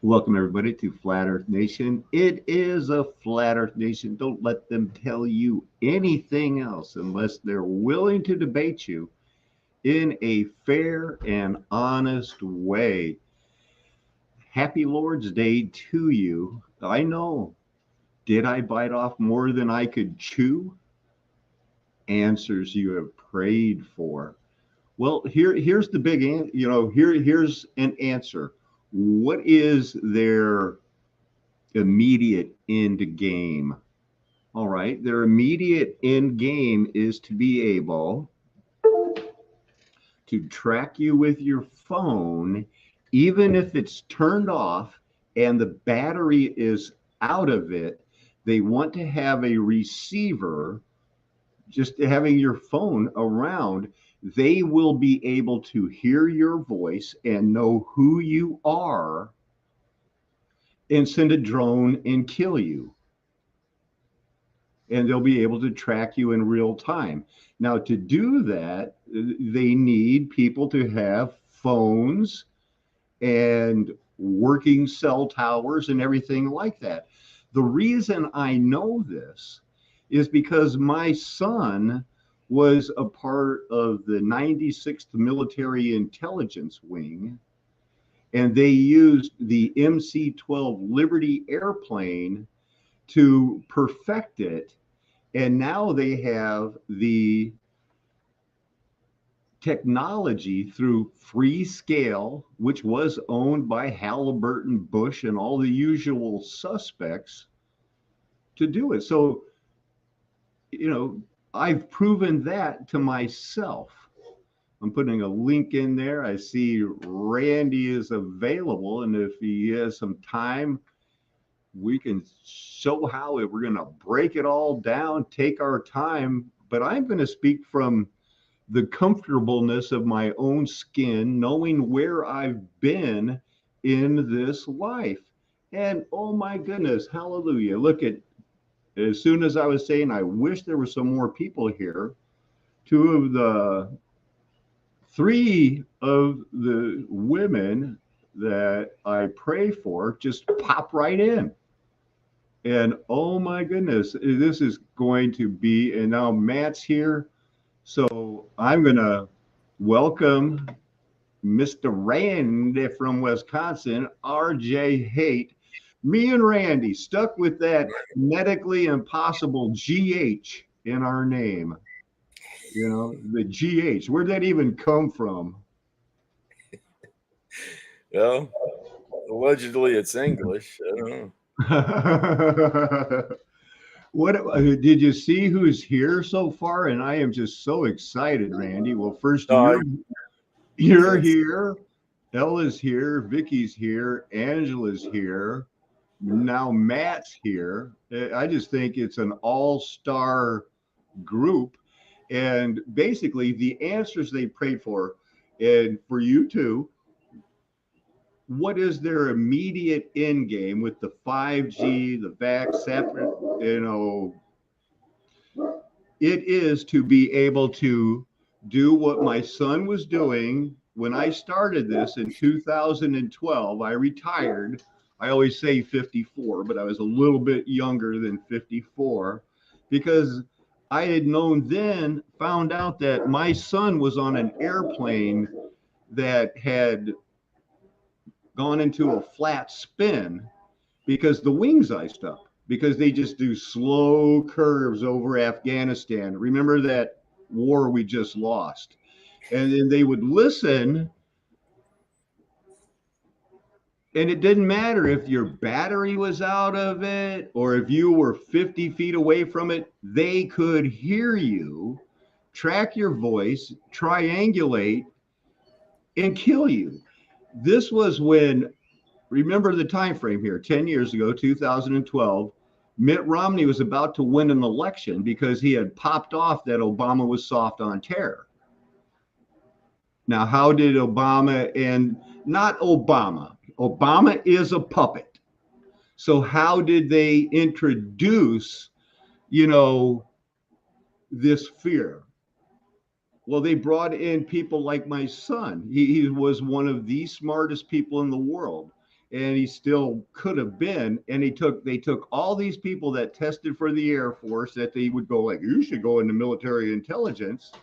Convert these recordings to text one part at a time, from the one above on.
Welcome, everybody, to Flat Earth Nation. It is a Flat Earth Nation. Don't let them tell you anything else unless they're willing to debate you in a fair and honest way. Happy Lord's Day to you. I know. Did I bite off more than I could chew? Answers you have prayed for. Well, here's the big, here's an answer. What is their immediate end game? All right, their immediate end game is to be able to track you with your phone, even if it's turned off and the battery is out of it. They want to have a receiver, just having your phone around. They will be able to hear your voice and know who you are and send a drone and kill you. And they'll be able to track you in real time. Now, to do that, they need people to have phones and working cell towers and everything like that. The reason I know this is because my son was a part of the 96th Military Intelligence Wing, and they used the MC-12 Liberty airplane to perfect it. And now they have the technology through Freescale, which was owned by Halliburton, Bush, and all the usual suspects to do it. So, I've proven that to myself. I'm putting a link in there. I see Randy is available, and if he has some time, we can show how we're going to break it all down, take our time. But I'm going to speak from the comfortableness of my own skin, knowing where I've been in this life. And oh my goodness, hallelujah. Look at, as soon as I was saying, I wish there were some more people here. Three of the women that I pray for just pop right in. And oh my goodness, this is going to be, and now Matt's here. So I'm going to welcome Mr. Randy from Wisconsin, RJ Haight. Me and Randy stuck with that medically impossible GH in our name. The GH. Where'd that even come from? Well, allegedly it's English. I don't know. What did you see who's here so far? And I am just so excited, Randy. Well, first you're here, Ella's here, Vicky's here, Angela's here, now Matt's here. I just think it's an all-star group. And basically the answers they prayed for, and for you too, what is their immediate end game with the 5G, the vaccine, it is to be able to do what my son was doing when I started this in 2012. I retired. I always say 54, but I was a little bit younger than 54 because I had found out that my son was on an airplane that had gone into a flat spin because the wings iced up, because they just do slow curves over Afghanistan. Remember that war we just lost? And then they would listen, and it didn't matter if your battery was out of it or if you were 50 feet away from it, they could hear you, track your voice, triangulate, and kill you. This was when, remember the time frame here, 10 years ago, 2012, Mitt Romney was about to win an election because he had popped off that Obama was soft on terror. Now, how did Obama, and not Obama, Obama is a puppet. So how did they introduce, this fear? Well, they brought in people like my son. He was one of the smartest people in the world. and he still could have been. And they took all these people that tested for the Air Force that they would go like, you should go into military intelligence.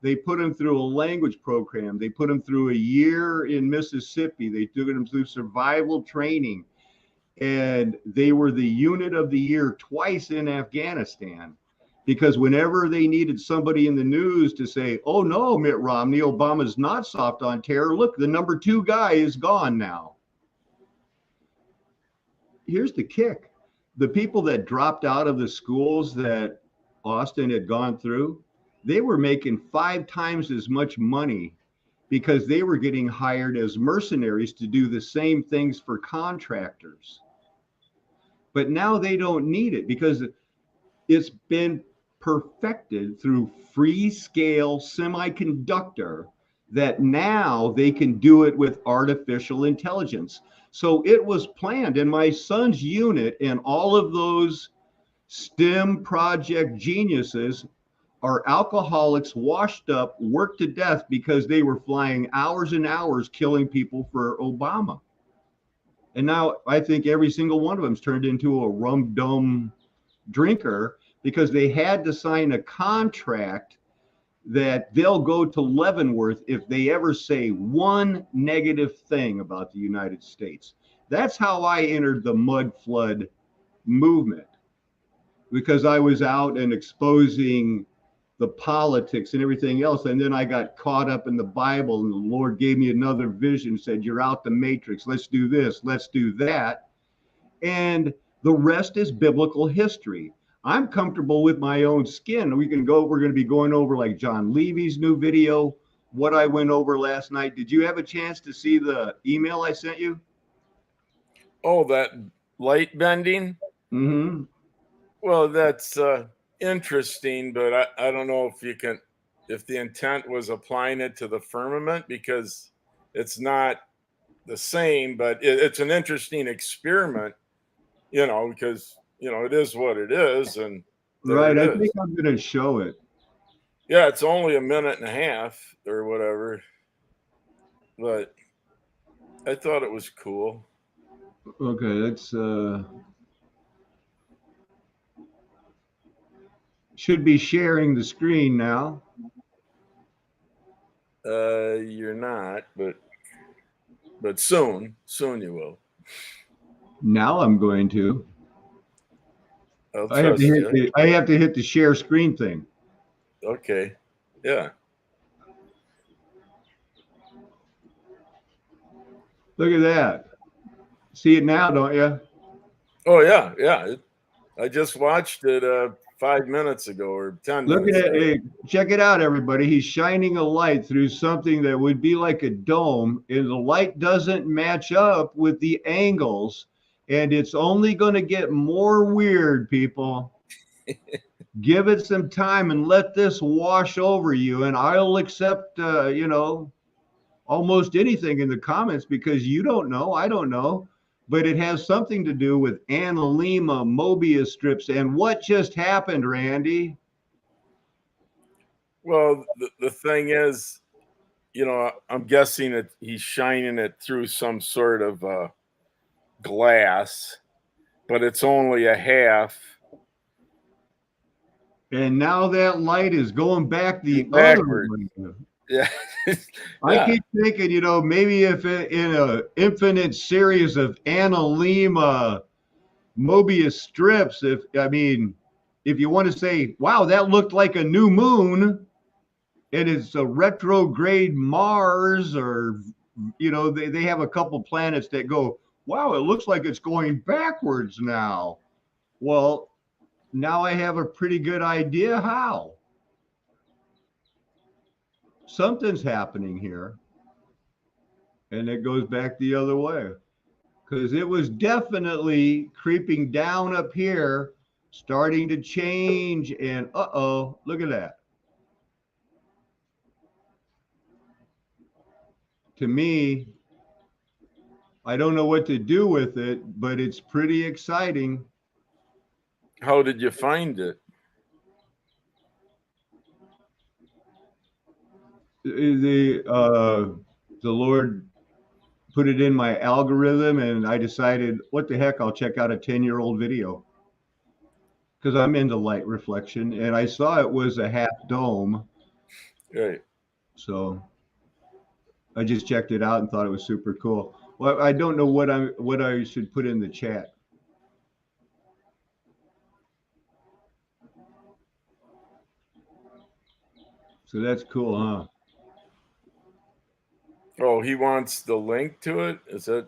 They put them through a language program. They put them through a year in Mississippi. They took them through survival training, and they were the unit of the year twice in Afghanistan. Because whenever they needed somebody in the news to say, oh no, Mitt Romney, Obama's not soft on terror, look, the number 2 guy is gone now. Here's the kick. The people that dropped out of the schools that Austin had gone through, they were making 5 times as much money because they were getting hired as mercenaries to do the same things for contractors. But now they don't need it because it's been perfected through free scale semiconductor that now they can do it with artificial intelligence. So it was planned, and my son's unit and all of those STEM project geniuses are alcoholics, washed up, worked to death because they were flying hours and hours killing people for Obama. And now I think every single one of them's turned into a rum dum drinker because they had to sign a contract that they'll go to Leavenworth if they ever say one negative thing about the United States. That's how I entered the mud flood movement, because I was out and exposing the politics and everything else. And then I got caught up in the Bible, and the Lord gave me another vision, said, you're out the matrix. Let's do this. Let's do that. And the rest is biblical history. I'm comfortable with my own skin. We're going to be going over like John Levy's new video, what I went over last night. Did you have a chance to see the email I sent you? Oh, that light bending? Mm-hmm. Well, that's interesting, but I don't know if the intent was applying it to the firmament, because it's not the same, but it's an interesting experiment, because, it is what it is, and there Right. it I is. think I'm going to show it. Yeah, it's only a minute and a half or whatever, but I thought it was cool. Okay. Let's, should be sharing the screen now. You're not, but soon you will. Now I'm going to. I'll trust you. I have to hit the share screen thing. Okay. Yeah. Look at that. See it now, don't you? Oh yeah. I just watched it 5 minutes ago or 10 Look minutes at ago. it. Check it out, everybody. He's shining a light through something that would be like a dome, and the light doesn't match up with the angles, and it's only going to get more weird, people. Give it some time and let this wash over you, and I'll accept, almost anything in the comments, because you don't know, I don't know, but it has something to do with analema, Mobius strips, and what just happened, Randy? Well, the thing is, I'm guessing that he's shining it through some sort of glass, but it's only a half. And now that light is going back the other Backward. way. Yeah. I keep thinking, maybe if in an infinite series of analema Mobius strips, if you want to say, wow, that looked like a new moon, and it's a retrograde Mars, or they have a couple planets that go, wow, it looks like it's going backwards now. Well, now I have a pretty good idea how. Something's happening here, and it goes back the other way, because it was definitely creeping down up here, starting to change, and look at that. To me, I don't know what to do with it, but it's pretty exciting. How did you find it? The Lord put it in my algorithm, and I decided, what the heck, I'll check out a 10-year-old video because I'm into light reflection, and I saw it was a half dome. Right. So I just checked it out and thought it was super cool. Well, I don't know what I should put in the chat. So that's cool, huh? Oh, he wants the link to it? Is that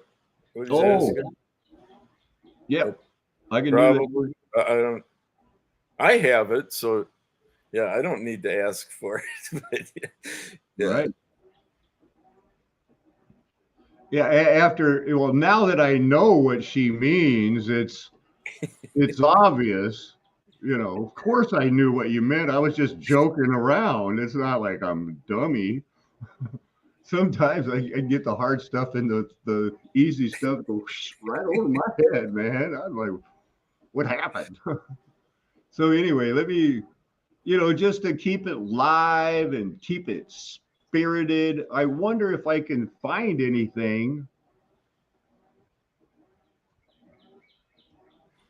what he's Oh, asking? yep. I can do that. Probably. I don't. I have it, so yeah, I don't need to ask for it. But yeah. Right. Yeah, well, now that I know what she means, it's obvious. You know, of course I knew what you meant. I was just joking around. It's not like I'm a dummy. Sometimes I get the hard stuff and the easy stuff go right over my head, man. I'm like, what happened? So anyway, let me, just to keep it live and keep it spirited, I wonder if I can find anything.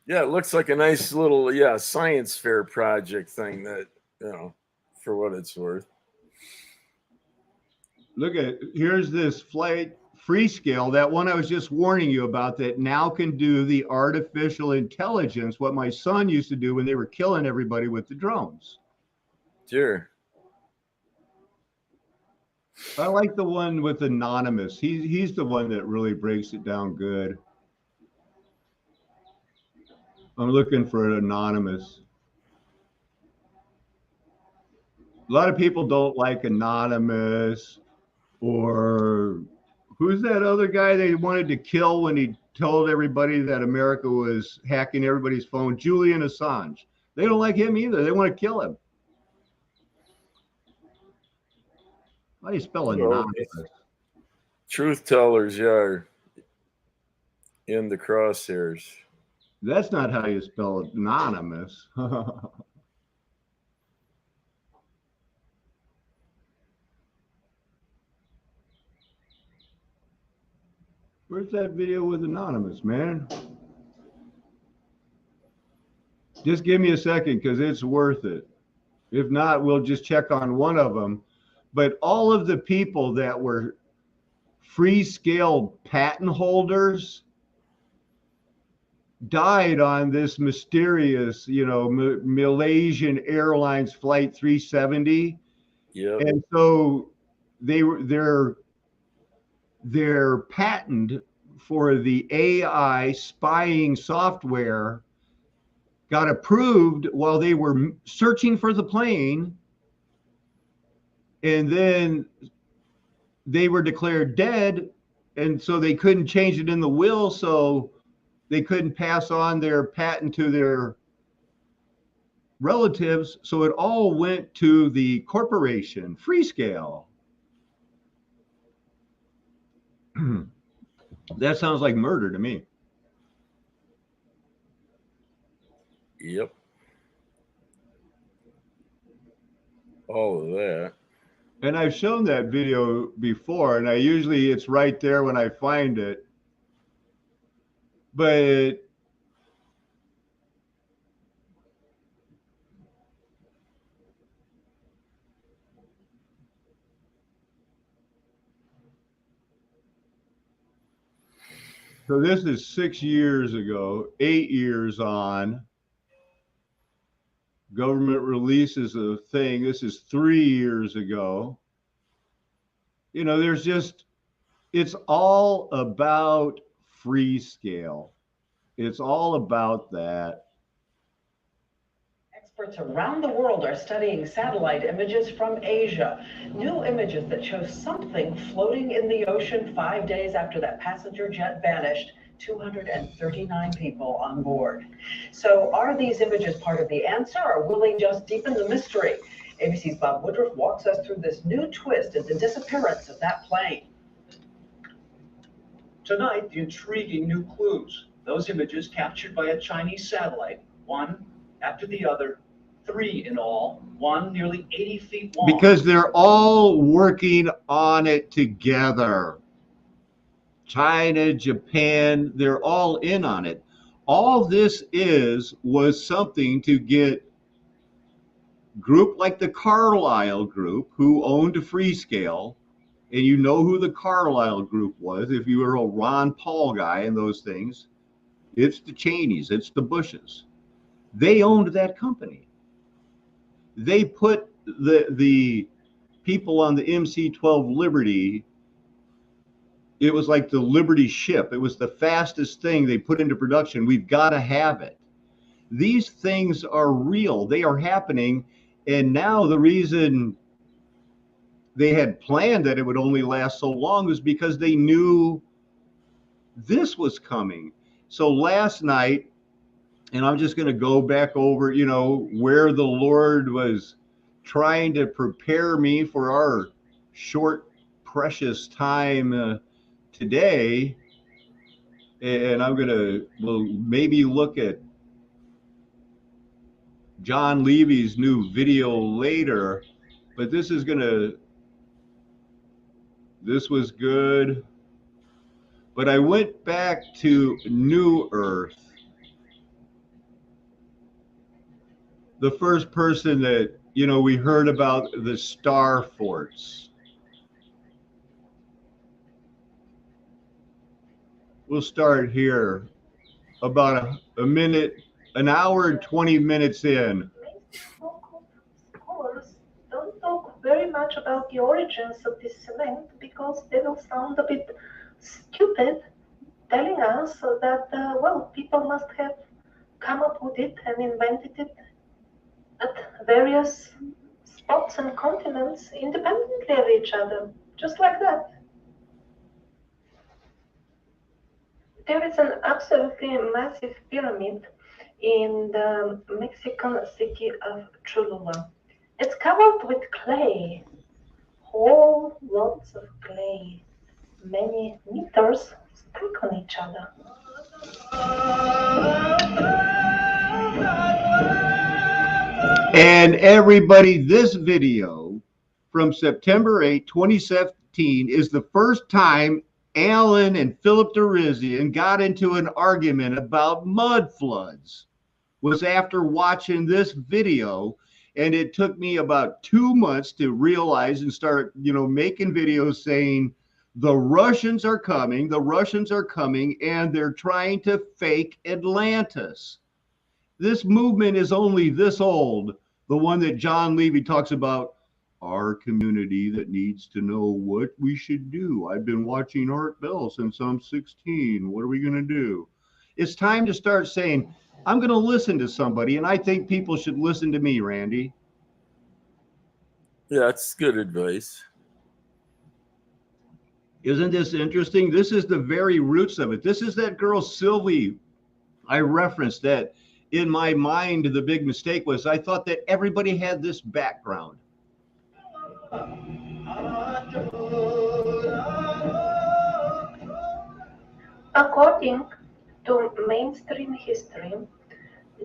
Yeah, it looks like a nice little science fair project thing that, for what it's worth. Look here's this flight Freescale, that one I was just warning you about, that now can do the artificial intelligence, what my son used to do when they were killing everybody with the drones. Sure. I like the one with Anonymous. He's the one that really breaks it down good. I'm looking for an Anonymous. A lot of people don't like Anonymous, or who's that other guy they wanted to kill when he told everybody that America was hacking everybody's phone? Julian Assange. They don't like him either. They want to kill him. How do you spell Anonymous? Truth tellers, are in the crosshairs. That's not how you spell Anonymous. Where's that video with Anonymous, man? Just give me a second, because it's worth it. If not, we'll just check on one of them. But all of the people that were Freescale patent holders died on this mysterious, Malaysian Airlines Flight 370. Yep. And so their patent for the AI spying software got approved while they were searching for the plane, and then they were declared dead, and so they couldn't change it in the will, so they couldn't pass on their patent to their relatives, so it all went to the corporation Freescale. That sounds like murder to me. Yep. All of that. And I've shown that video before, and it's right there when I find it. But so this is 6 years ago, 8 years on. Government releases a thing. This is 3 years ago. It's all about Freescale. It's all about that. Experts around the world are studying satellite images from Asia. New images that show something floating in the ocean 5 days after that passenger jet vanished. 239 people on board. So are these images part of the answer, or will they just deepen the mystery? ABC's Bob Woodruff walks us through this new twist in the disappearance of that plane. Tonight, the intriguing new clues. Those images captured by a Chinese satellite, one after the other, 3 in all, one nearly 80 feet long. Because they're all working on it together. China, Japan, they're all in on it. All this was something to get group like the Carlyle Group, who owned Freescale, and you know who the Carlyle Group was if you were a Ron Paul guy and those things. It's the Cheneys, it's the Bushes. They owned that company. They put the people on the MC-12 Liberty. It was like the Liberty ship. It was the fastest thing they put into production. We've got to have it. These things are real. They are happening. And now the reason they had planned that it would only last so long is because they knew this was coming. So last night, and I'm just going to go back over, where the Lord was trying to prepare me for our short, precious time today. And we'll maybe look at John Levy's new video later, but this was good. But I went back to New Earth. The first person that, we heard about the star forts. We'll start here about a minute, an hour and 20 minutes in. Scholars don't talk very much about the origins of this cement because they will sound a bit stupid, telling us that, people must have come up with it and invented it at various spots and continents independently of each other, just like that. There is an absolutely massive pyramid in the Mexican city of Cholula. It's covered with clay, whole lots of clay, many meters stacked on each other. And everybody, this video from September 8, 2017 is the first time Alan and Philip Derizian got into an argument about mud floods. Was after watching this video, and it took me about 2 months to realize and start, making videos saying the Russians are coming, and they're trying to fake Atlantis. This movement is only this old, the one that John Levy talks about, our community that needs to know what we should do. I've been watching Art Bell since I'm 16. What are we going to do? It's time to start saying, I'm going to listen to somebody, and I think people should listen to me, Randy. Yeah, that's good advice. Isn't this interesting? This is the very roots of it. This is that girl, Sylvie, I referenced that. In my mind, the big mistake was I thought that everybody had this background. According to mainstream history,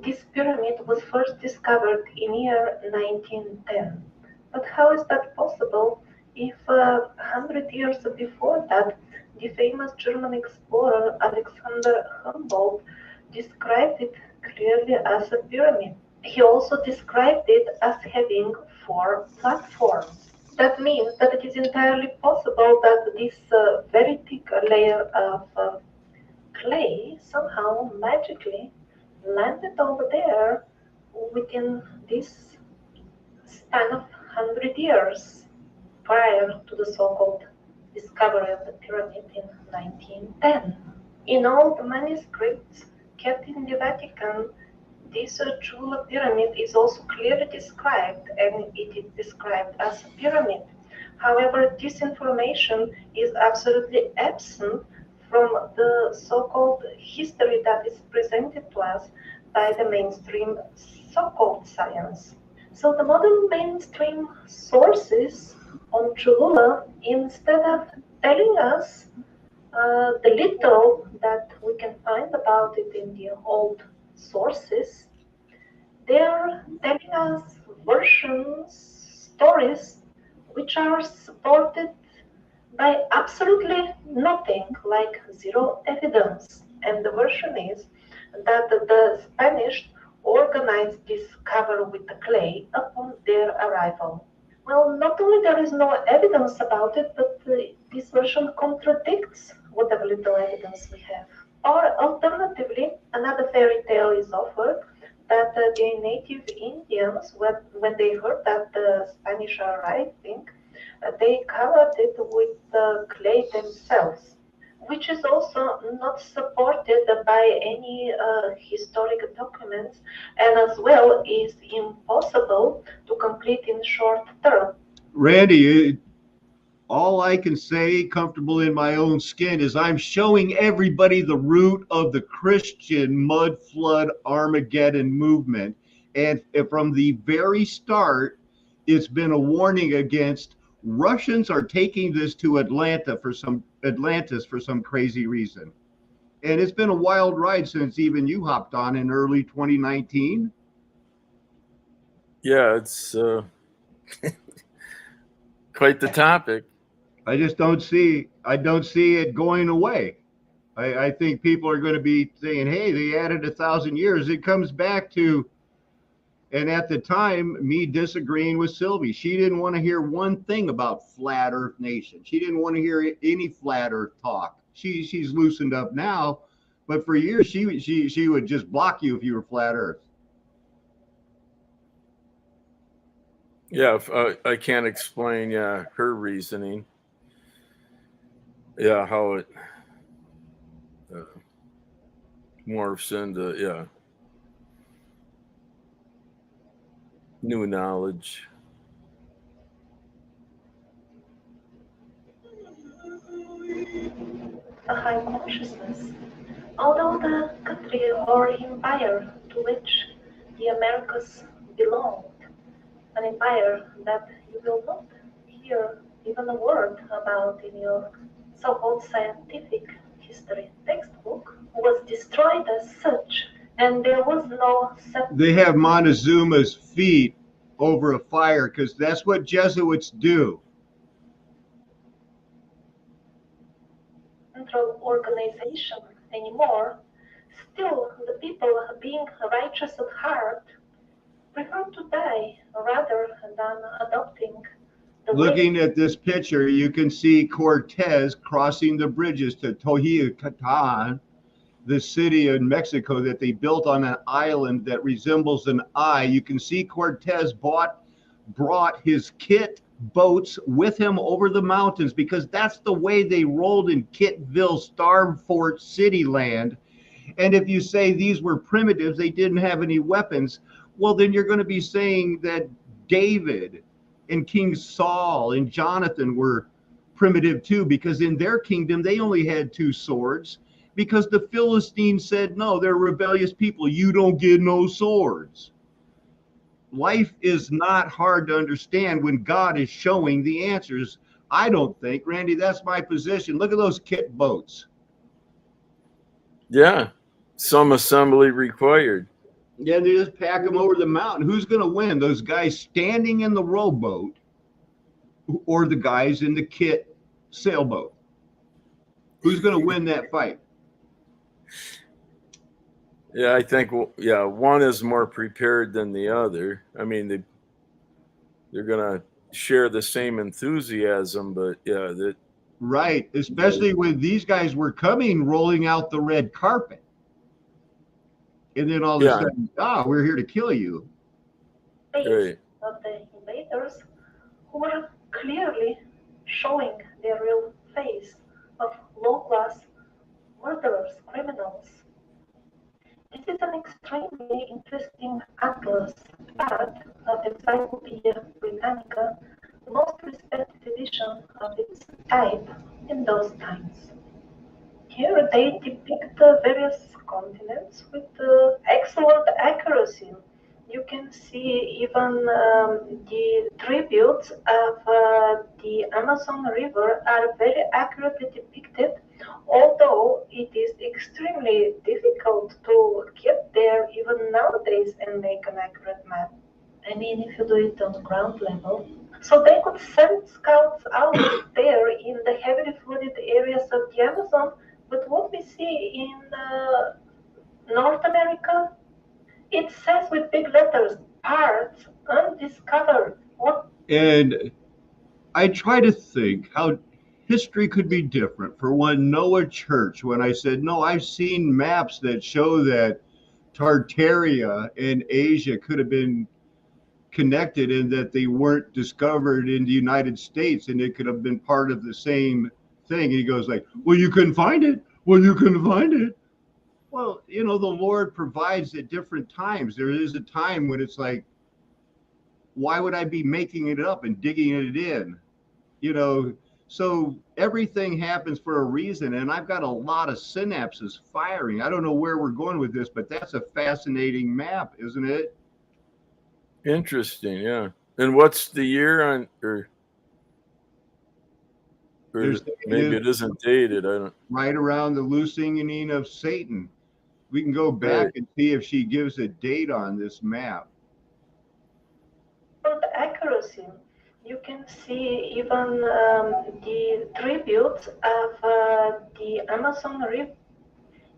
this pyramid was first discovered in year 1910. But how is that possible if 100 years before that, the famous German explorer Alexander Humboldt described it clearly as a pyramid? He also described it as having 4 platforms. That means that it is entirely possible that this very thick layer of clay somehow magically landed over there within this span of 100 years prior to the so-called discovery of the pyramid in 1910. In all the manuscripts kept in the Vatican, this Chula pyramid is also clearly described, and it is described as a pyramid. However, this information is absolutely absent from the so-called history that is presented to us by the mainstream so-called science. So the modern mainstream sources on Cholula, instead of telling us the little that we can find about it in the old sources, they're telling us versions, stories, which are supported By absolutely nothing, like zero evidence. And the version is that the Spanish organized this cover with the clay upon their arrival. Well, not only there is no evidence about it, but this version contradicts whatever little evidence we have. Or alternatively, another fairy tale is offered that the native Indians, when they heard that the Spanish are arriving, they covered it with clay themselves, which is also not supported by any historic documents, and as well is impossible to complete in short term. Randy, all I can say, comfortable in my own skin, is I'm showing everybody the root of the Christian mud flood Armageddon movement. And from the very start, it's been a warning against Russians are taking this to Atlantis for some crazy reason. And it's been a wild ride since even you hopped on in early 2019. Yeah, it's quite the topic. I don't see it going away. I think people are going to be saying, hey, they added 1,000 years. It comes back to, and at the time, me disagreeing with Sylvie. She didn't want to hear one thing about flat Earth Nation. She didn't want to hear any flat Earth talk. She's loosened up now, but for years she would just block you if you were flat Earth. Yeah, I can't explain. Yeah, her reasoning. Yeah, how it uh, morphs into new knowledge. A high consciousness. Although the country or empire to which the Americas belonged, an empire that you will not hear even a word about in your so-called scientific history textbook, was destroyed as such, and there was no They have Montezuma's feet over a fire because that's what Jesuits do. central organization anymore. Still, the people, being righteous at heart, prefer to die rather than adopting the way. Looking at this picture, you can see Cortez crossing the bridges to Teotihuacan, the city in Mexico that they built on an island that resembles an eye. You can see Cortez brought his kit boats with him over the mountains because that's the way they rolled in Kitville, Starved Fort City land. And if you say these were primitives, they didn't have any weapons, well, then you're going to be saying that David and King Saul and Jonathan were primitive too, because in their kingdom, they only had two swords because the Philistines said, no, they're rebellious people. You don't get no swords. Life is not hard to understand when God is showing the answers. I don't think, Randy, that's my position. Look at those kit boats. Yeah, some assembly required. Yeah, they just pack them over the mountain. Who's going to win? Those guys standing in the rowboat or the guys in the kit sailboat? Who's going to win that fight? Yeah, I think one is more prepared than the other. I mean, they're gonna share the same enthusiasm, but Right, especially when these guys were coming rolling out the red carpet. And then all of a sudden, we're here to kill you. Right. Of the invaders who were clearly showing their real face of low-class murderers, criminals. This is an extremely interesting atlas part of Encyclopedia Britannica, the most respected edition of its type in those times. Here they depict the various continents with excellent accuracy. You can see even the tributes of the Amazon River are very accurately depicted, although it is extremely difficult to get there even nowadays and make an accurate map. I mean, if you do it on ground level, So they could send scouts out there in the heavily flooded areas of the Amazon. But what we see in North America, it says with big letters, parts undiscovered. What? And I try to think how history could be different. For one, Noah Church, when I said, no, I've seen maps that show that Tartaria and Asia could have been connected and that they weren't discovered in the United States and it could have been part of the same thing. And he goes like, well, you couldn't find it. Well, you couldn't find it. Well, the Lord provides at different times. There is a time when it's like, why would I be making it up and digging it in? So everything happens for a reason. And I've got a lot of synapses firing. I don't know where we're going with this, but that's a fascinating map, isn't it? Interesting, yeah. And what's the year on, or maybe it isn't dated? I don't. Right around the loosening of Satan. We can go back and see if she gives a date on this map. For the accuracy, you can see even the tributes of the Amazon River.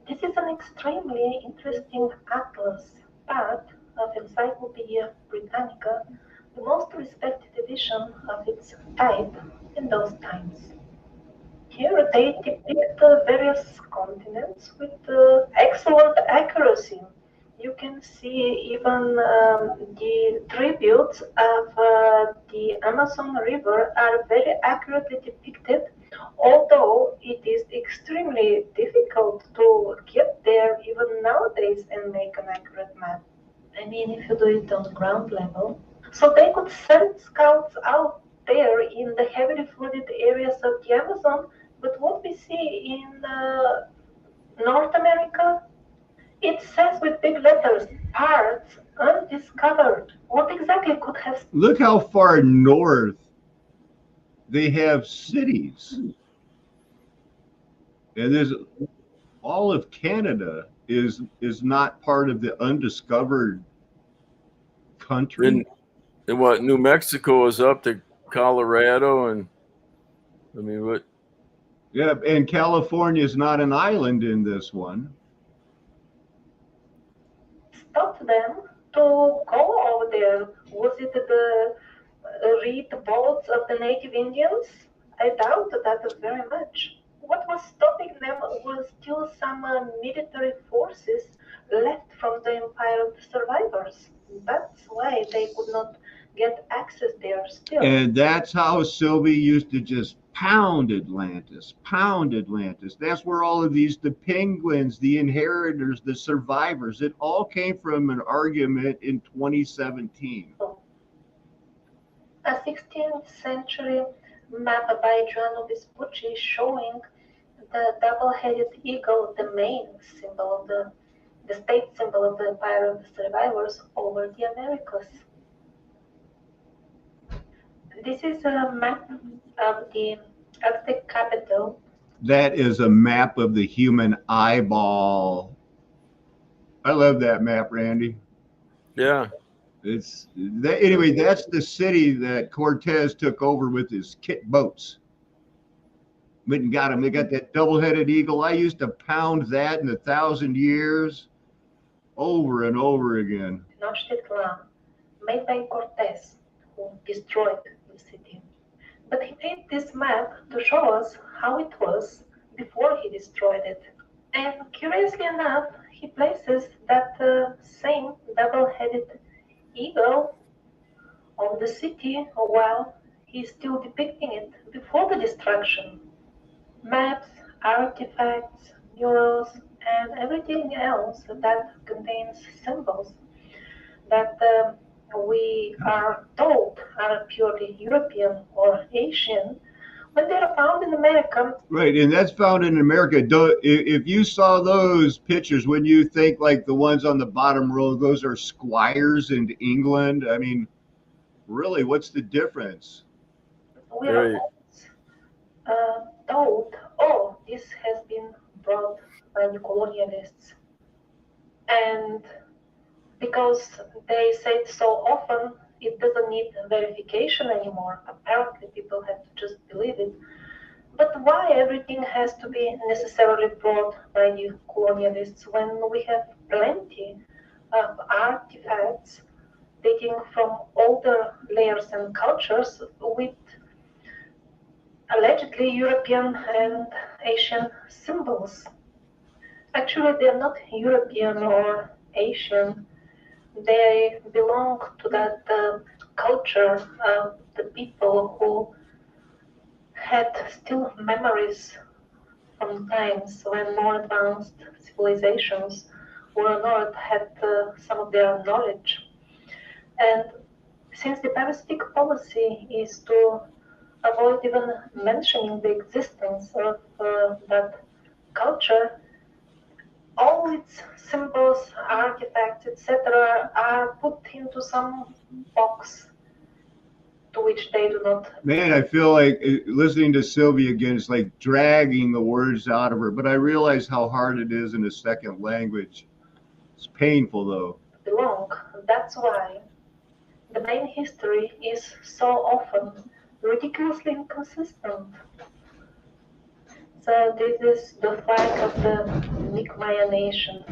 This is an extremely interesting atlas, part of Encyclopedia Britannica, the most respected edition of its type in those times. Here they depict various continents with excellent accuracy. You can see even the tributes of the Amazon River are very accurately depicted, although it is extremely difficult to get there even nowadays and make an accurate map. I mean, if you do it on ground level. So they could send scouts out there in the heavily flooded areas of the Amazon, but what we see in North America, it says with big letters, parts undiscovered. What exactly could have... Look how far north they have cities. And there's all of Canada is not part of the undiscovered country. And what, New Mexico is up to Colorado, and I mean, what? Yeah, and California is not an island in this one. Stop them to go over there. Was it the reed boats of the native Indians? I doubt that very much. What was stopping them was still some military forces left from the Empire of the Survivors. That's why they could not get access there still. And that's how Sylvie used to just pound Atlantis. That's where all of the penguins, the inheritors, the survivors, it all came from an argument in 2017. A 16th century map by Giovanni Vespucci showing the double-headed eagle, the main symbol of the state symbol of the Empire of the Survivors over the Americas. This is a map of the Aztec capital. That is a map of the human eyeball. I love that map, Randy. Yeah. Anyway, that's the city that Cortez took over with his kit boats. Went and got them. They got that double-headed eagle. I used to pound that in 1,000 years over and over again. Tenochtitlan, made by Cortez, who destroyed the city. But he made this map to show us how it was before he destroyed it. And curiously enough, he places that same double-headed eagle on the city while he's still depicting it before the destruction. Maps, artifacts, murals, and everything else that contains symbols that we are told are purely European or Asian, when they're found in America. Right, and that's found in America. If you saw those pictures, when you think like the ones on the bottom row, those are squires in England. I mean, really, what's the difference? We are told, oh, this has been brought by the colonialists. And because they say it so often, it doesn't need verification anymore. Apparently, people have to just believe it. But why everything has to be necessarily brought by the colonialists when we have plenty of artifacts dating from older layers and cultures with allegedly European and Asian symbols? Actually, they're not European or Asian. They belong to that culture of the people who had still memories from times when more advanced civilizations were on Earth had some of their knowledge. And since the parasitic policy is to avoid even mentioning the existence of that culture, all its symbols, artifacts, etc., are put into some box to which they do not. Man, I feel like listening to Sylvia again is like dragging the words out of her, but I realize how hard it is in a second language. It's painful though. Belong. That's why the main history is so often ridiculously inconsistent. So this is the flag of the Mi'kmaq nation.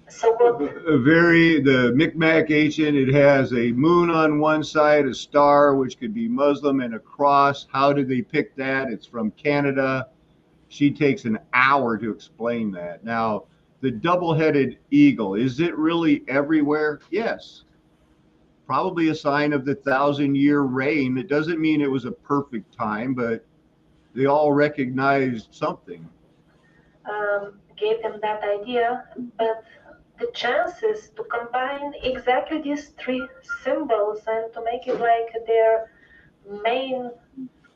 So what? The Micmac ancient, it has a moon on one side, a star, which could be Muslim, and a cross. How did they pick that? It's from Canada. She takes an hour to explain that. Now, the double-headed eagle, is it really everywhere? Yes. Probably a sign of the 1,000-year reign. It doesn't mean it was a perfect time, but they all recognized something. Gave them that idea, but the chances to combine exactly these three symbols and to make it like their main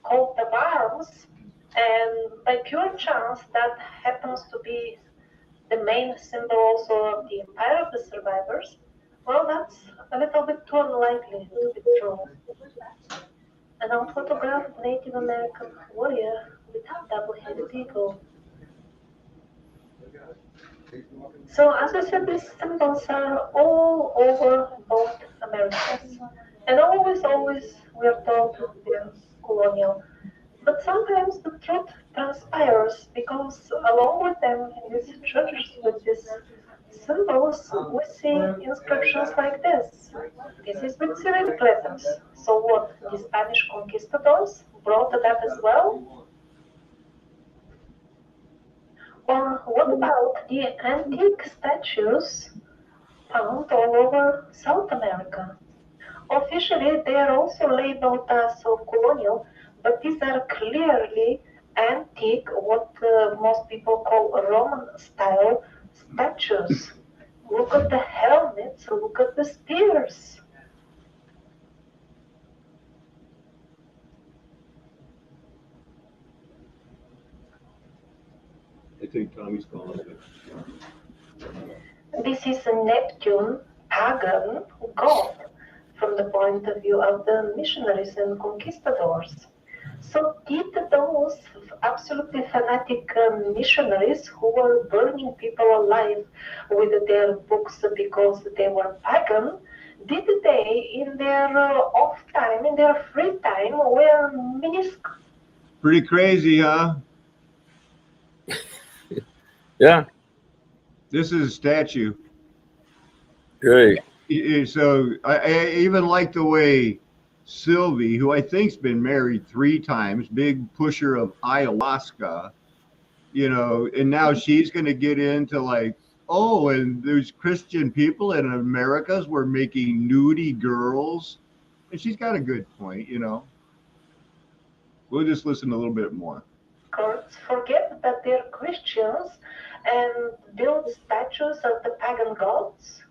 coat of arms, and by pure chance that happens to be the main symbol also of the Empire of the Survivors, well, that's a little bit too unlikely to be true. An unphotographed Native American warrior with a double-headed eagle. So, as I said, these symbols are all over both Americas. And always, we are told they're colonial. But sometimes the truth transpires because along with them in these churches with these symbols, we see inscriptions like this. This is with Cyrillic letters. So what, the Spanish conquistadors brought that as well? Or what about the antique statues found all over South America? Officially, they are also labeled as colonial, but these are clearly antique, what most people call Roman style statues. Look at the helmets, look at the spears. I think Tommy's calling it. This is a Neptune, pagan god, from the point of view of the missionaries and conquistadors. So did those absolutely fanatic missionaries who were burning people alive with their books because they were pagan, did they in their off time, in their free time, wear miniskirts? Pretty crazy, huh? Yeah. This is a statue. Great. So I even like the way Sylvie, who I think's been married 3 times, big pusher of ayahuasca, and now she's going to get into like, oh, and there's Christian people in Americas were making nudie girls, and she's got a good point. We'll just listen a little bit more. Forget that they're Christians and build statues of the pagan gods?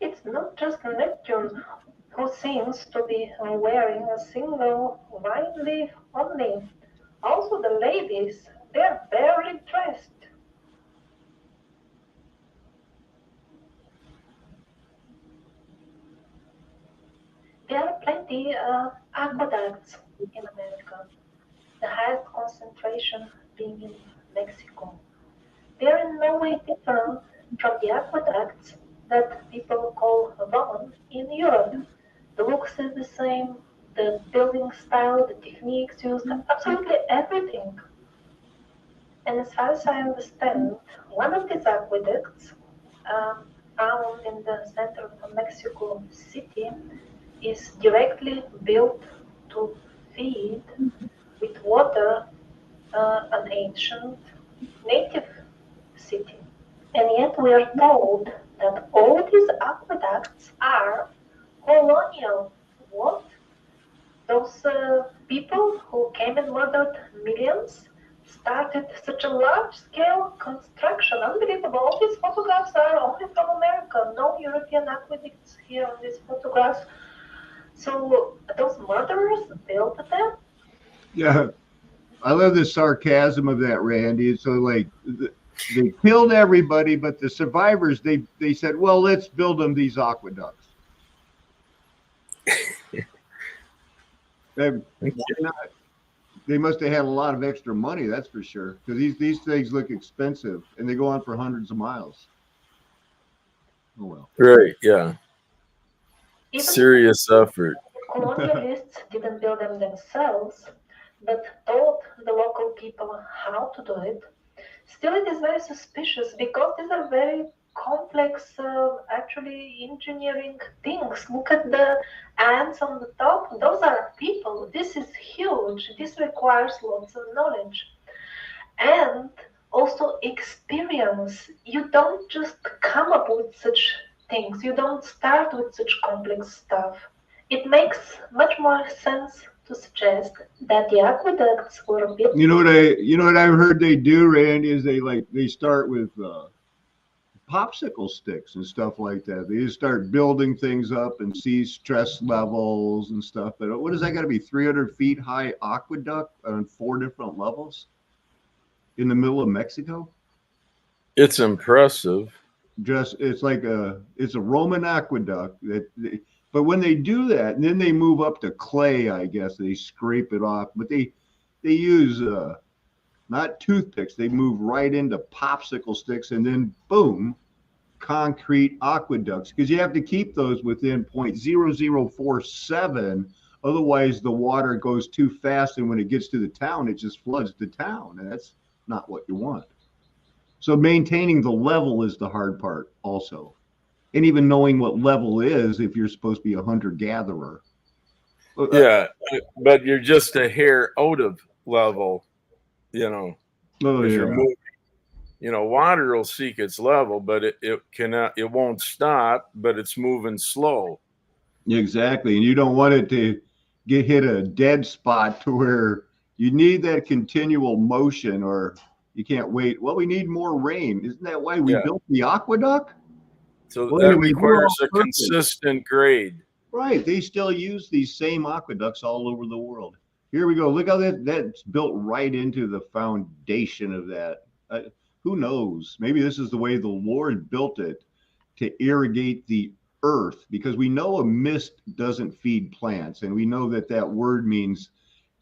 It's not just Neptune who seems to be wearing a single vine leaf only. Also the ladies, they're barely dressed. There are plenty of aqueducts in America. the highest concentration being in Mexico. They are in no way different from the aqueducts that people call Roman in Europe. The looks is the same, the building style, the techniques used, absolutely everything. And as far as I understand, one of these aqueducts, found in the center of Mexico City, is directly built to feed with water an ancient native city. And yet we are told that all these aqueducts are colonial. What? Those people who came and murdered millions started such a large scale construction. Unbelievable. All these photographs are only from America. No European aqueducts here on these photographs. So those murderers built them? Yeah, I love the sarcasm of that, Randy. So like they killed everybody, but the survivors they said, well, let's build them these aqueducts. Why not? They must have had a lot of extra money, that's for sure, because these things look expensive and they go on for hundreds of miles. Oh well. Right. Yeah. Even Serious effort. colonialists didn't build them themselves, but taught the local people how to do it. Still, it is very suspicious because these are very complex, actually, engineering things. Look at the ants on the top. Those are people. This is huge. This requires lots of knowledge and also experience. You don't just come up with such things, you don't start with such complex stuff. It makes much more sense to suggest that the aqueducts were built. You know what I've heard they do, Randy, is they start with popsicle sticks and stuff like that. They just start building things up and see stress levels and stuff. But what is that got to be? 300 feet high aqueduct on 4 different levels in the middle of Mexico? It's impressive. Just it's a Roman aqueduct but when they do that, and then they move up to clay, I guess they scrape it off, but they use not toothpicks. They move right into popsicle sticks, and then boom, concrete aqueducts, because you have to keep those within 0.0047. Otherwise, the water goes too fast, and when it gets to the town, it just floods the town, and that's not what you want. So maintaining the level is the hard part, also, and even knowing what level is if you're supposed to be a hunter gatherer. Yeah, but you're just a hair out of level, Oh because you're yeah. moving. Water will seek its level, but it cannot. It won't stop, but it's moving slow. Exactly. And you don't want it to hit a dead spot to where you need that continual motion, or you can't wait. Well, we need more rain. Isn't that why we built the aqueduct? So Well, that anyway, we're requires all a perfect. consistent grade. Right. They still use these same aqueducts all over the world. Here we go. Look how that's built right into the foundation of that. Who knows? Maybe this is the way the Lord built it to irrigate the earth, because we know a mist doesn't feed plants, and we know that that word means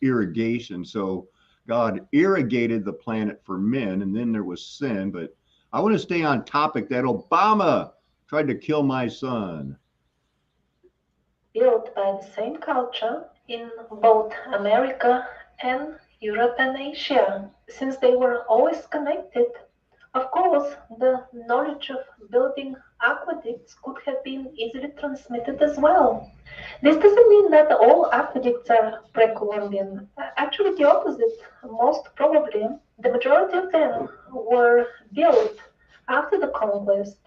irrigation. So God irrigated the planet for men, and then there was sin. But I want to stay on topic that Obama tried to kill my son. Built by the same culture in both America and Europe and Asia, since they were always connected. Of course, the knowledge of building aqueducts could have been easily transmitted as well. This doesn't mean that all aqueducts are pre-Columbian. Actually, the opposite. Most probably, the majority of them were built after the conquest.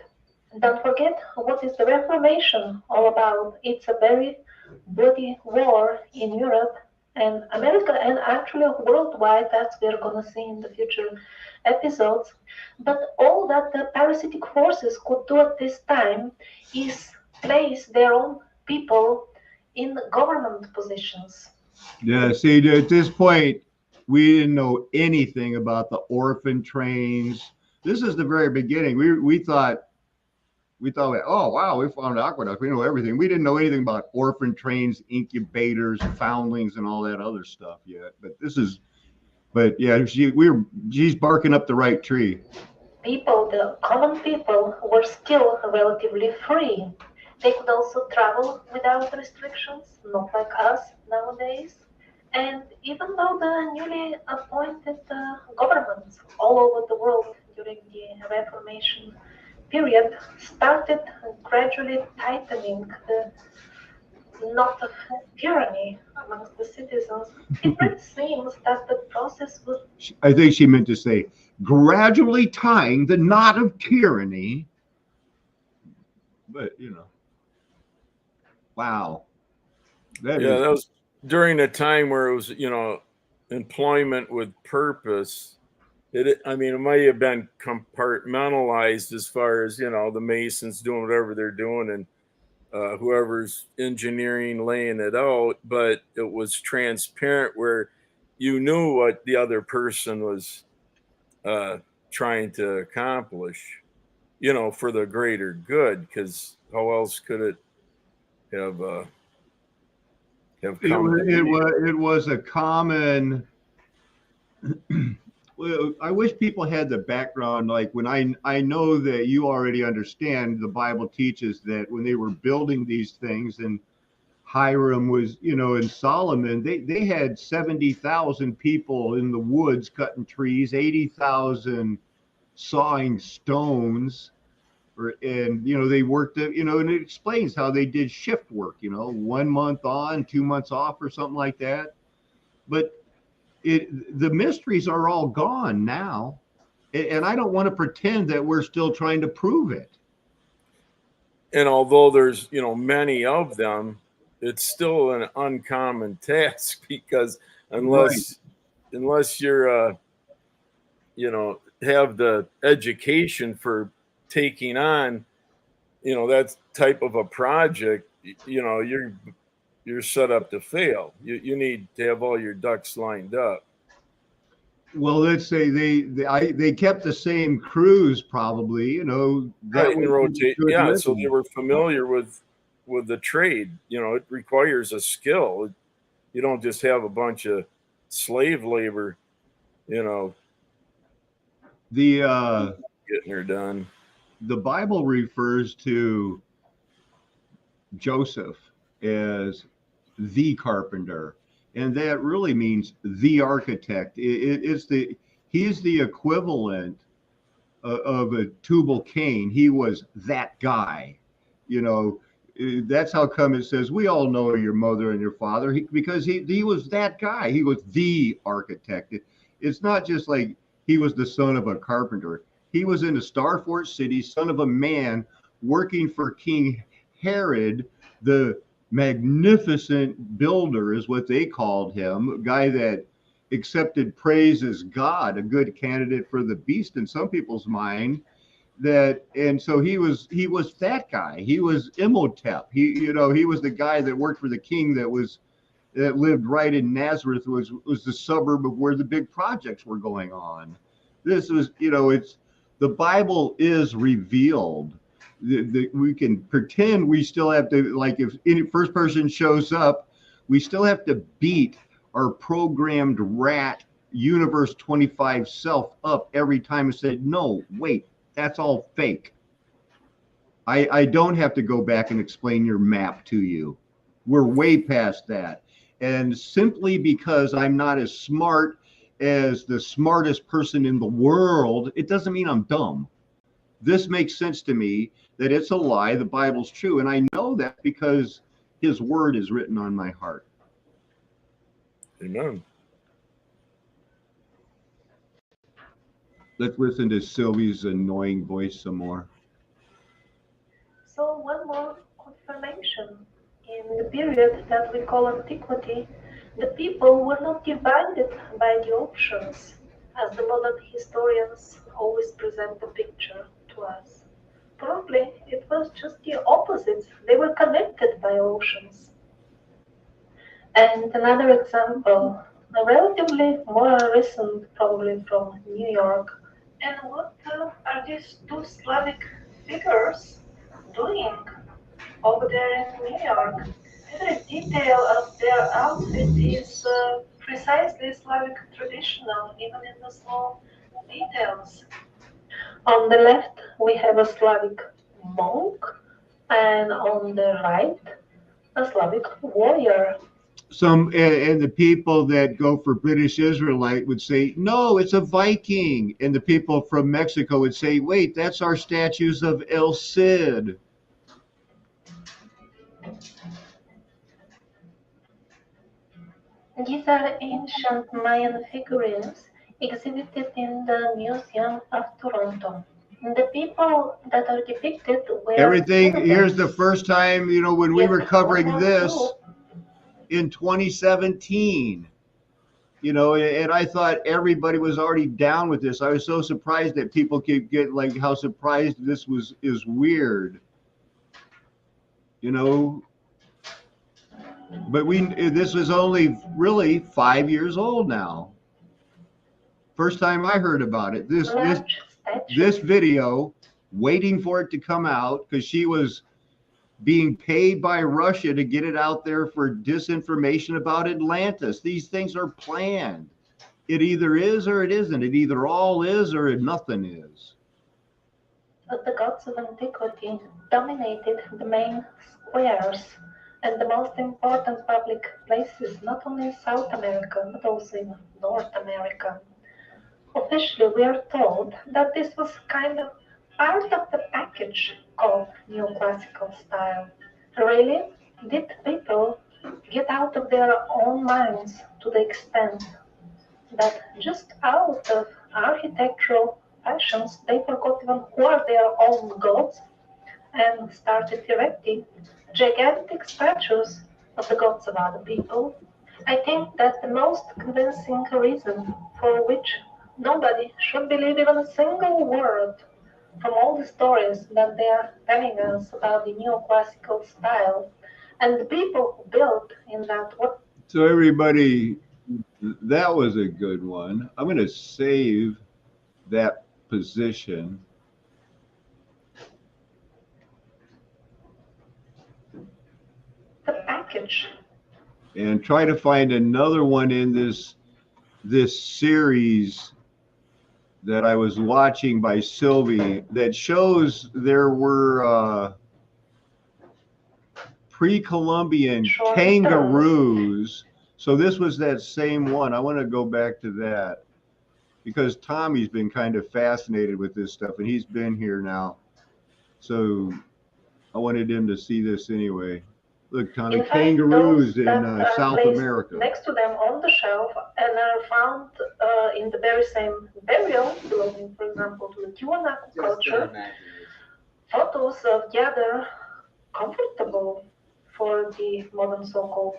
Don't forget what is the Reformation all about. It's a very bloody war in Europe and America, and actually worldwide, as we're going to see in the future episodes. But all that the parasitic forces could do at this time is place their own people in government positions. Yeah, see, at this point, we didn't know anything about the orphan trains. This is the very beginning. We thought, oh wow, we found aqueduct. We know everything. We didn't know anything about orphan trains, incubators, foundlings, and all that other stuff yet. But this is But yeah, she's barking up the right tree. People, the common people, were still relatively free. They could also travel without restrictions, not like us nowadays. And even though the newly appointed governments all over the world during the Reformation period started gradually tightening the knot of tyranny amongst the citizens, it really seems that the process was. I think she meant to say gradually tying the knot of tyranny. But wow, that Yeah, is. that was during a time where it was, employment with purpose. I mean, it might have been compartmentalized as far as, the masons doing whatever they're doing and whoever's engineering laying it out, but it was transparent where you knew what the other person was trying to accomplish, for the greater good, because how else could it have come to be? It was a common. Well, I wish people had the background. Like when I know that you already understand the Bible teaches that when they were building these things, and Hiram was, and Solomon, they had 70,000 people in the woods cutting trees, 80,000 sawing stones, and they worked it, and it explains how they did shift work, 1 month on, 2 months off, or something like that. But the mysteries are all gone now, and I don't want to pretend that we're still trying to prove it. And although there's many of them, it's still an uncommon task, because unless you're have the education for taking on that type of a project, you're set up to fail. You need to have all your ducks lined up. Well, let's say they kept the same crews, probably, that Right, and was rotate. good Yeah, so living. they were familiar with the trade. It requires a skill. You don't just have a bunch of slave labor, The getting her done. the Bible refers to Joseph as the carpenter, and that really means the architect. He's the equivalent of a Tubal Cain. He was that guy, you know. That's how come it says we all know your mother and your father, because he was that guy. He was the architect. It's not just like he was the son of a carpenter. He was in a Star Fort City, son of a man, working for King Herod, the magnificent builder, is what they called him, a guy that accepted praise as God, a good candidate for the beast in some people's mind. And so he was that guy. He was Imhotep. He was the guy that worked for the king that lived right in Nazareth, was the suburb of where the big projects were going on. This was, it's the Bible is revealed. We can pretend we still have to, like, if any first person shows up, we still have to beat our programmed rat universe 25 self up every time and say, no, wait, that's all fake. I don't have to go back and explain your map to you. We're way past that. And simply because I'm not as smart as the smartest person in the world, it doesn't mean I'm dumb. This makes sense to me that it's a lie. The Bible's true. And I know that because his word is written on my heart. Amen. Let's listen to Sylvie's annoying voice some more. So one more confirmation. In the period that we call antiquity, the people were not divided by the oceans, as the modern historians always present the picture to us. Probably it was just the opposite. They were connected by oceans. And another example, a relatively more recent, probably from New York. And what are these two Slavic figures doing over there in New York? Every detail of their outfit is precisely Slavic traditional, even in the small details. On the left, we have a Slavic monk, and on the right, a Slavic warrior. And the people that go for British Israelite would say, no, it's a Viking. And the people from Mexico would say, wait, that's our statues of El Cid. These are ancient Mayan figurines exhibited in the Museum of Toronto. The people that are depicted were Everything, here's the citizens, first time, when we yet were covering World War this II in 2017, and I thought everybody was already down with this. I was so surprised that people could get like how surprised this is weird, you know. But this was only really 5 years old now. First time I heard about it. large statues. This video, waiting for it to come out because she was being paid by Russia to get it out there for disinformation about Atlantis. These things are planned. It either is or it isn't. It either all is or nothing is. But the gods of antiquity dominated the main squares and the most important public places, not only in South America, but also in North America. Officially, we are told that this was kind of part of the package called neoclassical style. Really, did people get out of their own minds to the extent that just out of architectural passions they forgot even who are their own gods and started erecting gigantic statues of the gods of other people? I think that the most convincing reason for which nobody should believe even a single word from all the stories that they are telling us about the neoclassical style and the people who built in that. So everybody, that was a good one. I'm going to save that position. The package. And try to find another one in this series that I was watching by Sylvie that shows there were pre-Columbian kangaroos. So this was that same one. I want to go back to that because Tommy's been kind of fascinated with this stuff and he's been here now. So I wanted him to see this anyway. Look, Tommy, In fact, kangaroos those in that South placed America. next to them on the shelf and are found in the very same burial, belonging, for example, to the Tiwanaku culture. Photos of the other comfortable for the modern so-called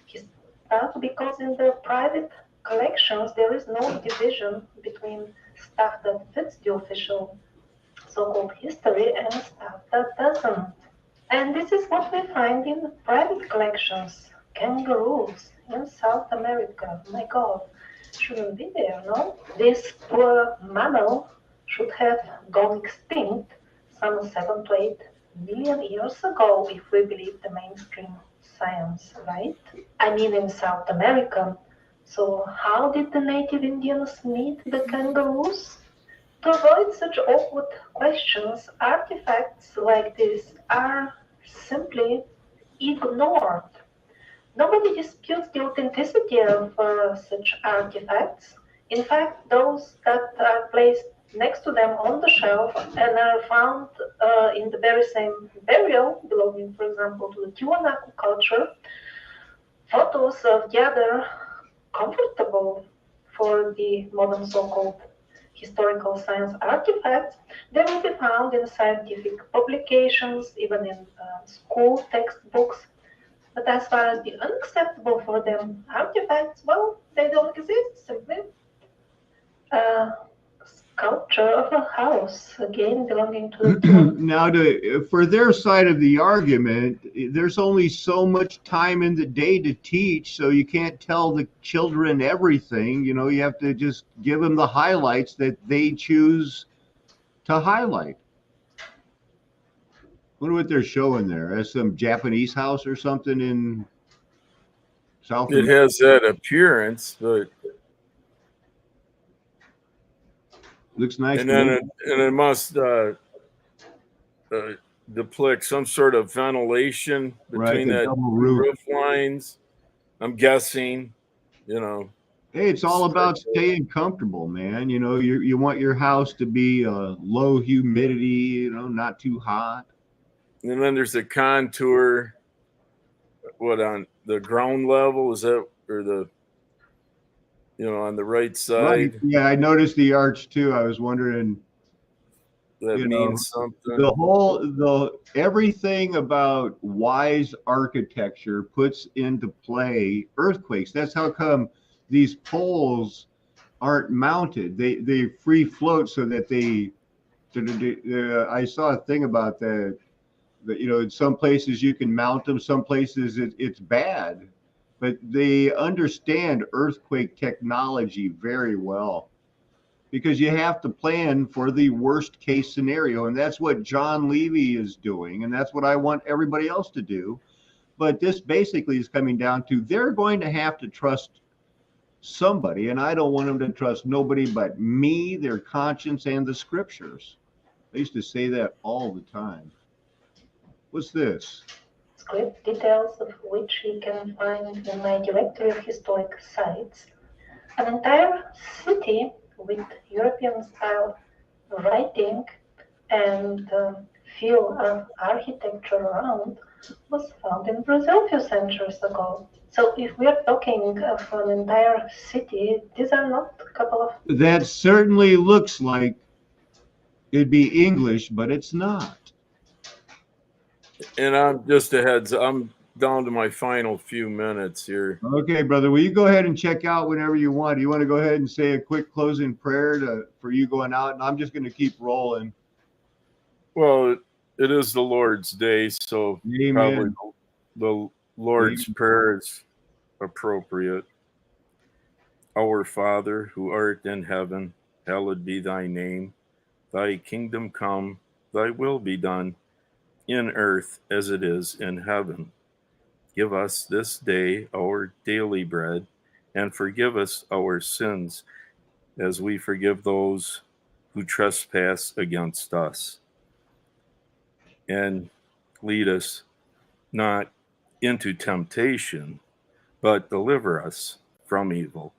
stuff because in the private collections there is no division between stuff that fits the official so-called history and stuff that doesn't. And this is what we find in private collections. Kangaroos in South America. My God, shouldn't be there, no? This poor mammal should have gone extinct some 7 to 8 million years ago if we believe the mainstream science, right? I mean in South America. So how did the native Indians meet the kangaroos? To avoid such awkward questions, artifacts like this are simply ignored. Nobody disputes the authenticity of such artifacts. In fact, those that are placed next to them on the shelf and are found in the very same burial, belonging, for example, to the Tiwanaku culture, photos of the other comfortable for the modern so-called historical science artifacts, they will be found in scientific publications, even in school textbooks. But as far as the unacceptable for them artifacts, well, they don't exist, simply. Sculpture of a house, again belonging to the Now, for their side of the argument, there's only so much time in the day to teach, so you can't tell the children everything. You have to just give them the highlights that they choose to highlight. Wonder what they're showing there. That's some Japanese house or something in South It has that appearance, but looks nice. and then it must depict some sort of ventilation between the that double two roof. roof lines. I'm guessing, you know. Hey, it's all about staying comfortable, man. You know, you want your house to be low humidity, you know, not too hot. And then there's a contour. What, on the ground level is that, or the, you know, on the right Right. side? Yeah, I noticed the arch too. I was wondering, That you know, means something. everything about wise architecture puts into play earthquakes. That's how come these poles aren't mounted. They free float so that I saw a thing about that. That, you know, in some places you can mount them, some places it's bad, but they understand earthquake technology very well because you have to plan for the worst case scenario. And that's what John Levy is doing. And that's what I want everybody else to do. But this basically is coming down to they're going to have to trust somebody. And I don't want them to trust nobody but me, their conscience, and the scriptures. I used to say that all the time. What's this? Script details of which you can find in my directory of historic sites. An entire city with European-style writing and feel of architecture around was found in Brazil a few centuries ago. So if we are talking of an entire city, these are not a couple of... That certainly looks like it'd be English, but it's not. And I'm just a heads, I'm down to my final few minutes here. Okay, brother. Will you go ahead and check out whenever you want? You want to go ahead and say a quick closing prayer for you going out, and I'm just going to keep rolling. Well, it is the Lord's Day, so Amen. probably the Lord's Amen. Prayer is appropriate. Our Father, who art in heaven, hallowed be thy name. Thy kingdom come, thy will be done, in earth as it is in heaven. Give us this day our daily bread, and forgive us our sins, as we forgive those who trespass against us. And lead us not into temptation, but deliver us from evil.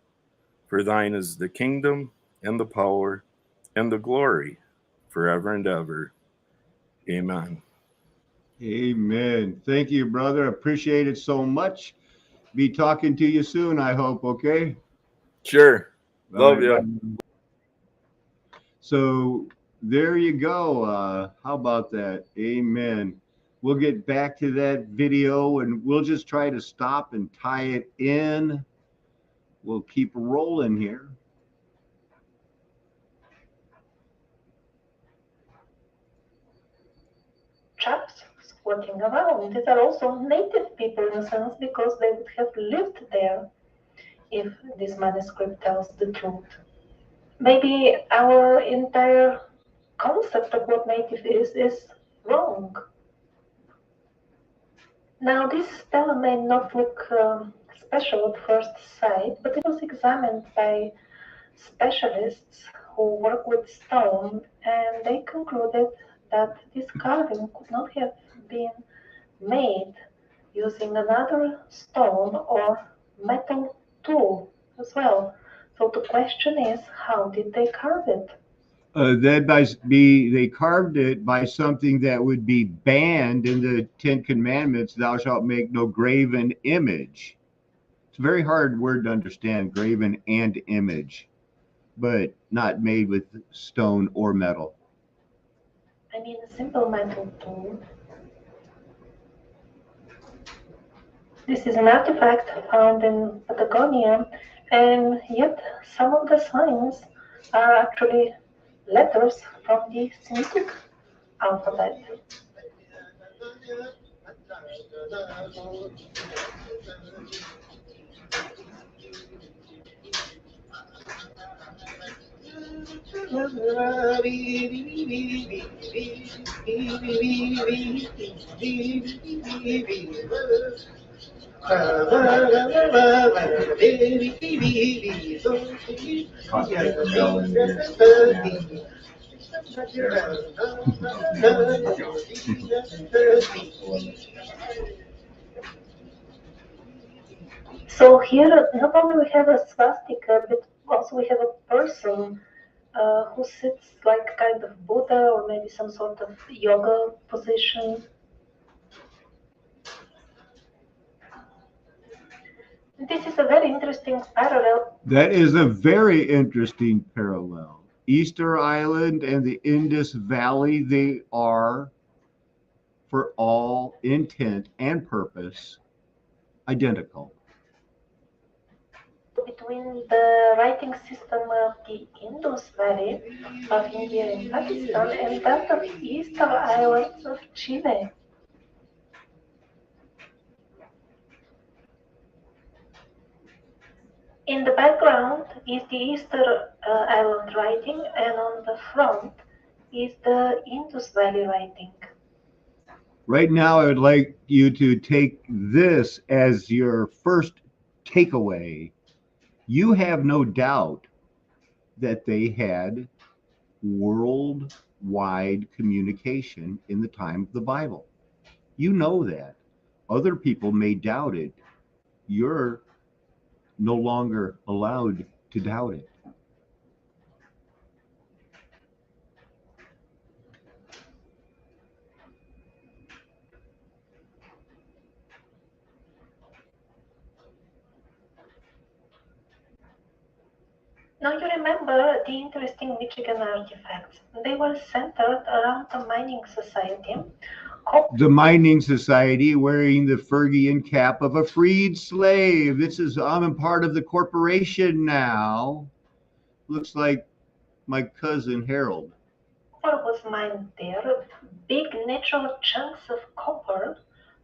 For thine is the kingdom, and the power, and the glory, forever and ever. Amen. Amen. Thank you, brother. Appreciate it so much. Be talking to you soon, I hope. Okay. Sure. All Love right, you. bye. So there you go. How about that? Amen. We'll get back to that video and we'll just try to stop and tie it in. We'll keep rolling here. Chaps squatting around. These are also native people in a sense because they would have lived there if this manuscript tells the truth. Maybe our entire concept of what native is wrong. Now, this stela may not look special at first sight, but it was examined by specialists who work with stone, and they concluded that this carving could not have been made using another stone or metal tool as well. So the question is, how did they carve it? They carved it by something that would be banned in the Ten Commandments. Thou shalt make no graven image. It's a very hard word to understand, graven and image, but not made with stone or metal. I mean, a simple metal tool. This is an artifact found in Patagonia, and yet some of the signs are actually letters from the Semitic alphabet. So here, not only we have a swastika, but also we have a person who sits like kind of Buddha or maybe some sort of yoga position. This is a very interesting parallel. That is a very interesting parallel. Easter Island and the Indus Valley, they are, for all intent and purpose, identical. Between the writing system of the Indus Valley of India and Pakistan and that of Easter Islands of Chile. In the background is the Easter Island writing, and on the front is the Indus Valley writing. Right now, I would like you to take this as your first takeaway. You have no doubt that they had worldwide communication in the time of the Bible. You know that. Other people may doubt it. You're no longer allowed to doubt it. Now you remember the interesting Michigan artifacts. They were centered around the mining society. The mining society wearing the Phrygian cap of a freed slave. This is, I'm a part of the corporation now. Looks like my cousin Harold. Copper was mined there. Big natural chunks of copper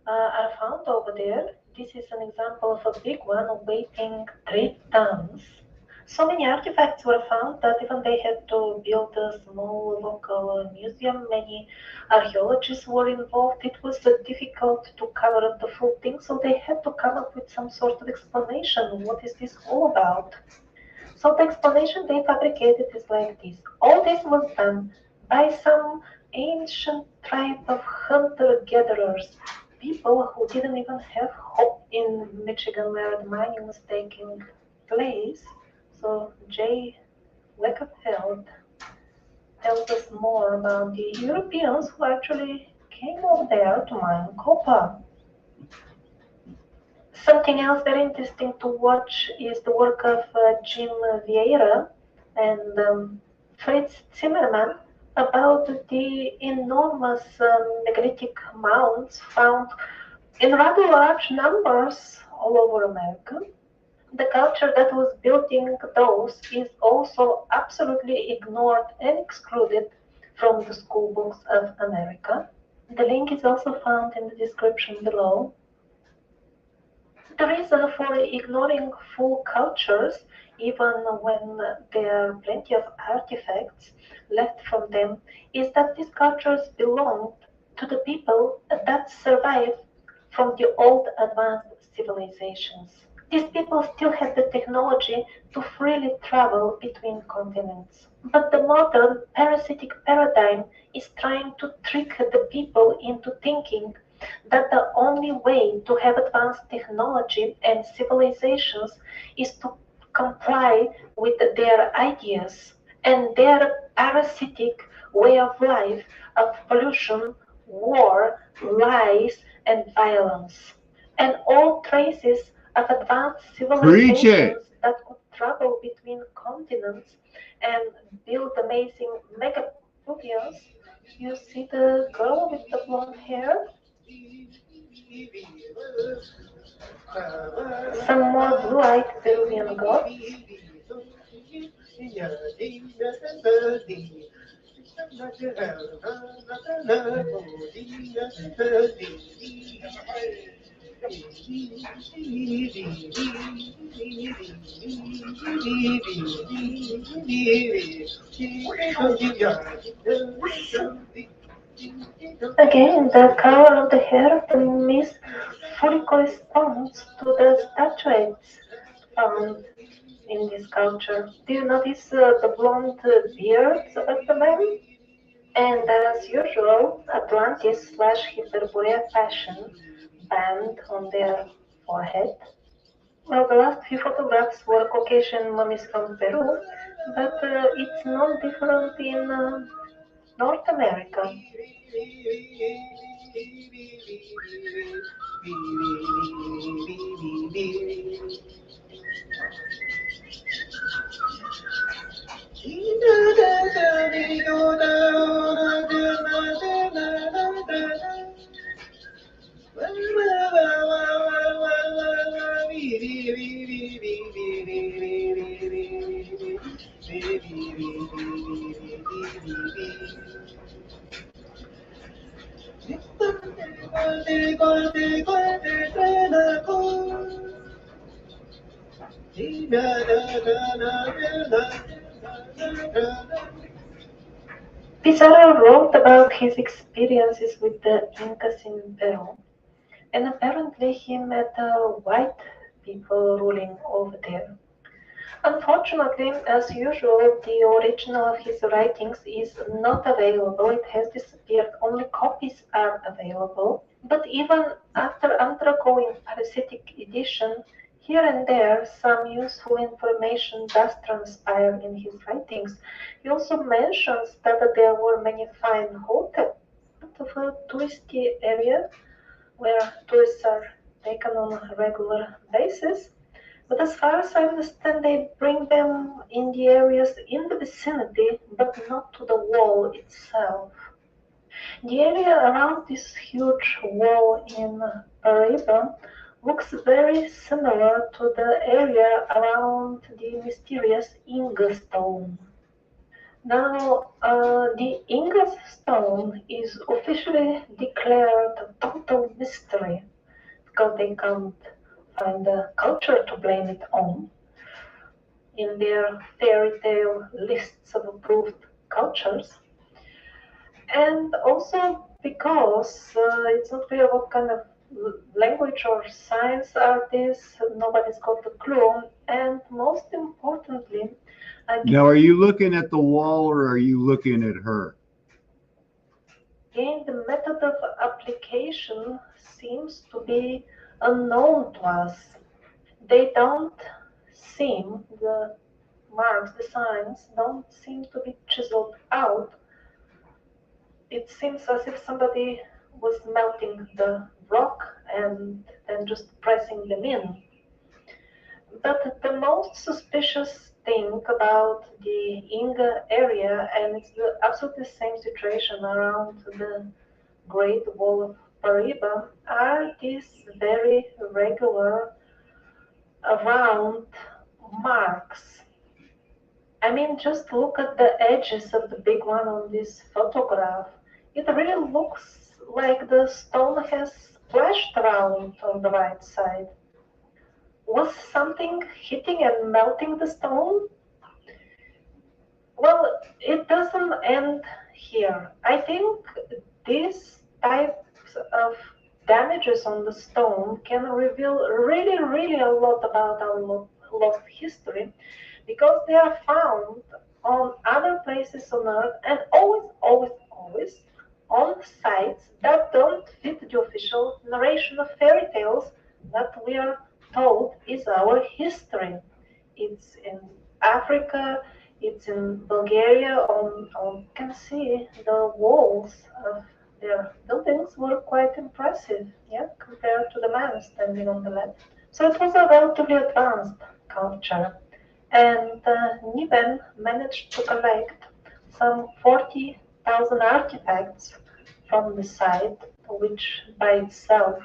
are found over there. This is an example of a big one weighing 3 tons. So many artifacts were found that even they had to build a small local museum. Many archaeologists were involved. It was difficult to cover up the full thing, so they had to come up with some sort of explanation. What is this all about? So the explanation they fabricated is like this. All this was done by some ancient tribe of hunter-gatherers, people who didn't even have hope in Michigan where the mining was taking place. So J. Leckerfeld tells us more about the Europeans who actually came over there to mine copper. Something else very interesting to watch is the work of Jim Vieira and Fritz Zimmermann about the enormous megalithic mounds found in rather large numbers all over America. The culture that was building those is also absolutely ignored and excluded from the school books of America. The link is also found in the description below. The reason for ignoring full cultures, even when there are plenty of artifacts left from them, is that these cultures belonged to the people that survived from the old advanced civilizations. These people still had the technology to freely travel between continents. But the modern parasitic paradigm is trying to trick the people into thinking that the only way to have advanced technology and civilizations is to comply with their ideas and their parasitic way of life of pollution, war, lies, and violence, and all traces of advanced civilizations that could travel between continents and build amazing megapolis. You see the girl with the blonde hair? Some more blue-eyed Peruvian gods. Again, the color of the hair of the Miss fully corresponds to the statuettes found in this culture. Do you notice the blonde beards of the men? And as usual, Atlantis slash Hyperborea fashion band on their forehead. Well, the last few photographs were Caucasian mummies from Peru, but it's not different in North America. Pizarro wrote about his experiences with the Incas in Peru, and apparently he met white people ruling over there. Unfortunately, as usual, the original of his writings is not available. It has disappeared. Only copies are available. But even after undergoing parasitic edition, here and there some useful information does transpire in his writings. He also mentions that there were many fine hotels of a touristy area where tourists are taken on a regular basis. But as far as I understand, they bring them in the areas in the vicinity, but not to the wall itself. The area around this huge wall in Paraíba looks very similar to the area around the mysterious Inga stone. Now, the Inga stone is officially declared a total mystery because they can't find a culture to blame it on in their fairy tale lists of approved cultures, and also because it's not clear what kind of language or science are these, nobody's got a clue, and most importantly, Now, are you looking at the wall or are you looking at her? again, the method of application seems to be unknown to us. They don't seem, the marks, the signs, don't seem to be chiseled out. It seems as if somebody was melting the rock and then just pressing them in. But the most suspicious thing about the Inga area, and it's the absolutely same situation around the Great Wall of Paraiba, are these very regular round marks. I mean, just look at the edges of the big one on this photograph. It really looks like the stone has splashed around on the right side. Was something hitting and melting the stone? Well, it doesn't end here. I think these types of damages on the stone can reveal really, really a lot about our lost history because they are found on other places on Earth and always, always, always on sites that don't fit the official narration of fairy tales that we are told is our history. It's in Africa, it's in Bulgaria. You can see the walls of their buildings were quite impressive, yeah, compared to the man standing on the left. So it was a relatively advanced culture, and Niven managed to collect some 40,000 artifacts from the site, which by itself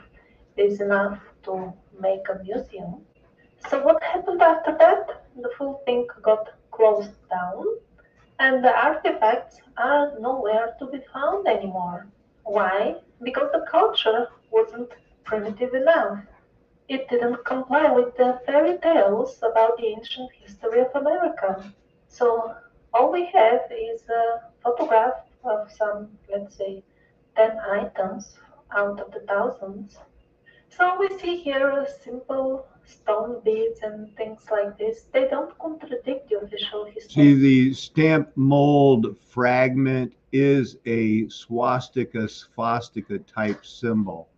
is enough to make a museum. So what happened after that? The full thing got closed down, and the artifacts are nowhere to be found anymore. Why? Because the culture wasn't primitive enough. It didn't comply with the fairy tales about the ancient history of America. So all we have is a photograph of some, let's say, 10 items out of the thousands. So we see here simple stone beads and things like this. They don't contradict the official See, history. the stamp mold fragment is a swastika type symbol.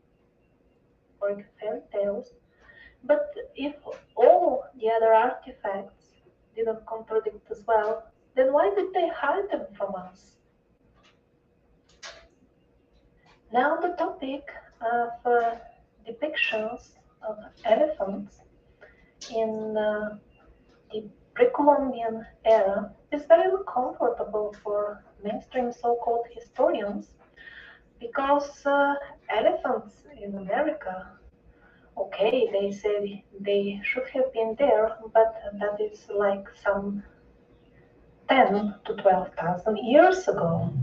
Or fairy tales. But if all the other artifacts didn't contradict as well, then why did they hide them from us? Now the topic of depictions of elephants in the pre-Columbian era is very uncomfortable for mainstream so-called historians because elephants in America, okay, they say they should have been there, but that is like some 10 to 12,000 years ago.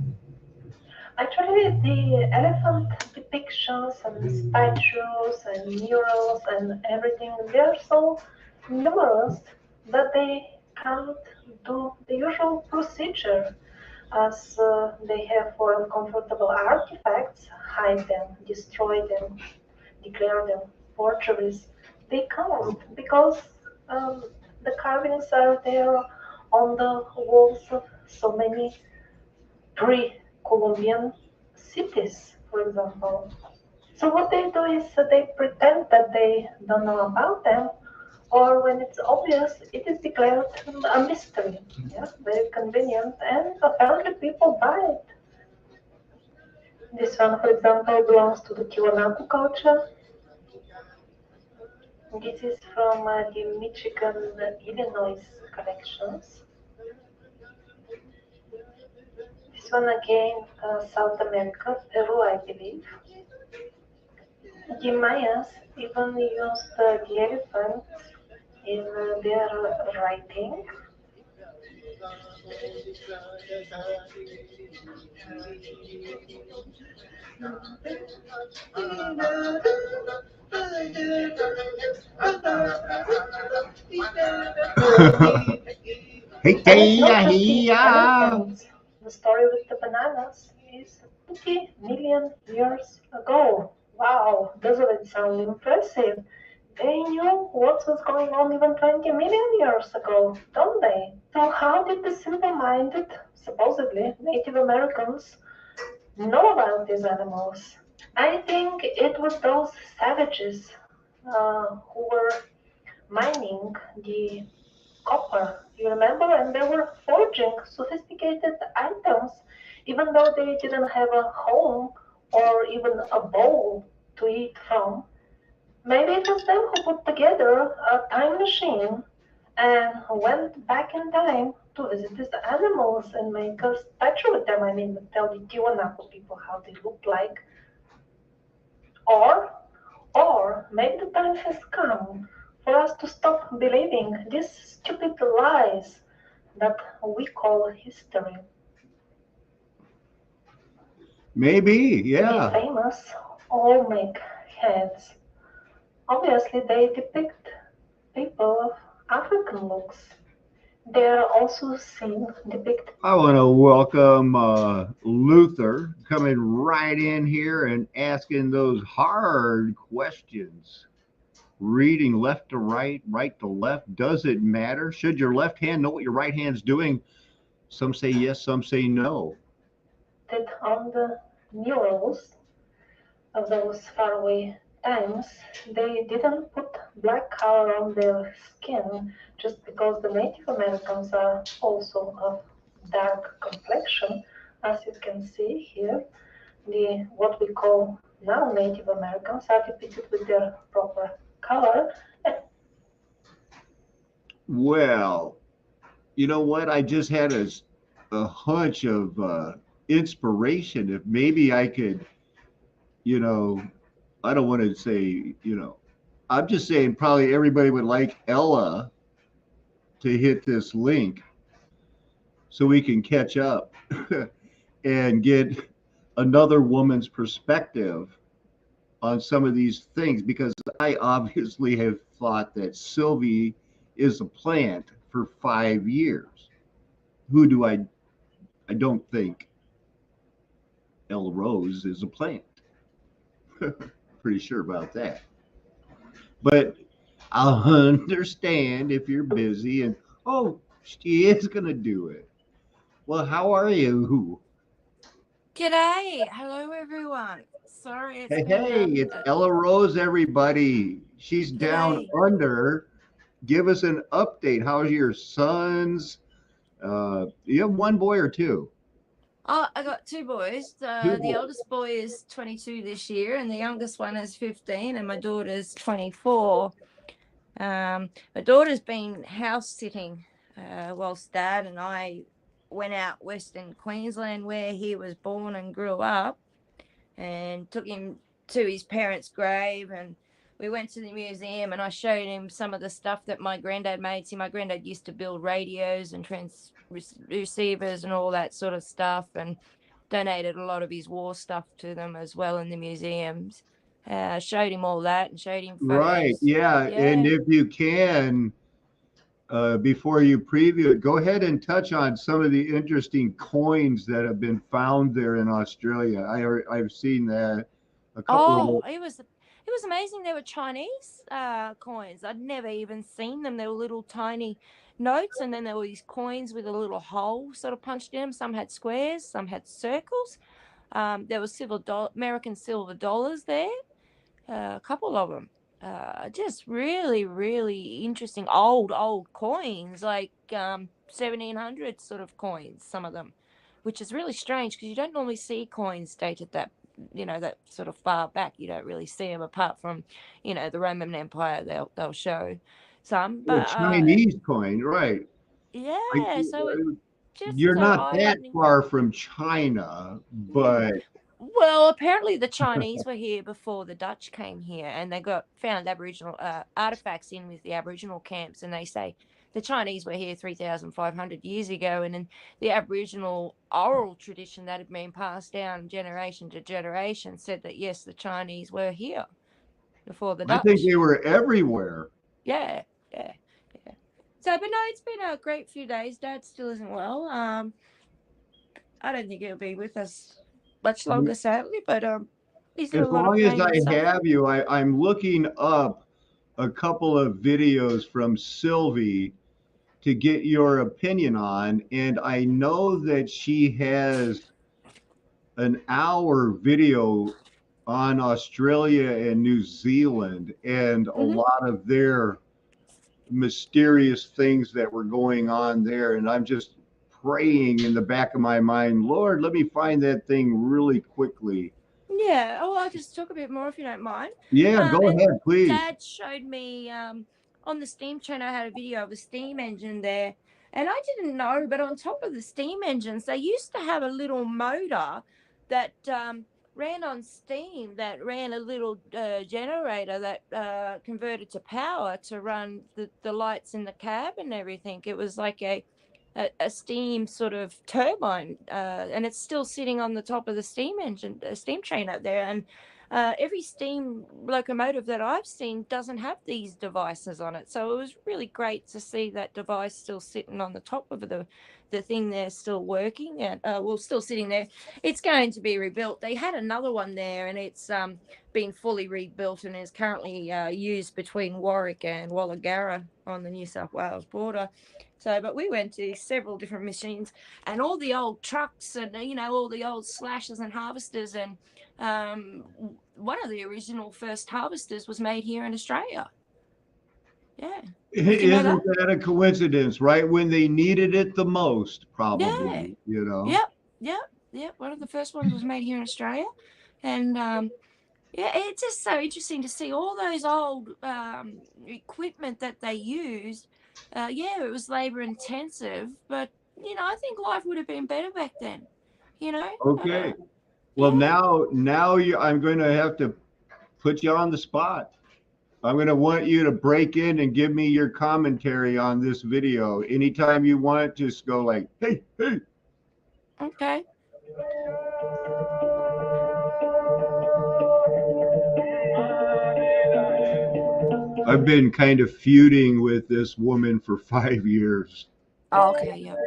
Actually, the elephant depictions and statues and murals and everything, they're so numerous that they can't do the usual procedure as they have for uncomfortable artifacts, hide them, destroy them, declare them forgeries. They can't because um, the carvings are there on the walls of so many pre-Columbian cities, for example. So what they do is they pretend that they don't know about them, or when it's obvious, it is declared a mystery. Yeah, very convenient, and apparently people buy it. This one, for example, belongs to the Tiwanaku culture. This is from the Michigan, Illinois collections. This one again, South America, Peru, I believe. The Mayas even used the elephants in their writing. Hey, And it's not hey, just the hey, elephants. The story with the bananas is 20 million years ago. Wow, doesn't it sound impressive? They knew what was going on even 20 million years ago, don't they? So, how did the simple minded, supposedly Native Americans, know about these animals? I think it was those savages who were mining the copper, you remember? And they were forging sophisticated items, even though they didn't have a home or even a bowl to eat from. Maybe it was them who put together a time machine and went back in time to visit these animals and make a statue with them. I mean, tell the Tiwanaku people how they look like. Or, or maybe the time has come for us to stop believing these stupid lies that we call history. maybe, The yeah. famous Olmec heads. Obviously, they depict people of African looks. They are also seen depicted. I want to welcome Luther coming right in here and asking those hard questions. Reading left to right, right to left. Does it matter? Should your left hand know what your right hand's doing? Some say yes, some say no. On the murals of those faraway times, they didn't put black color on their skin just because the Native Americans are also of dark complexion. As you can see here, the what we call now Native Americans are depicted with their proper color. Well, you know what? I just had a hunch of inspiration. If maybe I could, you know, I don't want to say, I'm just saying probably everybody would like Ella to hit this link so we can catch up and get another woman's perspective on some of these things because I obviously have thought that Sylvie is a plant for 5 years. Who do I don't think Ella Rose is a plant. Pretty sure about that. but I'll understand if you're busy. And oh, she is gonna do it. Well, how are you? G'day. Hello, everyone. Sorry, it's Hey, been hey, it's Ella Rose, everybody. She's down g'day. under. Give us an update. How's your sons? You have one boy or two? Oh, I got two boys. Two The boys. oldest boy is 22 this year, and the youngest one is 15, and my daughter's 24. My daughter's been house sitting whilst Dad and I went out Western Queensland, where he was born and grew up, and took him to his parents' grave, and we went to the museum and I showed him some of the stuff that my granddad made. See, my granddad used to build radios and receivers and all that sort of stuff, and donated a lot of his war stuff to them as well in the museums. Showed him all that and showed him Right. photos. Yeah. And Yeah. if you can, before you preview it, go ahead and touch on some of the interesting coins that have been found there in Australia. I've seen that a couple of Oh, the, it was amazing. There were Chinese coins. I'd never even seen them. They were little tiny notes, and then there were these coins with a little hole sort of punched in them. Some had squares, some had circles. There were American silver dollars there, a couple of them. Just really, really interesting old coins, like 1700 sort of coins, some of them, which is really strange because you don't normally see coins dated that sort of far back. You don't really see them apart from, the Roman Empire. They'll show some, the but Chinese coin, right? I, yeah. So it just you're not eye that opening. far from China, Mm. but Well, apparently the Chinese were here before the Dutch came here, and they found Aboriginal artifacts in with the Aboriginal camps, and they say the Chinese were here 3,500 years ago, and in the Aboriginal oral tradition that had been passed down generation to generation said that yes, the Chinese were here before the I think Dutch. they were everywhere. Yeah, yeah, yeah. So, but no, it's been a great few days. Dad still isn't well. I don't think he'll be with us much longer, sadly, but he's in a As lot of long as pain and I suffering. have you, I'm looking up a couple of videos from Sylvie to get your opinion on. And I know that she has an hour video on Australia and New Zealand and a Hmm. lot of their mysterious things that were going on there. And I'm just praying in the back of my mind, Lord, let me find that thing really quickly. Yeah. Oh, I'll just talk a bit more if you don't mind. Yeah, go And ahead, please. Dad showed me on the steam channel. I had a video of a steam engine there, and I didn't know, but on top of the steam engines, they used to have a little motor that ran on steam, that ran a little generator that converted to power to run the lights in the cab and everything. It was like a steam sort of turbine, and it's still sitting on the top of the steam engine, steam train up there. And every steam locomotive that I've seen doesn't have these devices on it. So it was really great to see that device still sitting on the top of the thing there, still working, and still sitting there. It's going to be rebuilt. They had another one there, and it's been fully rebuilt and is currently used between Warwick and Woollagara on the New South Wales border. So, but we went to several different machines, and all the old trucks, and all the old slashers and harvesters, and one of the original first harvesters was made here in Australia. Yeah, did you know that? Isn't that a coincidence? Right when they needed it the most, Yeah, probably, you know? yep, yep, yep. One of the first ones was made here in Australia, and yeah, it's just so interesting to see all those old equipment that they used. Yeah, it was labor intensive, but I think life would have been better back then. You know, Okay. Well, yeah. I'm going to have to put you on the spot. I'm going to want you to break in and give me your commentary on this video. Anytime you want, just go like, hey, hey. Okay. I've been kind of feuding with this woman for 5 years. Oh, okay. Yep.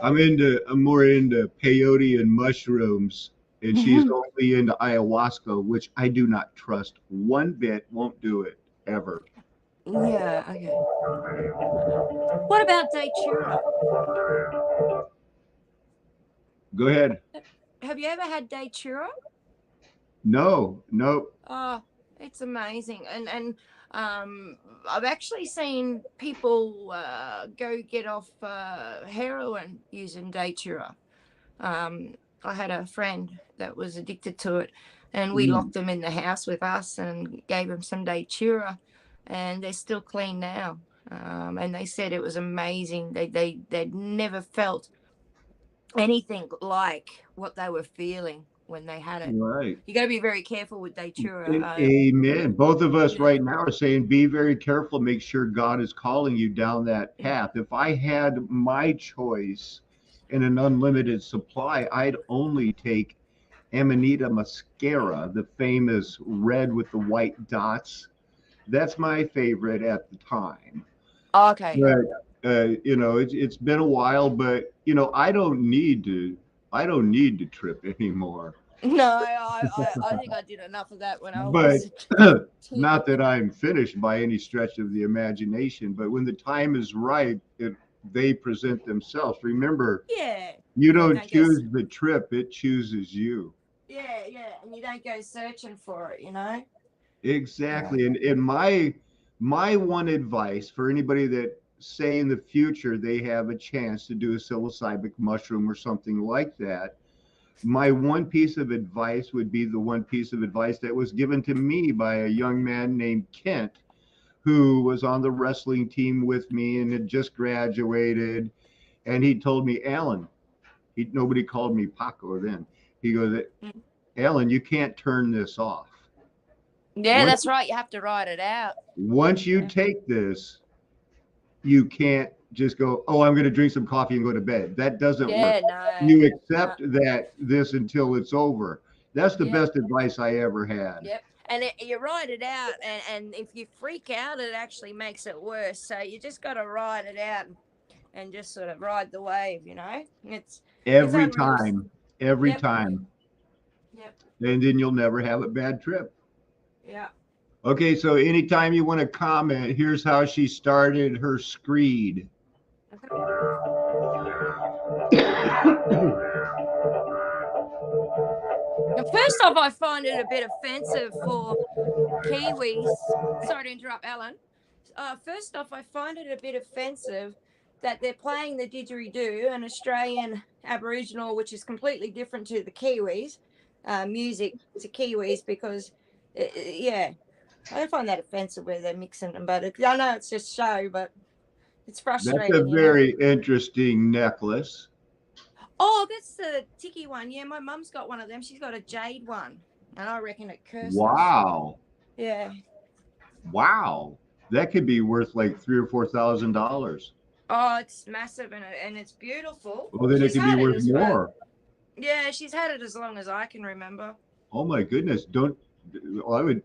I'm more into peyote and mushrooms, and she's only into ayahuasca, which I do not trust one bit. Won't do it ever. Yeah, okay. What about datura? Go ahead. Have you ever had datura? No, no. Oh, it's amazing. And I've actually seen people go get off heroin using datura. I had a friend that was addicted to it, and we Mm. locked them in the house with us and gave them some datura, and they're still clean now. And they said it was amazing. They'd never felt anything like what they were feeling when they had it. Right. You got to be very careful with datura. Amen. Both of us Yeah. right now are saying be very careful, make sure God is calling you down that path. If I had my choice in an unlimited supply, I'd only take Amanita muscaria, the famous red with the white dots. That's my favorite at the time. Okay. But it's been a while, but I don't need to trip anymore. No, I think I did enough of that when I But was a not that teenager. I'm finished by any stretch of the imagination, but when the time is right, they present themselves. Remember, Yeah. you Yeah, don't don't go. choose the trip, it chooses you. Yeah, and you don't go searching for it, you know. Yeah. Exactly. And my one advice for anybody that say in the future they have a chance to do a psilocybin mushroom or something like that, my one piece of advice would be the one piece of advice that was given to me by a young man named Kent, who was on the wrestling team with me and had just graduated. And he told me, Alan, nobody called me Paco then. He goes, Mm. Alan, you can't turn this off. Yeah, Once, that's right. You have to write it out. once you Yeah. take this, you can't just go, oh, I'm going to drink some coffee and go to bed. That doesn't work. Yeah, no. You No. accept that this until it's over. That's the Yep. best advice I ever had. Yep. And you write it out, and if you freak out, it actually makes it worse. So you just got to write it out and just sort of ride the wave, you know. It's Every unreal. time, every Yep. time. Yep. And then you'll never have a bad trip. Yeah. Okay, so anytime you want to comment, here's how she started her screed. Now, first off, I find it a bit offensive for Kiwis. Sorry to interrupt, Alan. First off, I find it a bit offensive that they're playing the didgeridoo, an Australian Aboriginal, which is completely different to the Kiwis, music to Kiwis, because, yeah, I find that offensive where they're mixing them. But I know it's just show, but it's That's a frustrating, you know. very interesting necklace. Oh, that's the Tiki one. Yeah, my mum's got one of them. She's got a jade one, and I reckon it curses. Wow. Yeah. Wow. That could be worth like $3,000 or $4,000. Oh, it's massive and it's beautiful. Well, then it She's could be had it worth as well. more. Yeah, she's had it as long as I can remember. Oh my goodness. I would,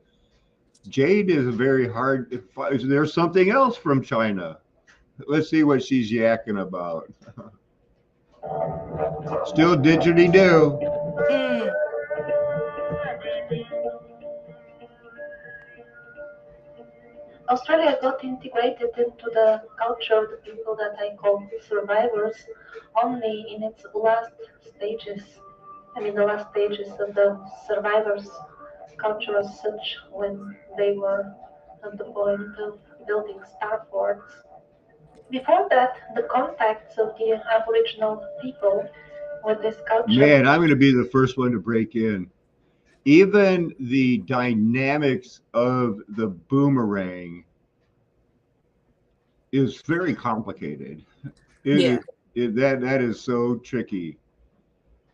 jade is a very hard, there's something else from China. Let's see what she's yakking about. Still didgeridoo. Mm. Australia got integrated into the culture of the people that I call survivors only in its last stages. I mean, the last stages of the survivors' culture as such, when they were at the point of building star forts. Before that, the contacts of the Aboriginal people with this culture. Man, I'm going to be the first one to break in. Even the dynamics of the boomerang is very complicated. Yeah. That is so tricky.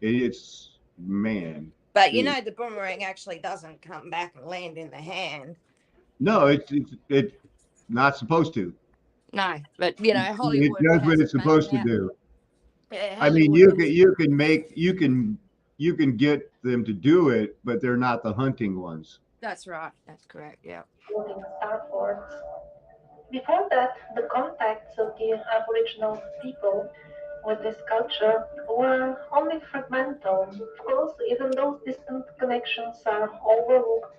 It's man. But you know, the boomerang actually doesn't come back and land in the hand. No, it's not supposed to. No, but you know, It Hollywood does has what it it's made supposed to now. do. Yeah, I mean, Hollywood has you can get them to do it, but they're not the hunting ones. That's right. That's correct. Yeah. Building star forts. Before that, the contacts of the Aboriginal people with this culture were only fragmental. Of course, even those distant connections are overlooked.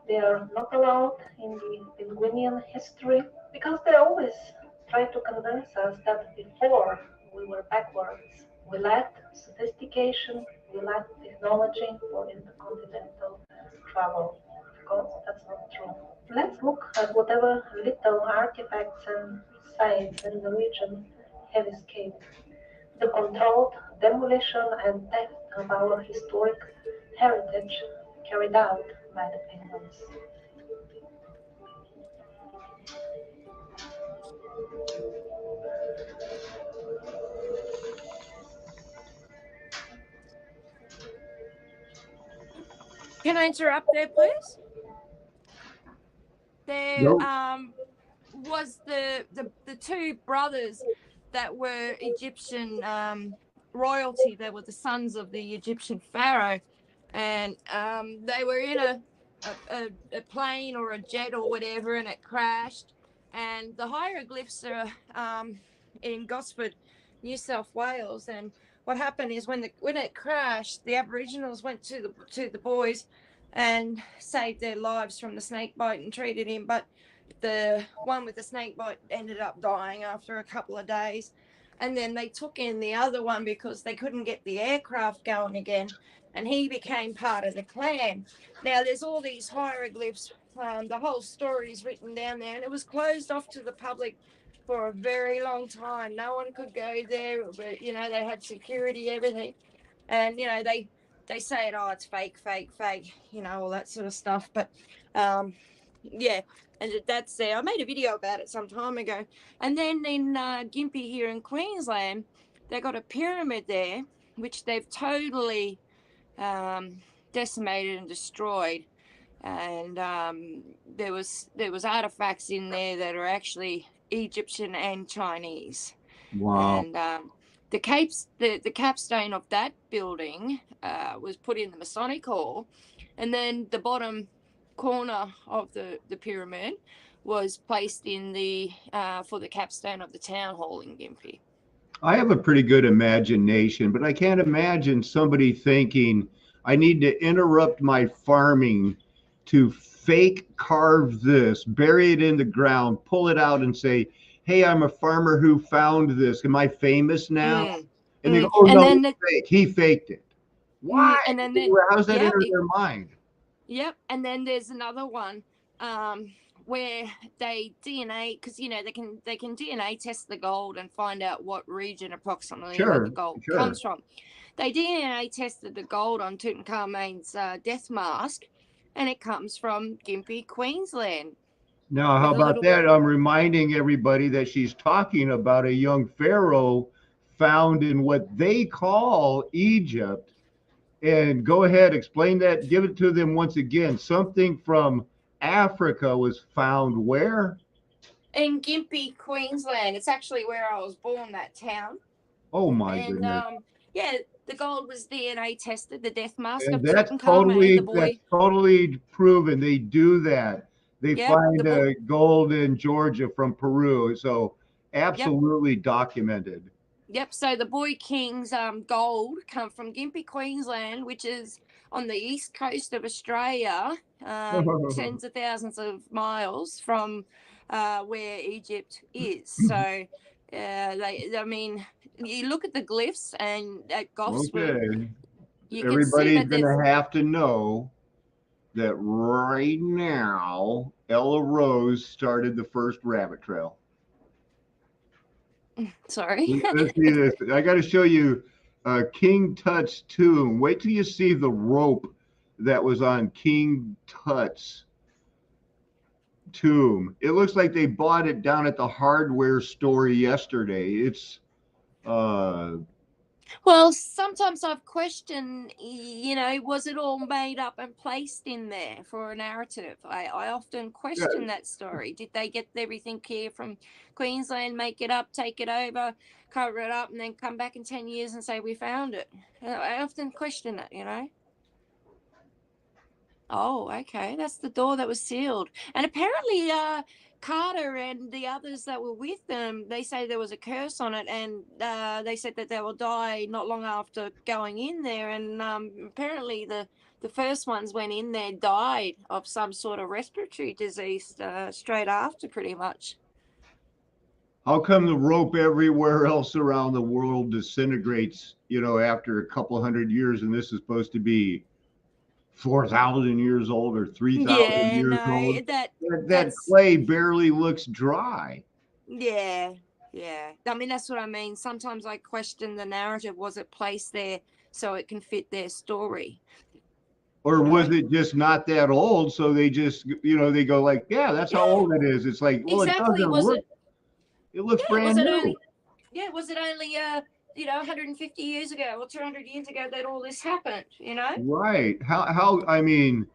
They are not allowed in the Penguinian history because they always try to convince us that before we were backwards. We lacked sophistication, we lacked technology for intercontinental travel. Of course, that's not true. Let's look at whatever little artifacts and sites in the region have escaped. The controlled demolition and theft of our historic heritage carried out by the penguins. Can I interrupt there, please? There No. was the two brothers that were Egyptian royalty. They were the sons of the Egyptian pharaoh, and they were in a plane or a jet or whatever, and it crashed. And the hieroglyphs are in Gosford, New South Wales. And what happened is when it crashed, the Aboriginals went to the boys and saved their lives from the snake bite and treated him, but the one with the snake bite ended up dying after a couple of days. And then they took in the other one because they couldn't get the aircraft going again. And he became part of the clan. Now, there's all these hieroglyphs. The whole story is written down there. And it was closed off to the public for a very long time. No one could go there. But, you know, they had security, everything. And, you know, they say it, oh, it's fake, fake, fake, you know, all that sort of stuff. But, yeah, and that's there. I made a video about it some time ago. And then in Gympie here in Queensland, they got a pyramid there, which they've totally decimated and destroyed. And there was artifacts in there that are actually Egyptian and Chinese. Wow. And the capstone of that building was put in the Masonic Hall, and then the bottom corner of the pyramid was placed in the for the capstone of the town hall in Gympie. I have a pretty good imagination, but I can't imagine somebody thinking, I need to interrupt my farming to fake carve this, bury it in the ground, pull it out and say, hey, I'm a farmer who found this. Am I famous now? And they go, oh, And no, then it's fake. He faked it. Why? and then How's that yep, enter their mind? Yep. And then there's another one where they DNA, because you know they can DNA test the gold and find out what region approximately where the gold comes from. They DNA tested the gold on Tutankhamun's death mask, and it comes from Gympie, Queensland. Now, how about that? I'm reminding everybody that she's talking about a young pharaoh found in what they call Egypt. And go ahead, explain that, give it to them once again. Something from Africa was found where? In Gympie, Queensland. It's actually where I was born, that town. Oh my and, goodness. Yeah, the gold was DNA tested, the death mask And of Tutankhamun, the boy. that's totally proven. They do that. They find gold in Georgia from Peru. So absolutely documented. Yep. So the Boy King's gold come from Gympie, Queensland, which is on the east coast of Australia, tens of thousands of miles from where Egypt is. So I mean, you look at the glyphs and at Gosford, you can see Everybody's that going to have to know that right now, Ella Rose started the first rabbit trail. Sorry. Let's see this. I got to show you King Tut's tomb. Wait till you see the rope that was on King Tut's tomb. It looks like they bought it down at the hardware store yesterday. It's well, sometimes I've questioned, you know, was it all made up and placed in there for a narrative? I often question that story. Did they get everything here from Queensland, make it up, take it over, cover it up, and then come back in 10 years and say we found it? I often question that, you know. Oh, okay. That's the door that was sealed. And apparently Carter and the others that were with them, they say there was a curse on it, and they said that they will die not long after going in there. And apparently, the first ones went in there died of some sort of respiratory disease straight after, pretty much. How come the rope everywhere else around the world disintegrates, after a couple hundred years, and this is supposed to be 4,000 years old or 3,000 Yeah, years no, old? That that's clay barely looks dry. yeah, yeah. I mean, that's what I mean. Sometimes I question the narrative. Was it placed there so it can fit their story? Or was it just not that old? So they just, they go like, yeah, that's how Yeah, old it is. It's like, well, it exactly. doesn't Was look, it? it looks Yeah, was brand it new. only? Yeah, was it only 150 years ago or 200 years ago that all this happened? Right. I mean,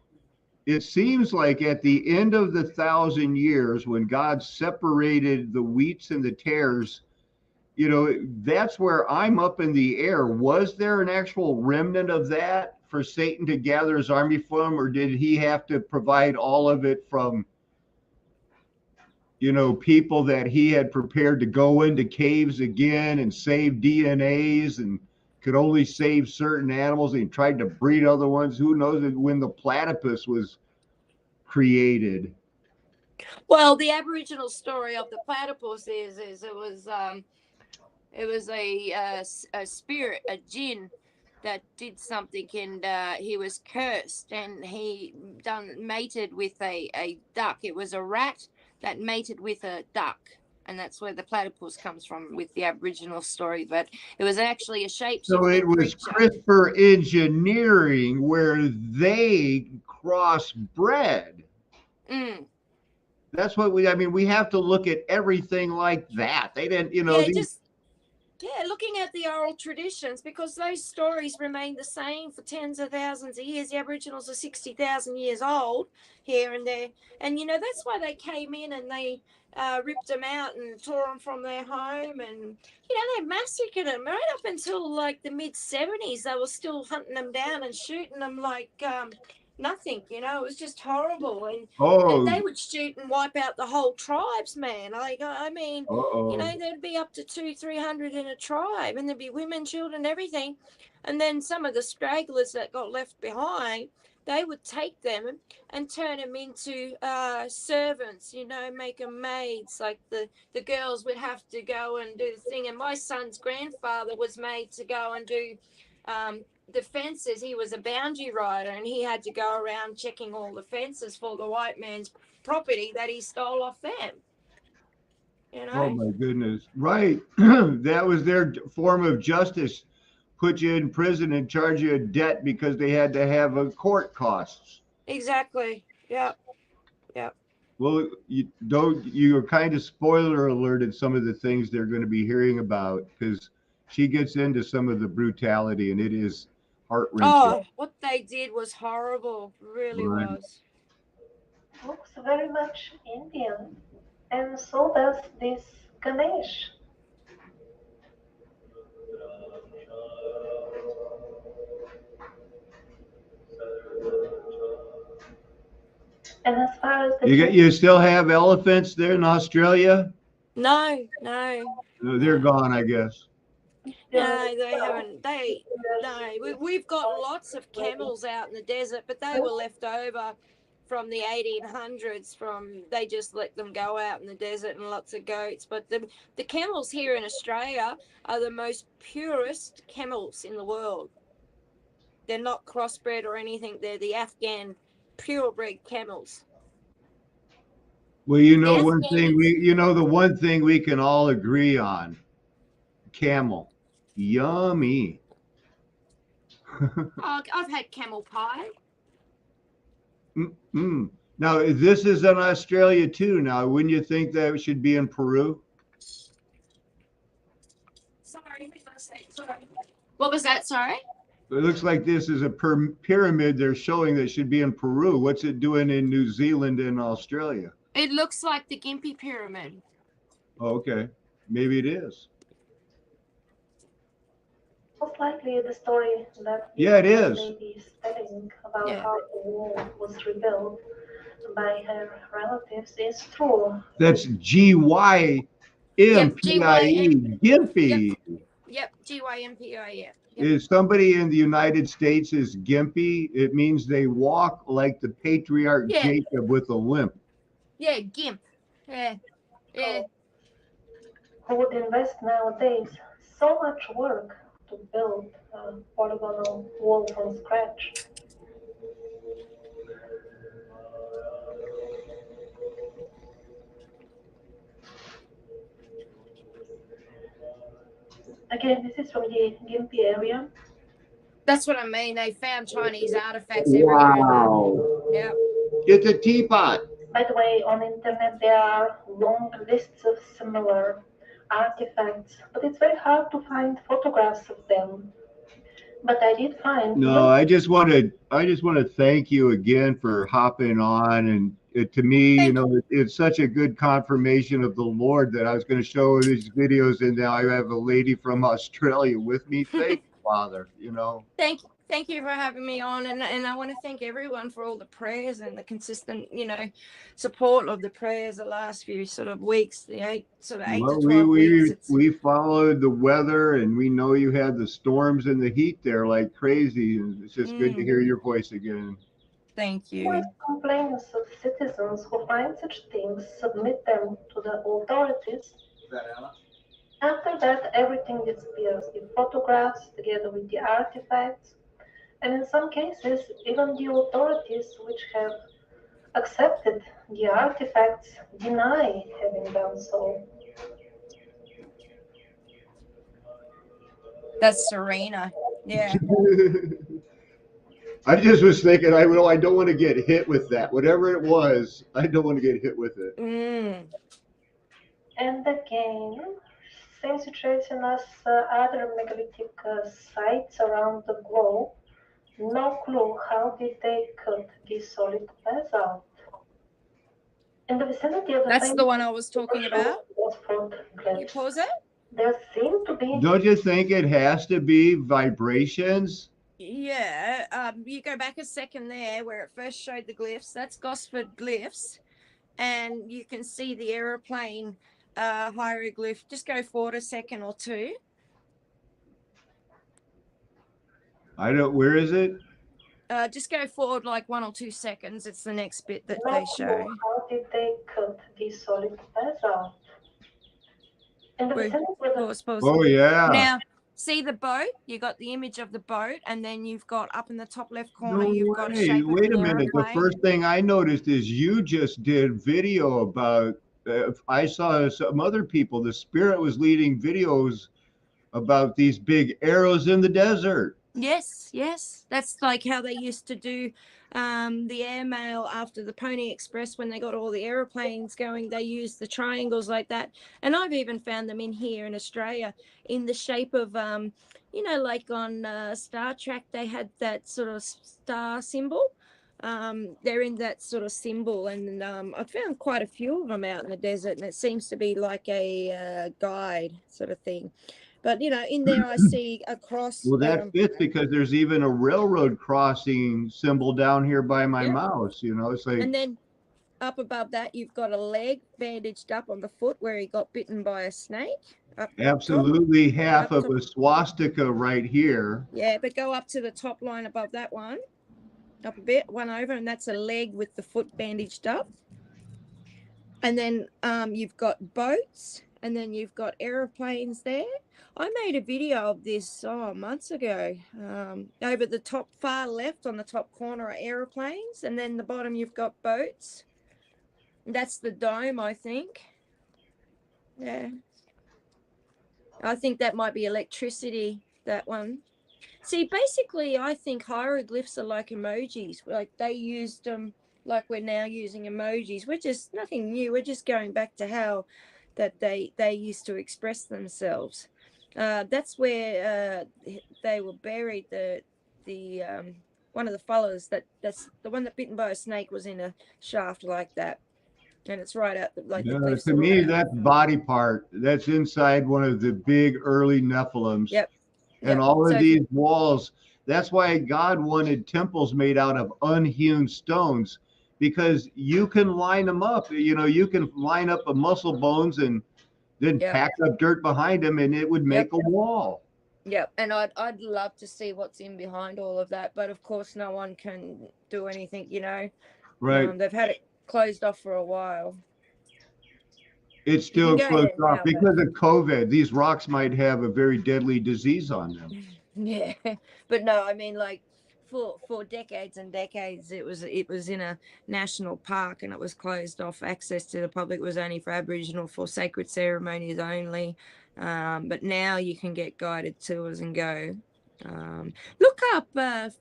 it seems like at the end of the 1,000 years, when God separated the wheats and the tares, that's where I'm up in the air. Was there an actual remnant of that for Satan to gather his army from, or did he have to provide all of it from, people that he had prepared to go into caves again and save DNAs and could only save certain animals, and he tried to breed other ones? Who knows when the platypus was created? Well, the Aboriginal story of the platypus is it was a spirit, a jinn, that did something, and he was cursed, and he mated with a duck. It was a rat that mated with a duck, and that's where the platypus comes from with the Aboriginal story. But it was actually a So it shape-shifting was creature. CRISPR engineering where they crossbred. Mm. That's what we have to look at everything like that. They didn't, Yeah, just looking at the oral traditions, because those stories remain the same for tens of thousands of years. The Aboriginals are 60,000 years old here and there. And, that's why they came in and they ripped them out and tore them from their home. And, they massacred them right up until like the mid 70s. They were still hunting them down and shooting them like nothing. It was just horrible. And they oh, would shoot and wipe out the whole tribes, man. Like, I mean, uh-oh. there'd be up to 200-300 in a tribe, and there'd be women, children, everything. And then some of the stragglers that got left behind, they would take them and turn them into servants, make them maids. Like the girls would have to go and do the thing. And my son's grandfather was made to go and do the fences. He was a boundary rider, and he had to go around checking all the fences for the white man's property that he stole off them. Oh my goodness. Right. That was their form of justice. Put you in prison and charge you a debt because they had to have a court costs. Exactly. Yep. Yep. Well, you're kind of spoiler alerted some of the things they're going to be hearing about, because she gets into some of the brutality, and it is heart wrenching. Oh, what they did was horrible. Really Right. was. Looks very much Indian, and so does this Ganesh. And as far as the You still have elephants there in Australia? No. No, they're gone, I guess. No, they haven't. We've got lots of camels out in the desert, but they were left over from the 1800s. They just let them go out in the desert, and lots of goats. But the camels here in Australia are the most purest camels in the world. They're not crossbred or anything. They're the Afghan purebred camels. Well, the one thing we can all agree on: camel, yummy. I've had camel pie. Mm-mm. Now, this is in Australia too. Now, wouldn't you think that it should be in Peru? Sorry. What was that? Sorry. It looks like this is a pyramid they're showing that should be in Peru. What's it doing in New Zealand and Australia? It looks like the Gympie Pyramid. Oh, okay. Maybe it is. most likely the story that Yeah, it is. lady is telling about Yeah. how the wall was rebuilt by her relatives is true. That's Gympie, Yep, GYM. Yep, Gimpy. yep, GYMPI. Yep. Is somebody in the United States is gimpy? It means they walk like the patriarch Yeah, Jacob with a limp. yeah, GIMP. Yeah, yeah. Who would invest nowadays so much work to build a polygonal wall from scratch? Again, this is from the Gympie area. That's what I mean. They found Chinese artifacts everywhere in the. Wow. Yep. It's a teapot. By the way, on the internet there are long lists of similar artifacts, but it's very hard to find photographs of them. But I did find No, I just want to thank you again for hopping on, and to me, Thank it's such a good confirmation of the Lord that I was going to show these videos, and now I have a lady from Australia with me. Thank you, Father. thank you for having me on, and I want to thank everyone for all the prayers and the consistent support of the prayers the last few sort of weeks, the eight Well, to we 12 weeks. we we followed the weather, and we know you had the storms and the heat there like crazy, and it's just good to hear your voice again. Thank numerous you. complaints of citizens who find such things, submit them to the authorities. After that, everything disappears, the photographs together with the artifacts, and in some cases, even the authorities which have accepted the artifacts deny having done so. That's Serena. Yeah. I just was thinking, I don't want to get hit with that. Whatever it was, I don't want to get hit with it. And again, same situation as other megalithic sites around the globe. No clue how did they cut this solid basalt. In the vicinity of the That's famous the one I was talking about. Gosford You glyphs, pause it? there seem to be Don't you think it has to be vibrations? Yeah. You go back a second there where it first showed the glyphs. That's Gosford glyphs. And you can see the aeroplane hieroglyph. Just go forward a second or two. Where is it? Just go forward like 1 or 2 seconds. It's the next bit that no they clue show. how did they cut this solid basalt. In the Wait, vicinity of the pause. Oh, yeah. Now, see the boat? You got the image of the boat, and then you've got up in the top left corner, No you've got a way. shape of Wait an a minute. The aeroplane. first thing I noticed is you just did video about. I saw some other people. The Spirit was leading videos about these big arrows in the desert. Yes. That's like how they used to do the airmail after the Pony Express when they got all the aeroplanes going. They used the triangles like that. And I've even found them in here in Australia in the shape of, like on Star Trek, they had that sort of star symbol. They're in that sort of symbol. And I've found quite a few of them out in the desert. And it seems to be like a guide sort of thing. But, in there I see a cross. Well, that fits because there's even a railroad crossing symbol down here by my mouse. It's like. And then up above that, you've got a leg bandaged up on the foot where he got bitten by a snake. Absolutely half of a swastika right here. Yeah, but go up to the top line above that one. Up a bit, one over, and that's a leg with the foot bandaged up. And then you've got boats, and then you've got aeroplanes there. I made a video of this months ago. Over the top far left on the top corner are aeroplanes, and then the bottom you've got boats. That's the dome, I think. Yeah. I think that might be electricity, that one. See, basically, I think hieroglyphs are like emojis. Like they used them like we're now using emojis. We're just nothing new. We're just going back to how that they used to express themselves. That's where they were buried. The one of the followers that's the one that bitten by a snake was in a shaft like that, and it's right out the glyphs. To me, that's body part. That's inside one of the big early Nephilims. Yep. And all of these walls. That's why God wanted temples made out of unhewn stones, because you can line them up. You can line up a muscle bones and then Yep. pack up dirt behind them, and it would make Yep. a wall. Yep. And I'd love to see what's in behind all of that, but of course no one can do anything, Right. They've had it closed off for a while. It's You can still go closed there off now, because of COVID. These rocks might have a very deadly disease on them. yeah. But no, I mean, like, for decades and decades it was in a national park, and it was closed off. Access to the public was only for Aboriginal, for sacred ceremonies only. But now you can get guided tours and go. Look up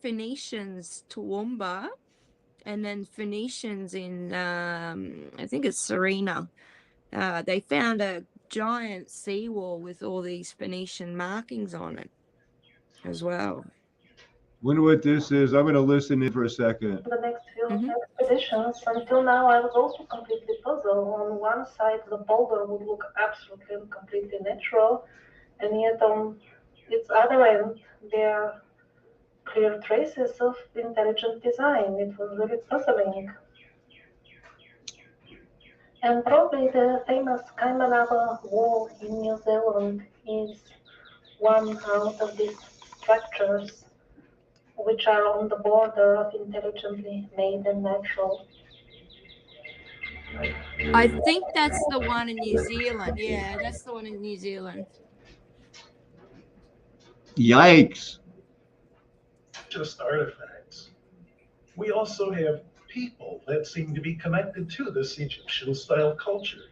Phoenicians Toowoomba, and then Phoenicians in I think it's Serena. They found a giant seawall with all these Phoenician markings on it as well. Wonder what this is. I'm going to listen in for a second. The next few Mhm. expeditions, until now, I was also completely puzzled. On one side, the boulder would look absolutely and completely natural, and yet on its other end, there are clear traces of intelligent design. It was really puzzling. And probably the famous Kaimanaba Wall in New Zealand is one out of these structures which are on the border of intelligently made and natural. I think that's the one in New Zealand. Yeah, that's the one in New Zealand. Yikes. Just artifacts. We also have people that seem to be connected to this Egyptian style culture.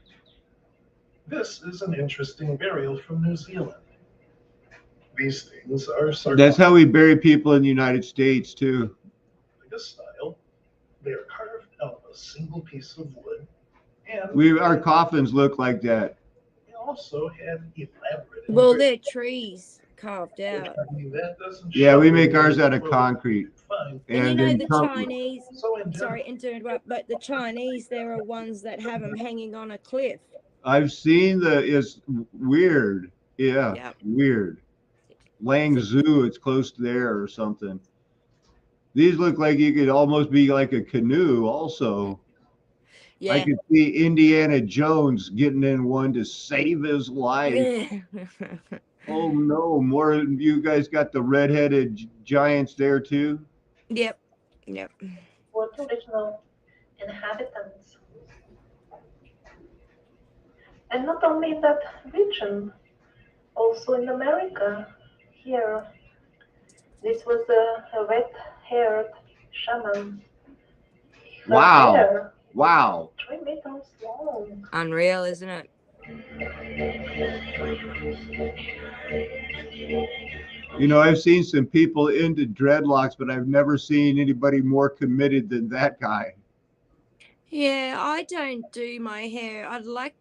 This is an interesting burial from New Zealand. These things are That's how we bury people in the United States, too. this style. They are carved out of a single piece of wood, and Our coffins look like that. they also have elaborate. Well, they're trees carved out. I mean, that doesn't Yeah, show we make you ours out of what we concrete. find. And then the some- Chinese, So in sorry general, to interrupt, but the Chinese, there are ones that have them hanging on a cliff. I've seen it's weird. Yeah, Yep. weird. Lang Zoo, it's close to there or something. These look like you could almost be like a canoe also. I Yeah. could see Indiana Jones getting in one to save his life. Oh no, more you guys got the redheaded giants there too? Yep. Yep. What original inhabitants? And not only in that region, also in America. Here, this was a red-haired shaman. Her Wow. hair, Wow. 3 meters long. Unreal, isn't it? I've seen some people into dreadlocks, but I've never seen anybody more committed than that guy. Yeah, I don't do my hair. I like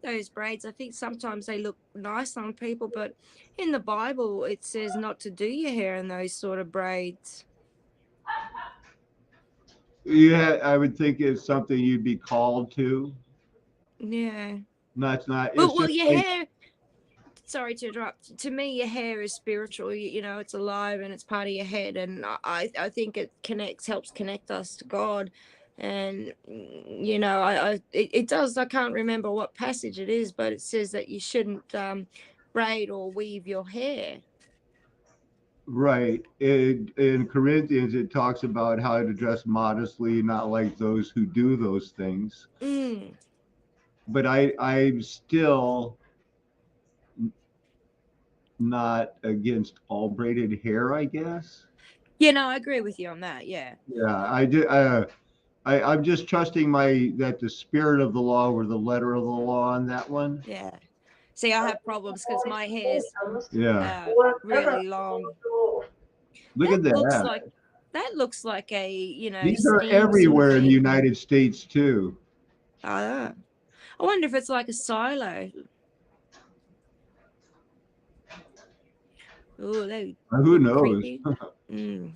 those braids. I think sometimes they look nice on people, but in the Bible it says not to do your hair in those sort of braids. Yeah, I would think it's something you'd be called to. Yeah. No, it's not. Well, It's well, just your like, hair. Sorry to interrupt. To me, your hair is spiritual. It's alive and it's part of your head, and I think it helps connect us to God. And it does. I can't remember what passage it is, but it says that you shouldn't braid or weave your hair. right. In Corinthians, it talks about how to dress modestly, not like those who do those things. Mm. But I'm still not against all braided hair, I guess. Yeah, no, I agree with you on that. Yeah. Yeah, I do. I'm just trusting that the spirit of the law or the letter of the law on that one. Yeah. See, I have problems because my hair's Yeah. really long. Look at that. Looks like a These are steam everywhere sort of in the thing. United States too. I wonder if it's like a silo. Oh, Who knows? Mm.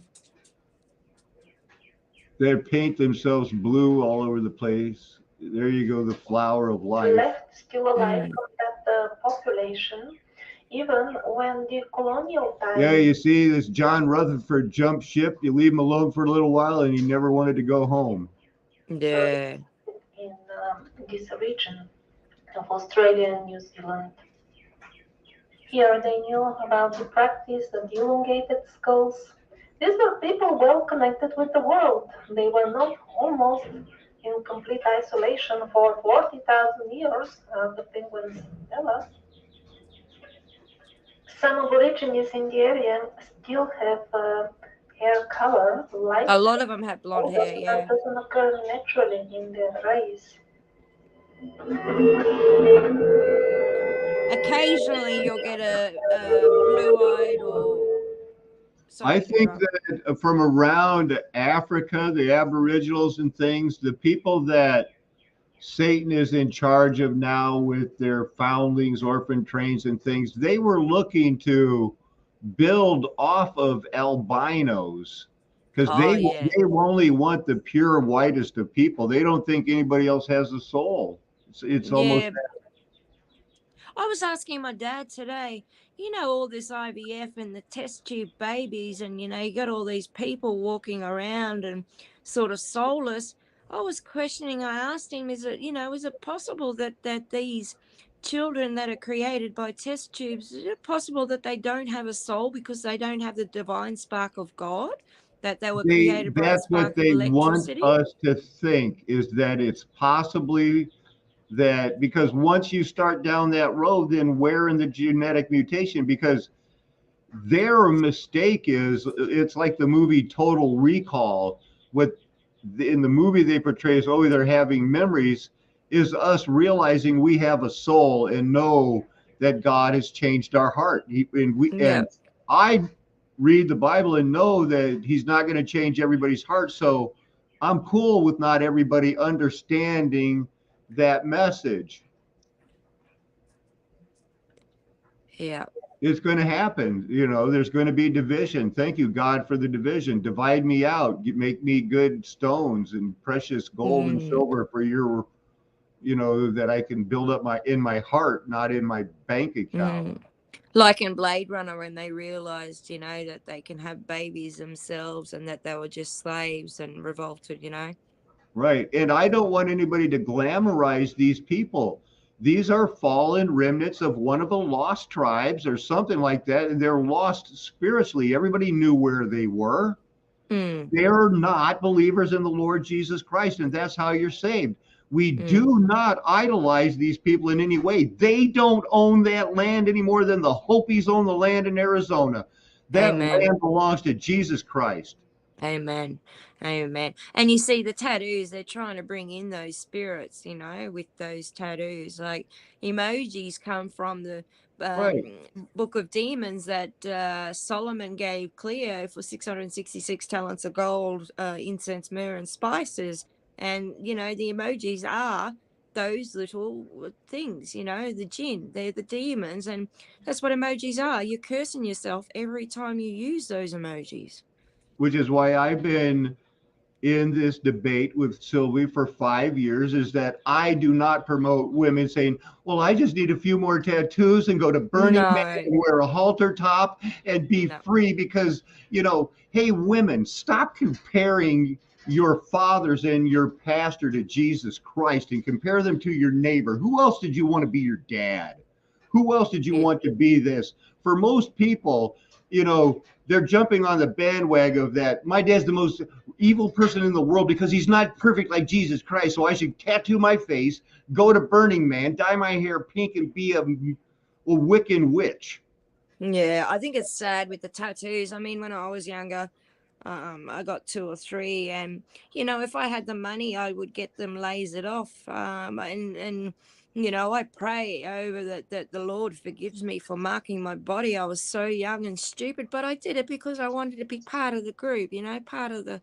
They paint themselves blue all over the place. There you go, the flower of life. Left still alive from that population, even when the colonial time. Yeah, you see, this John Rutherford jumped ship. You leave him alone for a little while, and he never wanted to go home. Yeah. in this region of Australia and New Zealand. Here they knew about the practice of elongated skulls. These were people well connected with the world. They were not almost in complete isolation for 40,000 years, the penguins tell us. Some aborigines in the area still have hair color light, A lot of them have blonde hair, that yeah. doesn't occur naturally in their race. Occasionally you'll get a blue-eyed or I sorry to think interrupt. that from around Africa, the Aboriginals and things, the people that Satan is in charge of now with their foundlings, orphan trains, and things, they were looking to build off of albinos because Oh yeah. they only want the pure whitest of people. They don't think anybody else has a soul. It's almost Yeah. I was asking my dad today, all this IVF and the test tube babies, and you got all these people walking around and sort of soulless. I was questioning, I asked him, is it possible that these children that are created by test tubes, is it possible that they don't have a soul because they don't have the divine spark of God? That they were created by a that's what spark of they want electricity? us to think, is that it's possibly that, because once you start down that road, then where in the genetic mutation? Because their mistake is, it's like the movie Total Recall. What in the movie they portray as, oh, they're having memories, is us realizing we have a soul and know that God has changed our heart. Yeah. And I read the Bible and know that He's not going to change everybody's heart. So I'm cool with not everybody understanding that message. Yeah. It's going to happen. There's going to be division. Thank you, God, for the division. Divide me out. Make me good stones and precious gold and Mm, silver for your, that I can build up in my heart, not in my bank account. mm. Like in Blade Runner, when they realized, that they can have babies themselves and that they were just slaves and revolted. Right. And I don't want anybody to glamorize these people. These are fallen remnants of one of the lost tribes or something like that. And they're lost spiritually. Everybody knew where they were. Mm, They're not believers in the Lord Jesus Christ, and that's how you're saved. We mm. do not idolize these people in any way. They don't own that land any more than the Hopis own the land in Arizona. That Amen. land belongs to Jesus Christ. Amen. Amen. And you see the tattoos, they're trying to bring in those spirits, with those tattoos. Like emojis come from the Right. book of demons that Solomon gave Cleo for 666 talents of gold, incense, myrrh, and spices. And, the emojis are those little things, the jinn, they're the demons. And that's what emojis are. You're cursing yourself every time you use those emojis. Which is why I've been in this debate with Sylvie for 5 years, is that I do not promote women saying, well, I just need a few more tattoos and go to Burning Man No, and wear a halter top and be no. free because, hey, women, stop comparing your fathers and your pastor to Jesus Christ and compare them to your neighbor. Who else did you want to be your dad? Who else did you Yeah. want to be this? For most people, they're jumping on the bandwagon of that. My dad's the most evil person in the world because he's not perfect like Jesus Christ. So I should tattoo my face, go to Burning Man, dye my hair pink, and be a Wiccan witch. Yeah, I think it's sad with the tattoos. I mean, when I was younger, I got two or three, and if I had the money, I would get them lasered off. And I pray over that the Lord forgives me for marking my body. I was so young and stupid, but I did it because I wanted to be part of the group. Part of the,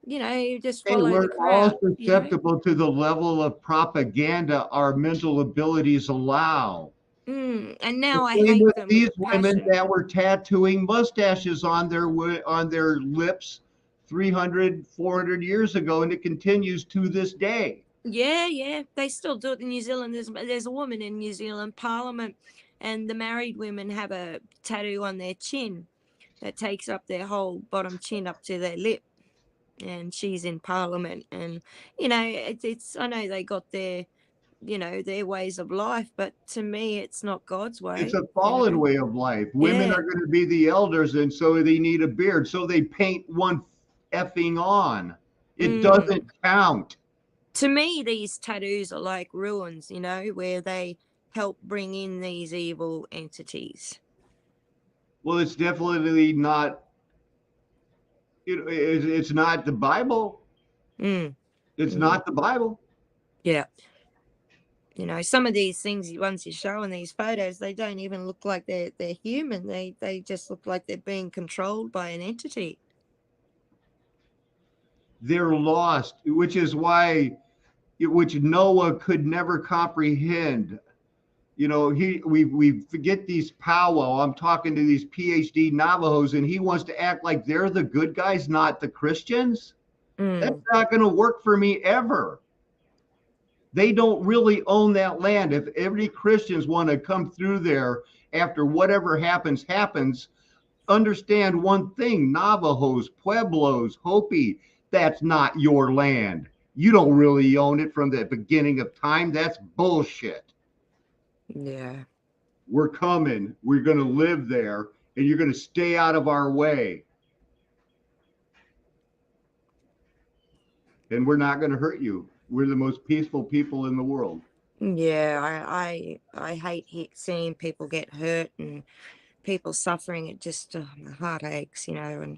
you just Hey, follow the we're all crowd. susceptible to the level of propaganda our mental abilities allow. And The now I same hate with them with these a women passion. that were tattooing mustaches on their lips 300, 400 years ago, and it continues to this day. Yeah, yeah, they still do it in New Zealand. There's a woman in New Zealand Parliament, and the married women have a tattoo on their chin that takes up their whole bottom chin up to their lip. and she's in Parliament, and you know, it's I know they got their, you know, their ways of life, but to me, it's not God's It's way. a You fallen know, way of life. Women yeah. are going to be the elders, and so they need a beard. So they paint one effing on. It Mm. doesn't count. To me, these tattoos are like ruins, you know, where they help bring in these evil entities. Well, it's definitely not. It's not the Bible. Mm. It's Mm. not the Bible. Yeah. You know, some of these things once you show in these photos, they don't even look like they're human. They just look like they're being controlled by an entity. They're lost, which is why, which Noah could never comprehend. You know, we forget these powwow. I'm talking to these PhD Navajos, and he wants to act like they're the good guys, not the Christians. That's Mm. not going to work for me ever. They don't really own that land. If every Christians want to come through there after whatever happens, understand one thing: Navajos, Pueblos, Hopi, that's not your land. You don't really own it from the beginning of time. That's bullshit. Yeah. We're coming. We're going to live there, and you're going to stay out of our way. And we're not going to hurt you. We're the most peaceful people in the world. Yeah, I hate seeing people get hurt and people suffering. It just my heart aches, you know,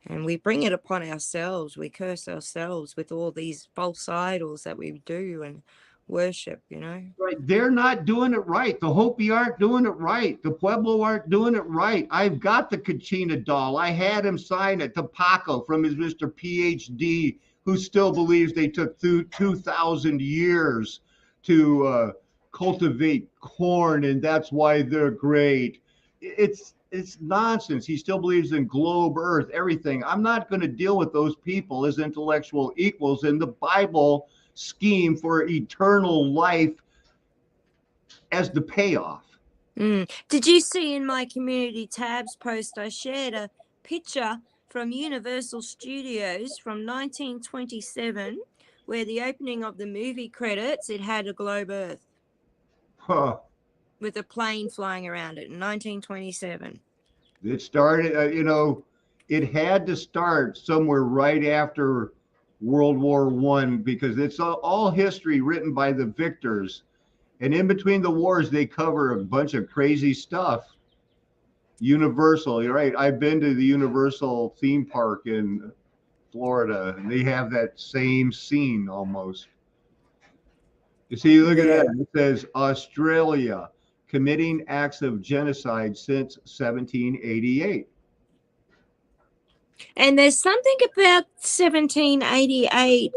and we bring it upon ourselves. We curse ourselves with all these false idols that we do and worship, you know. Right. They're not doing it right. The Hopi aren't doing it right. The Pueblo aren't doing it right. I've got the Kachina doll. I had him sign it to Paco from his Mr. PhD, who still believes they took 2,000 years to cultivate corn, and that's why they're great. It's nonsense. He still believes in globe Earth, everything. I'm not going to deal with those people as intellectual equals in the Bible scheme for eternal life as the payoff. Did you see in my community tabs post I shared a picture from Universal Studios from 1927 where the opening of the movie credits it had a globe Earth Huh. with a plane flying around it in 1927. It started, it had to start somewhere right after World War One because it's all history written by the victors. And in between the wars, they cover a bunch of crazy stuff. Universal, you're right. I've been to the Universal theme park in Florida, and they have that same scene almost. You see, look at Yeah. that. It says Australia committing acts of genocide since 1788. And there's something about 1788.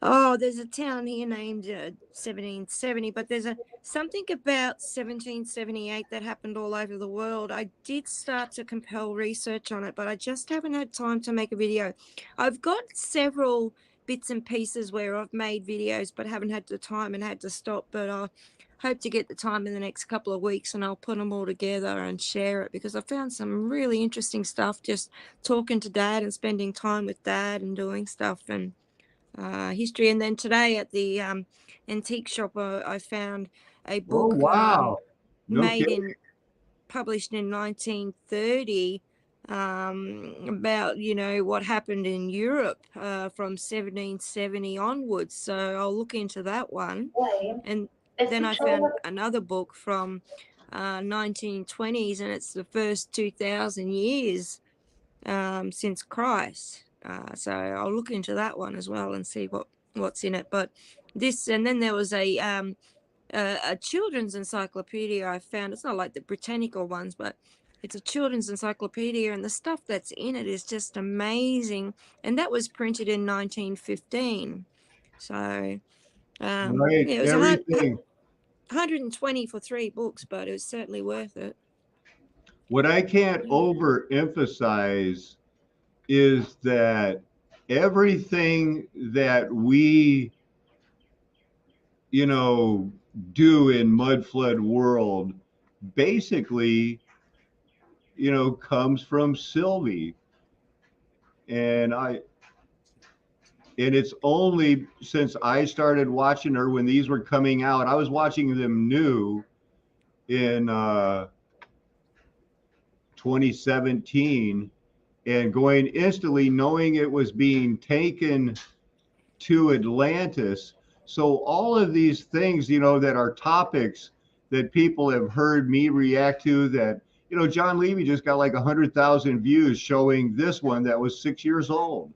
Oh, there's a town here named 1770, but there's something about 1778 that happened all over the world. I did start to compel research on it, but I just haven't had time to make a video. I've got several bits and pieces where I've made videos, but haven't had the time and had to stop. But I hope to get the time in the next couple of weeks and I'll put them all together and share it because I found some really interesting stuff just talking to Dad and spending time with Dad and doing stuff and history. And then today at the antique shop, I found a Oh, book wow. No made kidding. published in 1930 about, you know, what happened in Europe from 1770 onwards. So I'll look into that one. And then I found another book from 1920s, and it's the first 2,000 years since Christ. So I'll look into that one as well and see what's in it. But this, and then there was a children's encyclopedia I found. It's not like the Britannica ones, but it's a children's encyclopedia, and the stuff that's in it is just amazing. And that was printed in 1915. So yeah, Right. it was Everything. 120 for 3 books, but it was certainly worth it. What I can't overemphasize is that everything that we, do in mud flood world basically, comes from Sylvie. and it's only since I started watching her when these were coming out. I was watching them new in 2017 and going instantly knowing it was being taken to Atlantis. So all of these things, that are topics that people have heard me react to, that, John Levy just got like 100,000 views showing this one that was 6 years old,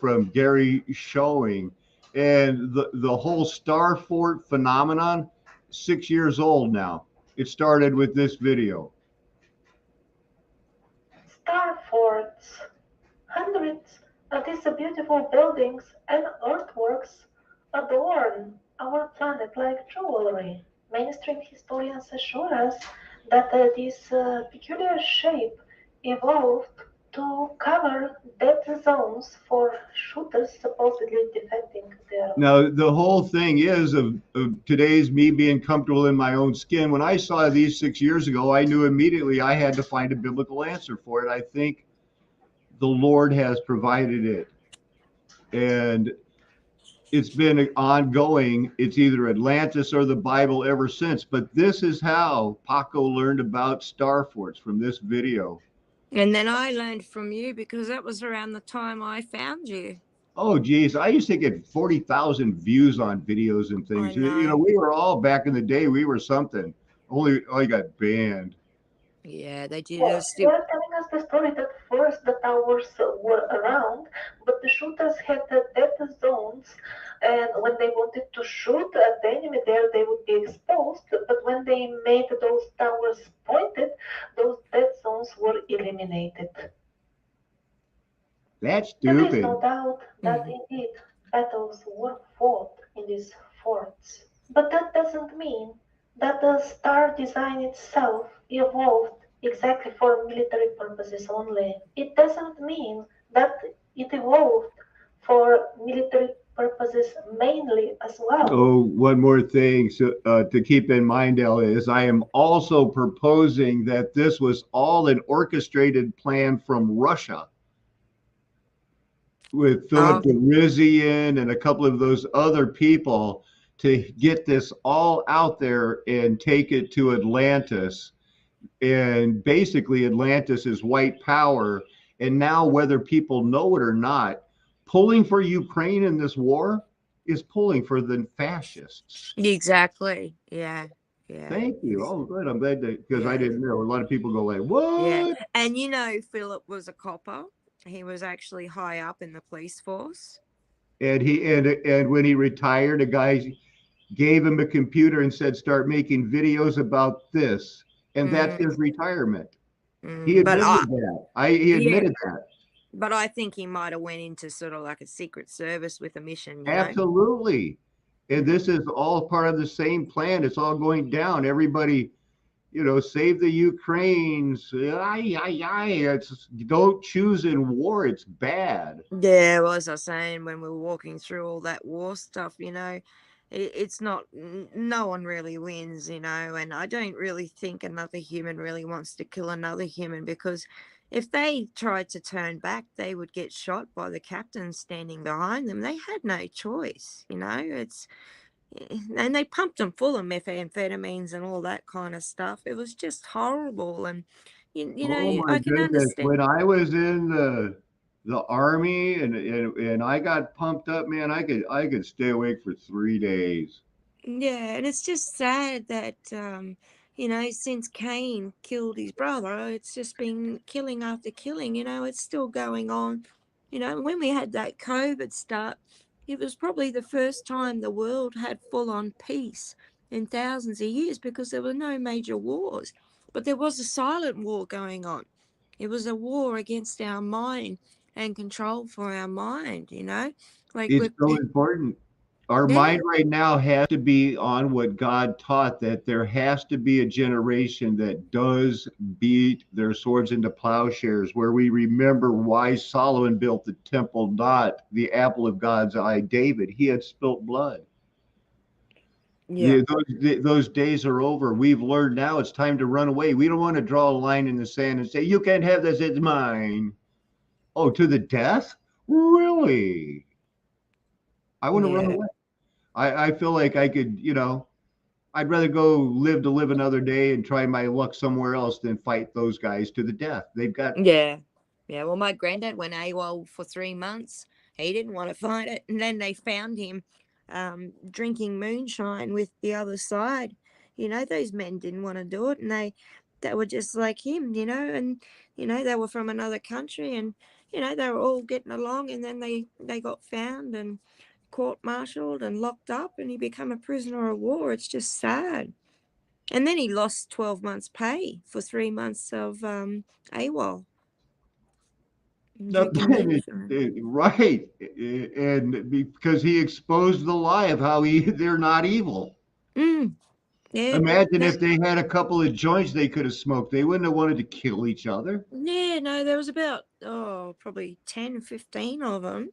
from Gary showing. And the whole star fort phenomenon, 6 years old now. It started with this video. Star forts. Hundreds of these beautiful buildings and earthworks adorn our planet like jewelry. Mainstream historians assure us that this peculiar shape evolved to cover dead zones for shooters supposedly defending their. Now, the whole thing is of today's me being comfortable in my own skin. When I saw these 6 years ago, I knew immediately I had to find a biblical answer for it. I think the Lord has provided it. And it's been ongoing. It's either Atlantis or the Bible ever since. But this is how Paco learned about star forts, from this video. And then I learned from you because that was around the time I found you. Oh, geez. I used to get 40,000 views on videos and things. I know. We were all, back in the day, we were something. Only I got banned. Yeah, they did. Well, they're telling us the story that first the towers were around, but the shooters had the dead zones, and when they wanted to shoot at the enemy there, they would be exposed. But when they made those towers pointed, those dead zones were eliminated. That's There is stupid. no doubt that indeed battles were fought in these forts. But that doesn't mean that the star design itself evolved exactly for military purposes only. It doesn't mean that it evolved for military purposes mainly as well. Oh, one more thing to keep in mind, Ella, is I am also proposing that this was all an orchestrated plan from Russia, with Philip Derizian and a couple of those other people, to get this all out there and take it to Atlantis. And basically Atlantis is white power. And now, whether people know it or not, pulling for Ukraine in this war is pulling for the fascists. Exactly. Yeah. Yeah. Thank you. Oh, good. I'm glad that, because I didn't know. A lot of people go like, what? Yeah. And Philip was a copper. He was actually high up in the police force. And and when he retired, a guy gave him a computer and said, start making videos about this. And that's his retirement. He admitted that. He admitted that. But I think he might have went into sort of like a secret service with a mission. Absolutely. And this is all part of the same plan. It's all going down. Everybody, save the Ukrainians. It's, don't choose in war. It's bad. Yeah, well, as I was saying, when we were walking through all that war stuff, it's not, no one really wins, and I don't really think another human really wants to kill another human, because if they tried to turn back, they would get shot by the captain standing behind them. They had no choice, and they pumped them full of methamphetamines and all that kind of stuff. It was just horrible. And, oh my I can goodness. understand. When I was in the army and I got pumped up, man, I could stay awake for 3 days. Yeah, and it's just sad that since Cain killed his brother, it's just been killing after killing. It's still going on. When we had that COVID start, it was probably the first time the world had full-on peace in thousands of years, because there were no major wars, but there was a silent war going on. It was a war against our mind and control for our mind, like it's so important. Our mind right now has to be on what God taught, that there has to be a generation that does beat their swords into plowshares, where we remember why Solomon built the temple, not the apple of God's eye, David. He had spilt blood. Yeah. Those days are over. We've learned now it's time to run away. We don't want to draw a line in the sand and say, you can't have this, it's mine. Oh, to the death? Really? I want to run Yeah. away. I feel like I could, I'd rather go live another day and try my luck somewhere else than fight those guys to the death. They've got Yeah. Yeah. Well, my granddad went AWOL for 3 months. He didn't want to fight it. And then they found him drinking moonshine with the other side. Those men didn't want to do it. And they were just like him, and, they were from another country and, they were all getting along. And then they got found and court-martialed and locked up and he became a prisoner of war. It's just sad. And then he lost 12 months pay for 3 months of AWOL. no, Drinking moonshine. right, and because he exposed the lie of how they're not evil. Yeah. Imagine No, if they had a couple of joints they could have smoked. They wouldn't have wanted to kill each other. yeah, no, there was about, probably 10, 15 of them.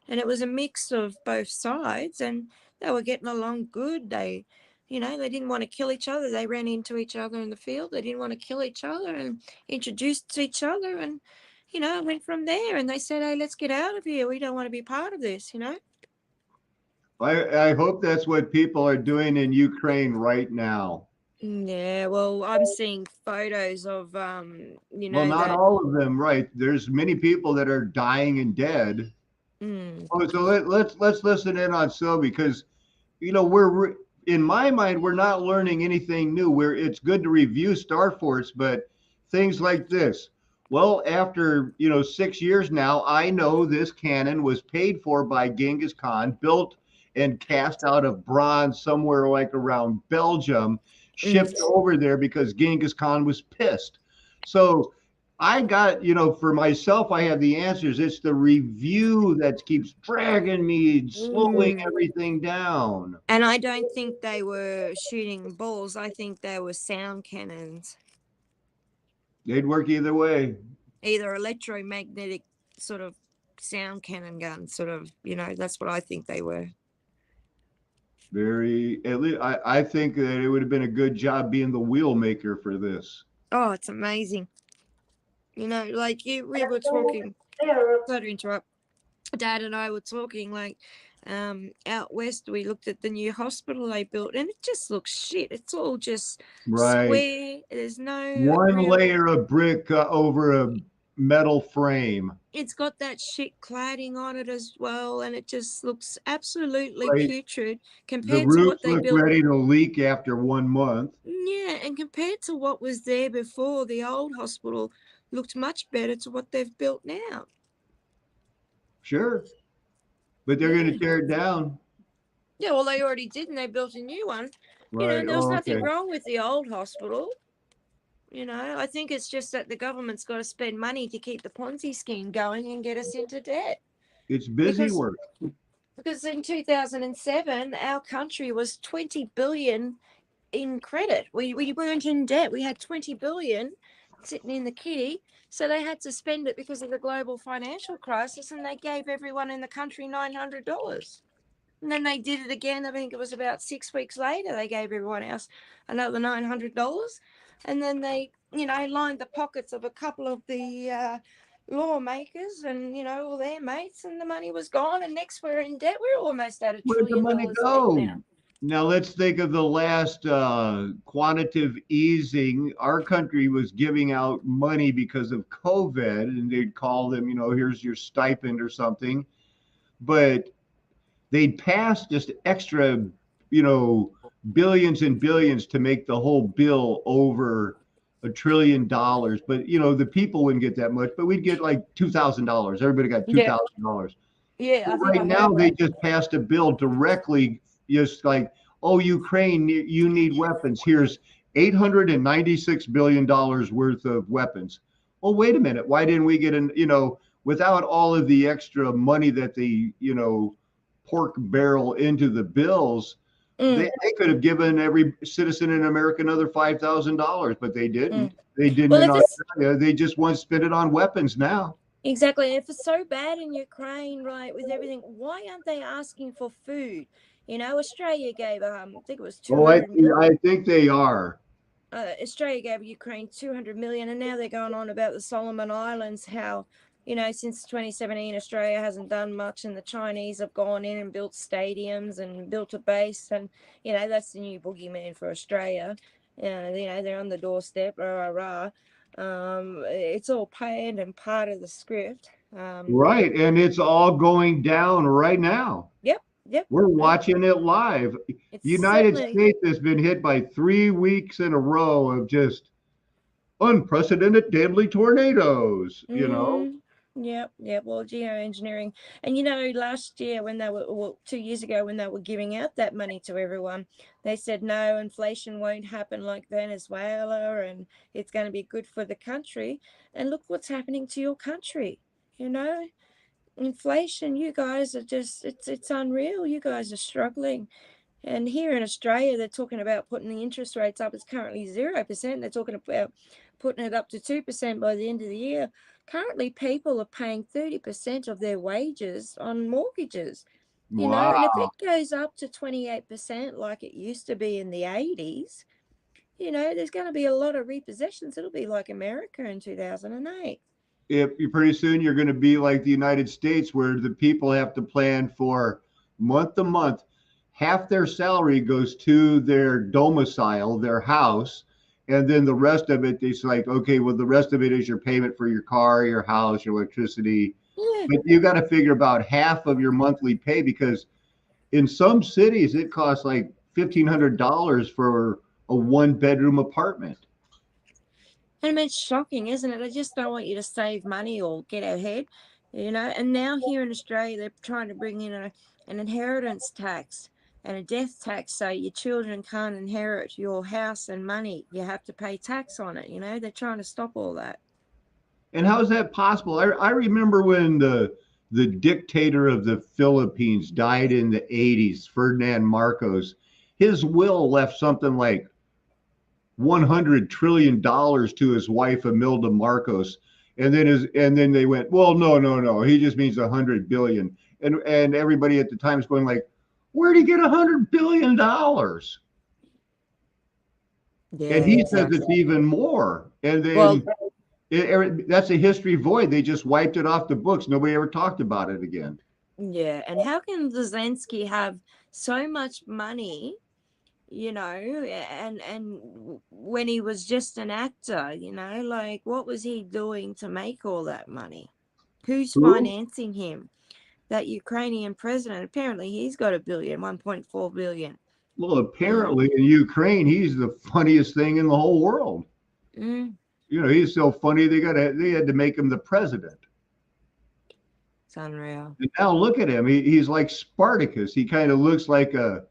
And it was a mix of both sides and they were getting along good. They didn't want to kill each other. They ran into each other in the field. They didn't want to kill each other and introduced each other. And, it went from there. And they said, hey, let's get out of here. We don't want to be part of this. I hope that's what people are doing in Ukraine right now. Yeah, well, I'm seeing photos of Well, not that. all of them, right? There's many people that are dying and dead. Mm, Oh, so let's listen in on Sylvie because we're in my mind we're not learning anything new. It's good to review Star Force, but things like this. Well, after 6 years now, I know this cannon was paid for by Genghis Khan, built and cast out of bronze somewhere like around Belgium, mm, shipped over there because Genghis Khan was pissed. So I got, for myself, I have the answers. It's the review that keeps dragging me, slowing mm. everything down. And I don't think they were shooting balls. I think they were sound cannons, They'd work either way. either electromagnetic sort of sound cannon guns, sort of. That's what I think they were. At least I think that it would have been a good job being the wheel maker for this. Oh, it's amazing. Like we were So talking. there, Sorry to interrupt. Dad and I were talking like out west. We looked at the new hospital they built and it just looks shit. It's all just Right. square. There's no One real. layer of brick over a metal frame. It's got that shit cladding on it as well and it just looks absolutely Right. putrid The compared to what roofs they look built. ready to leak after 1 month. Yeah, and compared to what was there before, the old hospital looked much better to what they've built now. Sure. But they're going Yeah. to tear it down. Yeah, well, they already did, and they built a new one. Right. And there was nothing Okay. wrong with the old hospital. I think it's just that the government's got to spend money to keep the Ponzi scheme going and get us into debt. It's busy Because work. because in 2007, our country was 20 billion in credit. We weren't in debt. We had 20 billion sitting in the kitty. So they had to spend it because of the global financial crisis, and they gave everyone in the country $900. And then they did it again. I think it was about 6 weeks later. They gave everyone else another $900. And then they, lined the pockets of a couple of the lawmakers and, all their mates, and the money was gone. And next we're in debt. We're almost at $1 Where'd the trillion money debt now. go? Now let's think of the last quantitative easing. Our country was giving out money because of COVID, and they'd call them, here's your stipend or something. But they'd pass just extra, billions and billions to make the whole bill over $1 trillion. But the people wouldn't get that much, but we'd get like $2,000. Everybody got $2,000. Yeah, I think Right I now, heard they that. just passed a bill directly, just like, oh, Ukraine, you need weapons. Here's $896 billion worth of weapons. Well, wait a minute. Why didn't we get without all of the extra money that they, pork barrel into the bills, they could have given every citizen in America another $5,000, but they didn't. They didn't Well, in if it's Australia. They just want to spend it on weapons now. exactly, if it's so bad in Ukraine, right, with everything, why aren't they asking for food? Australia gave, I think it was Oh, 200 million. I think they are. Australia gave Ukraine 200 million, and now they're going on about the Solomon Islands, how You know, since 2017, Australia hasn't done much, and the Chinese have gone in and built stadiums and built a base, and you know that's the new boogeyman for Australia. You know they're on the doorstep, rah rah rah. It's all planned and part of the script. Right. And it's all going down right now. Yep, yep. We're watching it live. It's United certainly. States has been hit by 3 weeks in a row of just unprecedented deadly tornadoes, you know? Yep, yep. Well, geoengineering, and you know, last year when they were, well, 2 years ago when they were giving out that money to everyone, they said no, inflation won't happen like Venezuela, and it's going to be good for the country. And look what's happening to your country. You know, inflation. You guys are just, it's unreal. You guys are struggling. And here in Australia, they're talking about putting the interest rates up. It's currently 0%. They're talking about putting it up to 2% by the end of the year. Currently, people are paying 30% of their wages on mortgages. You know, and if Wow. it goes up to 28% like it used to be in the 80s, you know, there's going to be a lot of repossessions. It'll be like America in 2008. If pretty soon you're going to be like the United States, where the people have to plan for month to month. Half their salary goes to their domicile, their house, and then the rest of it, it's like, okay, well, the rest of it is your payment for your car, your house, your electricity. Yeah. But you got to figure about half of your monthly pay, because in some cities it costs like $1,500 for a one-bedroom apartment. And I mean, it's shocking, isn't it? I just don't want you to save money or get ahead, you know. And now here in Australia, they're trying to bring in an inheritance tax and a death tax, so your children can't inherit your house and money. You have to pay tax on it. You know, they're trying to stop all that. And how is that possible? I remember when the dictator of the Philippines died in the 80s, Ferdinand Marcos. His will left something like $100 trillion to his wife Imelda Marcos. And then they went, well, no. He just means 100 billion. And everybody at the time is going like, where'd he get $100 billion? Yeah, And he says exactly. it's even more. And Well, then that's a history void. They just wiped it off the books. Nobody ever talked about it again. yeah. And how can Zelensky have so much money, you know, and when he was just an actor, you know, like what was he doing to make all that money? Who's Who? financing him? That Ukrainian president, apparently he's got a billion, 1.4 billion. Well, Yeah. apparently in Ukraine, he's the funniest thing in the whole world. Mm, You know, he's so funny they had to make him the president. it's unreal. And now look at him. He's like Spartacus. He kind of looks like a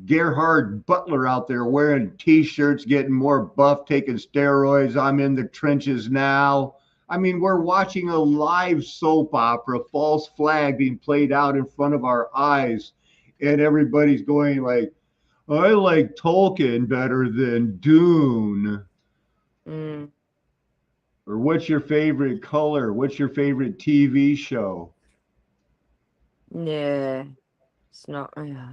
Gerhard Butler out there wearing t-shirts, getting more buff, taking steroids. I'm in the trenches now. I mean, we're watching a live soap opera, false flag being played out in front of our eyes. And everybody's going like, I like Tolkien better than Dune. Mm, Or what's your favorite color? What's your favorite TV show? yeah, it's not. Yeah.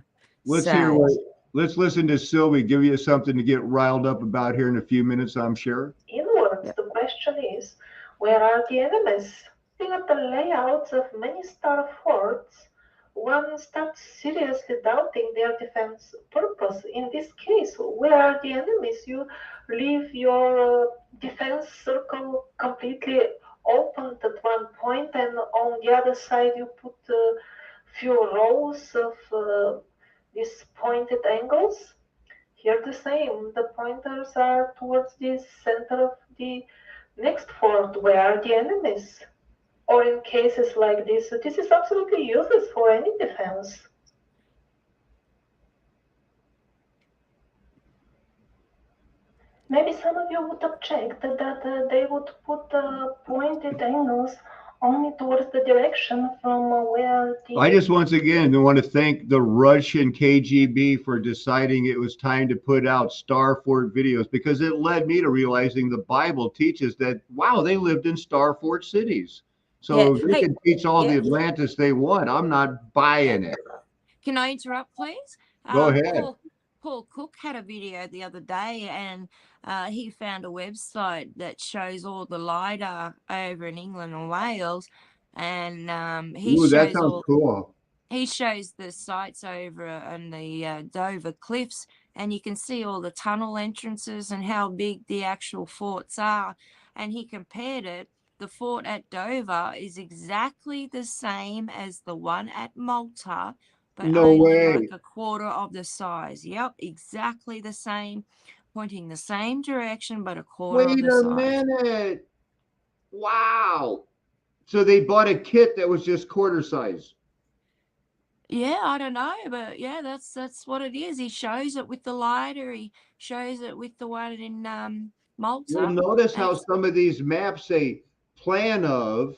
Let's hear Sad. what. Let's listen to Sylvie give you something to get riled up about here in a few minutes, I'm sure. Inwards, Yep. the question is, where are the enemies? Looking at the layouts of many star forts, one starts seriously doubting their defense purpose. In this case, where are the enemies? You leave your defense circle completely open at one point, and on the other side, you put a few rows of these pointed angles. Here the same, the pointers are towards the center of the next fort. Where are the enemies? Or in cases like this is absolutely useless for any defense. Maybe some of you would object that they would put pointed angles only towards the direction from where I the just once again want to thank the Russian KGB for deciding it was time to put out Star Fort videos, because it led me to realizing the Bible teaches that, wow, they lived in Star Fort cities. Yeah. So they Hey, can teach all the yeah. Atlantis they want. I'm not buying it. Can I interrupt, please? Go ahead. Paul, Paul Cook had a video the other day, and he found a website that shows all the LiDAR over in England and Wales, and Ooh, that sounds cool. he shows the sites over on the Dover cliffs, and you can see all the tunnel entrances and how big the actual forts are. And he compared it. The fort at Dover is exactly the same as the one at Malta, but No only way. like a quarter of the size. Yep, exactly the same, pointing the same direction, but a quarter of Wait the a size. minute. Wow. So they bought a kit that was just quarter size. Yeah, I don't know, but yeah, that's what it is. He shows it with the lighter. He shows it with the one in You'll Malta, notice and how it's some of these maps say plan of,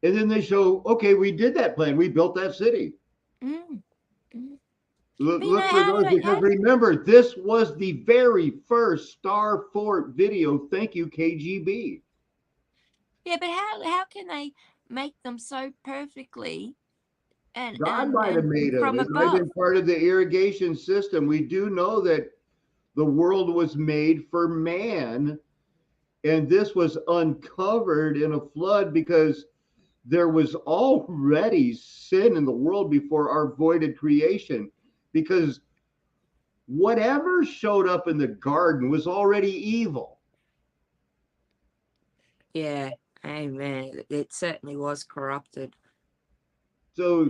and then they show, okay, we did that plan. We built that city. mm, mm. Look, But you know look for how do those they because how? remember, this was the very first Star Fort video. Thank you, KGB. Yeah, but how can they make them so perfectly and God and might have and made them. from It might have above? been part of the irrigation system. We do know that the world was made for man, and this was uncovered in a flood because there was already sin in the world before our voided creation. Because whatever showed up in the garden was already evil. Yeah, amen. It certainly was corrupted. So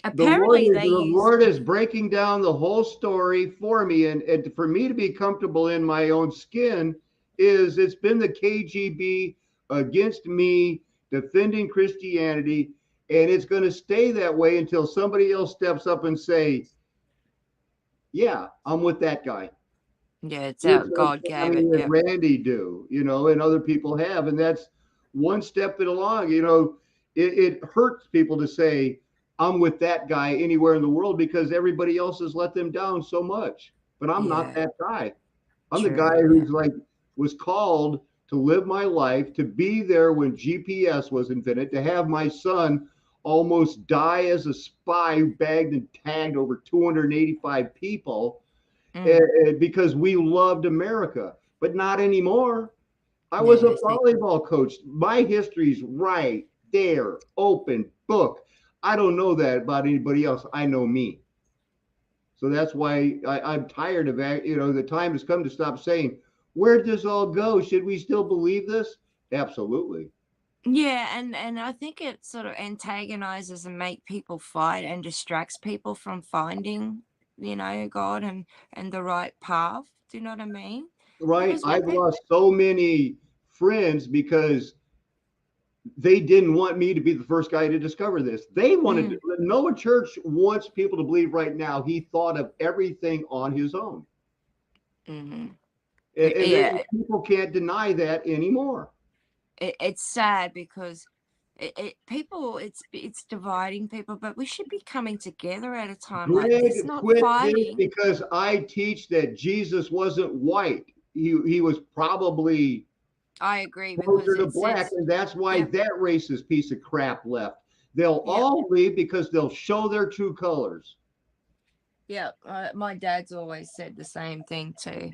Apparently, The they use. Lord is breaking down the whole story for me, and for me to be comfortable in my own skin is it's been the KGB against me defending Christianity, and it's going to stay that way until somebody else steps up and say, "Yeah, I'm with that guy." Yeah, it's Just out. like God gave it. Tammy and Yep. Randy do, and other people have. And that's one step it along. It hurts people to say, I'm with that guy anywhere in the world because everybody else has let them down so much. But I'm not Yeah. that guy. I'm the guy True. Yeah. who's like, was called to live my life, to be there when GPS was invented, to have my son almost die as a spy, bagged and tagged over 285 people Mm. because we loved America, but not anymore. I was a Yeah. See. volleyball coach. My history's right there, open book. I don't know that about anybody else. I know me. So that's why I'm tired of that. The time has come to stop saying, where'd this all go? Should we still believe this? Absolutely. Yeah, and I think it sort of antagonizes and make people fight and distracts people from finding, God and the right path. Do you know what I mean? Right. Because when I've people, lost so many friends because they didn't want me to be the first guy to discover this. They wanted mm, Noah Church wants people to believe right now he thought of everything on his own. hmm And yeah, people can't deny that anymore. it's sad because people it's dividing people, but we should be coming together at a time like this, Greg, not quit this fighting. because I teach that Jesus wasn't white. He was probably I agree because closer to it black, says, and that's why yep, that racist piece of crap left. They'll yep, all leave because they'll show their true colors. yep. My dad's always said the same thing too.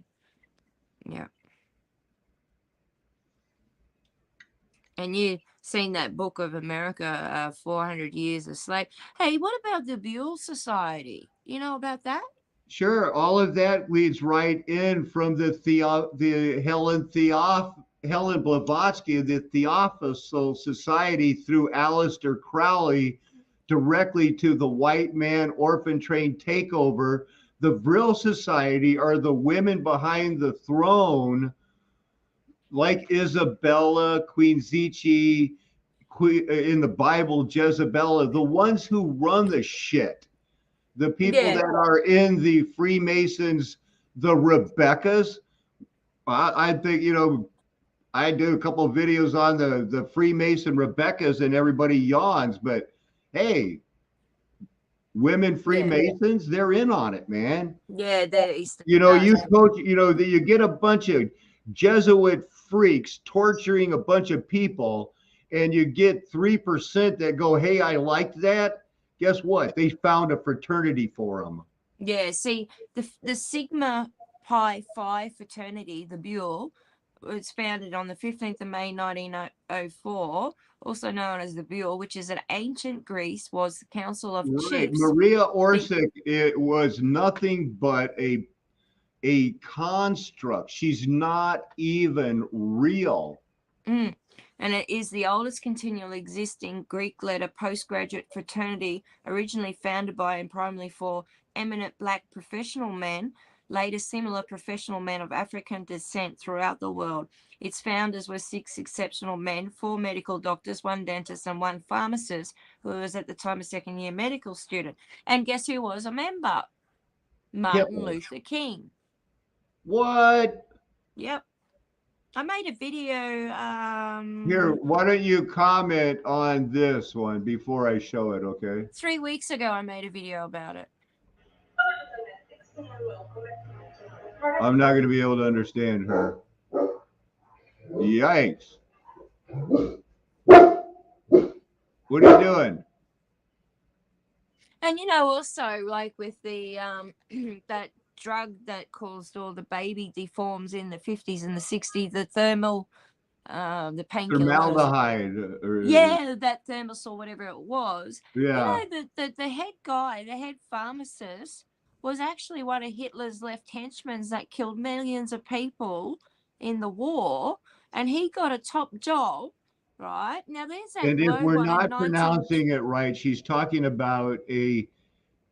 Yeah. And you seen that book of America, 400 Years a Slave. Hey, what about the Buell Society? You know about that? Sure, all of that leads right in from the Helen Blavatsky, the Theophosophical Society through Aleister Crowley, directly to the white man orphan train takeover. The Vril Society are the women behind the throne, like Isabella, Queen Zichi, in the Bible, Jezebella, the ones who run the shit, the people Yeah, that are in the Freemasons, the Rebeccas. I think, I do a couple of videos on the Freemason Rebeccas and everybody yawns, but hey, women yeah, Freemasons, they're in on it, man. yeah. They're Eastern You Stars. coach, that you get a bunch of Jesuit freaks torturing a bunch of people, and you get 3% that go, hey, I liked that. Guess what? They found a fraternity for them. Yeah, see, the Sigma Pi Phi fraternity, the Buell, was founded on the 15th of May 1904, also known as the Buell, which is in ancient Greece, was the Council of Right. Chiefs. Maria The, Orsic, it was nothing but a construct. She's not even real. mm, and it is the oldest continually existing Greek letter postgraduate fraternity, originally founded by and primarily for eminent black professional men, later similar professional men of African descent throughout the world. Its founders were 6 exceptional men, 4 medical doctors, 1 dentist, and 1 pharmacist, who was at the time a second-year medical student. And guess who was a member? Martin Hitler. Luther King. What? Yep. I made a video. Here, why don't you comment on this one before I show it, okay? 3 weeks ago, I made a video about it. I'm not going to be able to understand her. Yikes. What are you doing? And also like with the that drug that caused all the baby deforms in the 50s and the 60s, the thermal, the painkillers. Formaldehyde. Yeah, that thermos or whatever it was. Yeah. The head guy, the head pharmacist, was actually one of Hitler's left henchmen that killed millions of people in the war, and he got a top job. Right now, there's that And if globe we're on a not 19. pronouncing it right, she's talking about a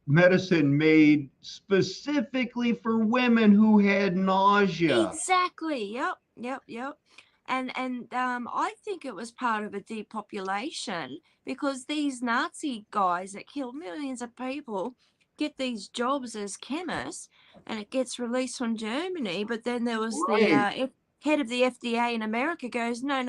medicine made specifically for women who had nausea. Exactly. Yep. And I think it was part of a depopulation because these Nazi guys that killed millions of people get these jobs as chemists, and it gets released from Germany. But then there was the Right. head of the FDA in America goes, no,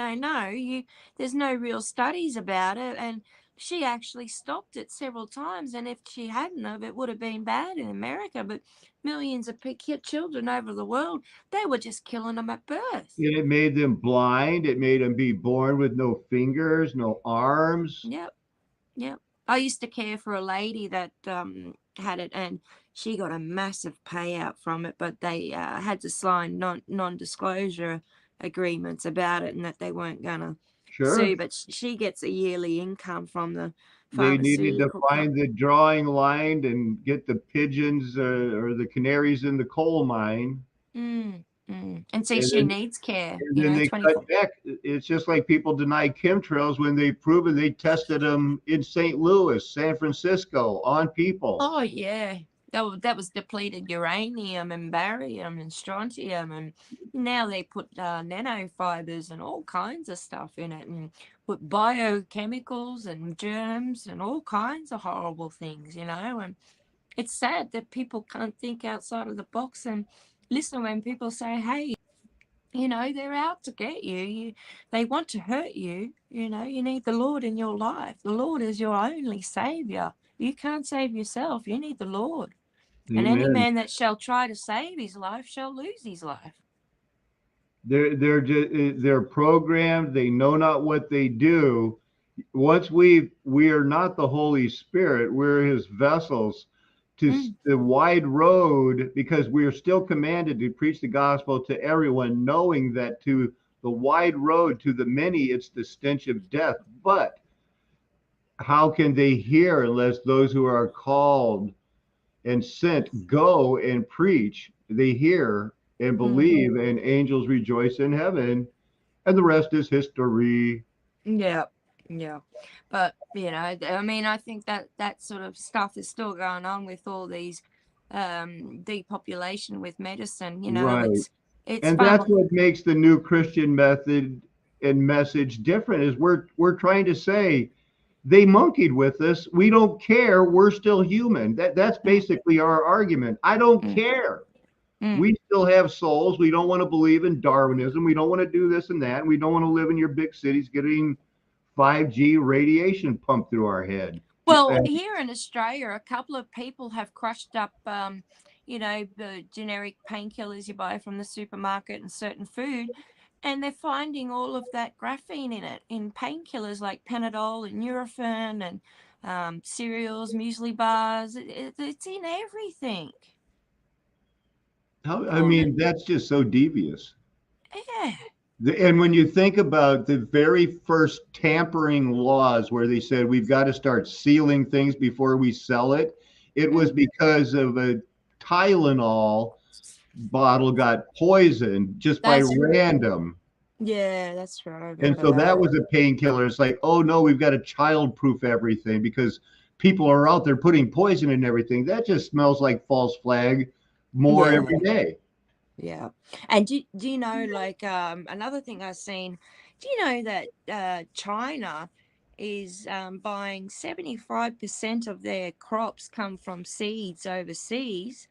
there's no real studies about it, and she actually stopped it several times. And if she hadn't of, it would have been bad in America. But millions of children over the world, they were just killing them at birth. And it made them blind. It made them be born with no fingers, no arms. Yep. I used to care for a lady that had it, and she got a massive payout from it, but they had to sign non-disclosure agreements about it, and that they weren't going to Sure. sue. But she gets a yearly income from the They needed to pharmaceutical find the drawing line and get the pigeons or the canaries in the coal mine. And see, And she then, needs care, and then they cut 24. back. It's just like people deny chemtrails when they've proven they tested them in St. Louis, San Francisco on people. Oh yeah, that was depleted uranium and barium and strontium, and now they put nanofibers and all kinds of stuff in it, and put biochemicals and germs and all kinds of horrible things, and it's sad that people can't think outside of the box and listen when people say, hey, they're out to get you. They want to hurt you. You need the Lord in your life. The Lord is your only savior. You can't save yourself. You need the Lord. And any Amen. man that shall try to save his life shall lose his life. They're programmed. They know not what they do. Once we are not the Holy Spirit, we're His vessels to the wide road, because we are still commanded to preach the gospel to everyone, knowing that to the wide road, to the many, it's the stench of death. But how can they hear unless those who are called and sent go and preach? They hear and believe, and angels rejoice in heaven, and the rest is history. Yeah. But, I mean, I think that sort of stuff is still going on with all these depopulation with medicine. Right. It's And that's far. what makes the new Christian method and message different, is we're trying to say they monkeyed with us. We don't care. We're still human. That's basically our argument. I don't Mm, care. mm. We still have souls. We don't want to believe in Darwinism. We don't want to do this and that. We don't want to live in your big cities getting 5G radiation pumped through our head. Well, And here in Australia, a couple of people have crushed up, the generic painkillers you buy from the supermarket and certain food, and they're finding all of that graphene in it, in painkillers like Panadol and Nurofen and cereals, muesli bars. It's in everything. I mean, that's just so devious. Yeah. And when you think about the very first tampering laws where they said we've got to start sealing things before we sell it, it was because of a Tylenol bottle got poisoned just by That's random. Yeah, that's right. I And remember so that that. was a painkiller. It's like, oh no, we've got to childproof everything because people are out there putting poison in everything. That just smells like false flag more Yeah, every day. yeah. And do you know, like, another thing I've seen, do you know that China is buying 75% of their crops come from seeds overseas,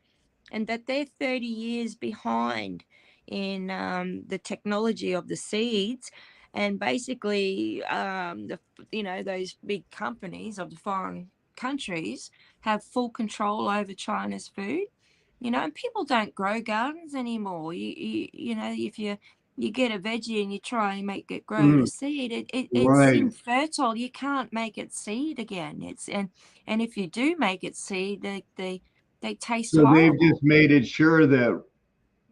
and that they're 30 years behind in the technology of the seeds, and basically those big companies of the foreign countries have full control over China's food. And people don't grow gardens anymore. If you get a veggie and you try and make it grow to Mm, seed, it's right. infertile. You can't make it seed again. And if you do make it seed, they taste So they've horrible. just made it sure that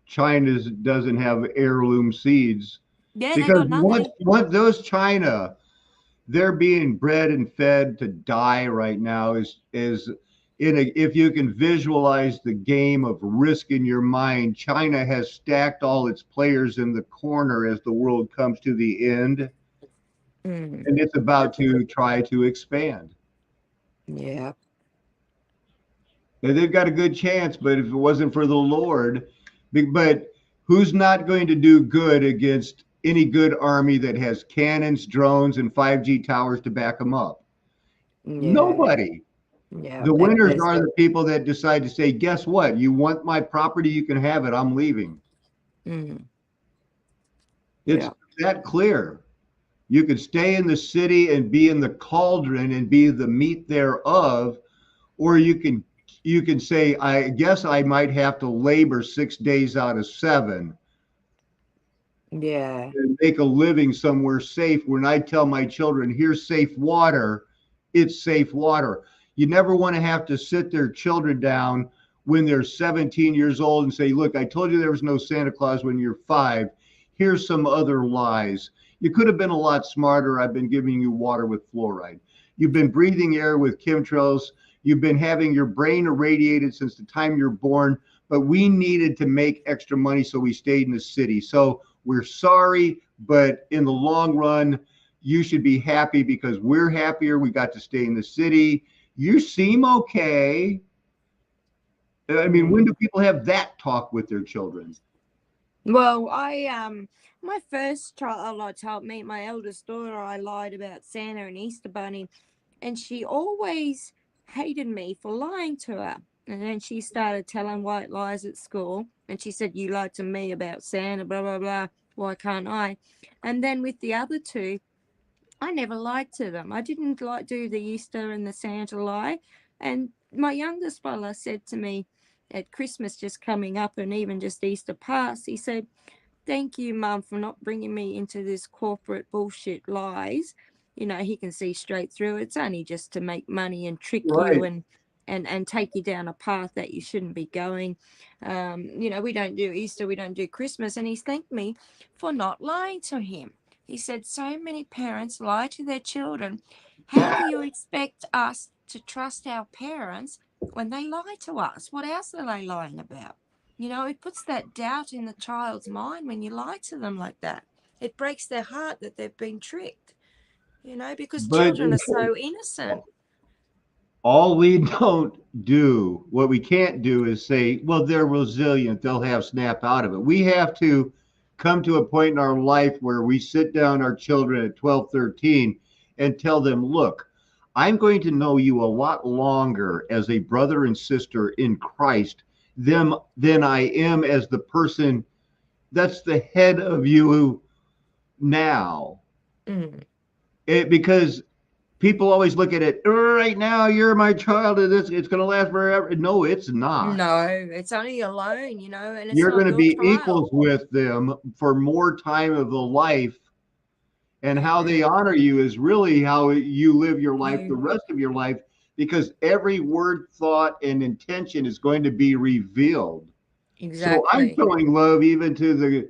China doesn't have heirloom seeds Yeah, they because got once nothing. once those China, they're being bred and fed to die right now. Is in a, if you can visualize the game of Risk in your mind, China has stacked all its players in the corner as the world comes to the end, Mm, and it's about to try to expand. yeah. They've got a good chance, but if it wasn't for the Lord, but who's not going to do good against any good army that has cannons, drones, and 5G towers to back them up? Yeah. Nobody. Yeah. The winners There's are the people that decide to say, guess what? You want my property, you can have it. I'm leaving. mm, It's yeah. that clear. You could stay in the city and be in the cauldron and be the meat thereof, or you can say, I guess I might have to labor 6 days out of 7 Yeah. and make a living somewhere safe. When I tell my children, here's safe water, it's safe water. You never want to have to sit their children down when they're 17 years old and say, look, I told you there was no Santa Claus when you're 5. Here's some other lies. You could have been a lot smarter. I've been giving you water with fluoride. You've been breathing air with chemtrails. You've been having your brain irradiated since the time you're born, but we needed to make extra money, so we stayed in the city. So we're sorry, but in the long run, you should be happy because we're happier. We got to stay in the city. You seem okay. I mean, when Mm. do people have that talk with their children? Well, my first child, I told me, my eldest daughter, I lied about Santa and Easter Bunny, and she always hated me for lying to her. And then she started telling white lies at school, and she said, "You lied to me about Santa, blah blah blah. Why can't I?" And then with the other two, I never lied to them. I didn't like do the Easter and the Santa lie. And my youngest brother said to me at Christmas just coming up, and even just Easter past, he said, "Thank you, Mum, for not bringing me into this corporate bullshit lies." He can see straight through. It's only just to make money and trick you Right. and take you down a path that you shouldn't be going. We don't do Easter, we don't do Christmas. And he's thanked me for not lying to him. He said, so many parents lie to their children. How do you expect us to trust our parents when they lie to us? What else are they lying about? It puts that doubt in the child's mind when you lie to them like that. It breaks their heart that they've been tricked, because But children are so innocent. all we don't do, what we can't do is say, well, they're resilient, they'll have snap out of it. We have to come to a point in our life where we sit down our children at 12, 13 and tell them, look, I'm going to know you a lot longer as a brother and sister in Christ than I am as the person that's the head of you now. Mm. Because people always look at it right now, you're my child, and it's going to last forever. No, it's not. No, it's only alone, and it's You're not going to your be child. equals with them for more time of the life. And how they honor you is really how you live your life the Mm, rest of your life, because every word, thought, and intention is going to be revealed. So I'm exactly. showing love even to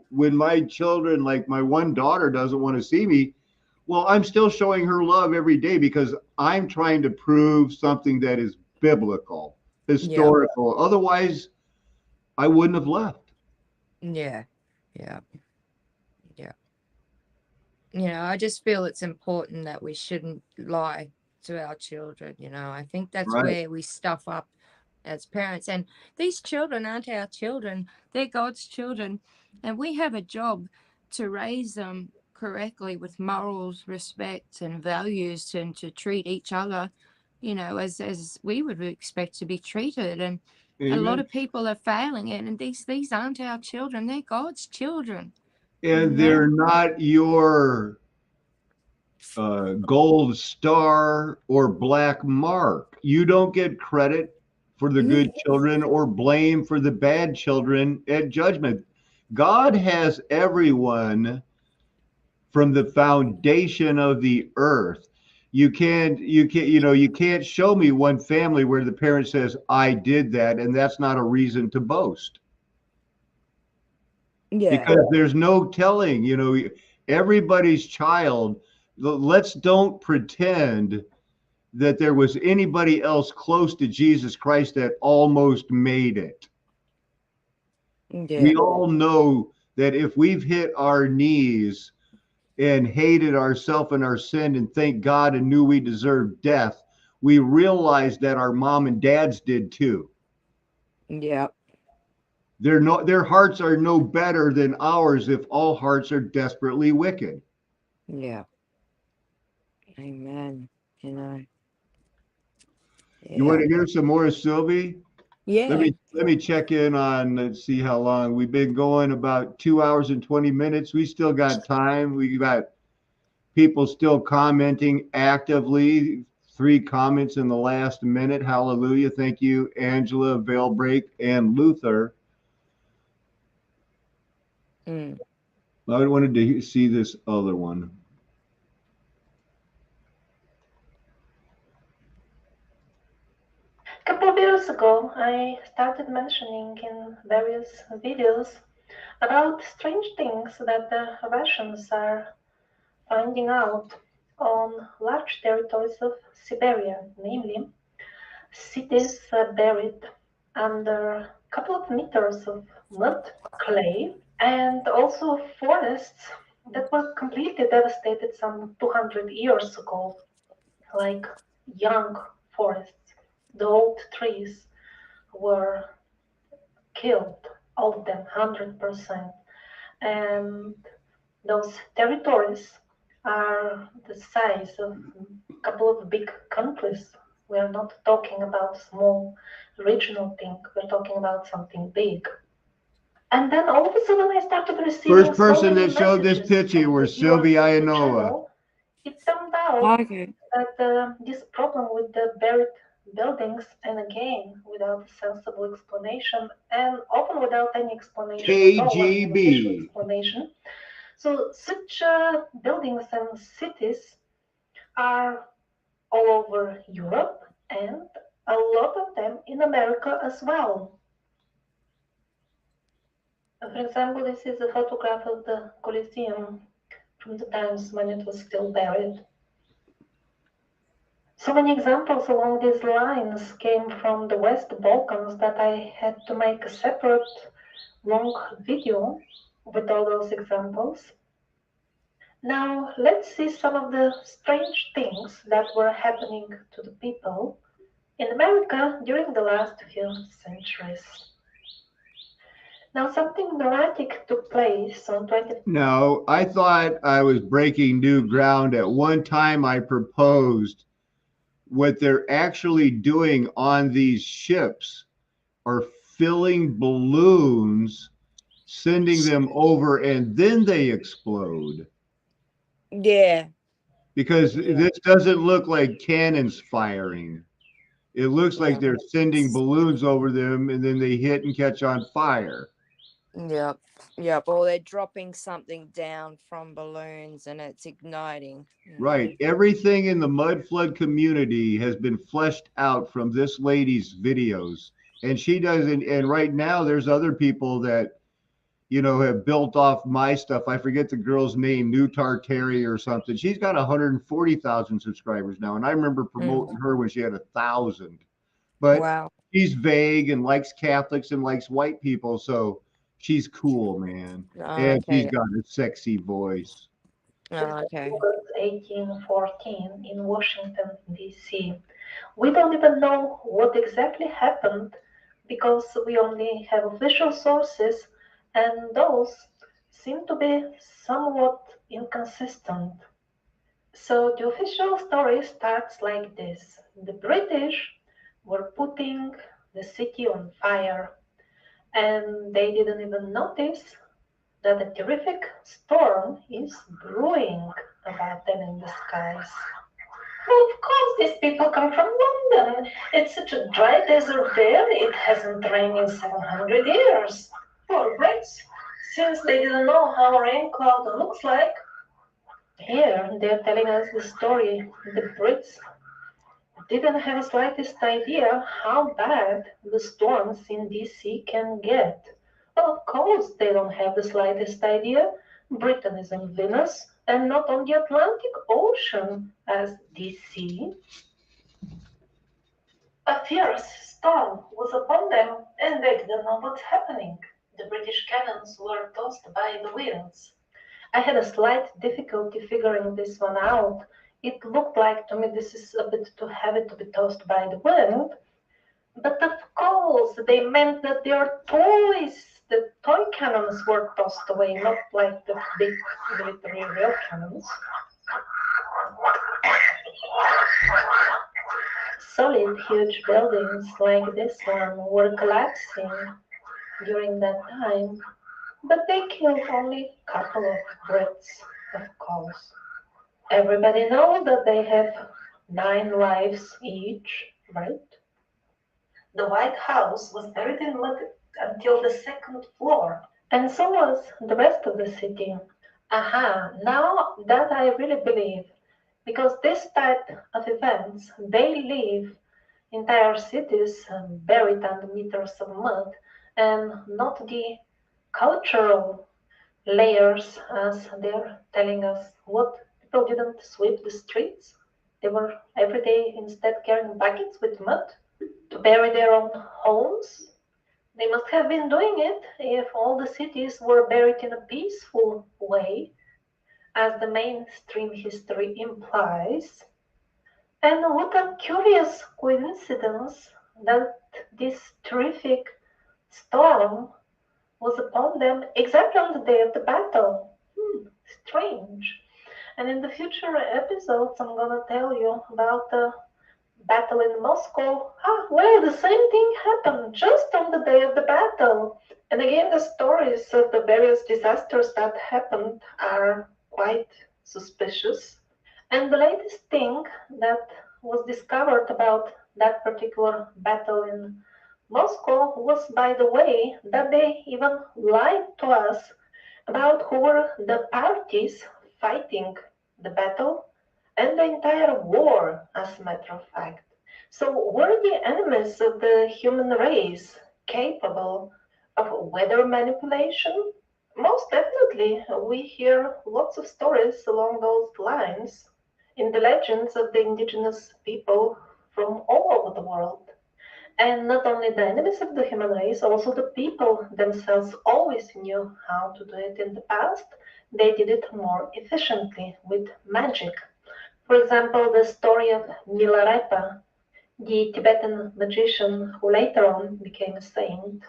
when my children, like my one daughter, doesn't want to see me. Well, I'm still showing her love every day because I'm trying to prove something that is biblical, Yeah. historical. Otherwise, I wouldn't have left. Yeah. Yeah. Yeah. I just feel it's important that we shouldn't lie to our children. I think that's Right. where we stuff up as parents. And these children aren't our children, they're God's children. And we have a job to raise them correctly with morals, respect, and values, and to treat each other, as we would expect to be treated. And a lot Amen. of people are failing it. And these aren't our children, they're God's children, you And they're know? not your gold star or black mark. You don't get credit for the good children or blame for the bad children at judgment. God has everyone from the foundation of the earth. You can't show me one family where the parent says, I did that, and that's not a reason to boast. Yeah. Because there's no telling, everybody's child. Let's don't pretend that there was anybody else close to Jesus Christ that almost made it. Yeah. We all know that if we've hit our knees and hated ourselves and our sin and thank God and knew we deserved death, we realize that our mom and dads did too. Yeah. Their hearts are no better than ours if all hearts are desperately wicked. Yeah. Amen. You want Yeah. to hear some more of Sylvie? Let Yeah. me let me check in on, let's see how long. We've been going about 2 hours and 20 minutes. We still got time. We got people still commenting actively. 3 comments in the last minute. Hallelujah. Thank you, Angela, Veilbreak, and Luther. Mm. I wanted to see this other one. A couple of years ago, I started mentioning in various videos about strange things that the Russians are finding out on large territories of Siberia, namely cities buried under a couple of meters of mud, clay, and also forests that were completely devastated some 200 years ago, like young forests. The old trees were killed, all of them, 100%. And those territories are the size of a couple of big countries. We're not talking about small regional thing. We're talking about something big. And then all of a sudden, I started receiving First so person many that showed this messages picture on the was Sylvie viewers of the Ianoa. channel. It turned out Okay. that this problem with the buried buildings, and again, without a sensible explanation, and often without any explanation at all, like an official KGB. explanation. So, such buildings and cities are all over Europe and a lot of them in America as well. For example, this is a photograph of the Colosseum from the times when it was still buried. So many examples along these lines came from the West Balkans that I had to make a separate long video with all those examples. Now, let's see some of the strange things that were happening to the people in America during the last few centuries. Now, something dramatic took place on 20. No, I thought I was breaking new ground. At one time, I proposed what they're actually doing on these ships are filling balloons, sending them over, and then they explode. Yeah. Because Yeah. this doesn't look like cannons firing. It looks like Yeah. they're sending balloons over them and then they hit and catch on fire. Yep. Yep. Or they're dropping something down from balloons and it's igniting. Right. Everything in the mud flood community has been fleshed out from this lady's videos. And she doesn't, and right now there's other people that, have built off my stuff. I forget the girl's name, New Tartary or something. She's got 140,000 subscribers now. And I remember promoting her when she had 1,000. But Wow. she's vague and likes Catholics and likes white people. So she's cool, man. Oh, And she's okay. got a sexy voice. Oh, okay. August 1814 in Washington, D.C. We don't even know what exactly happened because we only have official sources, and those seem to be somewhat inconsistent. So the official story starts like this: the British were putting the city on fire, and they didn't even notice that a terrific storm is brewing above them in the skies. Of course, these people come from London. It's such a dry desert there, it hasn't rained in 700 years. Poor Brits, since they didn't know how a rain cloud looks like. Here, they're telling us the story. The Brits didn't have the slightest idea how bad the storms in DC can get. Well, of course, they don't have the slightest idea. Britain is on Venus and not on the Atlantic Ocean as DC. A fierce storm was upon them, and they didn't know what's happening. The British cannons were tossed by the winds. I had a slight difficulty figuring this one out. It looked like to me this is a bit too heavy to be tossed by the wind. But of course, they meant that their toys, the toy cannons, were tossed away, not like the big military real cannons. Solid, huge buildings like this one were collapsing during that time, but they killed only a couple of Brits, of course. Everybody knows that they have 9 lives each, right? The White House was buried in mud until the second floor, and so was the rest of the city. Aha, now that I really believe, because this type of events, they leave entire cities buried under meters of mud, and not the cultural layers as they're telling us. What, people didn't sweep the streets? They were every day instead carrying buckets with mud to bury their own homes? They must have been doing it if all the cities were buried in a peaceful way, as the mainstream history implies. And what a curious coincidence that this terrific storm was upon them exactly on the day of the battle. Strange. And in the future episodes, I'm gonna tell you about the battle in Moscow. Well, the same thing happened just on the day of the battle. And again, the stories of the various disasters that happened are quite suspicious. And the latest thing that was discovered about that particular battle in Moscow was, by the way, that they even lied to us about who were the parties fighting the battle and the entire war, as a matter of fact. So, were the enemies of the human race capable of weather manipulation? Most definitely, we hear lots of stories along those lines in the legends of the indigenous people from all over the world. And not only the enemies of the human race, also the people themselves always knew how to do it in the past. They did it more efficiently with magic. For example, the story of Milarepa, the Tibetan magician who later on became a saint.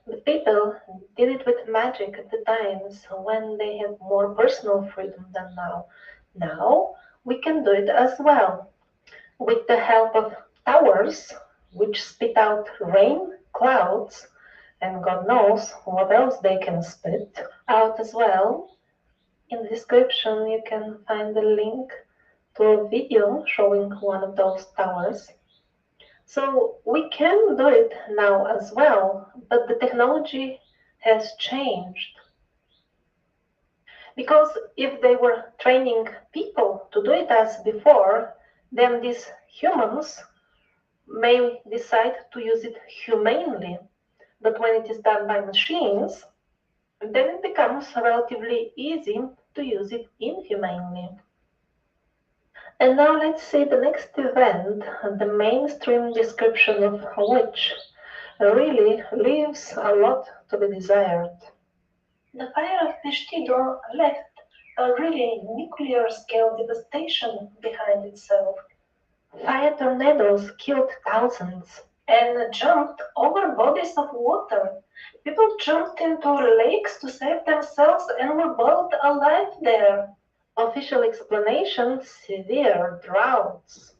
The people did it with magic at the times when they had more personal freedom than now. Now we can do it as well with the help of towers which spit out rain, clouds, and God knows what else they can spit out as well. In the description, you can find the link to a video showing one of those towers. So we can do it now as well, but the technology has changed. Because if they were training people to do it as before, then these humans may decide to use it humanely. But when it is done by machines, then it becomes relatively easy to use it inhumanely. And now let's see the next event, the mainstream description of which really leaves a lot to be desired. The fire of Peshtigo left a really nuclear-scale devastation behind itself. Fire tornadoes killed thousands and jumped over bodies of water. People jumped into lakes to save themselves and were boiled alive there. Official explanation: severe droughts.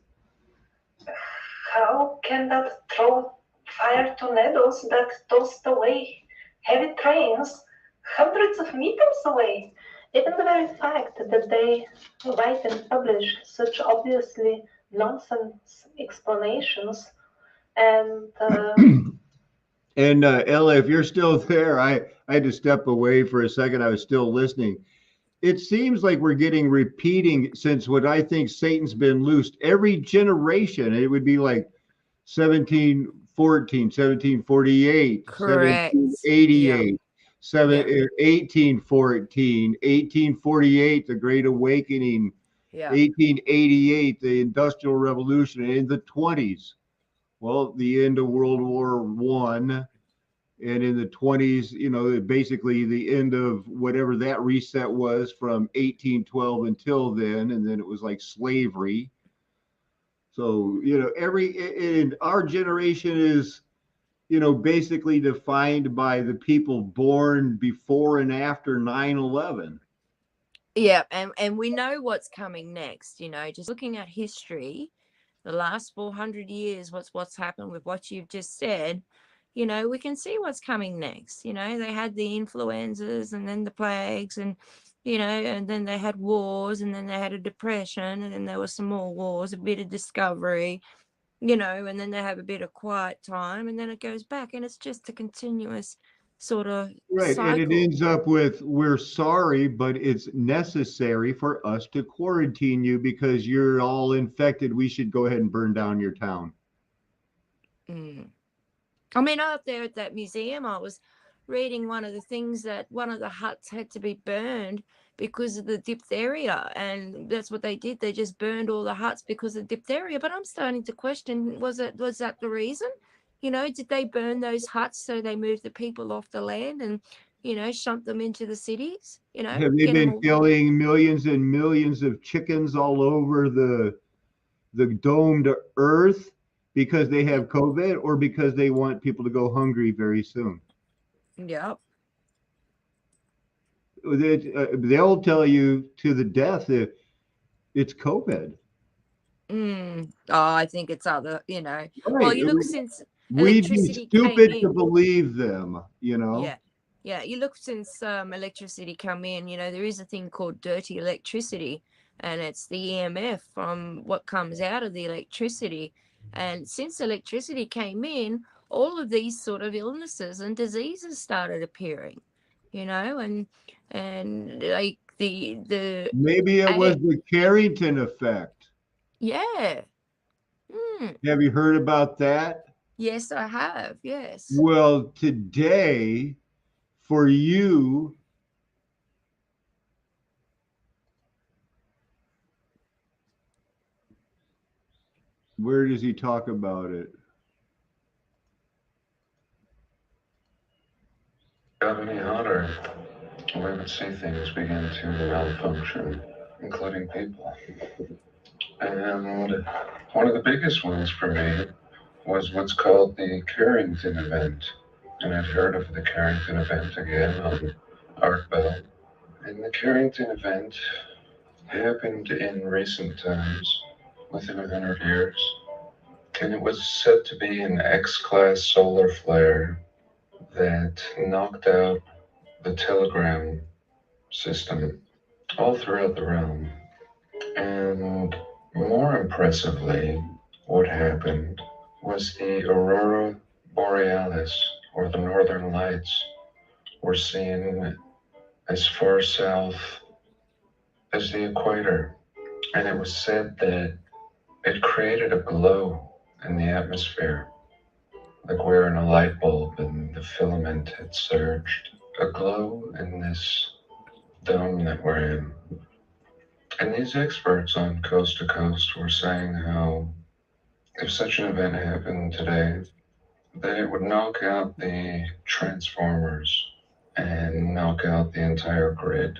How can that throw fire tornadoes that tossed away heavy trains hundreds of meters away? Even the very fact that they write and publish such obviously nonsense explanations and And Ella, if you're still there, I had to step away for a second. I was still listening. It seems like we're getting repeating since what I think Satan's been loosed every generation. It would be like 1714, 1748, Correct. Yeah. 1788, Yeah. 1814, 1848, the Great Awakening, Yeah. 1888, the Industrial Revolution, and in the 20s. Well, the end of World War One, and in the 20s, basically the end of whatever that reset was from 1812 until then, and then it was like slavery. So every in our generation is basically defined by the people born before and after 9/11. Yeah, and we know what's coming next, just looking at history, the last 400 years, what's happened with what you've just said, we can see what's coming next. They had the influenzas and then the plagues and and then they had wars and then they had a depression and then there were some more wars, a bit of discovery, and then they have a bit of quiet time and then it goes back and it's just a continuous sort of Right. And it cycle. ends up with, we're sorry, but it's necessary for us to quarantine you because you're all infected. We should go ahead and burn down your town. Mm. I mean, out there at that museum, I was reading one of the things that one of the huts had to be burned because of the diphtheria. And that's what they did. They just burned all the huts because of diphtheria. But I'm starting to question, was that the reason? Did they burn those huts so they moved the people off the land and, shunt them into the cities, Have they get them been all. killing millions and millions of chickens all over the domed earth because they have COVID or because they want people to go hungry very soon? Yep. They'll tell you to the death that it's COVID. Oh, I think it's other, well, Right. you look since We'd be electricity came stupid to in. believe them. Yeah. Yeah. You look since electricity come in, there is a thing called dirty electricity, and it's the EMF from what comes out of the electricity. And since electricity came in, all of these sort of illnesses and diseases started appearing, and like the Maybe it was I, the Carrington effect. yeah. Mm. Have you heard about that? Yes, I have. Yes. Well, today, for you, where does he talk about it? Got any hotter, we would see things begin to malfunction, including people. And one of the biggest ones for me was what's called the Carrington event. And I've heard of the Carrington event again on Art Bell. And the Carrington event happened in recent times, within 100 years. And it was said to be an X-class solar flare that knocked out the telegram system all throughout the realm. And more impressively, what happened was the aurora borealis, or the northern lights, were seen as far south as the equator, and it was said that it created a glow in the atmosphere, like we're in a light bulb and the filament had surged. A glow in this dome that we're in. And these experts on Coast to Coast were saying how if such an event happened today, then it would knock out the transformers and knock out the entire grid.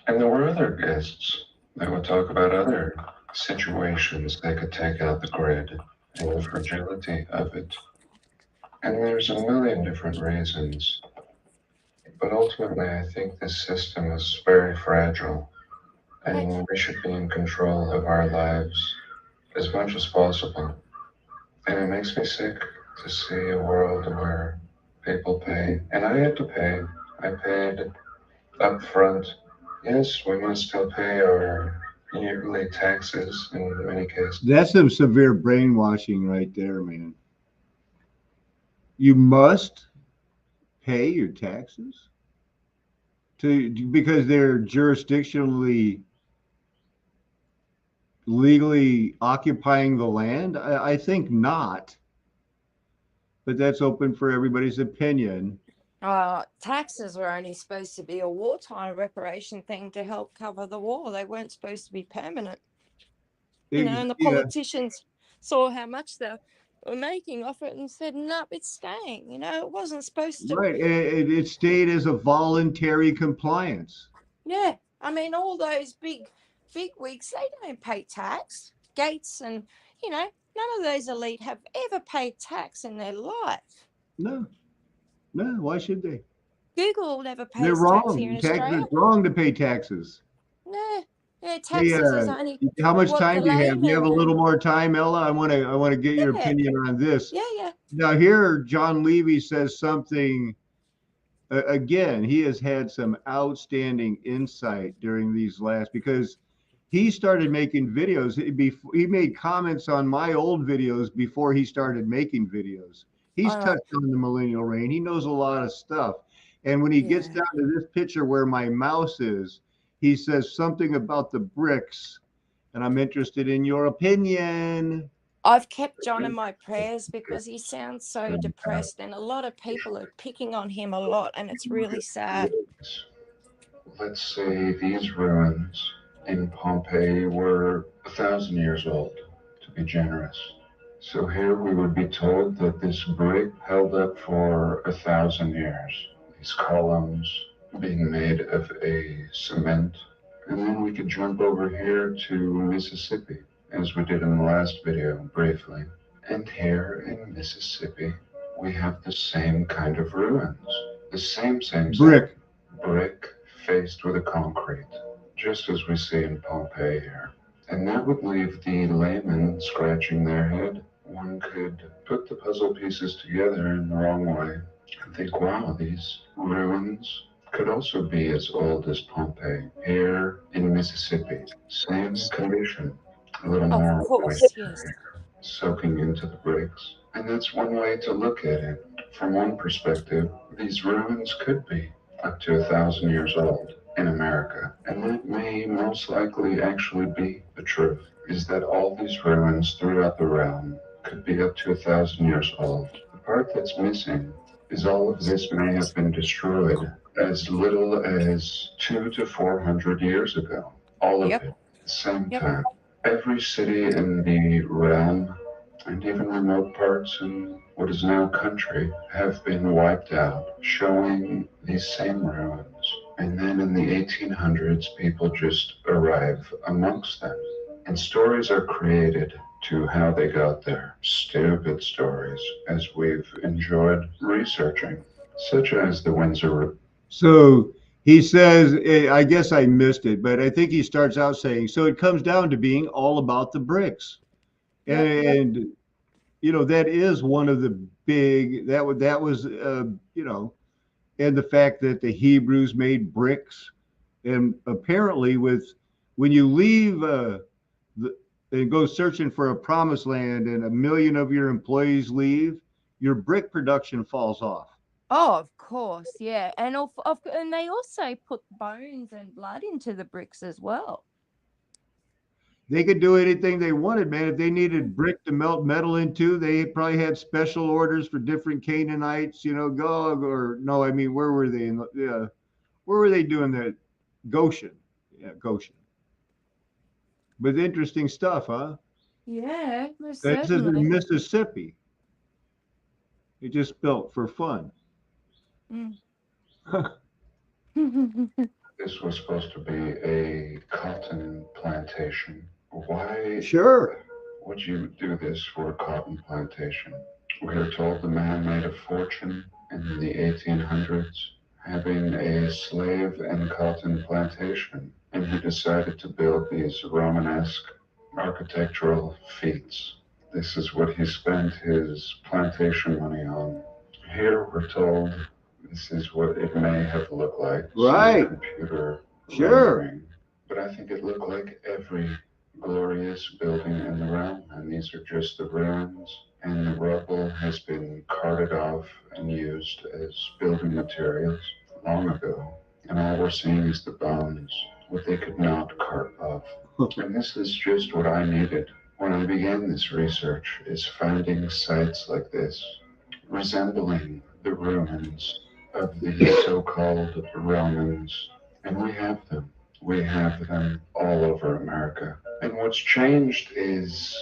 And there were other guests that would talk about other situations that could take out the grid and the fragility of it. And there's a million different reasons. But ultimately, I think this system is very fragile, and we should be in control of our lives as much as possible. And it makes me sick to see a world where people pay, and I had to pay. I paid up front. Yes, we must still pay our yearly taxes in many cases. That's some severe brainwashing right there, man. You must pay your taxes because they're jurisdictionally legally occupying the land. I think not, but that's open for everybody's opinion. Taxes were only supposed to be a wartime reparation thing to help cover the war. They weren't supposed to be permanent. And the politicians saw how much they were making off it and said, nope, it's staying. It wasn't supposed to. Right. It stayed as a voluntary compliance. Yeah. I mean, all those big wigs, they don't pay tax. Gates and, none of those elite have ever paid tax in their life. No. Why should they? Google never pays They're tax wrong. here in Australia. It's wrong to pay taxes. No. Yeah, taxes is only. How much time do you have? You have a little and, more time, Ella? I want to get your opinion on this. Yeah. Now here, John Levy says something. Again, he has had some outstanding insight during these last, because he started making videos. He made comments on my old videos before he started making videos. He's touched on the millennial reign. He knows a lot of stuff. And when he gets down to this picture where my mouse is, he says something about the bricks, and I'm interested in your opinion. I've kept John in my prayers because he sounds so depressed, and a lot of people are picking on him a lot, and it's really sad. Let's say these ruins in Pompeii were 1,000 years old, to be generous. So here we would be told that this brick held up for 1,000 years. These columns being made of a cement. And then we could jump over here to Mississippi, as we did in the last video briefly. And here in Mississippi, we have the same kind of ruins. The same brick. Brick faced with a concrete, just as we see in Pompeii here. And that would leave the layman scratching their head. One could put the puzzle pieces together in the wrong way and think, wow, these ruins could also be as old as Pompeii. Here in Mississippi, same condition, a little more moisture soaking into the bricks. And that's one way to look at it. From one perspective, these ruins could be up to 1,000 years old in America. And that may most likely actually be the truth, is that all these ruins throughout the realm could be up to 1,000 years old. The part that's missing is all of this may have been destroyed as little as 200 to 400 years ago. All of it at the same time. Every city in the realm, and even remote parts in what is now country, have been wiped out, showing these same ruins. And then in the 1800s, people just arrive amongst them. And stories are created to how they got there. Stupid stories, as we've enjoyed researching, such as the Windsor. So he says, I guess I missed it, but I think he starts out saying, so it comes down to being all about the bricks. And that is one of the big, that was and the fact that the Hebrews made bricks. And apparently when you leave and go searching for a promised land and 1 million of your employees leave, your brick production falls off. Oh, of course, yeah, and they also put bones and blood into the bricks as well. They could do anything they wanted, man. If they needed brick to melt metal into, they probably had special orders for different Canaanites, Gog or no, I mean, where were they? Where were they doing that? Goshen. Yeah, Goshen. But interesting stuff, huh? Yeah, most This is in certainly. Mississippi. It just built for fun. Mm. This was supposed to be a cotton plantation. Why Sure. would you do this for a cotton plantation? We are told the man made a fortune in the 1800s having a slave and cotton plantation, and he decided to build these Romanesque architectural feats. This is what he spent his plantation money on. Here we're told this is what it may have looked like. Right. Some computer Sure. rendering. But I think it looked like every glorious building in the realm, and these are just the ruins, and the rubble has been carted off and used as building materials long ago. And all we're seeing is the bones, what they could not cart off. And this is just what I needed when I began this research, is finding sites like this, resembling the ruins of the so-called Romans. And we have them. We have them all over America. And what's changed is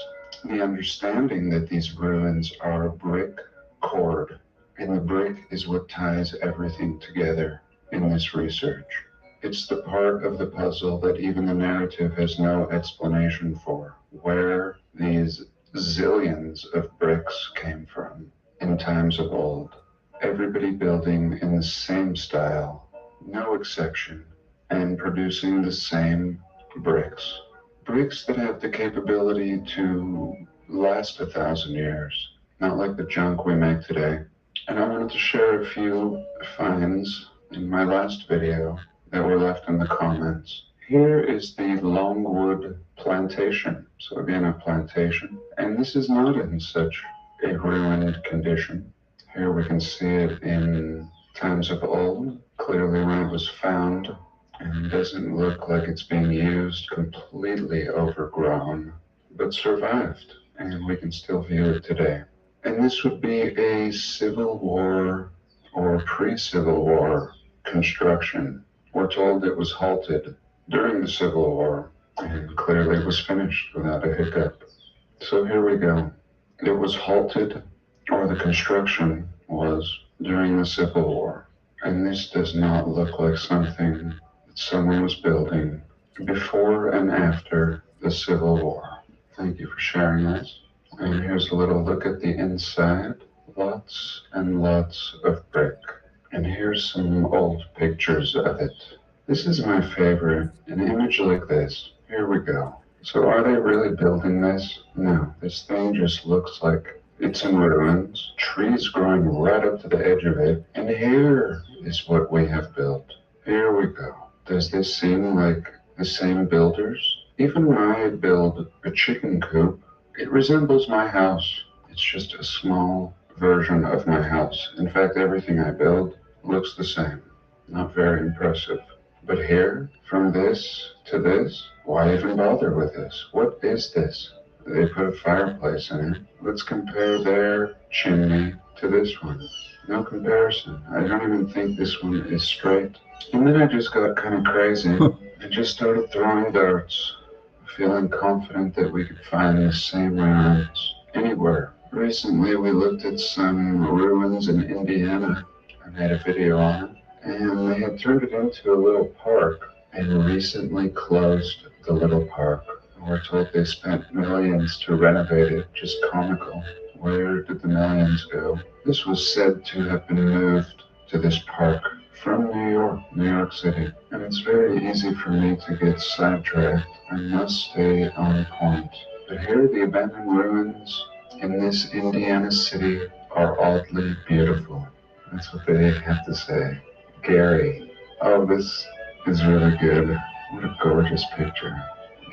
the understanding that these ruins are brick cord. And the brick is what ties everything together in this research. It's the part of the puzzle that even the narrative has no explanation for, where these zillions of bricks came from in times of old. Everybody building in the same style, no exception, and producing the same bricks. Bricks that have the capability to last 1,000 years, not like the junk we make today. And I wanted to share a few finds in my last video that were left in the comments. Here is the Longwood Plantation. So again, a plantation. And this is not in such a ruined condition. Here we can see it in times of old, clearly when it was found, and doesn't look like it's being used, completely overgrown, but survived, and we can still view it today. And this would be a Civil War or pre-Civil War construction. We're told it was halted during the Civil War, and clearly it was finished without a hiccup. So here we go. It was halted, or the construction was, during the Civil War. And this does not look like something that someone was building before and after the Civil War. Thank you for sharing this. And here's a little look at the inside. Lots and lots of brick. And here's some old pictures of it. This is my favorite, an image like this. Here we go. So are they really building this? No, this thing just looks like it's in ruins, trees growing right up to the edge of it, and here is what we have built. Here we go. Does this seem like the same builders? Even when I build a chicken coop, it resembles my house. It's just a small version of my house. In fact, everything I build looks the same. Not very impressive. But here, from this to this, why even bother with this? What is this? They put a fireplace in it. Let's compare their chimney to this one. No comparison. I don't even think this one is straight. And then I just got kind of crazy and just started throwing darts, feeling confident that we could find the same ruins anywhere. Recently, we looked at some ruins in Indiana. I made a video on it, and they had turned it into a little park and recently closed the little park. We're told they spent millions to renovate it, just comical. Where did the millions go? This was said to have been moved to this park from New York City. And it's very easy for me to get sidetracked. I must stay on point. But here the abandoned ruins in this Indiana city are oddly beautiful. That's what they have to say. Gary. Oh, this is really good. What a gorgeous picture.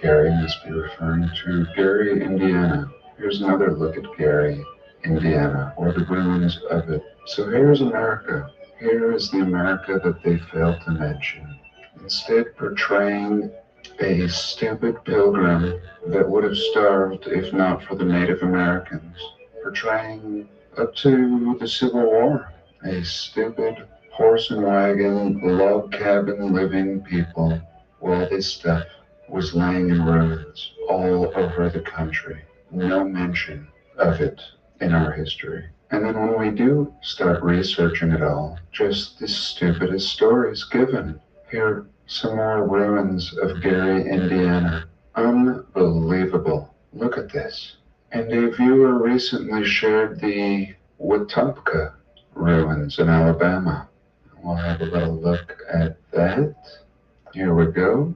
Gary must be referring to Gary, Indiana. Here's another look at Gary. Indiana, or the ruins of it. So here's America. Here is the America that they failed to mention. Instead, portraying a stupid pilgrim that would have starved if not for the Native Americans. Portraying up to the Civil War a stupid horse and wagon, log cabin living people, while this stuff was laying in ruins all over the country. No mention of it in our history. And then when we do start researching it all, just the stupidest stories given. Here, some more ruins of Gary, Indiana. Unbelievable. Look at this. And a viewer recently shared the Wetumpka ruins in Alabama. We'll have a little look at that. Here we go.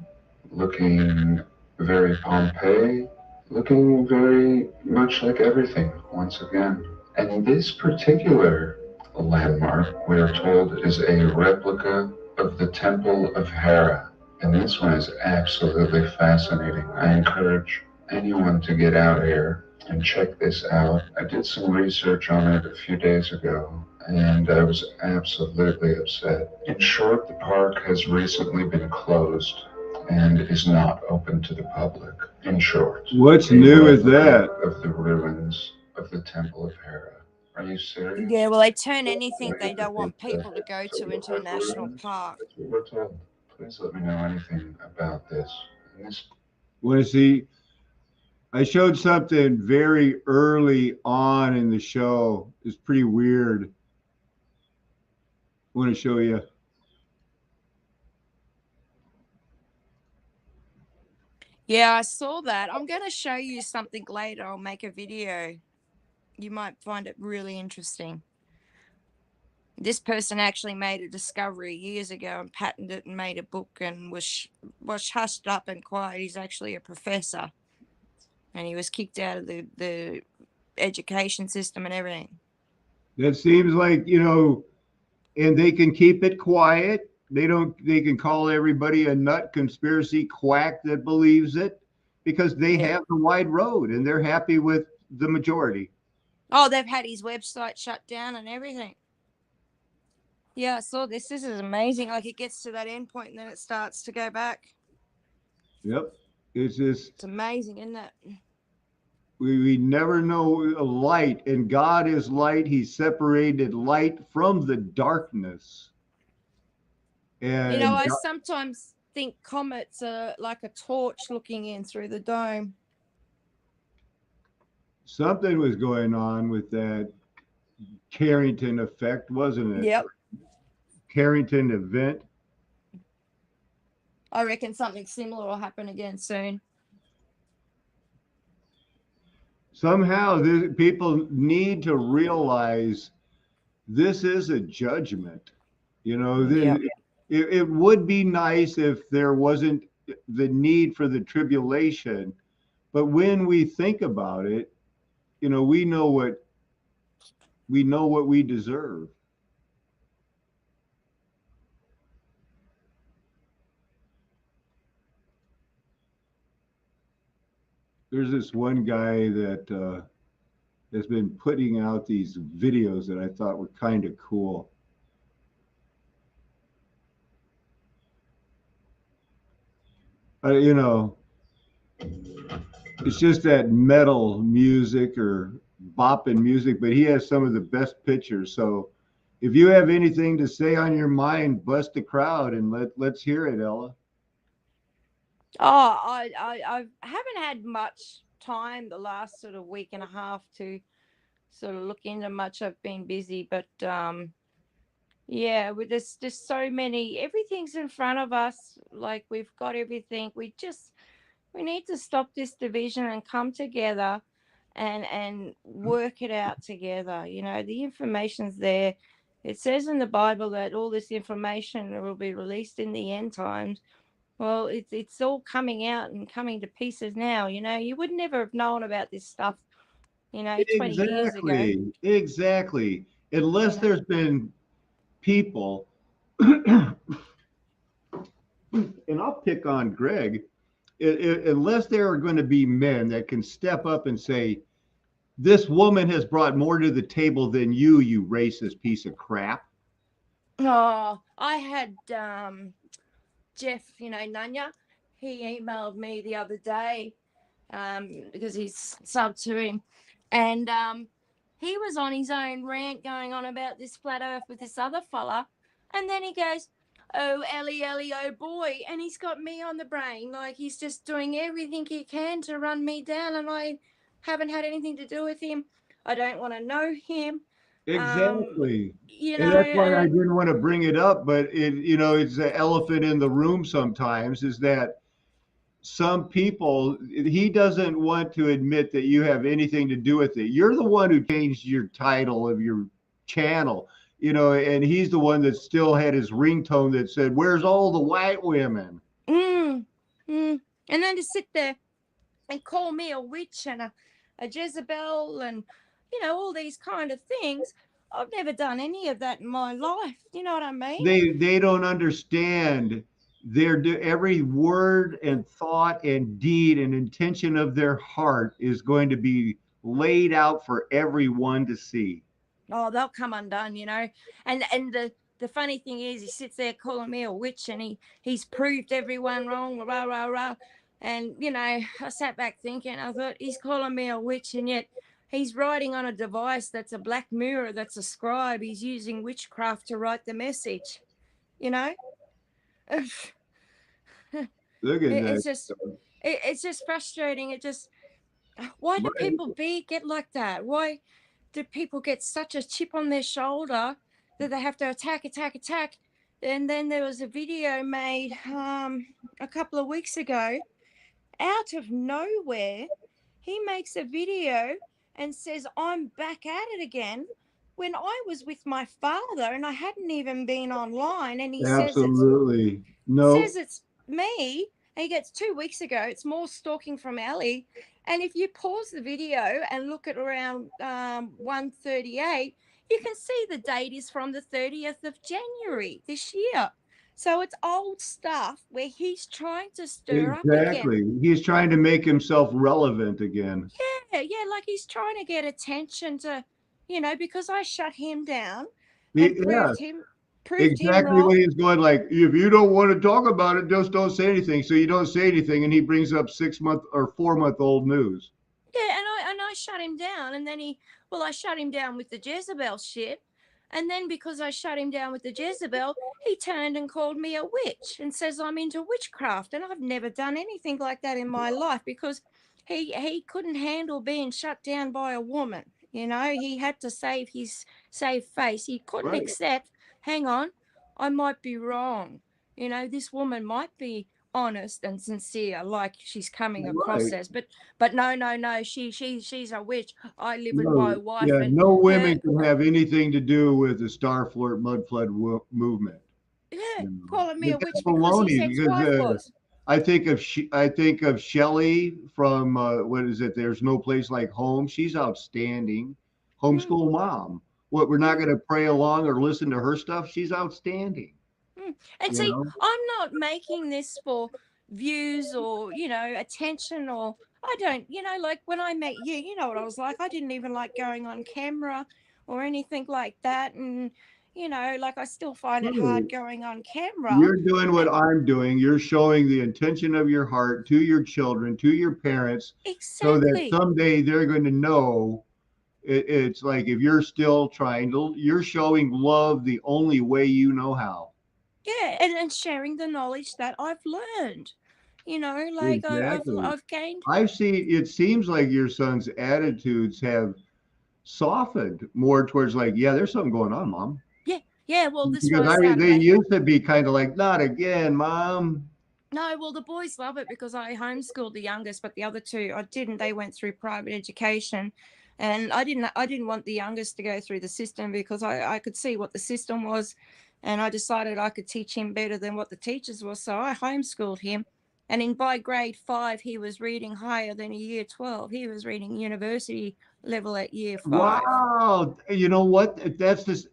Looking very Pompeii, looking very much like everything once again. And this particular landmark, we are told, is a replica of the Temple of Hera. And this one is absolutely fascinating. I encourage anyone to get out here and check this out. I did some research on it a few days ago, and I was absolutely upset. In short, the park has recently been closed and is not open to the public. In short, What's a new is replica that? of the ruins of the Temple of Hera. Are you serious? Yeah, well, they turn anything they don't want people to go to into a national park. That's what we're told. Please let me know anything about this. And this Want to see? I showed something very early on in the show. It's pretty weird. Want to show you? Yeah, I saw that. I'm going to show you something later. I'll make a video. You might find it really interesting. This person actually made a discovery years ago and patented it and made a book and was hushed up and quiet. He's actually a professor, and he was kicked out of the education system and everything. That seems like, and they can keep it quiet. They can call everybody a nut conspiracy quack that believes it because they Yeah. have the wide road and they're happy with the majority. Oh, they've had his website shut down and everything. Yeah, I saw this. This is amazing. Like, it gets to that end point and then it starts to go back. Yep. It's amazing, isn't it? we never know light, and God is light. He separated light from the darkness. And I sometimes think comets are like a torch looking in through the dome. something was going on with that Carrington effect, wasn't it? Yep. Carrington event. I reckon something similar will happen again soon. Somehow, people need to realize this is a judgment. Yep. It would be nice if there wasn't the need for the tribulation, but when we think about it, we know what we deserve. There's this one guy that has been putting out these videos that I thought were kind of cool. It's just that metal music or bopping music, but he has some of the best pictures. So if you have anything to say on your mind, bust the crowd and let's hear it, Ella. Oh, I haven't had much time the last sort of week and a half to sort of look into much. I've been busy, but yeah, there's just so many. Everything's in front of us. Like, we've got everything. We need to stop this division and come together and work it out together. The information's there. It says in the Bible that all this information will be released in the end times. Well, it's all coming out and coming to pieces now. You would never have known about this stuff, 20 years ago. Exactly. Unless there's been people, and I'll pick on Greg, unless there are going to be men that can step up and say, This woman has brought more to the table than you racist piece of crap. Oh, I had Jeff, Nanya. He emailed me the other day because he's subbed to him, and he was on his own rant going on about this flat Earth with this other fella, and then he goes, "Oh, Ellie, oh boy," and he's got me on the brain, like he's just doing everything he can to run me down, and I haven't had anything to do with him. I don't want to know him. Um, Exactly. you And know, that's why I and didn't want to bring it up, but it's the elephant in the room sometimes is that some people, he doesn't want to admit that you have anything to do with it. You're the one who changed your title of your channel, and he's the one that still had his ringtone that said, "Where's all the white women?" mm, mm, and then to sit there and call me a witch and a Jezebel and all these kind of things. I've never done any of that in my life. You know what I mean? They don't understand. Every word and thought and deed and intention of their heart is going to be laid out for everyone to see. Oh, they'll come undone, And the funny thing is, he sits there calling me a witch, and he's proved everyone wrong, rah rah rah. And I sat back thinking, I thought he's calling me a witch, and yet he's writing on a device that's a black mirror, that's a scribe. He's using witchcraft to write the message, you know. Look at that. It's just it's just frustrating. Why do Right. people get like that? Why do people get such a chip on their shoulder that they have to attack? And then there was a video made a couple of weeks ago. Out of nowhere, he makes a video and says, "I'm back at it again," when I was with my father and I hadn't even been online, and he Absolutely. says No, it's me. And he gets 2 weeks ago. It's more stalking from Ellie. And if you pause the video and look at around 1:38, you can see the date is from the 30th of January this year. So it's old stuff where he's trying to stir up again. exactly. He's trying to make himself relevant again. Yeah, like he's trying to get attention to, because I shut him down and Yeah, proved him exactly wrong. what he's going like. If you don't want to talk about it, just don't say anything. So you don't say anything, and he brings up 6 month or 4 month old news. Yeah, and I shut him down, and then I shut him down with the Jezebel shit, and then because I shut him down with the Jezebel, he turned and called me a witch and says I'm into witchcraft, and I've never done anything like that in my life because he couldn't handle being shut down by a woman. He had to save face. He couldn't Right, accept. Hang on, I might be wrong. This woman might be honest and sincere, like she's coming across right. as, but no, she's a witch. I live with No, my wife yeah, and no her. women can have anything to do with the Star Flirt Mud Flood movement. Yeah, You know, calling me but a witch that's because his baloney. Because ex-wife was. I think of Shelley from what is it? There's no place like home. She's outstanding. Mm, Homeschool mom. What, we're not mm, going to pray along or listen to her stuff? She's outstanding. and You see, know. I'm not making this for views or attention, or I don't, like when I met you, you know what I was like. I didn't even like going on camera or anything like that, and like I still find it hard Right. going on camera. You're doing what And I'm doing. You're showing the intention of your heart to your children, to your parents, so that exactly. someday they're going to know. It's like if you're still trying to, you're showing love the only way you know how. Yeah, and sharing the knowledge that I've learned. Like Exactly. I've gained. I've seen, it seems like your son's attitudes have softened more towards like, yeah, there's something going on, mom. Yeah, yeah. Well, this is what Because I started they letting. used to be kind of like, not again, mom. No, well, the boys love it because I homeschooled the youngest, but the other two I didn't. They went through private education, and I didn't want the youngest to go through the system because I could see what the system was, and I decided I could teach him better than what the teachers were. So I homeschooled him, and by grade 5 he was reading higher than a year 12. He was reading university level at year 5. Wow. You know what? That's just,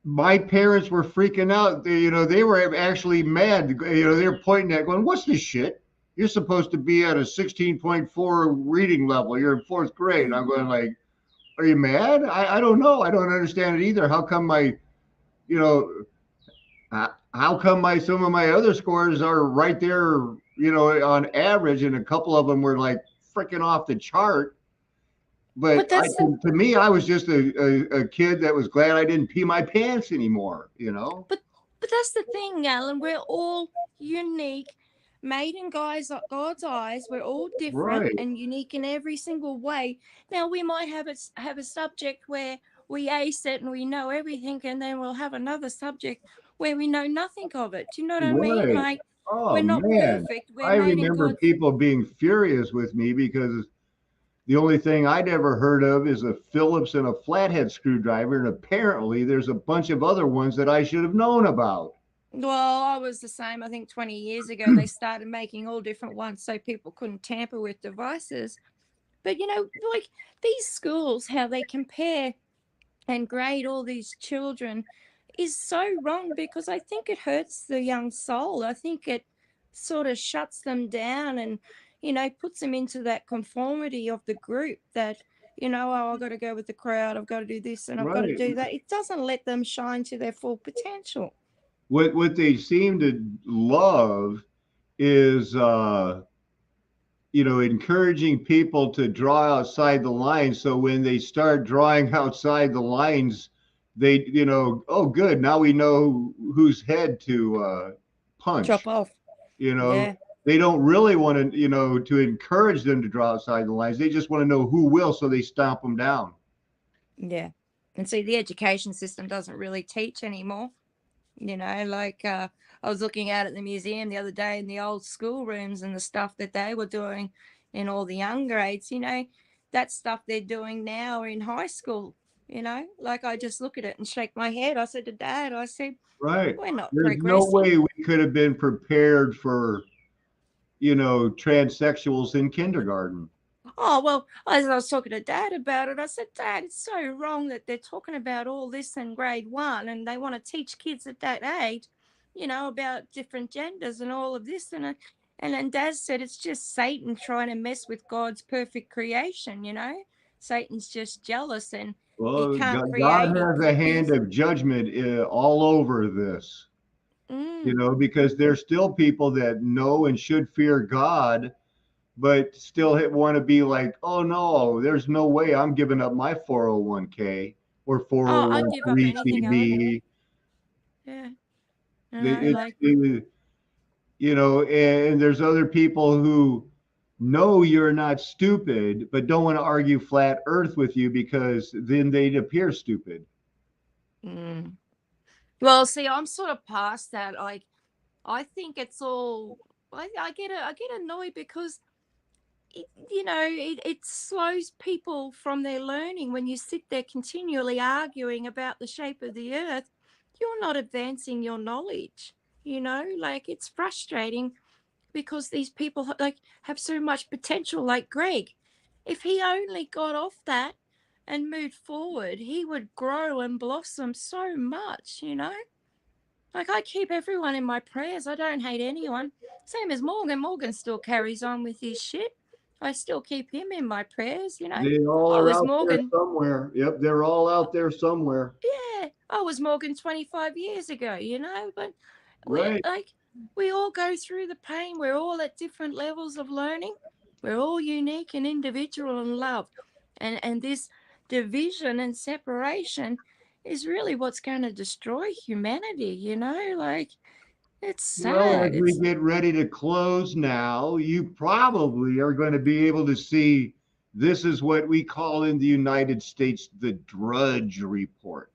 my parents were freaking out. They were actually mad. They were pointing at going, what's this shit? you're supposed to be at a 16.4 reading level. You're in fourth grade. And I'm going like, are you mad? I don't know. I don't understand it either. How come my, you know, how come some of my other scores are right there, on average, and a couple of them were like freaking off the chart. But that's to me, I was just a kid that was glad I didn't pee my pants anymore, But that's the thing, Alan. We're all unique, made in God's eyes. We're all different Right, and unique in every single way. Now we might have a subject where we ace it and we know everything, and then we'll have another subject where we know nothing of it. Do you know what I mean? right. Like Oh we're not man, perfect. We're I made in remember God's. people being furious with me because the only thing I'd ever heard of is a Phillips and a flathead screwdriver, and apparently there's a bunch of other ones that I should have known about. Well, I was the same. I think 20 years ago they started making all different ones so people couldn't tamper with devices. But like these schools, how they compare and grade all these children is so wrong, because I think it hurts the young soul. I think it sort of shuts them down and, puts them into that conformity of the group that, oh, I've got to go with the crowd. I've got to do this and I've got to Right. do that. It doesn't let them shine to their full potential. What they seem to love is encouraging people to draw outside the lines. So when they start drawing outside the lines, they, oh, good, now we know whose head to Chop punch. off. You know, Yeah. they don't really want to, to encourage them to draw outside the lines. They just want to know who will, so they stomp them down. Yeah. And see, the education system doesn't really teach anymore. Like I was looking out at the museum the other day in the old schoolrooms and the stuff that they were doing in all the young grades, that stuff they're doing now in high school, like I just look at it and shake my head. I said to Dad, I said, Right. we're not There's no progressing. way we could have been prepared for, transsexuals in kindergarten. Oh, well, as I was talking to Dad about it, I said, Dad, it's so wrong that they're talking about all this in grade 1 and they want to teach kids at that age, about different genders and all of this. And then Dad said it's just Satan trying to mess with God's perfect creation, Satan's just jealous and he Well, can't God create in has a hand copies. of judgment all over this, Mm. because there's still people that know and should fear God, but still want to be like, oh no, there's no way I'm giving up my 401k or Oh, I'd give up anything, Alan. 401 Yeah. It's, Like, and there's other people who know you're not stupid, but don't want to argue flat earth with you because then they'd appear stupid. mm. Well, see, I'm sort of past that. Like, I think it's all. I get annoyed because it slows people from their learning when you sit there continually arguing about the shape of the earth. You're not advancing your knowledge. Like it's frustrating because these people like have so much potential. Like Greg, if he only got off that and moved forward, he would grow and blossom so much. Like I keep everyone in my prayers. I don't hate anyone. Same as Morgan. Morgan still carries on with his shit. I still keep him in my prayers. They all I are was out there Morgan. somewhere. Yep, they're all out there somewhere. Yeah, I was Morgan 25 years ago. But we Right. like we all go through the pain. We're all at different levels of learning. We're all unique and individual and loved. And this division and separation is really what's going to destroy humanity. Like it's Well, sad. as we It's get ready to close now, you probably are going to be able to see this is what we call in the United States the Drudge Report.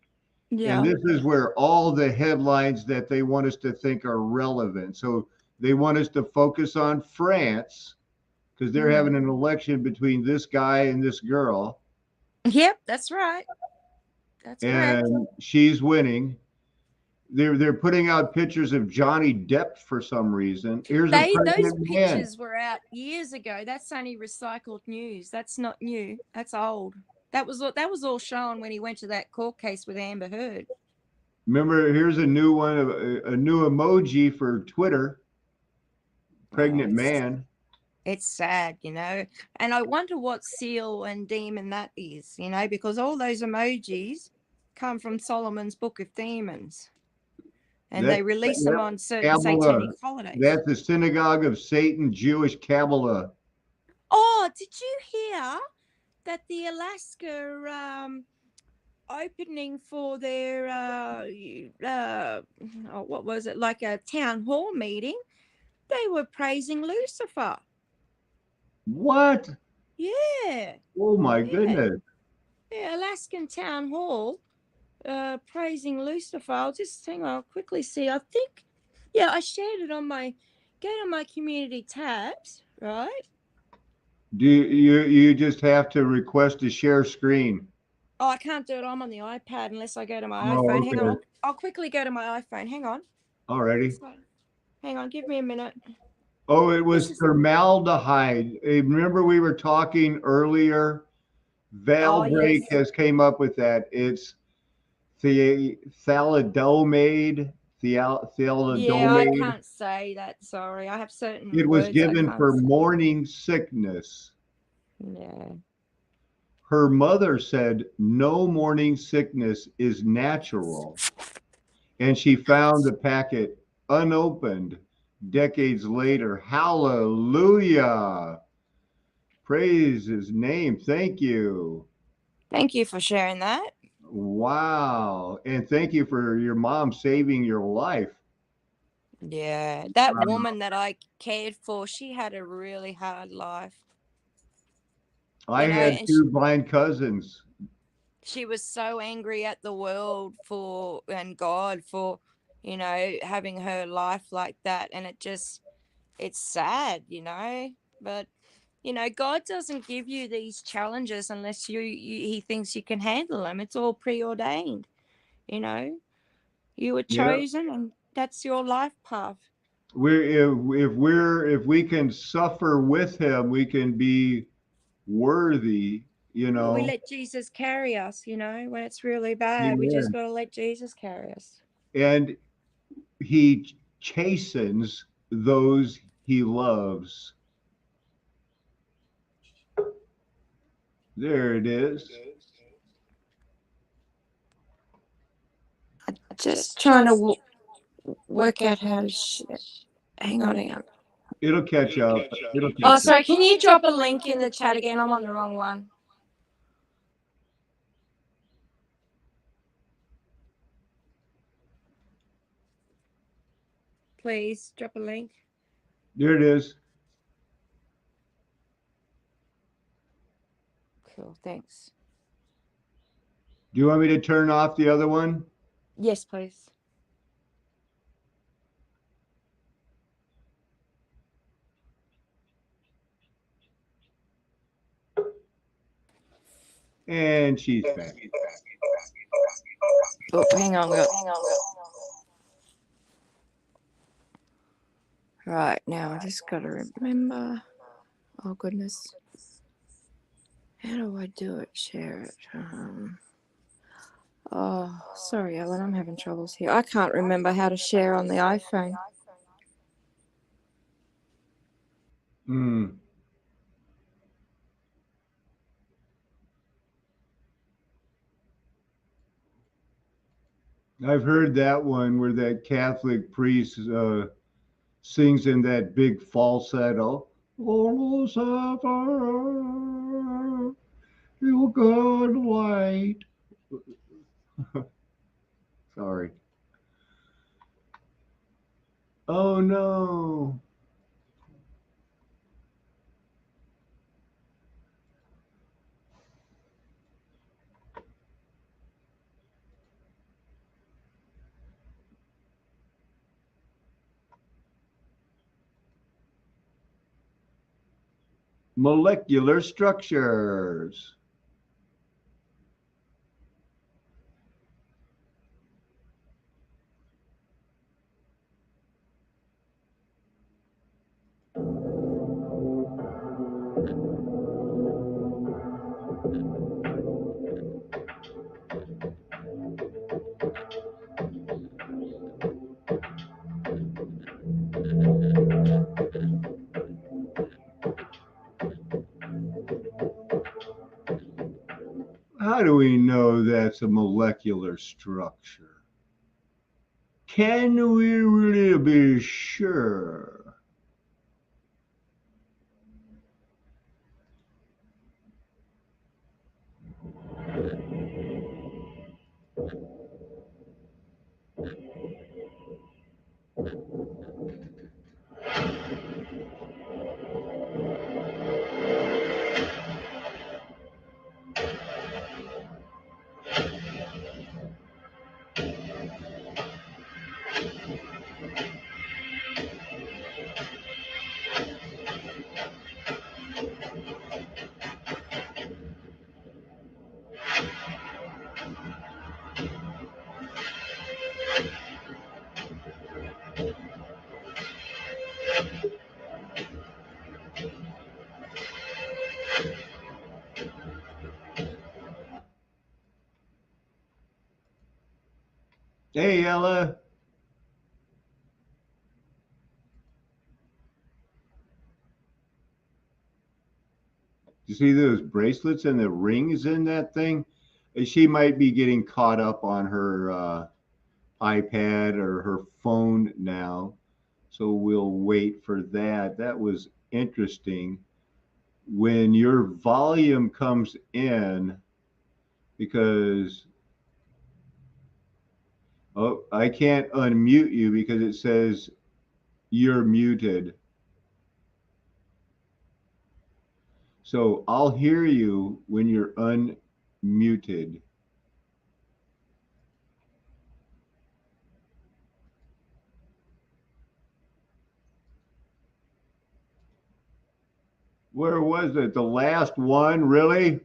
And yeah. this is where all the headlines that they want us to think are relevant. So they want us to focus on France because they're having an election between this guy and this girl, Yep, that's right. That's correct. and she's winning. They're putting out pictures of Johnny Depp for some reason. Here's a Those pregnant man. pictures were out years ago. That's only recycled news. That's not new. That's old. That was all shown when he went to that court case with Amber Heard. Remember, here's a new one, a new emoji for Twitter. Oh, Pregnant man. It's sad, you know. And I wonder what seal and demon that is, you know, because all those emojis come from Solomon's Book of Demons. And That they release them on certain Kabbalah. satanic holidays. That's the synagogue of Satan, Jewish Kabbalah. Oh, did you hear that the Alaska opening for their what was it, like a town hall meeting? They were praising Lucifer. What? Yeah. Oh my Yeah. goodness. Yeah, Alaskan town hall praising Lucifer. I'll just hang on, I'll quickly see. I think, yeah, I shared it on my, go to my community tabs, right? Do you just have to request to share screen? Oh, I can't do it. I'm on the iPad unless I go to my Oh, iPhone. okay. Hang on, I'll quickly go to my iPhone. Hang on. Alrighty. So, hang on, give me a minute. Oh, it was This is- formaldehyde. Remember we were talking earlier? Valbreak yes. has came up with that. It's thalidomide. Yeah, I Thalidomide. can't say that. Sorry, I have certain It was words I given can't for say. morning sickness. Yeah. Her mother said no morning sickness is natural, and she found the packet unopened decades later. Hallelujah. Praise his name. Thank you. Thank you for sharing that. Wow. And thank you for your mom saving your life. Yeah, that woman that I cared for, she had a really hard life. I You know, had and two blind cousins. she was so angry at the world for and God for, you know, having her life like that. And it's sad, you know. But, you know, God doesn't give you these challenges unless he thinks you can handle them. It's all preordained, you know. You were Yeah. chosen, and that's your life path. If we can suffer with him, we can be worthy, you Well, we know. let Jesus carry us, you know. When it's really bad, we just Amen. got to let Jesus carry us. And he chastens those he loves. There it is. Just trying to work out how to hang on. It'll catch up. It'll catch Oh, up. sorry. Can you drop a link in the chat again? I'm on the wrong one. Please drop a link. There it is. Cool. Thanks. Do you want me to turn off the other one? Yes, please. And she's back. Oh, hang on. Right, now I just got to remember. Oh, goodness. How do I do it? Share it. Oh, sorry, Ellen. I'm having troubles here. I can't remember how to share on the iPhone. I've heard that one where that Catholic priest sings in that big falsetto. Oh, Lucifer, you good light. Sorry. Oh no. Molecular structures. How do we know that's a molecular structure? Can we really be sure? Hey, Ella. You see those bracelets and the rings in that thing? She might be getting caught up on her iPad or her phone now. So we'll wait for that. That was interesting. When your volume comes in, because I can't unmute you because it says you're muted. So I'll hear you when you're unmuted. Where was it? The last one, really?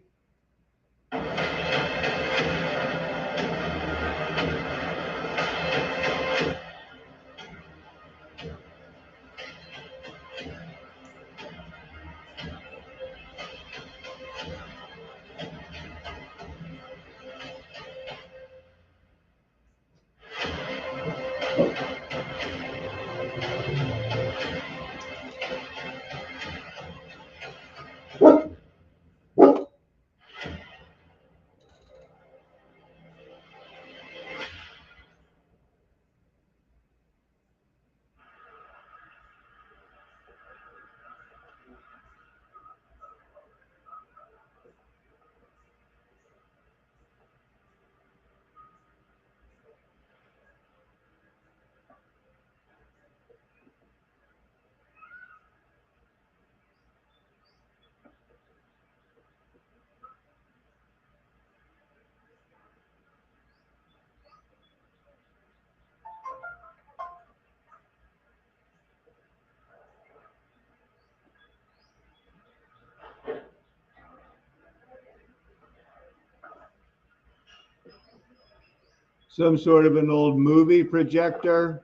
Some sort of an old movie projector.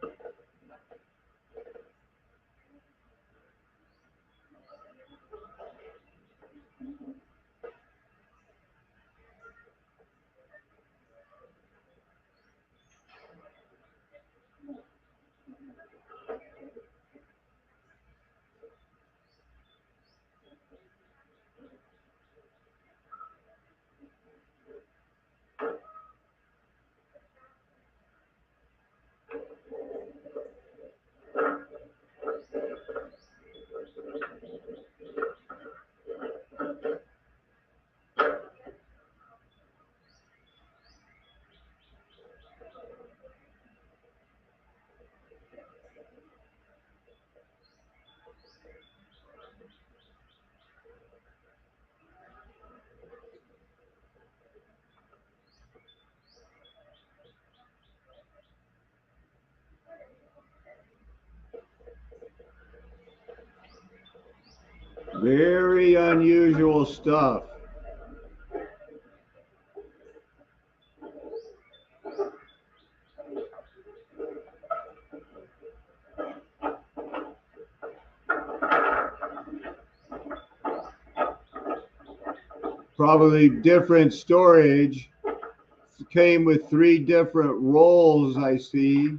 Very unusual stuff. Probably different storage. Came with 3 different rolls, I see.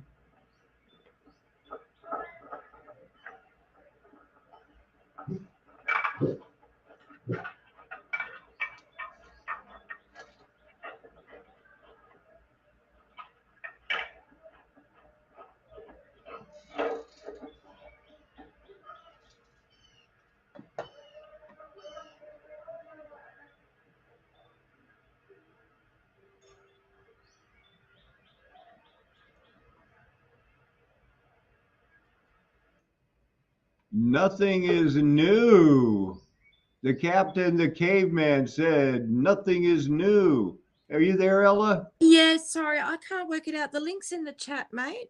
Nothing is new. The captain, the caveman, said, nothing is new. Are you there, Ella? Yeah, sorry, I can't work it out. The link's in the chat, mate.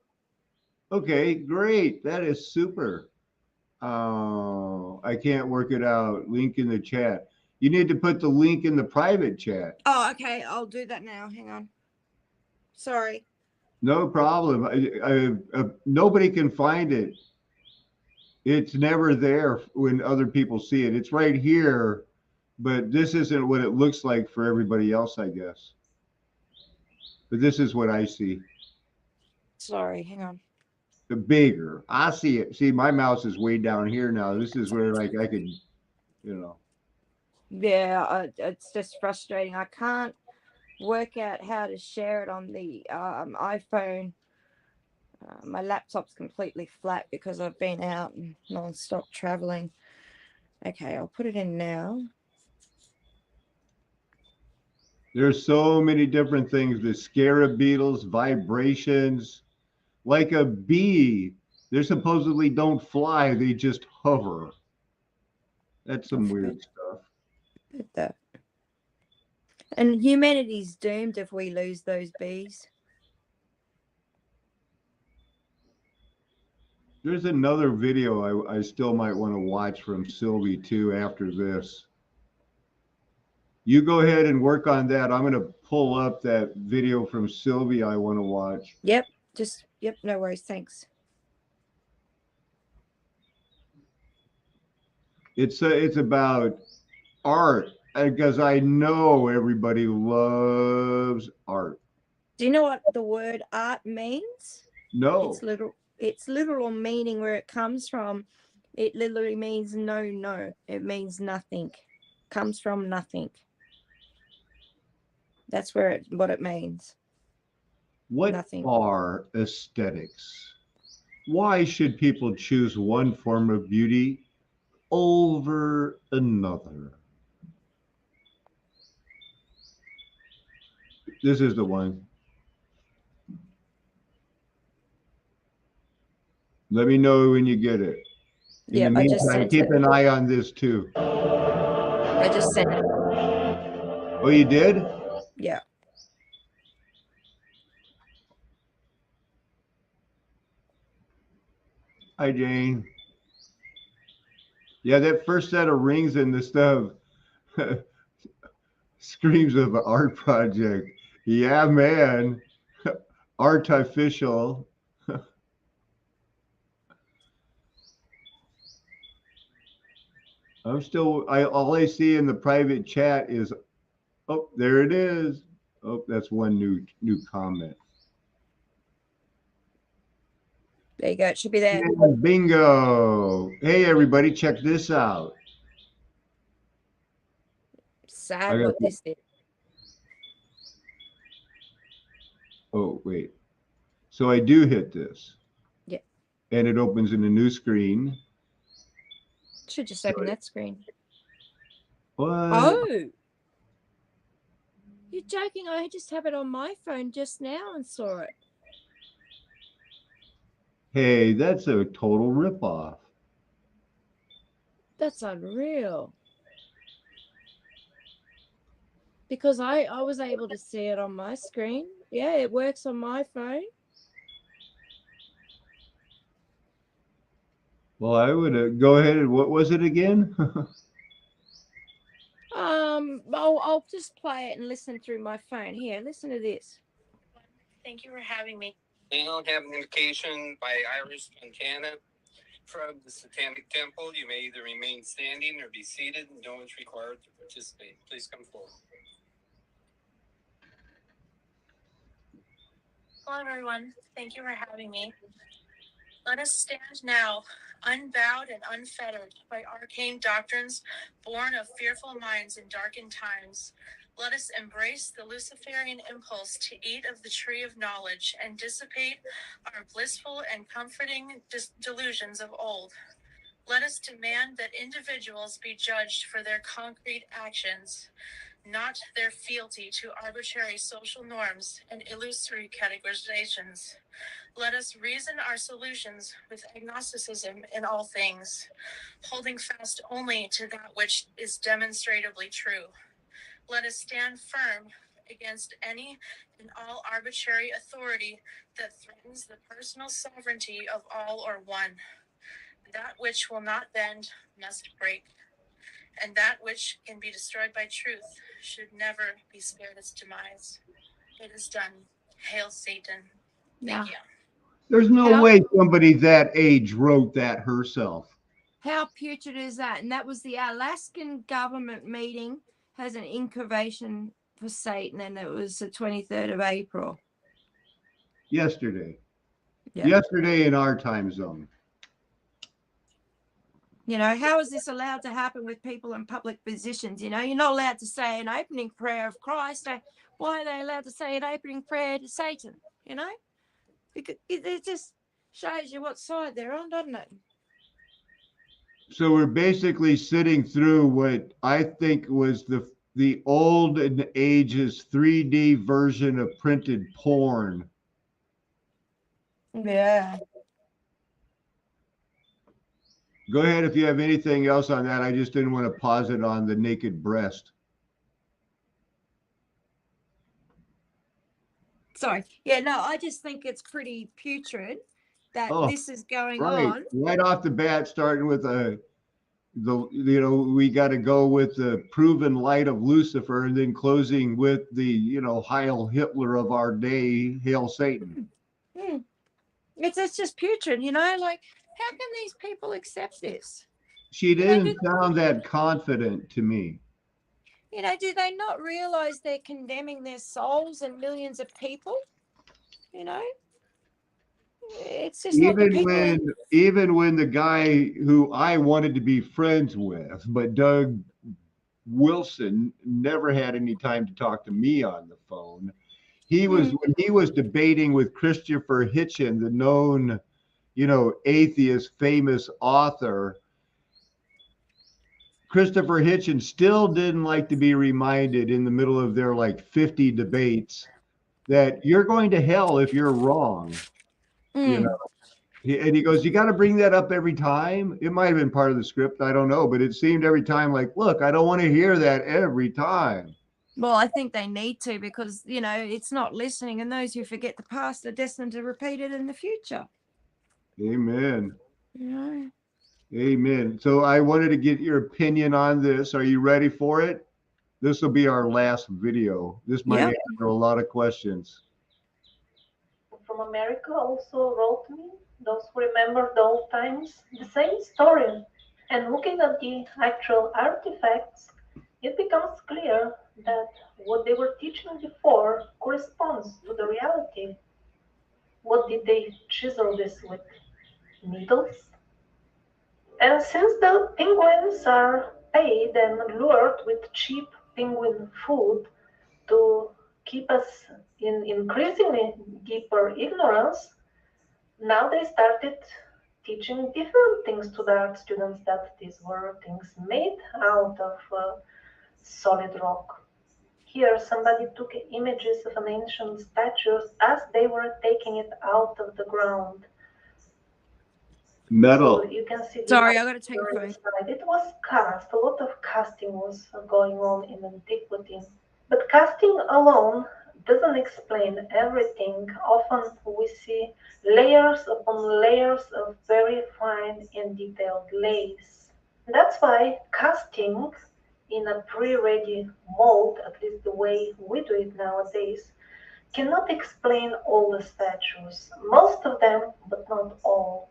Okay, great. That is super. I can't work it out. Link in the chat. You need to put the link in the private chat. Oh, okay. I'll do that now. Hang on. Sorry. No problem. Nobody can find it. It's never there when other people see it. It's right here, but this isn't what it looks like for everybody else, I guess. But this is what I see. Sorry, hang on. The bigger. I see it. See, my mouse is way down here now. This is where like I could, you know. Yeah, it's just frustrating. I can't work out how to share it on the iPhone. My laptop's completely flat because I've been out and non-stop traveling. Okay, I'll put it in now. There's so many different things. The scarab beetles, vibrations, like a bee. They supposedly don't fly, they just hover. That's some weird stuff. At that. And humanity's doomed if we lose those bees. There's another video I still might want to watch from Sylvie too after this. You go ahead and work on that. I'm going to pull up that video from Sylvie I want to watch. Yep, no worries, thanks. It's about art because I know everybody loves art. Do you know what the word art means? No. It's literal meaning where it comes from. It literally means no. It means nothing. Comes from nothing. That's what it means. What Nothing. are aesthetics? Why should people choose one form of beauty over another? This is the one. Let me know when you get it. In the meantime, keep an eye on this too. I just sent it. Oh, you did? Yeah. Hi, Jane. Yeah, that first set of rings and the stuff screams of an art project. Yeah, man. Artificial. All I see in the private chat is, oh, there it is. Oh, that's one new comment. There you go. It should be there. Yeah, bingo. Hey, everybody, check this out. Sad what this is. Oh, wait. So I do hit this. Yeah. And it opens in a new screen. Should just open that screen. What? Oh. You're joking. I just have it on my phone just now and saw it. Hey, that's a total ripoff. That's unreal. Because I was able to see it on my screen. Yeah, it works on my phone. Well, I would go ahead and what was it again? I'll just play it and listen through my phone. Here, listen to this. Thank you for having me. You don't have an invocation by Iris Montana from the Satanic Temple. You may either remain standing or be seated. No one's required to participate. Please come forward. Hello, everyone. Thank you for having me. Let us stand now, unbowed and unfettered by arcane doctrines born of fearful minds in darkened times. Let us embrace the Luciferian impulse to eat of the tree of knowledge and dissipate our blissful and comforting delusions of old. Let us demand that individuals be judged for their concrete actions, not their fealty to arbitrary social norms and illusory categorizations. Let us reason our solutions with agnosticism in all things, holding fast only to that which is demonstrably true. Let us stand firm against any and all arbitrary authority that threatens the personal sovereignty of all or one. That which will not bend must break, and that which can be destroyed by truth should never be spared its demise. It is done. Hail Satan. Thank you. There's no How way somebody that age wrote that herself. how putrid is that? And that was the Alaskan government meeting has an incubation for Satan, and it was the 23rd of April. Yesterday. Yeah. Yesterday in our time zone. You know, how is this allowed to happen with people in public positions? You know, you're not allowed to say an opening prayer of Christ. Why are they allowed to say an opening prayer to Satan? You know, because it just shows you what side they're on, doesn't it? So we're basically sitting through what I think was the old and ages 3D version of printed porn. Yeah. Go ahead if you have anything else on that. I just didn't want to pause it on the naked breast. Sorry. Yeah, no, I just think it's pretty putrid that Oh, this is going right. on. Right off the bat, starting with we got to go with the proven light of Lucifer, and then closing with the Heil Hitler of our day, Hail Satan. It's just putrid, you know, like how can these people accept this? She didn't sound that confident to me. You know, do they not realize they're condemning their souls and millions of people? You know, it's just not the people. Even when the guy who I wanted to be friends with, but Doug Wilson never had any time to talk to me on the phone. When he was debating with Christopher Hitchens, the known, atheist, famous author. Christopher Hitchens still didn't like to be reminded in the middle of their like 50 debates that you're going to hell if you're wrong. You know, and he goes, you got to bring that up every time. It might have been part of the script, I don't know, but it seemed every time like, look, I don't want to hear that every time. Well, I think they need to because, you know, it's not listening, and those who forget the past are destined to repeat it in the future. Amen. Yeah. Amen. So I wanted to get your opinion on this. Are you ready for it? This will be our last video. This might answer a lot of questions. From America also wrote me, those who remember the old times, the same story. And looking at the actual artifacts, it becomes clear that what they were teaching before corresponds to the reality. What did they chisel this with? Needles? And since the penguins are paid and lured with cheap penguin food to keep us in increasingly deeper ignorance, now they started teaching different things to the art students, that these were things made out of solid rock. Here, somebody took images of an ancient statues as they were taking it out of the ground. Metal. So you can see the Sorry, I got to take a phone. It was cast. A lot of casting was going on in antiquity. But casting alone doesn't explain everything. Often we see layers upon layers of very fine and detailed lace. That's why casting in a pre-ready mold, at least the way we do it nowadays, cannot explain all the statues. Most of them, but not all.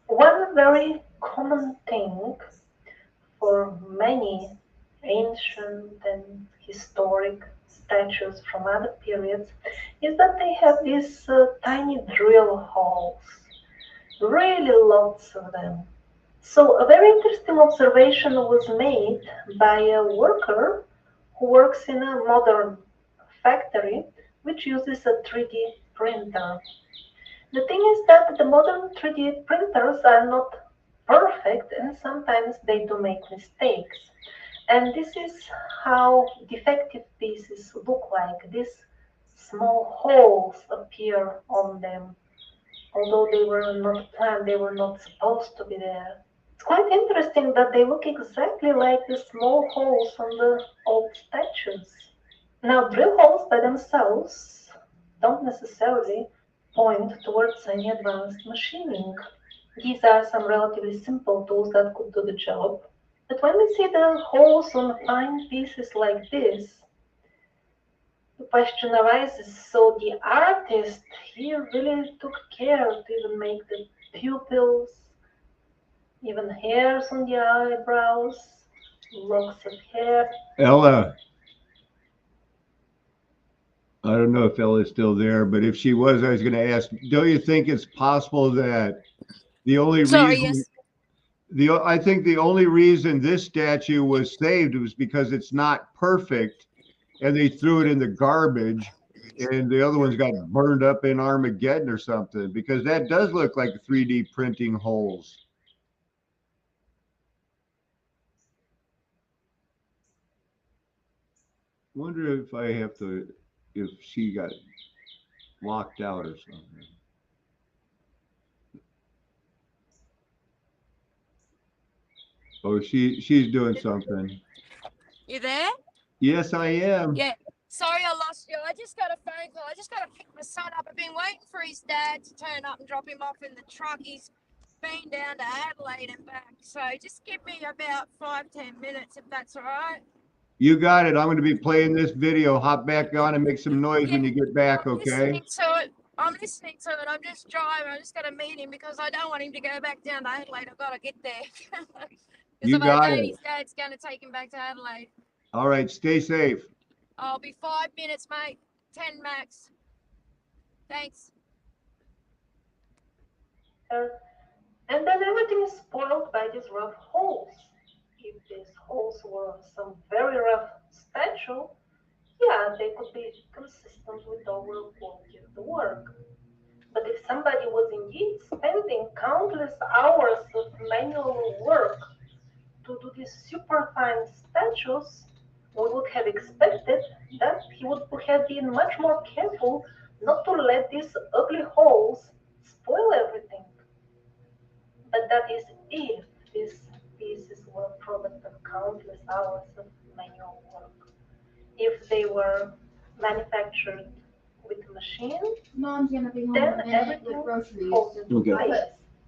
One very common thing for many ancient and historic statues from other periods is that they have these tiny drill holes, really lots of them. So a very interesting observation was made by a worker who works in a modern factory which uses a 3D printer. The thing is that the modern 3D printers are not perfect and sometimes they do make mistakes. And this is how defective pieces look like. These small holes appear on them, although they were not planned, they were not supposed to be there. It's quite interesting that they look exactly like the small holes on the old statues. Now, drill holes by themselves don't necessarily point towards any advanced machining. These are some relatively simple tools that could do the job. But when we see the holes on fine pieces like this, the question arises, so the artist here really took care to even make the pupils, even hairs on the eyebrows, locks of hair. Ella, I don't know if Ella's still there, but if she was, I was going to ask, don't you think it's possible that the only Sorry, reason yes. I think the only reason this statue was saved was because it's not perfect and they threw it in the garbage and the other ones got burned up in Armageddon or something because that does look like 3D printing holes. Wonder if I have to, if she got locked out or something. Oh, she's doing something. You there? Yes, I am. Yeah. Sorry I lost you. I just got a phone call. I just got to pick my son up. I've been waiting for his dad to turn up and drop him off in the truck. He's been down to Adelaide and back. So just give me about 5-10 minutes if that's all right. You got it. I'm going to be playing this video. Hop back on and make some noise when you get back, I'm okay? listening to it. I'm listening to it. I'm just driving. I just got to meet him because I don't want him to go back down to Adelaide. I've got to get there. Because You if I got don't, it. his dad's going to take him back to Adelaide. All right, stay safe. I'll be 5 minutes, mate. 10 max. Thanks. And then everything is spoiled by these rough holes. If these holes were some very rough statue, yeah, they could be consistent with the overall quality of the work. But if somebody was indeed spending countless hours of manual work to do these superfine statues, we would have expected that he would have been much more careful not to let these ugly holes spoil everything. But that is if these pieces were a product of countless hours of manual work. If they were manufactured with a machine, Mom's gonna be home then in a minute with everything groceries. falls into Okay. place.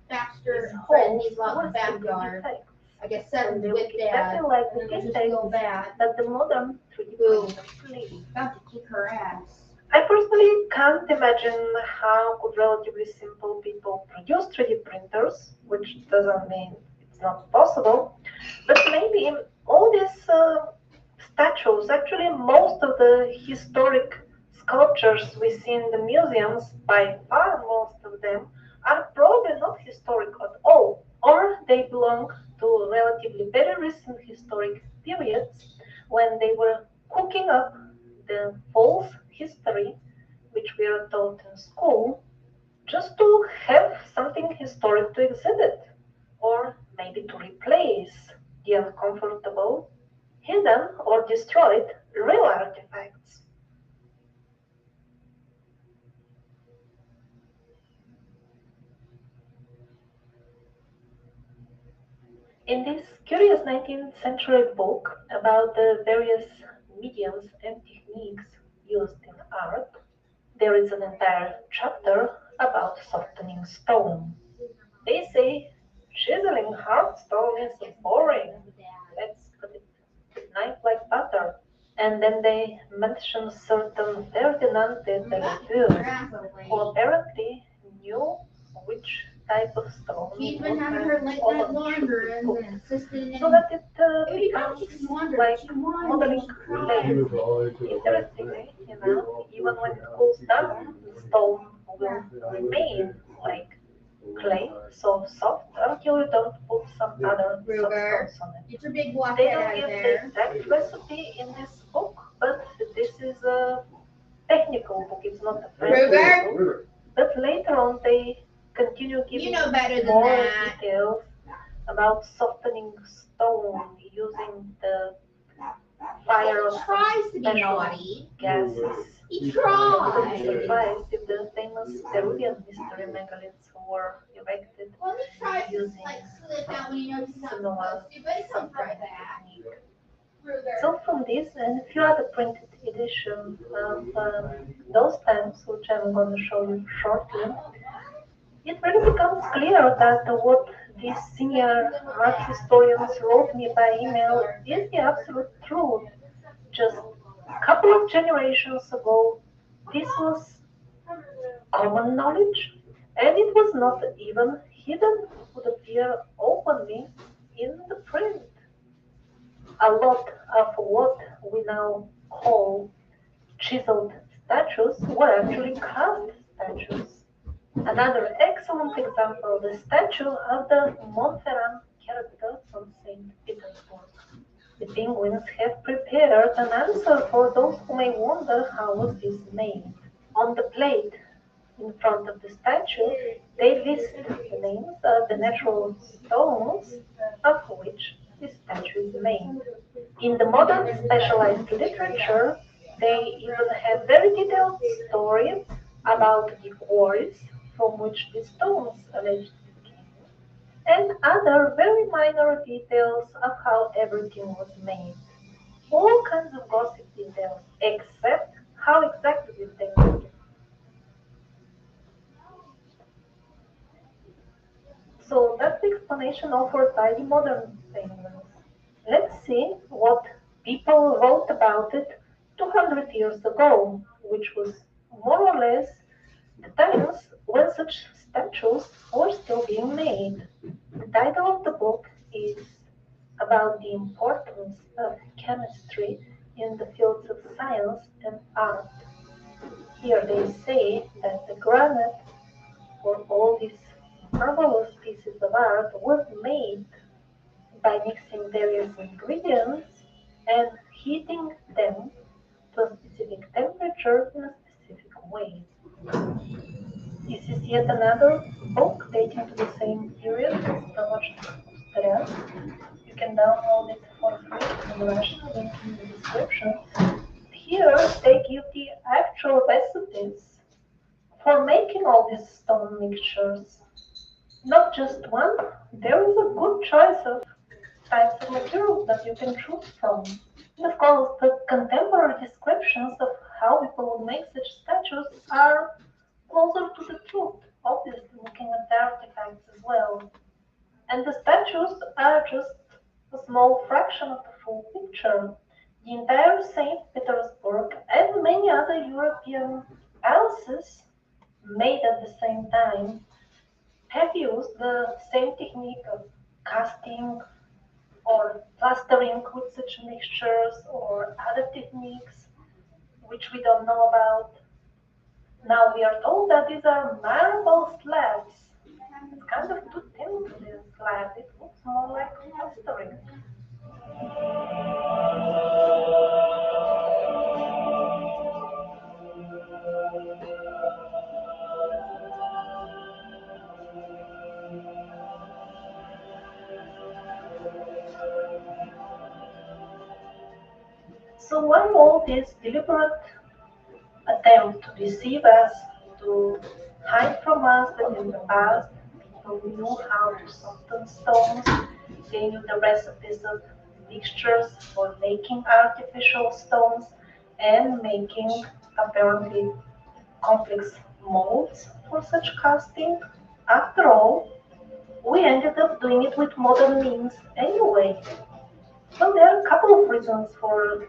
Baxter These and Fred holes needs a lot were in the simply backyard. defects. I guess And Seven's they with look Dad, exactly like and the then there's just little defects Bat that the modern 3D who printers leave. about to kick her ass. I personally can't imagine how could relatively simple people produce 3D printers, which doesn't mean it's not possible. But maybe all these statues, actually most of the historic sculptures we see in the museums, by far most of them, are probably not historic at all, or they belong to relatively very recent historic periods when they were cooking up the false history which we are taught in school just to have something historic to exhibit, or maybe to replace the uncomfortable, hidden, or destroyed real artifacts. In this curious 19th century book about the various mediums and techniques used in art, there is an entire chapter about softening stone. They say chiseling hard stone is boring. Let's put it knife like butter. And then they mention certain Ferdinand de Belleville, who apparently knew which type of stone She's what been having kind her of late night column should be wanderings put, and insisting so in that it it would be great becomes if she could wander. like She wanted modeling and she clay. cried. Interestingly, even when it cools down, the stone will remain like clay, so soft until you don't put some other Ruger, substance on it. get your big black They head don't out of give the there. exact recipe in this book, but this is a technical book, it's not a fancy Ruger? book. But later on, they continue giving You know better than more that. details about softening stone using the fire of tries to be special naughty. gases. He I wouldn't be tries. surprised if the famous Peruvian mystery megaliths were erected Well, he tries to using like slip out when he knows he's not similar supposed to, but it's some subterranean that. technique. Through there. So from this and a few other printed editions of those times, which I'm going to show you shortly, it really becomes clear that what these senior art historians wrote me by email is the absolute truth. Just a couple of generations ago, this was common knowledge, and it was not even hidden, would appear openly in the print. A lot of what we now call chiseled statues were actually carved statues. Another excellent example, the statue of the Montferrand character from St. Petersburg. The penguins have prepared an answer for those who may wonder how was this made. On the plate in front of the statue, they list the names of the natural stones of which the statue is made. In the modern specialized literature, they even have very detailed stories about the quarries from which the stones allegedly came, and other very minor details of how everything was made. All kinds of gossip details, except how exactly they were made. So that's the explanation offered by the modern penguins. Let's see what people wrote about it 200 years ago, which was more or less the times when such statues were still being made. The title of the book is about the importance of chemistry in the fields of science and art. Here they say that the granite for all these marvelous pieces of art was made by mixing various ingredients and heating them to a specific temperature in a specific way. This is yet another book dating to the same period as Proložka Australia. You can download it for free in Russian, link in the description. Here they give the actual recipes for making all these stone mixtures. Not just one, there is a good choice of types of materials that you can choose from. And of course, the contemporary descriptions of how people would make such statues are closer to the truth, obviously looking at the artifacts as well. And the statues are just a small fraction of the full picture. The entire St. Petersburg and many other European palaces made at the same time have used the same technique of casting or plastering with such mixtures or other techniques which we don't know about. Now we are told that these are marble slabs. It's kind of too thin to be a slab. It looks more like plastering. So why all this deliberate attempt to deceive us, to hide from us that in the past people knew how to soften stones, they knew the recipes of mixtures for making artificial stones and making apparently complex molds for such casting. After all, we ended up doing it with modern means anyway. Well, there are a couple of reasons for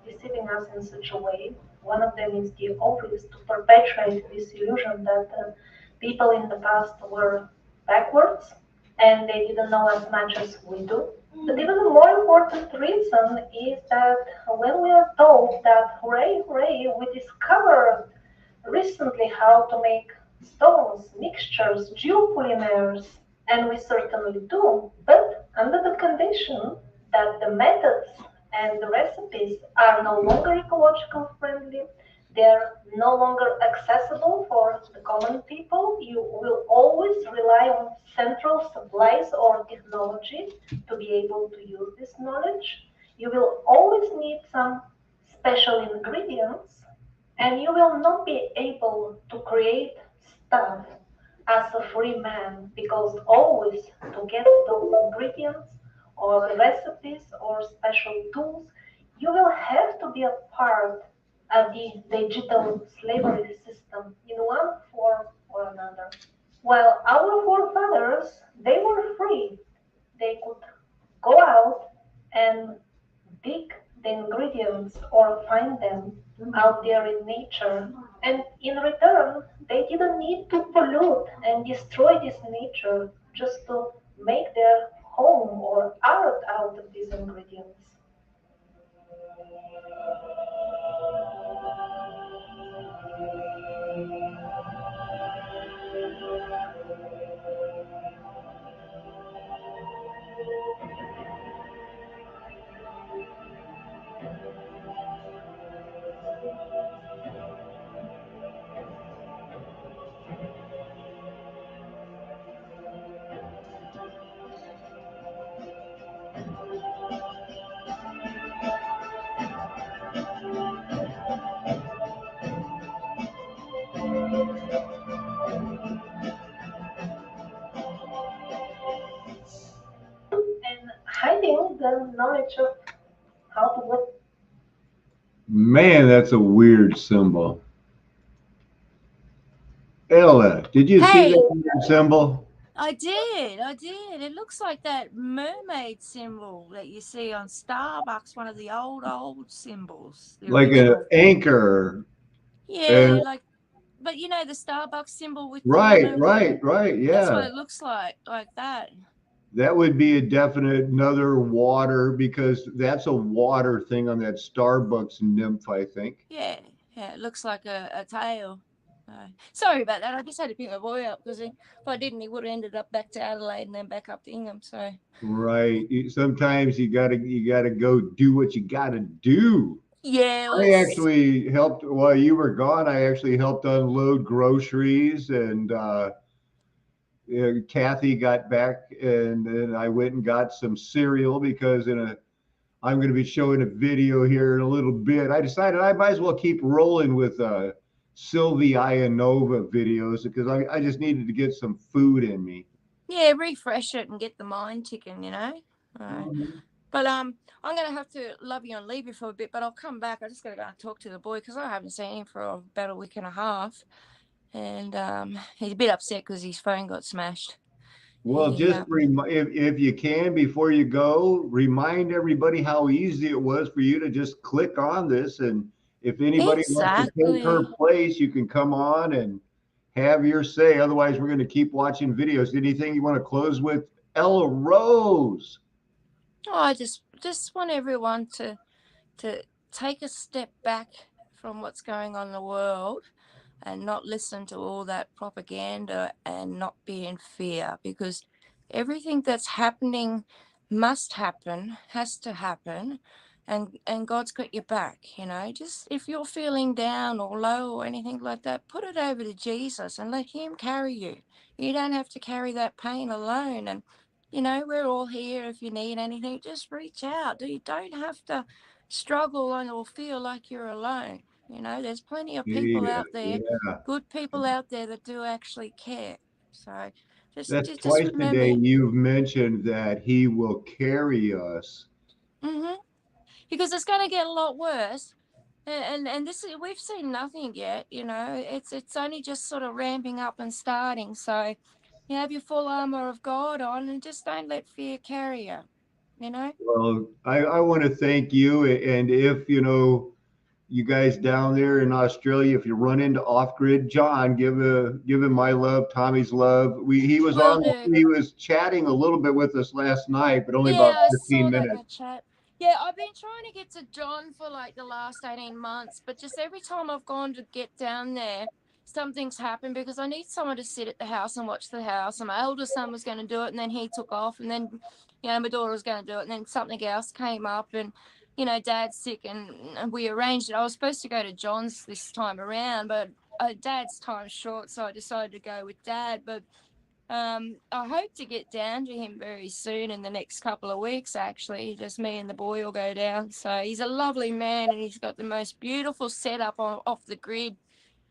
deceiving us in such a way. One of them is the obvious to perpetuate this illusion that people in the past were backwards and they didn't know as much as we do. But even a more important reason is that when we are told that hooray, hooray, we discovered recently how to make stones, mixtures, geopolymers, and we certainly do, but under the condition that the methods and the recipes are no longer ecological friendly, they're no longer accessible for the common people. You will always rely on central supplies or technology to be able to use this knowledge. You will always need some special ingredients, and you will not be able to create stuff as a free man, because always to get those ingredients or recipes or special tools, you will have to be a part of the digital slavery system in one form or another. While our forefathers, they were free. They could go out and dig the ingredients or find them out there in nature. And in return, they didn't need to pollute and destroy this nature just to make their home or art out of these ingredients. And hiding the knowledge of how to work. Man, that's a weird symbol. Ella, did you see Hey, that weird symbol? I did. I did. It looks like that mermaid symbol that you see on Starbucks, one of the old symbols, the Like an original. anchor. Yeah, And like, but you know the Starbucks symbol with the right, little. right, right. That's what Yeah. it looks like that. That would be a definite another water because that's a water thing on that Starbucks nymph, I think. Yeah, yeah, it looks like a tail. Sorry about that. I just had to pick my boy up because if I didn't, he would have ended up back to Adelaide and then back up to Ingham. So Right. Sometimes you gotta go do what you gotta do. yeah, I let's. actually helped while you were gone. I actually helped unload groceries, and Kathy got back, and then I went and got some cereal because I'm going to be showing a video here in a little bit. I decided I might as well keep rolling with Sylvie Ianova videos because I just needed to get some food in me. Yeah, refresh it and get the mind ticking, you know. Uh, but I'm gonna have to love you and leave you for a bit, but I'll come back. I just gotta go and talk to the boy because I haven't seen him for about a week and a half, and he's a bit upset because his phone got smashed. Well, He just if you can, before you go, remind everybody how easy it was for you to just click on this. And if anybody wants to take her exactly. place, you can come on and have your say. Otherwise, we're going to keep watching videos. Anything you want to close with? Ella Rose. Oh, I just want everyone to take a step back from what's going on in the world and not listen to all that propaganda and not be in fear, because everything that's happening must happen, has to happen, and God's got your back. You know, just if you're feeling down or low or anything like that, put it over to Jesus and let him carry you. You don't have to carry that pain alone. And you know, we're all here. If you need anything, just reach out. You don't have to struggle or feel like you're alone. You know, there's plenty of people Yeah, out there, yeah. good people out there that do actually care. So That's just twice today remember. you've mentioned that he will carry us. Hmm. Because it's going to get a lot worse. And this is, we've seen nothing yet. You know, it's only just sort of ramping up and starting. So you have your full armor of God on, and just don't let fear carry you. You know. Well, I want to thank you. And if, you guys down there in Australia, if you run into off grid John, give him my love, Tommy's love. He was Will on, do. he was chatting a little bit with us last night, but only about Yeah, I 15 saw that in minutes. the chat. Yeah, I've been trying to get to John for like the last 18 months, but just every time I've gone to get down there, something's happened because I need someone to sit at the house and watch the house. And my eldest son was going to do it, and then he took off, and then, my daughter was going to do it, and then something else came up, and, dad's sick, and we arranged it. I was supposed to go to John's this time around, but dad's time's short, so I decided to go with dad. But I hope to get down to him very soon in the next couple of weeks, actually. Just me and the boy will go down. So he's a lovely man and he's got the most beautiful setup off the grid.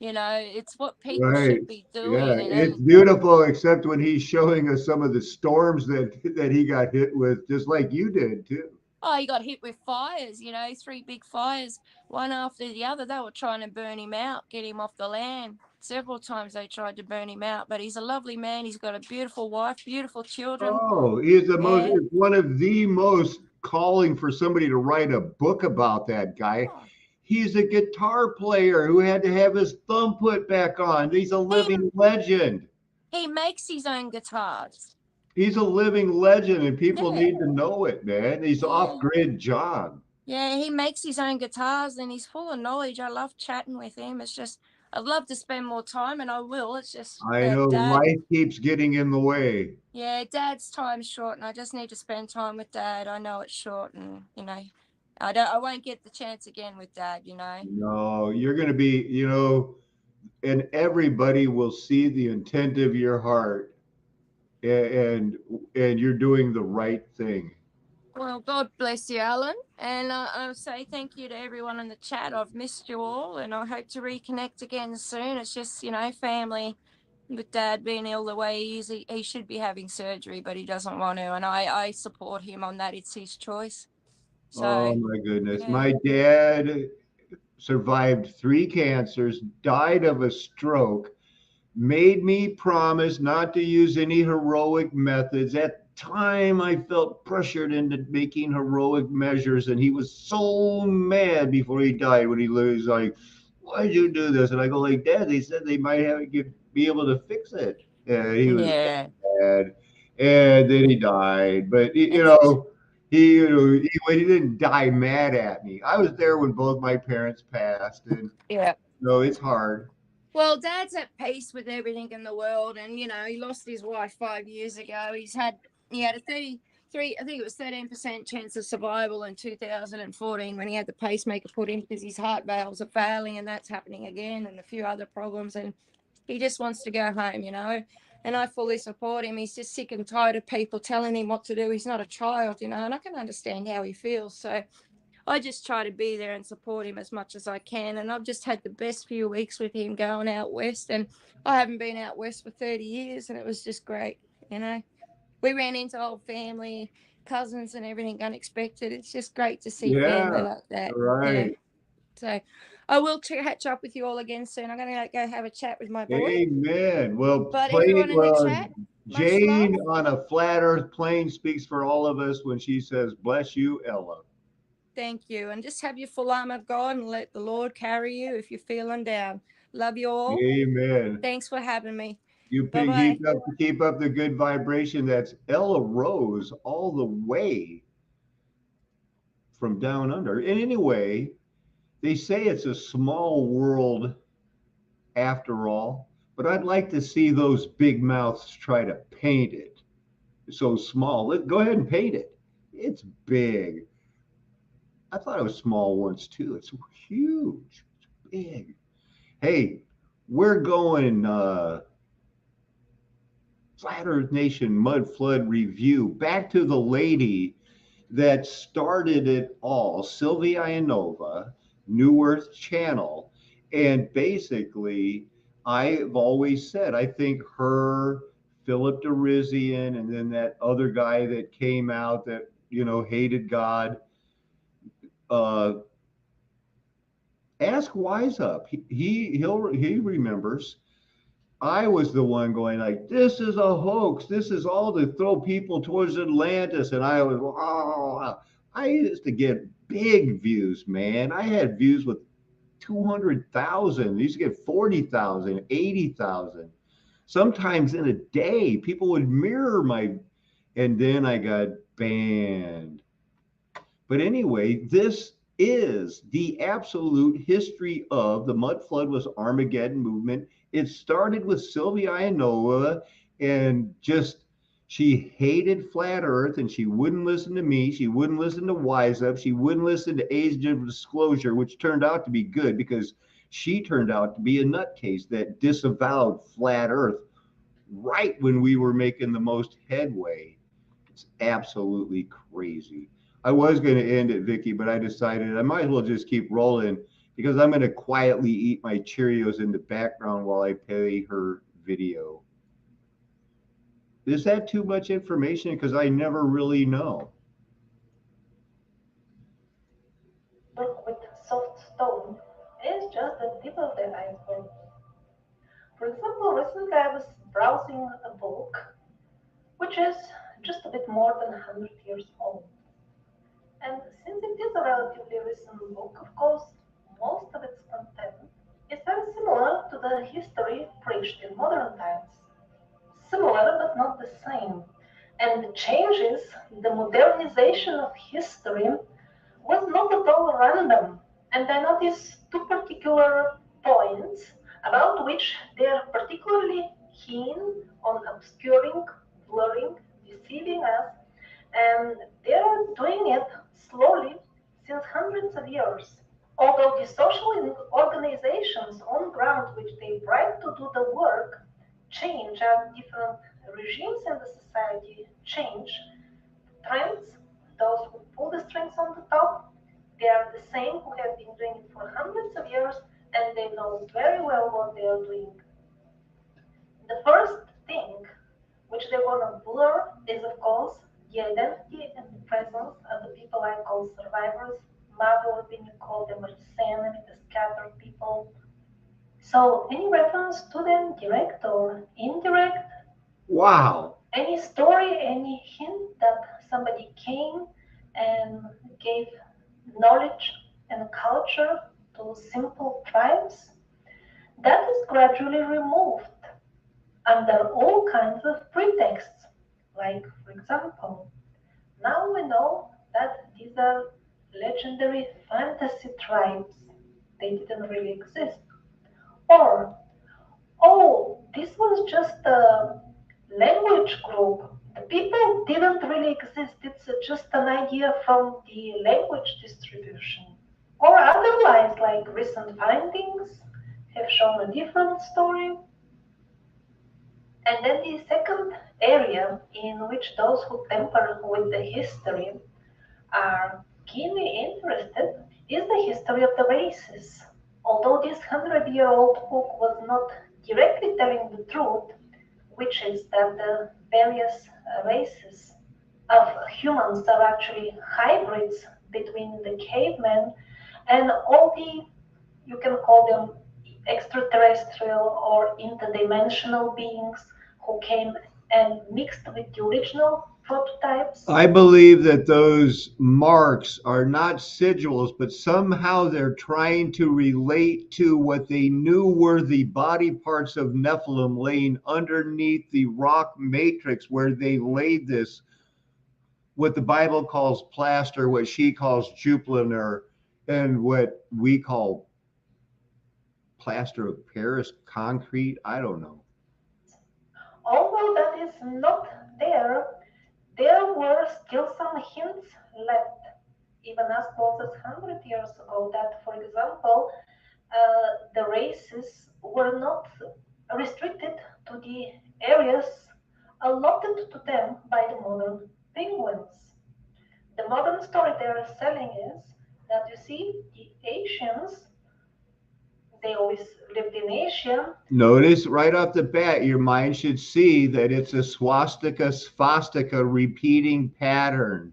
You know, it's what people Right. should be Yeah, doing. it's beautiful, except when he's showing us some of the storms that he got hit with, just like you did too. Oh, he got hit with fires, you know, three big fires, one after the other. They were trying to burn him out, get him off the land. Several times they tried to burn him out, but he's a lovely man. He's got a beautiful wife, beautiful children. Oh, he is the most, Yeah. it's one of the most calling for somebody to write a book about that guy. Oh, He's a guitar player who had to have his thumb put back on. He's a he, living legend. he makes his own guitars. He's a living legend, and people Yeah. need to know it, man. He's Yeah. off-grid John. Yeah, he makes his own guitars and he's full of knowledge. I love chatting with him. It's just, I'd love to spend more time and I will. It's just I that know dad, life keeps getting in the way. yeah, dad's time's short and I just need to spend time with dad. I know it's short and, you know, I won't get the chance again with dad, you know. No, you're going to be, and everybody will see the intent of your heart, and you're doing the right thing. Well, God bless you, Alan. And I'll say thank you to everyone in the chat. I've missed you all and I hope to reconnect again soon. It's just, you know, family with dad being ill the way he is. He should be having surgery, but he doesn't want to. And I support him on that. It's his choice. Oh So, my goodness. yeah. My dad survived 3 cancers, died of a stroke, made me promise not to use any heroic methods. At the time, I felt pressured into making heroic measures, and he was so mad before he died when he was like, "Why'd you do this?" And I go, "Like, Dad, they said they might have be able to fix it." And he was Yeah. mad, and then he died. But It's, he didn't die mad at me. I was there when both my parents passed, and yeah. it's hard. Well, Dad's at peace with everything in the world, and you know he lost his wife 5 years ago. He had a 33, I think it was 13% chance of survival in 2014 when he had the pacemaker put in because his heart valves are failing, and that's happening again, and a few other problems. And he just wants to go home, you know. And I fully support him. He's just sick and tired of people telling him what to do. He's not a child, you know, and I can understand how he feels. So I just try to be there and support him as much as I can. And I've just had the best few weeks with him going out west. And I haven't been out west for 30 years. And it was just great. You know, we ran into old family, cousins, and everything unexpected. It's just great to see family Yeah, like that. Yeah. right. So I will catch up with you all again soon. I'm going to go have a chat with my boy. Amen. Well, But everyone in the chat, much love. Jane on a flat earth plane speaks for all of us when she says, "Bless you, Ella." Thank you. And just have your full arm of God and let the Lord carry you if you're feeling down. Love you all. Amen. Thanks for having me. You Bye bye. keep up the good vibration. That's Ella Rose all the way from down under. And anyway, they say it's a small world after all, but I'd like to see those big mouths try to paint it so small. Go ahead and paint it. It's big. I thought it was small once too. It's huge. It's big. Hey, we're going Flat Earth Nation Mud Flood Review. Back to the lady that started it all, Sylvia Ianova, New Earth Channel. And basically, I've always said, I think her, Philip Derizian, and then that other guy that came out that, hated God. Ask Wise Up. He remembers. I was the one going like, this is a hoax. This is all to throw people towards Atlantis. And I was, oh, I used to get big views, man. I had views with 200,000. I used to get 40,000, 80,000. Sometimes in a day, people would mirror and then I got banned. But anyway, this is the absolute history of the mud flood was Armageddon movement. It started with Sylvia Ianova, and just she hated flat earth and she wouldn't listen to me. She wouldn't listen to Wise Up. She wouldn't listen to Age of Disclosure, which turned out to be good because she turned out to be a nutcase that disavowed flat earth right when we were making the most headway. It's absolutely crazy. I was going to end it, Vicky, but I decided I might as well just keep rolling because I'm going to quietly eat my Cheerios in the background while I play her video. Is that too much information? Because I never really know. Work with soft stone is just the tip of the iceberg. For example, recently I was browsing a book which is just a bit more than 100 years old. And since it is a relatively recent book, of course, most of its content is very similar to the history preached in modern times. Similar but not the same. And the changes, the modernization of history was not at all random. And I noticed two particular points about which they are particularly keen on obscuring, blurring, deceiving us, and they are doing it slowly since hundreds of years. Although the social organizations on ground which they bribe to do the work change as different regimes in the society change, trends, those who pull the strings on the top, they are the same who have been doing it for hundreds of years and they know very well what they are doing. The first thing which they want to blur is, of course, the identity and the presence of the people I call survivors. Marvel when you call them Sen, the scattered people. So any reference to them, direct or indirect, Wow. any story, any hint that somebody came and gave knowledge and culture to simple tribes, that is gradually removed under all kinds of pretexts. Like, for example, now we know that these are legendary fantasy tribes. They didn't really exist. Or, oh, this was just a language group. The people didn't really exist. It's just an idea from the language distribution. Or other lies like recent findings have shown a different story. And then the second area in which those who tamper with the history are keenly interested is the history of the races. Although this 100-year-old book was not directly telling the truth, which is that the various races of humans are actually hybrids between the cavemen and all the, you can call them extraterrestrial or interdimensional beings who came and mixed with the original prototypes. I believe that those marks are not sigils, but somehow they're trying to relate to what they knew were the body parts of Nephilim laying underneath the rock matrix where they laid this, what the Bible calls plaster, what she calls Jupiter, and what we call plaster of Paris concrete. I don't know. Although that is not there, there were still some hints left, even as close as 100 years ago, that, for example, the races were not restricted to the areas allotted to them by the modern penguins. The modern story they are selling is that you see, the Asians, they always lived in Asia. Notice right off the bat, your mind should see that it's a swastika swastika repeating pattern.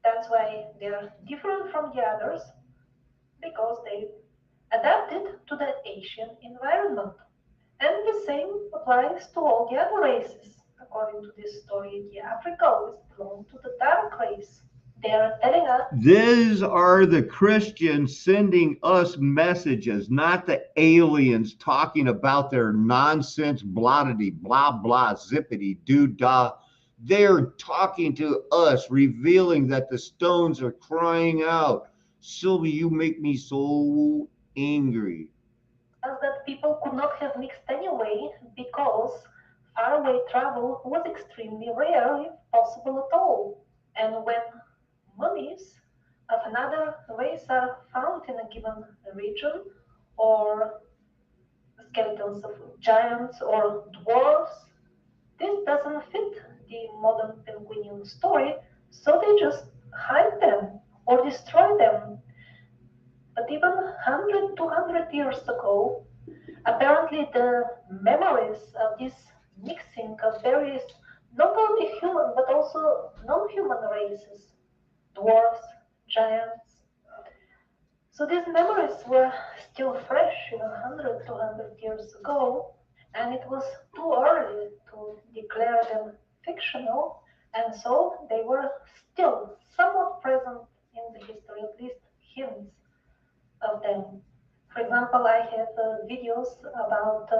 That's why they're different from the others because they adapted to the Asian environment. And the same applies to all the other races. According to this story, the Africa always belonged to the dark race. They are telling us These are the Christians sending us messages, not the aliens talking about their nonsense, blottity, blah, blah, zippity, doo dah. They're talking to us, revealing that the stones are crying out. Sylvie, you make me so angry. that people could not have mixed anyway because faraway travel was extremely rare, if possible at all. And when mummies of another race are found in a given region or skeletons of giants or dwarfs. This doesn't fit the modern penguinian story, so they just hide them or destroy them. But even 100, 200 years ago, apparently the memories of this mixing of various not only human but also non-human races, dwarfs, giants, so these memories were still fresh even 100, 200 years ago, and it was too early to declare them fictional, and so they were still somewhat present in the history, at least hints of them. For example, I have videos about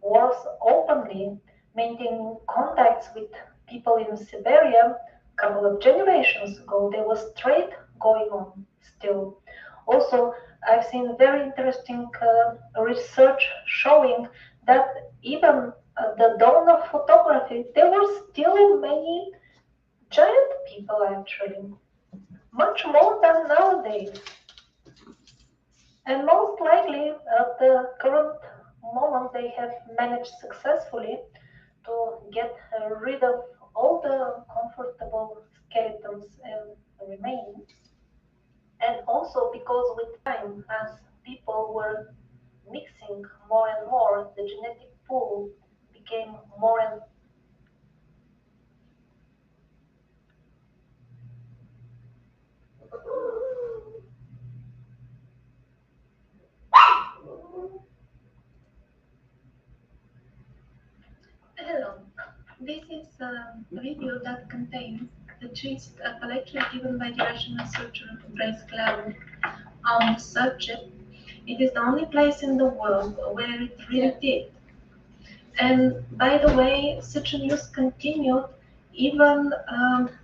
dwarves openly maintaining contacts with people in Siberia a couple of generations ago. There was trade going on still. Also, I've seen very interesting research showing that even at the dawn of photography, there were still many giant people actually, much more than nowadays. And most likely, at the current moment, they have managed successfully to get rid of all the comfortable skeletons and remains. And also because with time, as people were mixing more and more, the genetic pool became more and Hello. This is a video that contains the gist of a lecture given by the Russian researcher Grace Cloud on the subject. It is the only place in the world where it really did. And by the way, such a news continued even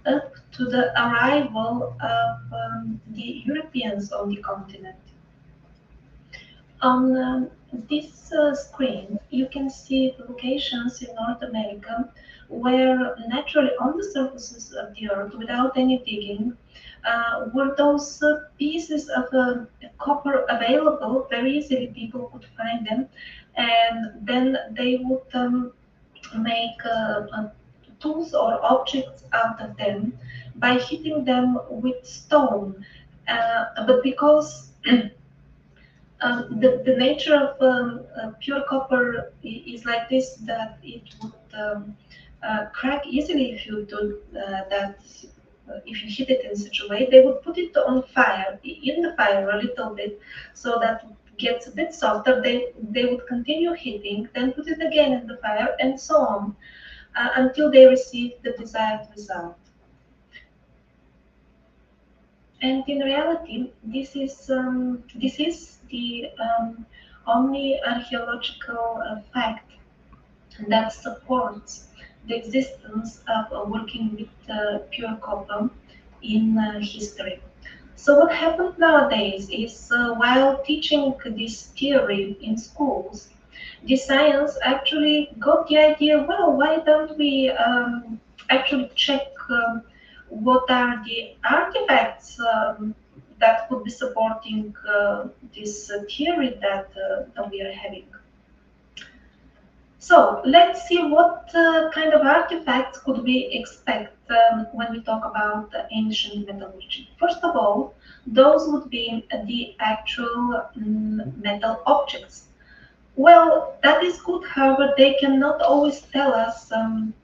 up to the arrival of the Europeans on the continent. On this screen, you can see the locations in North America where naturally on the surfaces of the earth, without any digging, were those pieces of copper available very easily. People could find them, and then they would make tools or objects out of them by hitting them with stone. But because the nature of pure copper is like this, that it would crack easily if you do that. If you hit it in such a way, they would put it on fire, in the fire a little bit, so that it gets a bit softer. They would continue hitting, then put it again in the fire, and so on, until they receive the desired result. And in reality, this is the only archaeological fact that supports the existence of working with pure copper in history. So what happened nowadays is while teaching this theory in schools, the science actually got the idea, well, why don't we actually check what are the artifacts that could be supporting this theory that we are having. So let's see what kind of artifacts could we expect when we talk about ancient metallurgy. First of all, those would be the actual metal objects. Well, that is good, however, they cannot always tell us um,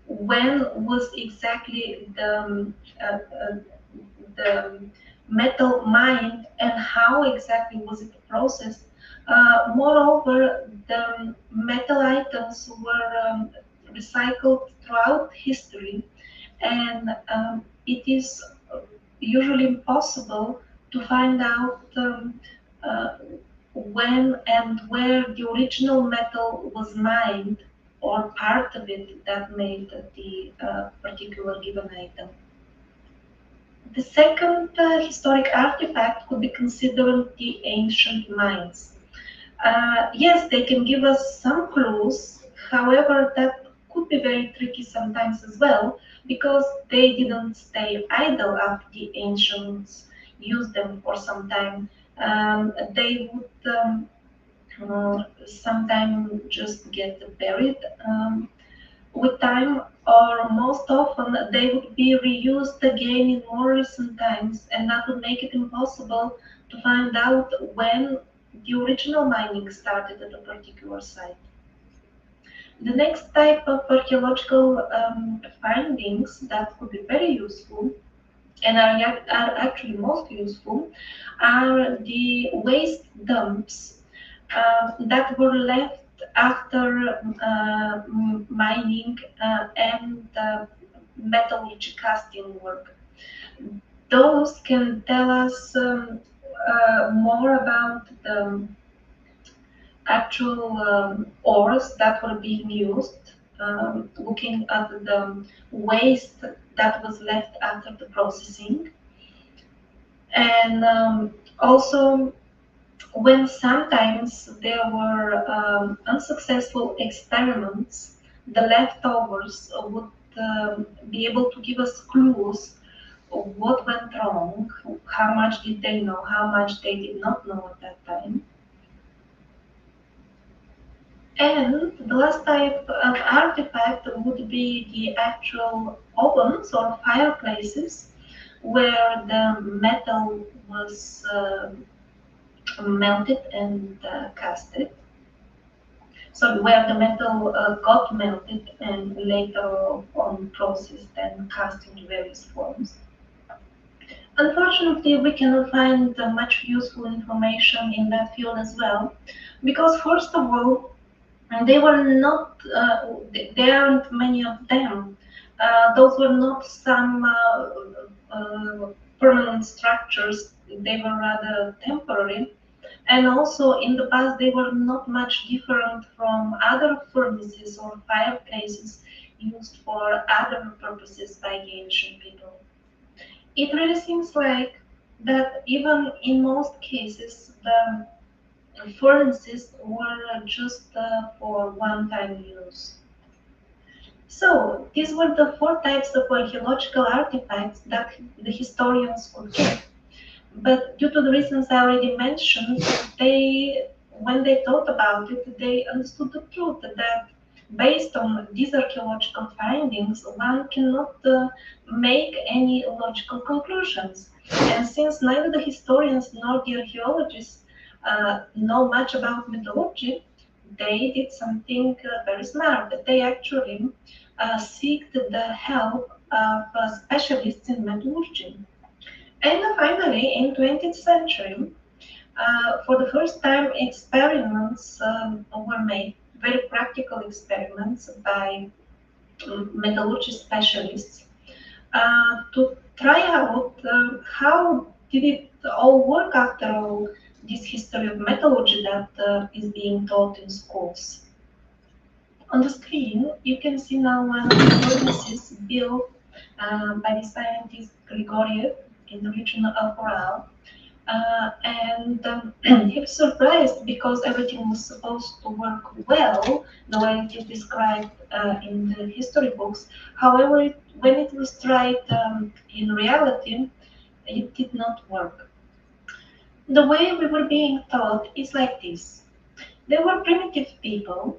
when was exactly the metal mined and how exactly was it processed. Moreover, the metal items were recycled throughout history, and it is usually impossible to find out uh, when and where the original metal was mined or part of it that made the particular given item. The second historic artifact could be considered the ancient mines. Yes, they can give us some clues, however, that could be very tricky sometimes as well, because they didn't stay idle after the ancients used them for some time. They would sometimes just get buried with time, or most often they would be reused again in more recent times, and that would make it impossible to find out when the original mining started at a particular site. The next type of archaeological findings that could be very useful and are actually most useful are the waste dumps that were left after mining and metallurgy casting work. Those can tell us more about the actual ores that were being used, looking at the waste that was left after the processing. And also, when sometimes there were unsuccessful experiments, the leftovers would be able to give us clues of what went wrong, how much did they know, how much they did not know at that time. And the last type of artifact would be the actual ovens or fireplaces where the metal was melted and casted. So where the metal got melted and later on processed and cast into various forms. Unfortunately, we cannot find much useful information in that field as well, because first of all, they were not, there aren't many of them. Those were not some permanent structures, they were rather temporary. And also in the past, they were not much different from other furnaces or fireplaces used for other purposes by the ancient people. It really seems like that even in most cases, the furnaces were just for one-time use. So these were the four types of archaeological artifacts that the historians could get. But due to the reasons I already mentioned, when they thought about it, they understood the truth that based on these archaeological findings, one cannot make any logical conclusions. And since neither the historians nor the archaeologists know much about metallurgy, they did something very smart. They actually seeked the help of specialists in metallurgy. And finally, in 20th century, for the first time, experiments were made, very practical experiments by metallurgy specialists to try out how did it all work after all this history of metallurgy that is being taught in schools. On the screen, you can see now one of the furnaces built by the scientist Grigoriev in the region of Ural. He was surprised because everything was supposed to work well, the way it is described in the history books. However, when it was tried in reality, it did not work. The way we were being taught is like this. They were primitive people,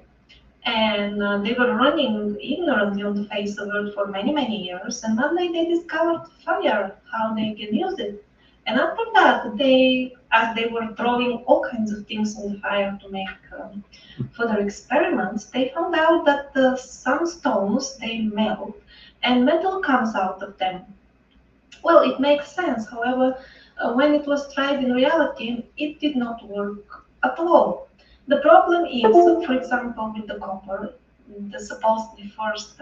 and they were running ignorantly on the face of Earth for many, many years. And one day they discovered fire, how they can use it. And after that, as they were throwing all kinds of things in the fire to make further experiments, they found out that some stones, they melt, and metal comes out of them. Well, it makes sense. However, when it was tried in reality, it did not work at all. The problem is, for example, with the copper, the supposedly first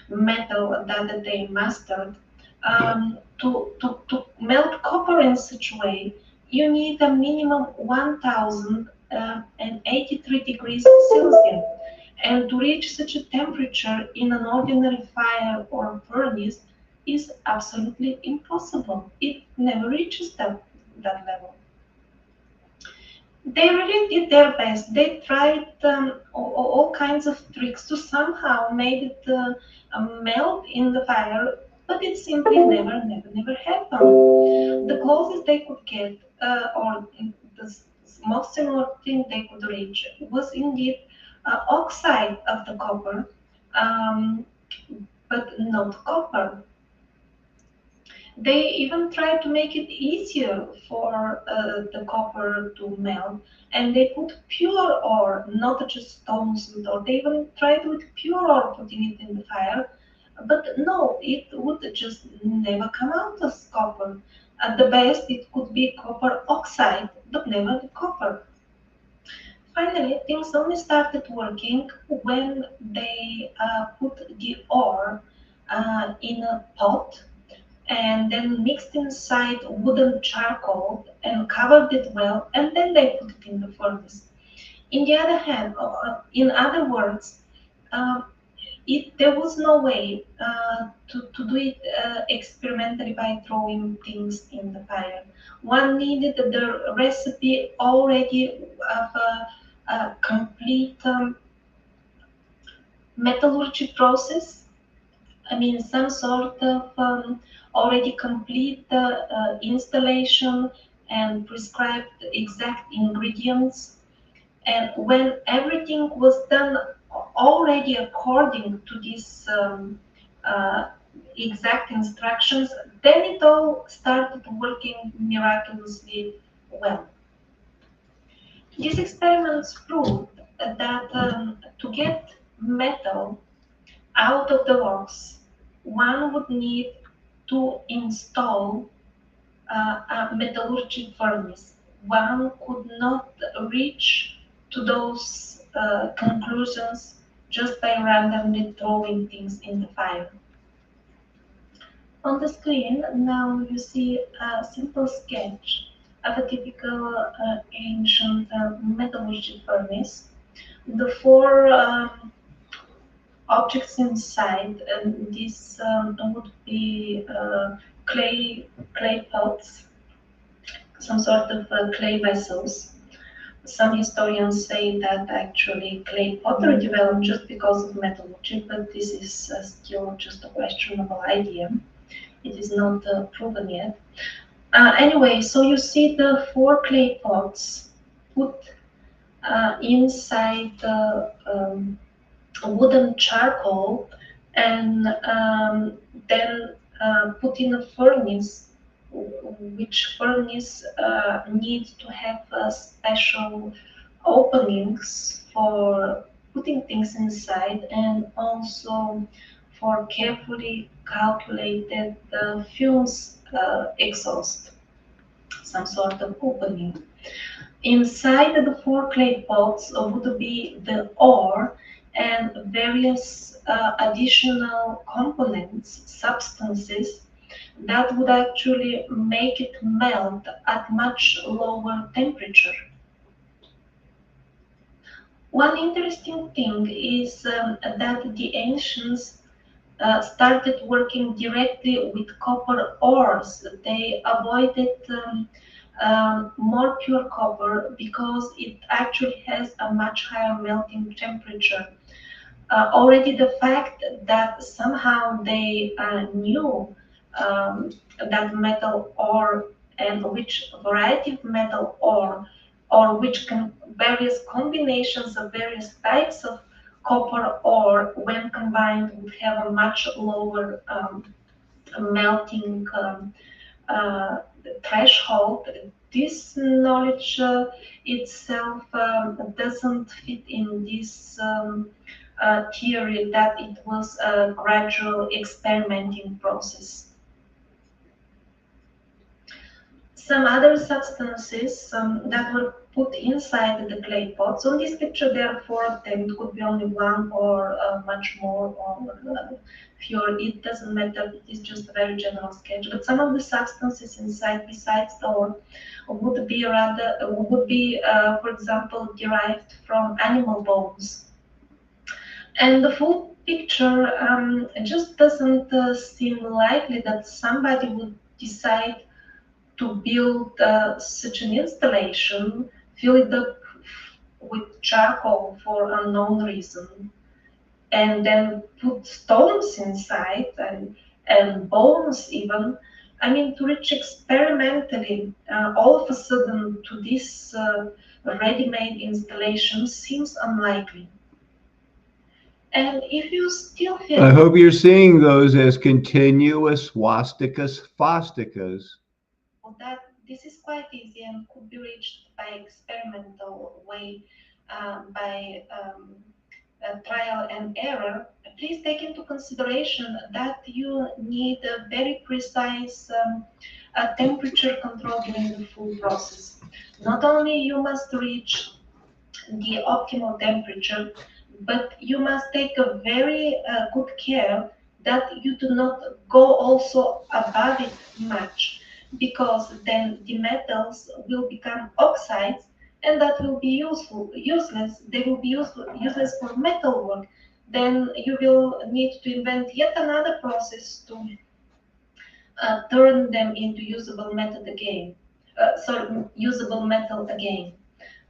metal that they mastered, to melt copper in such a way, you need a minimum 1083 degrees Celsius. And to reach such a temperature in an ordinary fire or furnace is absolutely impossible. It never reaches that level. They really did their best. They tried all kinds of tricks to somehow make it melt in the fire but it simply never happened. The closest they could get, or the most similar thing they could reach, was indeed oxide of the copper, um, but not copper. They even tried to make it easier for the copper to melt, and they put pure ore, not just stones with ore. They even tried with pure ore putting it in the fire, but no, it would just never come out as copper. At the best, it could be copper oxide, but never the copper. Finally, things only started working when they put the ore in a pot and then mixed inside wooden charcoal and covered it well, and then they put it in the furnace. In the other hand, in other words, um, there was no way to do it experimentally by throwing things in the fire. One needed the recipe already of a complete metallurgy process. I mean, some sort of already complete installation and prescribed exact ingredients. And when everything was done already according to these uh, exact instructions, then it all started working miraculously well. These experiments proved that to get metal out of the rocks, one would need to install a metallurgy furnace. One could not reach to those conclusions just by randomly throwing things in the fire. On the screen, now you see a simple sketch of a typical ancient metallurgy furnace. The four objects inside, and these would be clay pots, some sort of clay vessels. Some historians say that actually clay pottery developed just because of metallurgy, but this is still just a questionable idea. It is not proven yet. Anyway, so you see the four clay pots put inside the wooden charcoal and then put in a furnace, which furnace needs to have special openings for putting things inside and also for carefully calculated fumes exhaust, some sort of opening. Inside the four clay pots would be the ore and various additional components, substances that would actually make it melt at much lower temperature. One interesting thing is that the ancients started working directly with copper ores. They avoided more pure copper because it actually has a much higher melting temperature. Already the fact that somehow they knew that metal ore and which variety of metal ore or which various combinations of various types of copper ore when combined would have a much lower melting threshold. This knowledge itself doesn't fit in this theory that it was a gradual experimenting process. Some other substances that were put inside the clay pots. On this picture, there are four of them. It could be only one or much more or fewer. It doesn't matter. It is just a very general sketch. But some of the substances inside, besides the ore, would be for example, derived from animal bones. And the full picture just doesn't seem likely that somebody would decide to build such an installation, fill it up with charcoal for unknown reason, and then put stones inside and bones even. I mean, to reach experimentally all of a sudden to this ready-made installation seems unlikely. And if you still feel I hope you're seeing those as continuous swastikas, that this is quite easy and could be reached by experimental way, by trial and error, please take into consideration that you need a very precise temperature control during the full process. Not only you must reach the optimal temperature, but you must take a very good care that you do not go also above it much, because then the metals will become oxides, and that will be useless. They will be useless for metal work. Then you will need to invent yet another process to turn them into usable metal again. Usable metal again.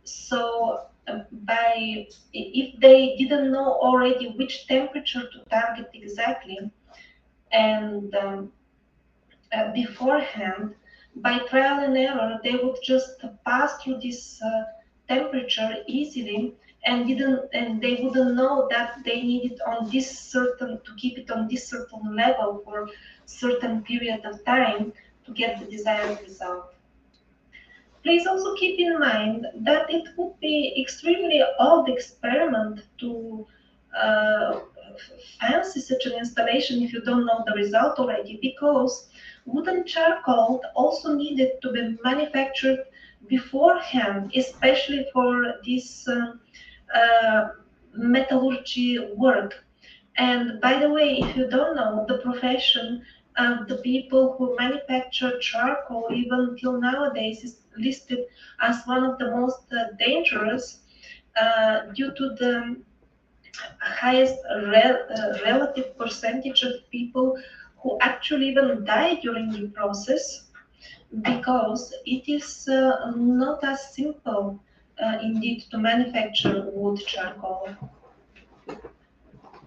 So by if they didn't know already which temperature to target exactly, and beforehand, by trial and error, they would just pass through this temperature easily, and they wouldn't know that they needed on this certain to keep it on this certain level for certain period of time to get the desired result. Please also keep in mind that it would be extremely odd experiment to uh, fancy such an installation if you don't know the result already, because wooden charcoal also needed to be manufactured beforehand, especially for this metallurgy work. And by the way, if you don't know the profession, the people who manufacture charcoal, even till nowadays, is listed as one of the most dangerous due to the highest relative percentage of people who actually even die during the process, because it is not as simple indeed to manufacture wood charcoal.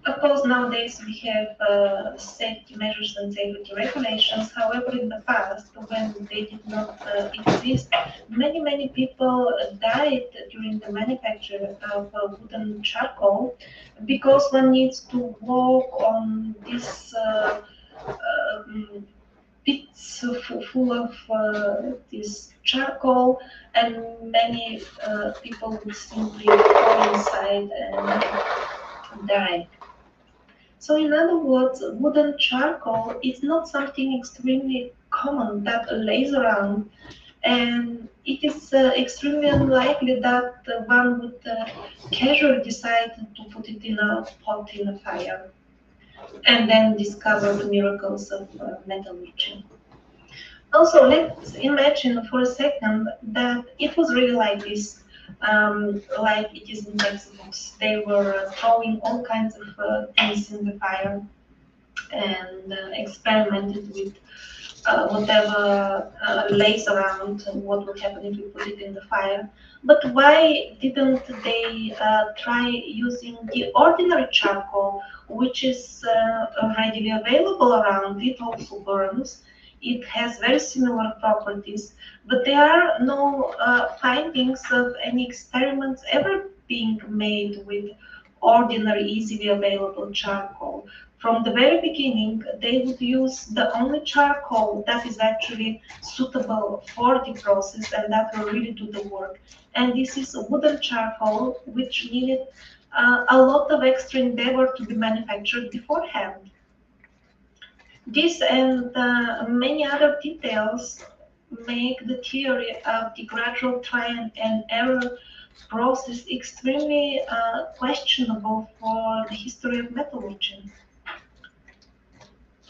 Of course, nowadays we have safety measures and safety regulations. However, in the past, when they did not exist, many people died during the manufacture of wooden charcoal, because one needs to walk on these pits full of this charcoal, and many people would simply fall inside and die. So in other words, wooden charcoal is not something extremely common that lays around, and it is extremely unlikely that one would casually decide to put it in a pot in a fire and then discover the miracles of metallurgy. Also, let's imagine for a second that it was really like this, like it is in textbooks. They were throwing all kinds of things in the fire and experimented with whatever lays around and what would happen if you put it in the fire. But why didn't they try using the ordinary charcoal, which is readily available around? It also burns. It has very similar properties, but there are no findings of any experiments ever being made with ordinary, easily available charcoal. From the very beginning, they would use the only charcoal that is actually suitable for the process and that will really do the work. And this is wooden charcoal, which needed a lot of extra endeavor to be manufactured beforehand. This and many other details make the theory of the gradual trial and error process extremely questionable for the history of metallurgy.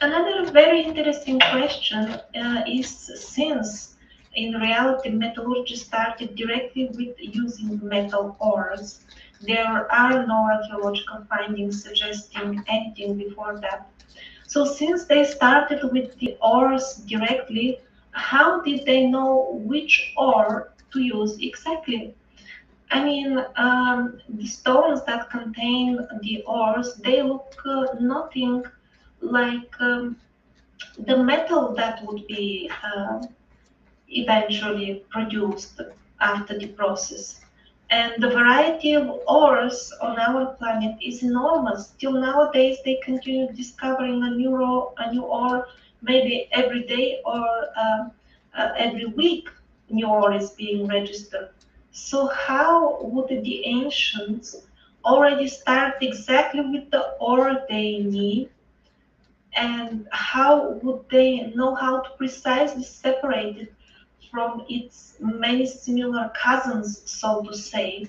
Another very interesting question is, since in reality metallurgy started directly with using metal ores, there are no archaeological findings suggesting anything before that. So since they started with the ores directly, how did they know which ore to use exactly? I mean, the stones that contain the ores, they look nothing like the metal that would be eventually produced after the process. And the variety of ores on our planet is enormous. Till nowadays, they continue discovering a new ore, maybe every day or every week. New ore is being registered. So how would the ancients already start exactly with the ore they need, and how would they know how to precisely separate it from its many similar cousins, so to say?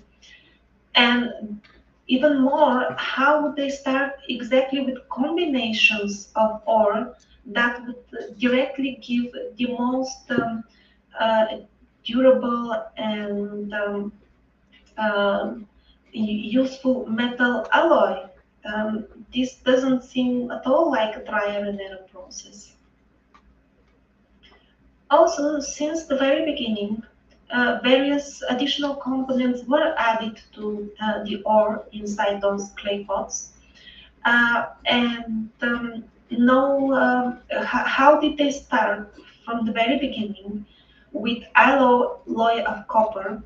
And even more, how would they start exactly with combinations of ore that would directly give the most uh, durable and um, useful metal alloy? This doesn't seem at all like a trial and error process. Also, since the very beginning, various additional components were added to the ore inside those clay pots. And know how did they start from the very beginning with alloy of copper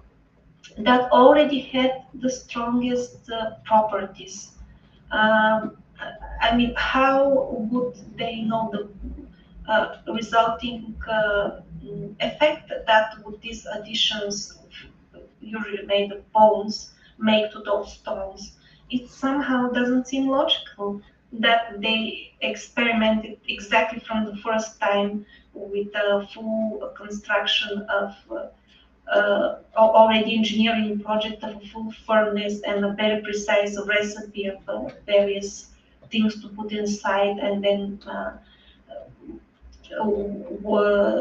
that already had the strongest properties. Um, I mean, how would they know the resulting effect that would these additions, usually made of bones, make to those stones? It somehow doesn't seem logical that they experimented exactly from the first time with a full construction of already engineering project of a full furnace and a very precise recipe of various things to put inside, and then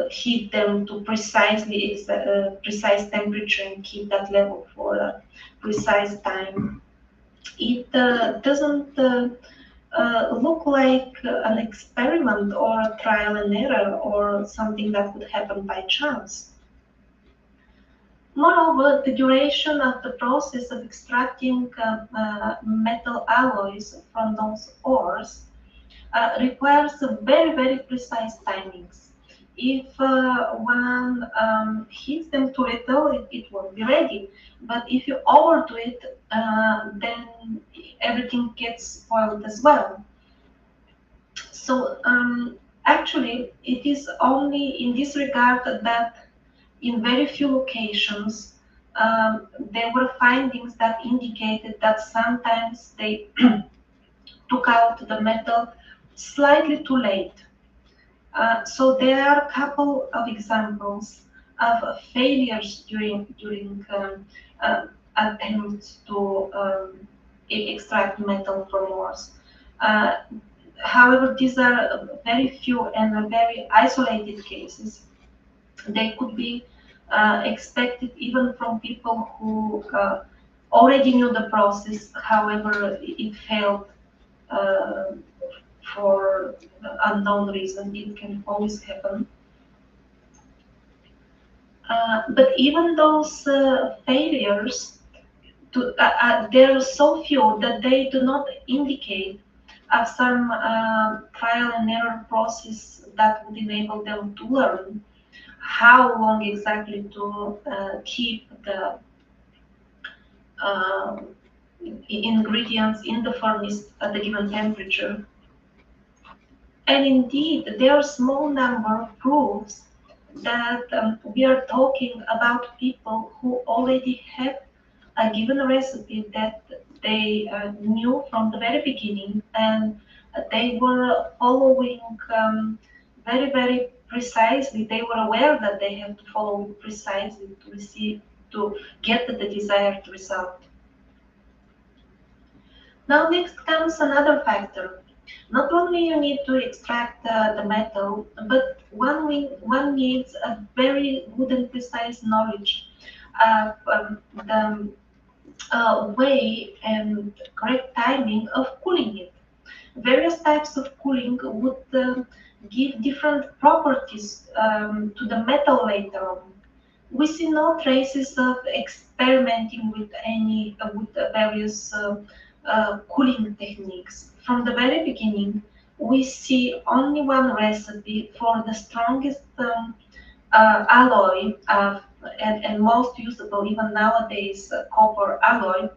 heat them to precise temperature and keep that level for a precise time. It doesn't look like an experiment or a trial and error or something that would happen by chance. Moreover, the duration of the process of extracting metal alloys from those ores requires very, very precise timings. If one heats them too little, it won't be ready. But if you overdo it, then everything gets spoiled as well. So actually, it is only in this regard that in very few locations there were findings that indicated that sometimes they took out the metal slightly too late. So there are a couple of examples of failures during attempts to extract metal from ores. Uh, However, these are very few and very isolated cases. They could be expected even from people who already knew the process. However, it failed uh, for unknown reason. It can always happen. But even those failures, there are so few that they do not indicate some trial and error process that would enable them to learn how long exactly to keep the uh, ingredients in the furnace at a given temperature. And indeed, there are a small number of proofs that we are talking about people who already have a given recipe that they knew from the very beginning, and they were following very, very precisely. They were aware that they have to follow precisely to get the desired result. Now next comes another factor. Not only you need to extract the metal, but one needs a very good and precise knowledge of the way and correct timing of cooling it. Various types of cooling would give different properties to the metal later on. We see no traces of experimenting with various cooling techniques. From the very beginning, we see only one recipe for the strongest alloy and most usable even nowadays copper alloy,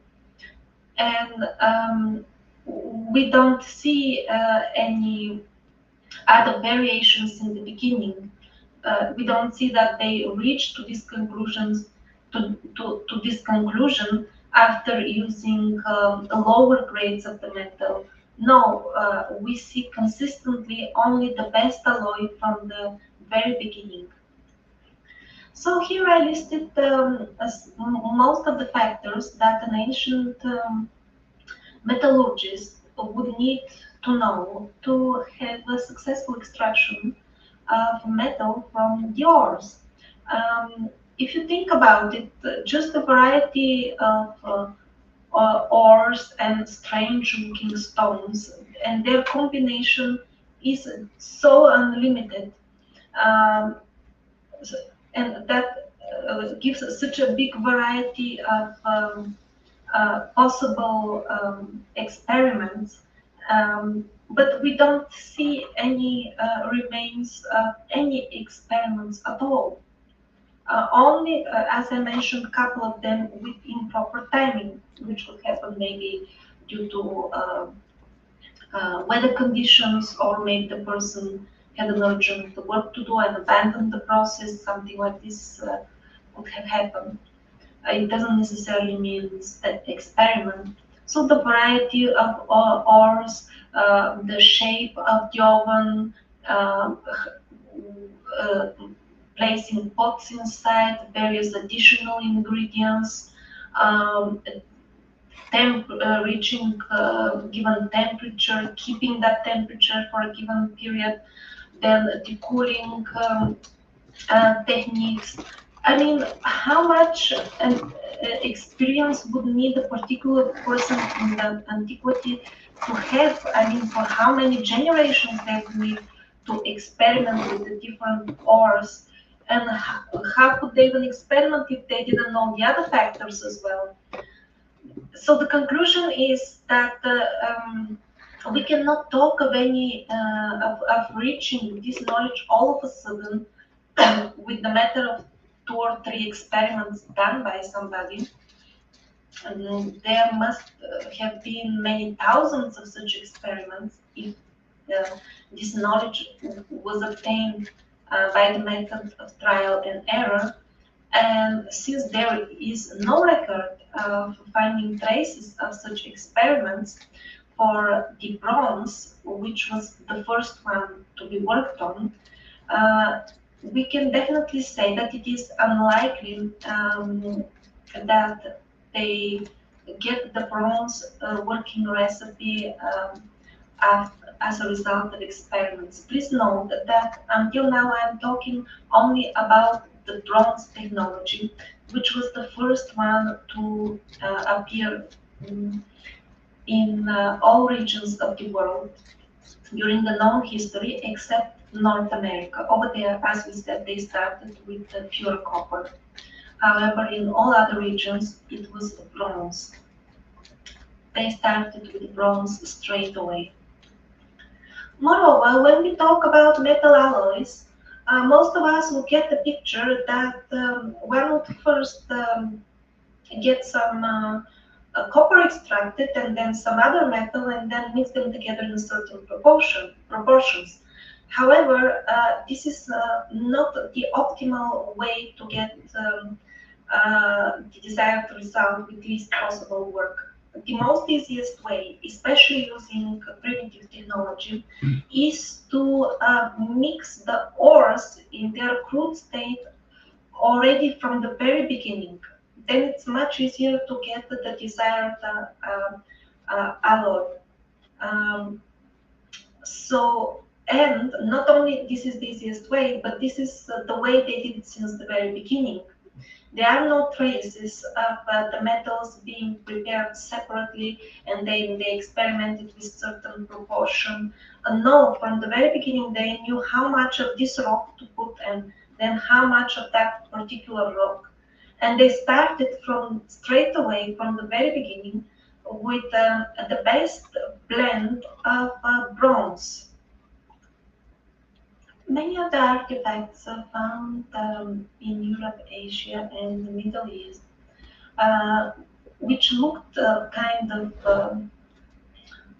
and we don't see any other variations in the beginning. We don't see that they reach to these conclusions to this conclusion after using lower grades of the metal. No, we see consistently only the best alloy from the very beginning. So here I listed most of the factors that an ancient metallurgist would need to know to have a successful extraction of metal from the ores. If you think about it, just a variety of ores and strange looking stones and their combination is so unlimited, um, and that gives such a big variety of possible experiments, but we don't see any remains of any experiments at all. Only, as I mentioned, a couple of them with improper timing, which would happen maybe due to weather conditions, or maybe the person had an urgent work to do and abandoned the process. Something like this would have happened. It doesn't necessarily mean that experiment. So the variety of ores, the shape of the oven, uh, uh, placing pots inside, various additional ingredients, um, reaching given temperature, keeping that temperature for a given period, then the cooling techniques. I mean, how much experience would need a particular person in the antiquity to have? I mean, for how many generations they would need to experiment with the different ores? And how could they even experiment if they didn't know the other factors as well? So the conclusion is that we cannot talk of any of reaching this knowledge all of a sudden with the matter of 2 or 3 experiments done by somebody. And there must have been many thousands of such experiments if this knowledge was obtained by the method of trial and error. And since there is no record of finding traces of such experiments for the bronze, which was the first one to be worked on, uh, we can definitely say that it is unlikely that they get the bronze working recipe as a result of experiments. Please note that until now I'm talking only about the bronze technology, which was the first one to appear in all regions of the world during the known history, except North America. Over there, as we said, they started with the pure copper. However, in all other regions, it was bronze. They started with bronze straight away. Moreover, when we talk about metal alloys, most of us will get the picture that one would first get some copper extracted and then some other metal and then mix them together in certain proportions. However, this is not the optimal way to get the desired result with least possible work. The most easiest way, especially using primitive technology, is to mix the ores in their crude state already from the very beginning. Then it's much easier to get the desired alloy. Um, and not only this is the easiest way, but this is the way they did it since the very beginning. There are no traces of the metals being prepared separately and then they experimented with certain proportion. No, from the very beginning they knew how much of this rock to put and then how much of that particular rock. And they started from straight away from the very beginning with the best blend of bronze. Many of the artifacts are found in Europe, Asia, and the Middle East, uh, which looked kind of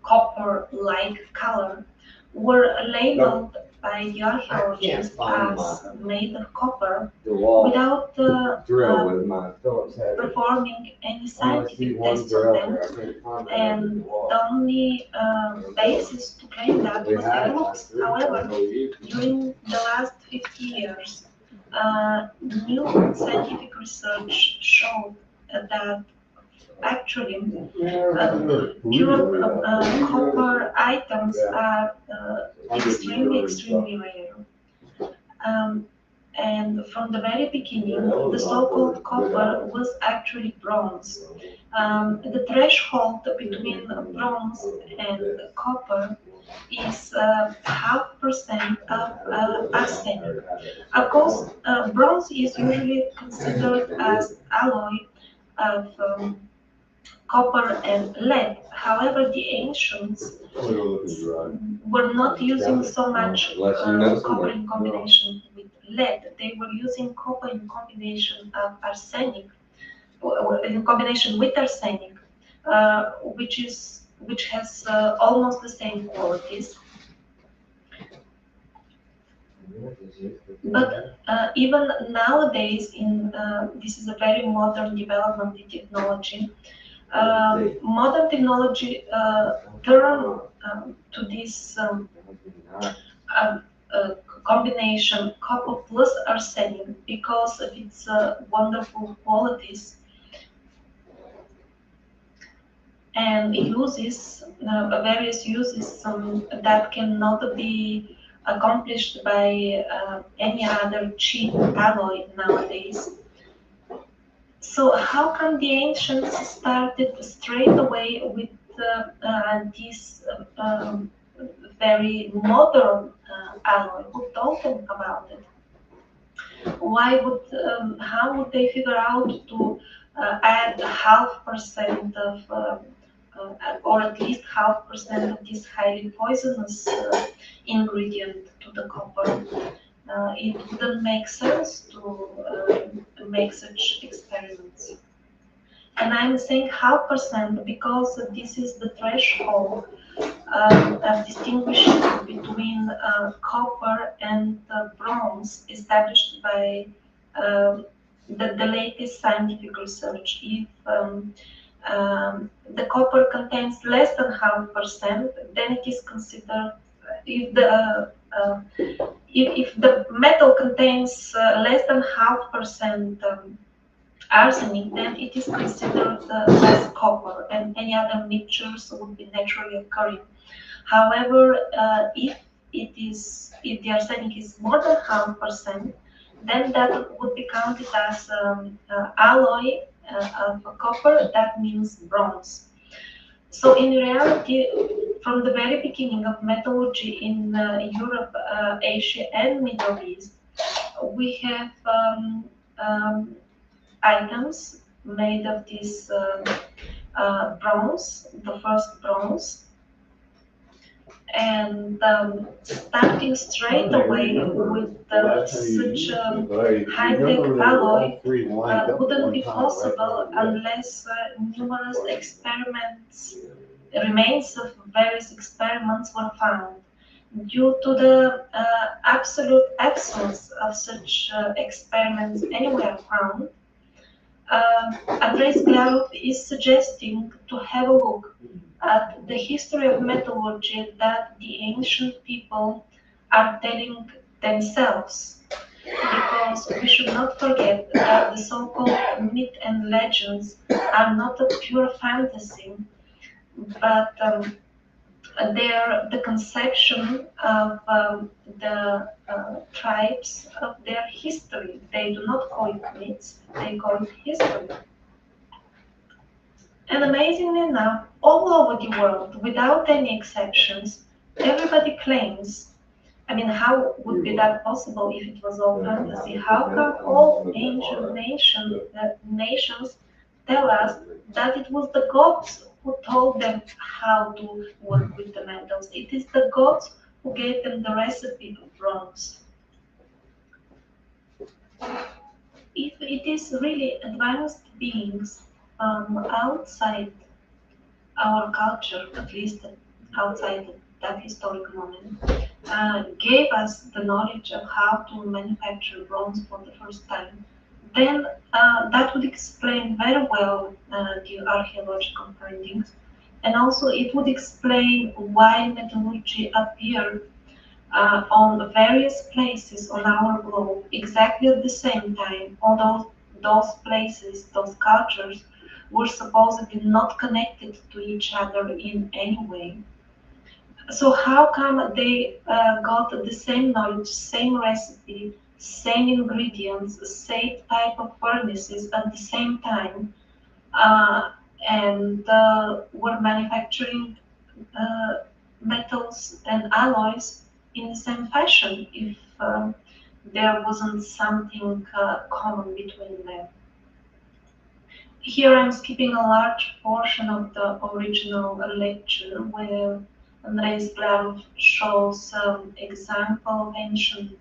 copper-like color, were labeled by the archaeologists as made of copper without performing any scientific tests on them, and the only basis to claim that was their looks. However, during the last 50 years, new scientific research showed that actually pure copper items are extremely rare. Um, and from the very beginning, the so-called copper was actually bronze. The threshold between bronze and copper is 0.5% of arsenic. Of course, bronze is usually considered as alloy of copper and lead. However, the ancients were not using so much copper in combination with lead. They were using copper in combination of arsenic, in combination with arsenic, which has almost the same qualities. But even nowadays, in this is a very modern development in technology. Modern technology turn to this um, combination copper plus arsenic because of its wonderful qualities and uses various uses that cannot be accomplished by any other cheap alloy nowadays. So how come the ancients started straight away with this very modern alloy? Who told them about it? How would they figure out to add 0.5% of, or at least 0.5% of this highly poisonous ingredient to the copper? It wouldn't make sense to make such experiments. And I'm saying 0.5% because this is the threshold of distinguishing between copper and bronze established by the latest scientific research. If the copper contains less than 0.5%, then it is considered, if the metal contains less than 0.5% arsenic, then it is considered as copper, and any other mixtures would be naturally occurring. However, if the arsenic is more than 0.5%, then that would be counted as alloy of copper. That means bronze. So in reality, from the very beginning of metallurgy in Europe, Asia, and Middle East, we have items made of this bronze, the first bronze, and starting straight away with such high-tech alloy wouldn't be possible unless numerous experiments, remains of various experiments were found. Due to the absolute absence of such experiments anywhere found, Andrei Sklarov is suggesting to have a look at the history of metallurgy that the ancient people are telling themselves. Because we should not forget that the so-called myth and legends are not a pure fantasy, but they are the conception of the tribes of their history. They do not call it myths, they call it history. And amazingly enough, all over the world, without any exceptions, everybody claims. I mean, how would be that possible if it was all fantasy? How come all ancient nations tell us that it was the gods who told them how to work with the metals? It is the gods who gave them the recipe of bronze. If it is really advanced beings outside our culture, at least outside that historic moment, gave us the knowledge of how to manufacture bronze for the first time, then that would explain very well the archaeological findings. And also, it would explain why metallurgy appeared on various places on our globe exactly at the same time, although those places, those cultures, were supposedly not connected to each other in any way. So how come they got the same knowledge, same recipe, same ingredients, same type of furnaces at the same time, uh, and were manufacturing uh, metals and alloys in the same fashion if there wasn't something common between them? Here I'm skipping a large portion of the original lecture where Andres Blarov shows example of ancient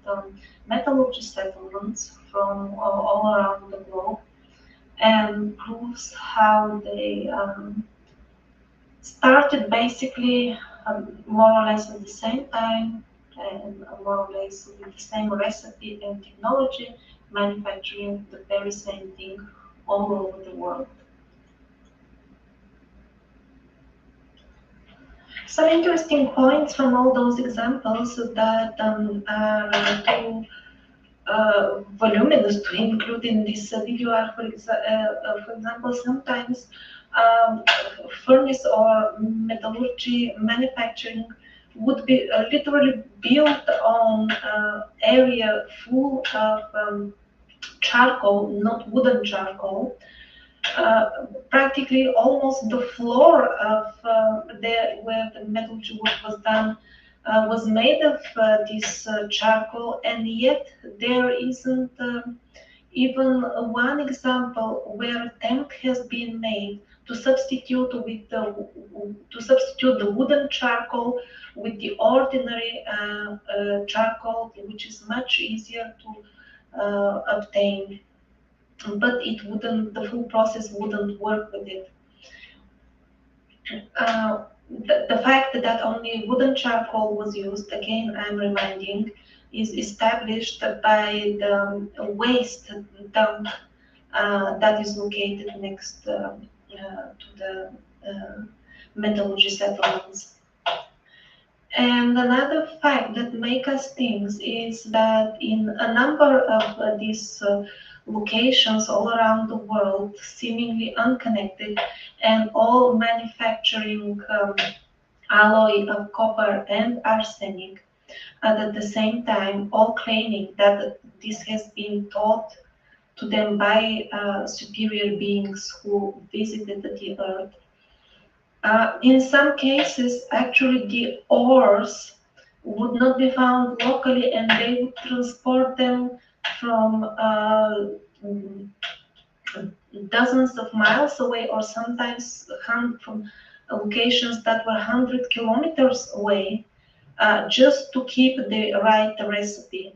metallurgy settlements from all around the globe and proves how they started basically more or less at the same time and more or less with the same recipe and technology, manufacturing the very same thing all over the world. Some interesting points from all those examples that are too voluminous to include in this video are, for example, sometimes um, furnace or metallurgy manufacturing would be literally built on area full of charcoal, not wooden charcoal, practically almost the floor of where the metallurgy work was done was made of this charcoal, and yet there isn't even one example where attempt has been made to substitute the wooden charcoal with the ordinary charcoal, which is much easier to obtain, but it wouldn't, the full process wouldn't work with it. The fact that only wooden charcoal was used, again, I'm reminding, is established by the waste dump that is located next to the metallurgy settlements. And another fact that makes us think is that in a number of these locations all around the world, seemingly unconnected, and all manufacturing alloy of copper and arsenic, at the same time, all claiming that this has been taught to them by superior beings who visited the earth. In some cases, actually, the ores would not be found locally and they would transport them from dozens of miles away, or sometimes from locations that were 100 kilometers away, just to keep the right recipe.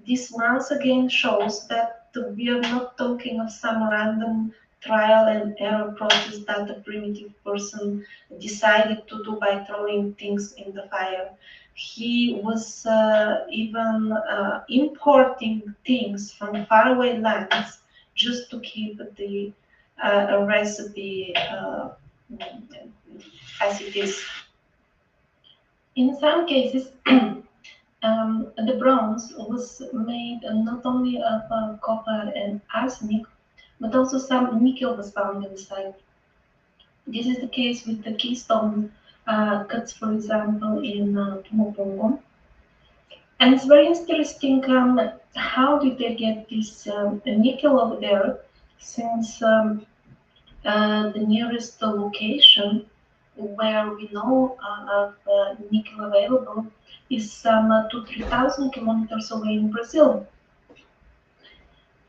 This once again shows that we are not talking of some random trial and error process that a primitive person decided to do by throwing things in the fire. He was even importing things from faraway lands just to keep the recipe as it is. In some cases, the bronze was made not only of copper and arsenic, but also some nickel was found inside. This is the case with the keystone cuts, for example, in Tumopongo. And it's very interesting how did they get this nickel over there, since the nearest location where we know of nickel available is some 2,000 to 3,000 kilometers away in Brazil.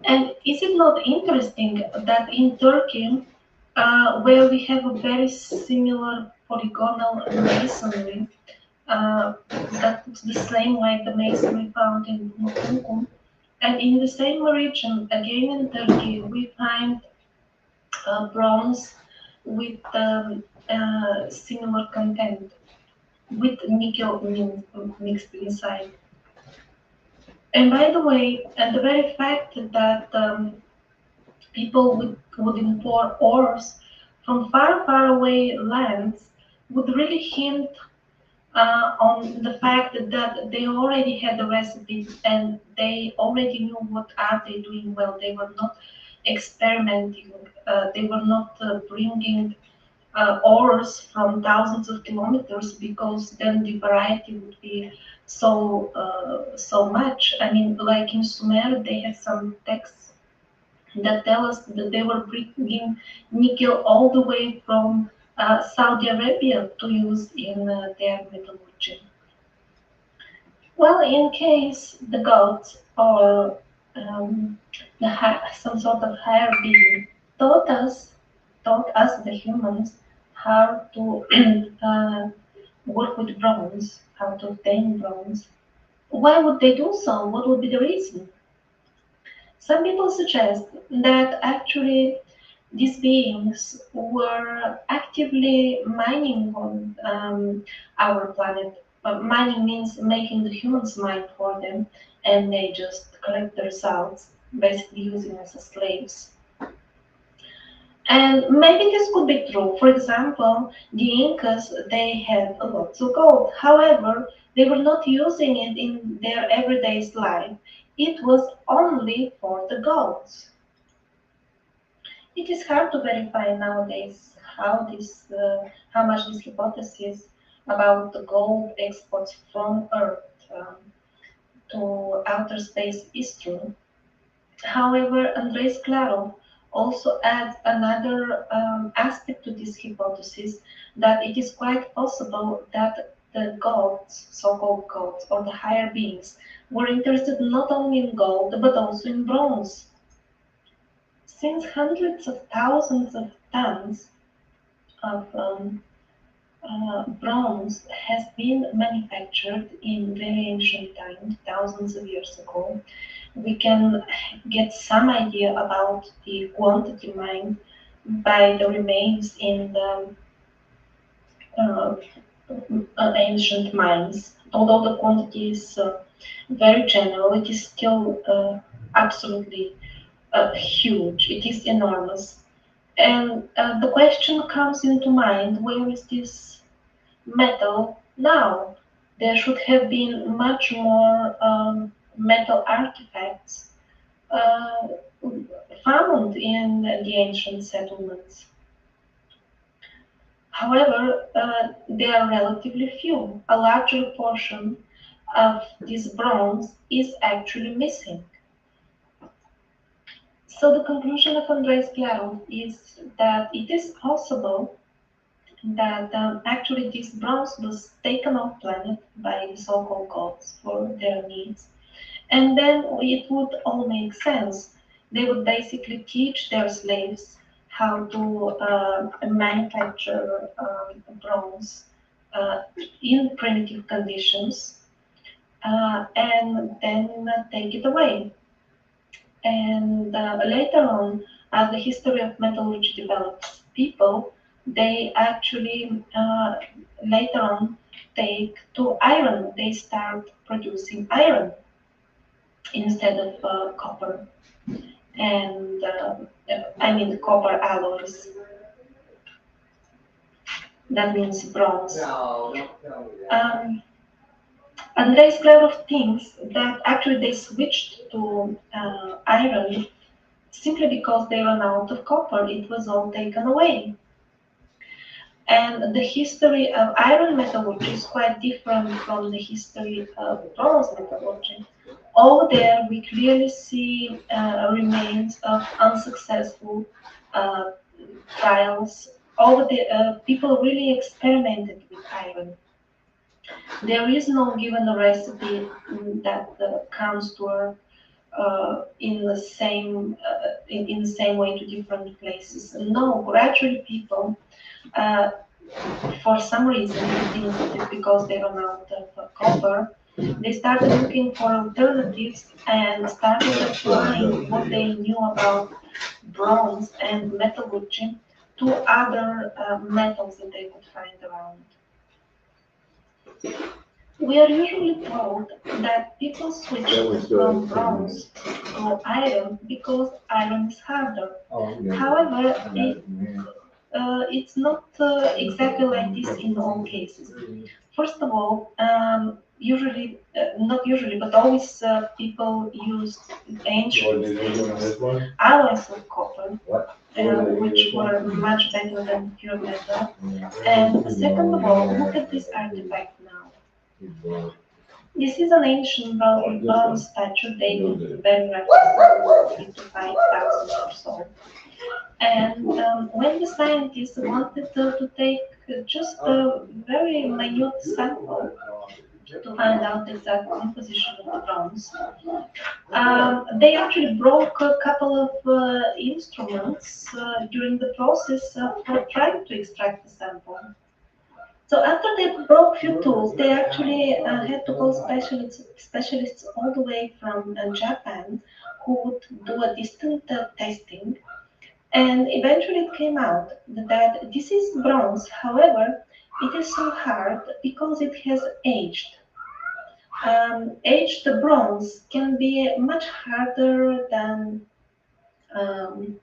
And is it not interesting that in Turkey, where we have a very similar polygonal masonry, that looks the same like the mason we found in Mukunkum. And in the same region, again in Turkey, we find bronze with similar content, with nickel mixed inside. And by the way, the very fact that people would import ores from far, far away lands would really hint on the fact that they already had the recipes and they already knew what are they doing well. They were not experimenting. They were not bringing ores from thousands of kilometers because then the variety would be so much. I mean, like in Sumer, they have some texts that tell us that they were bringing nickel all the way from Saudi Arabia to use in their metallurgy. Well, in case the gods or um, some sort of higher being taught us, taught us the humans how to work with bronze, how to obtain bronze, why would they do so? What would be the reason? Some people suggest that actually these beings were actively mining on our planet. Mining means making the humans mine for them, and they just collect the results, basically using us as slaves. And maybe this could be true. For example, the Incas, they had a lot of gold. However, they were not using it in their everyday life. It was only for the gods. It is hard to verify nowadays how much this hypothesis about the gold exports from Earth to outer space is true. However, Andres Claro also adds another aspect to this hypothesis, that it is quite possible that the gods, so-called gods, or the higher beings, were interested not only in gold but also in bronze. Since hundreds of thousands of tons of bronze has been manufactured in very ancient times, thousands of years ago, we can get some idea about the quantity mined by the remains in the uh, ancient mines. Although the quantity is very general, it is still absolutely huge. It is enormous. And the question comes into mind, where is this metal now? There should have been much more metal artifacts uh, found in the ancient settlements. However, they are relatively few. A larger portion of this bronze is actually missing. So the conclusion of Andres Claro is that it is possible that actually this bronze was taken off planet by the so-called gods for their needs, and then it would all make sense. They would basically teach their slaves how to manufacture bronze in primitive conditions, and then take it away. And later on, as the history of metallurgy develops, people, they actually later on take to iron. They start producing iron instead of copper. And I mean copper alloys. That means bronze. Andres Klarov thinks that actually they switched to iron simply because they ran out of copper. It was all taken away. And the history of iron metallurgy is quite different from the history of bronze metallurgy. Over there, we clearly see remains of unsuccessful uh, trials. Over there, people really experimented with iron. There is no given recipe that comes to work in the same way to different places. No, gradually people uh, For some reason, I think it is because they run out of copper, they started looking for alternatives and started applying what they knew about bronze and metallurgy to other metals that they could find around. We are usually told that people switch from bronze to iron because iron is harder. However, it's not exactly like this in all cases. First of all, not usually, but always people use ancient alloys of copper, which were much better than pure metal. And second of all, look at this artifact now. This is an ancient bronze statue dated very roughly 3 to 5,000 or so. And when the scientists wanted to take just a very minute sample to find out the exact composition of the bronze, they actually broke a couple of instruments during the process of trying to extract the sample. So after they broke few tools, they actually had to call specialists all the way from Japan who would do a distant testing, and eventually it came out that this is bronze. However, it is so hard because it has aged. Aged bronze can be much harder than um,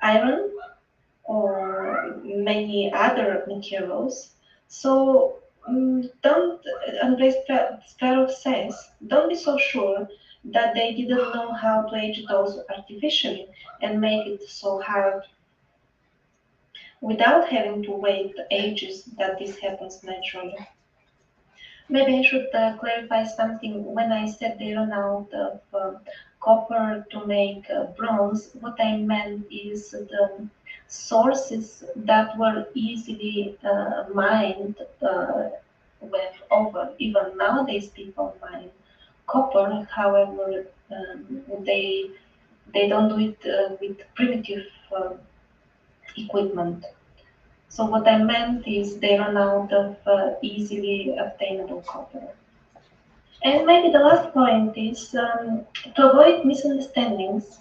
iron or many other materials. So don't, Andrei Sperov says, don't be so sure that they didn't know how to age those artificially and make it so hard without having to wait ages that this happens naturally. Maybe I should clarify something. When I said they run out of copper to make bronze, what I meant is the sources that were easily mined with over. Even nowadays, people mine copper. However, they don't do it with primitive equipment. So what I meant is they run out of easily obtainable copper. And maybe the last point is to avoid misunderstandings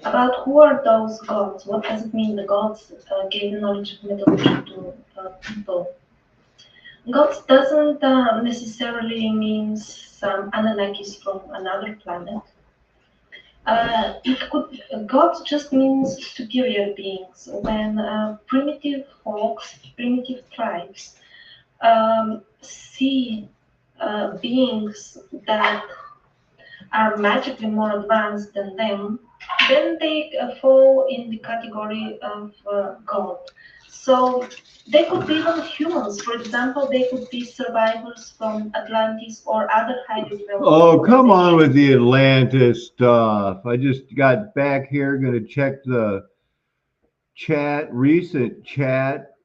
about who are those gods. What does it mean the gods gave the knowledge of metallurgy to people? Gods doesn't necessarily mean some Anunnakis from another planet. God just means superior beings. When primitive folks, primitive tribes see beings that are magically more advanced than them, then they fall in the category of God. So they could be even humans. For example, they could be survivors from Atlantis or other highly developed. Oh, come on with the Atlantis stuff. I just got back here, going to check the chat, recent chat.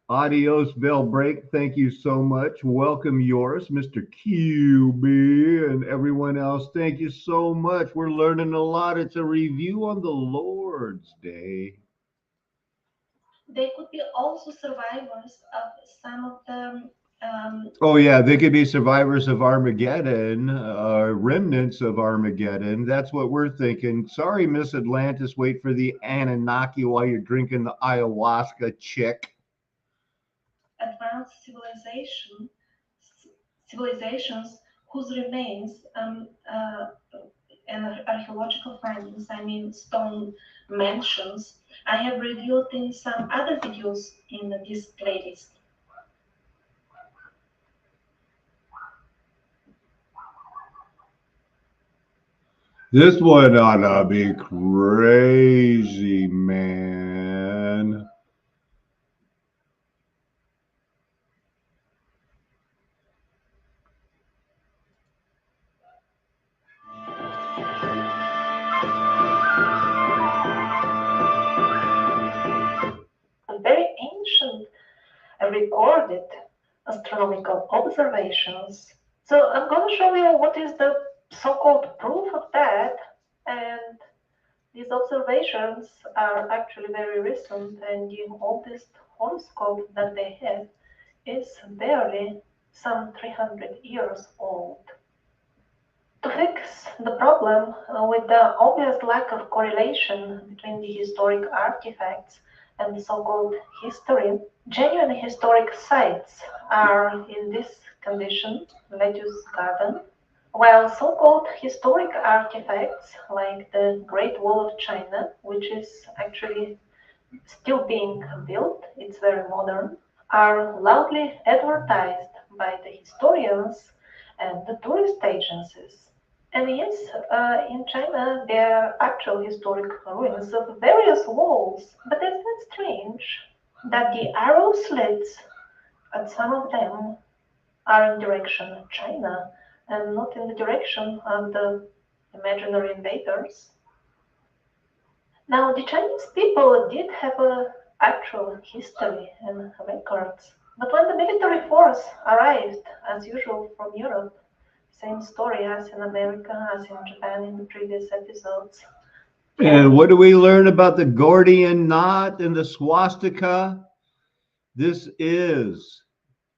Adios, Bell Break. Thank you so much. Welcome yours, Mr. QB, and everyone else. Thank you so much. We're learning a lot. It's a review on the Lord's Day. They could be also survivors of some of the. Oh, yeah, they could be survivors of Armageddon, remnants of Armageddon. That's what we're thinking. Sorry, Miss Atlantis. Wait for the Anunnaki while you're drinking the ayahuasca, chick. Advanced civilizations whose remains and archaeological findings, I mean stone mansions, I have reviewed in some other videos in this playlist. This one ought to be crazy, man. Very ancient recorded astronomical observations. So I'm going to show you what is the so-called proof of that, and these observations are actually very recent, and the oldest horoscope that they have is barely some 300 years old. To fix the problem with the obvious lack of correlation between the historic artifacts and the so-called history, genuine historic sites are in this condition, lettuce garden, while so-called historic artifacts like the Great Wall of China, which is actually still being built, it's very modern, are loudly advertised by the historians and the tourist agencies. And yes, in China there are actual historic ruins of various walls, but isn't it strange that the arrow slits at some of them are in direction of China and not in the direction of the imaginary invaders? Now, the Chinese people did have a actual history and records, but when the military force arrived, as usual from Europe, same story as in America, as in Japan in the previous episodes. And what do we learn about the Gordian knot and the swastika? This is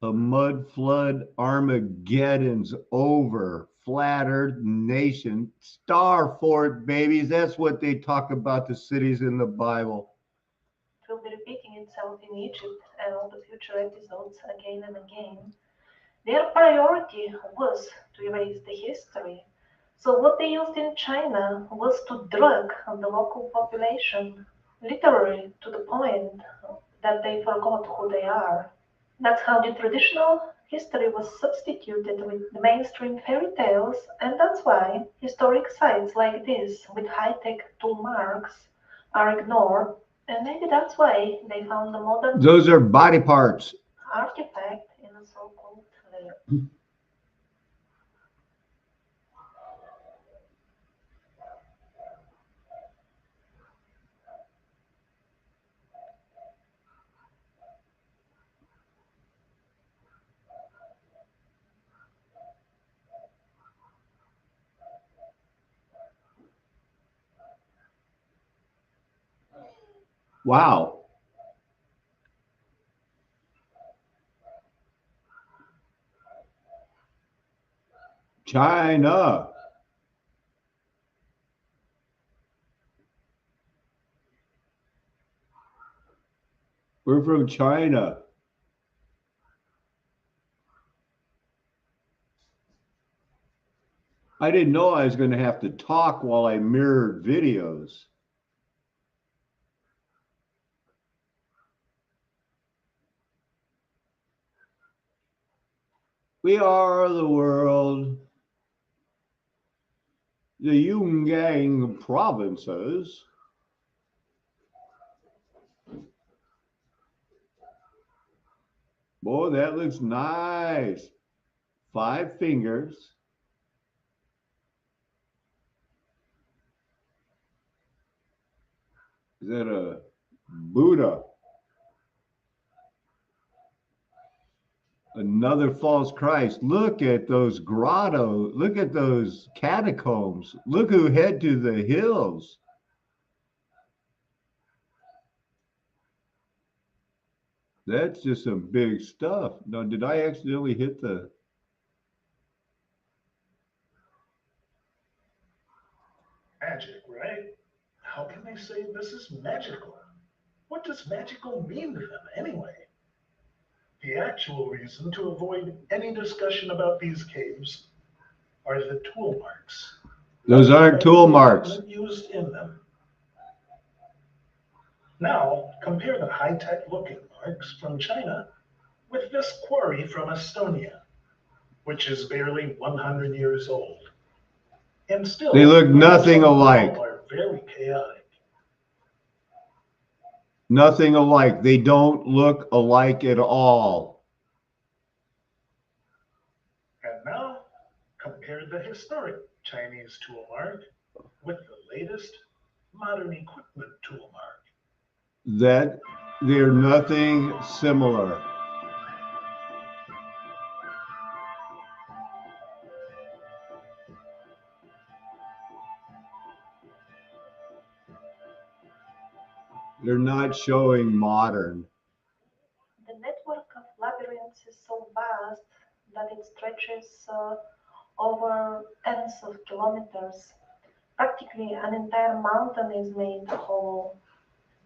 a mud flood Armageddon's over. Flat Earth Nation. Star Fort, babies. That's what they talk about the cities in the Bible. It will be repeating itself in Egypt and all the future episodes again and again. Their priority was to erase the history. So what they used in China was to drug the local population, literally to the point that they forgot who they are. That's how the traditional history was substituted with the mainstream fairy tales, and that's why historic sites like this with high-tech tool marks are ignored, and maybe that's why they found the modern Those are body parts. artifact in a so-called layer. Wow. China. We're from China. I didn't know I was going to have to talk while I mirrored videos. We are the world. The Yungang provinces. Boy, that looks nice. 5 fingers. Is that a Buddha? Another false Christ. Look at those grottos. Look at those catacombs. Look who head to the hills. That's just some big stuff. Now, did I accidentally hit the... Magic, right? How can they say this is magical? What does magical mean to them anyway? The actual reason to avoid any discussion about these caves are the tool marks. Those aren't tool marks. Used in them. Now, compare the high-tech looking marks from China with this quarry from Estonia, which is barely 100 years old. And still, they look nothing alike. Are very chaotic. Nothing alike. They don't look alike at all. And now, compare the historic Chinese tool mark with the latest modern equipment tool mark. That they're nothing similar. They're not showing modern. tens of kilometers. Practically an entire mountain is made hollow.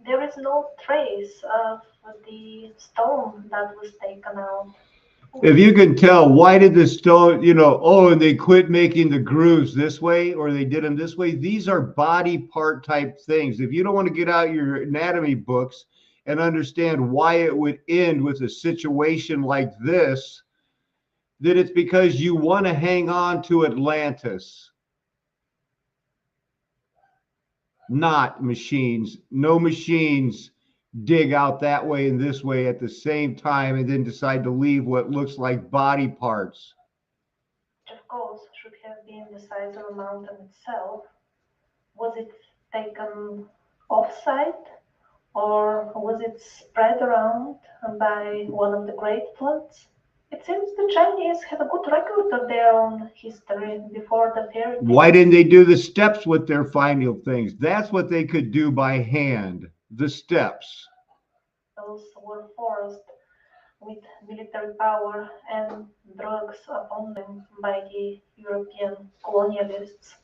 There is no trace of the stone that was taken out. If you can tell, why did the stone, oh, and they quit making the grooves this way or they did them this way? These are body part type things. If you don't want to get out your anatomy books and understand why it would end with a situation like this, then it's because you want to hang on to Atlantis, not machines. No machines dig out that way and this way at the same time and then decide to leave what looks like body parts. Of course, should have been the size of a mountain itself. Was it taken off-site, or was it spread around by one of the great floods? It seems the Chinese have a good record of their own history before the fairy tales. Why didn't they do the steps with their final things? That's what they could do by hand, the steps. Those were forced with military power and drugs upon them by the European colonialists.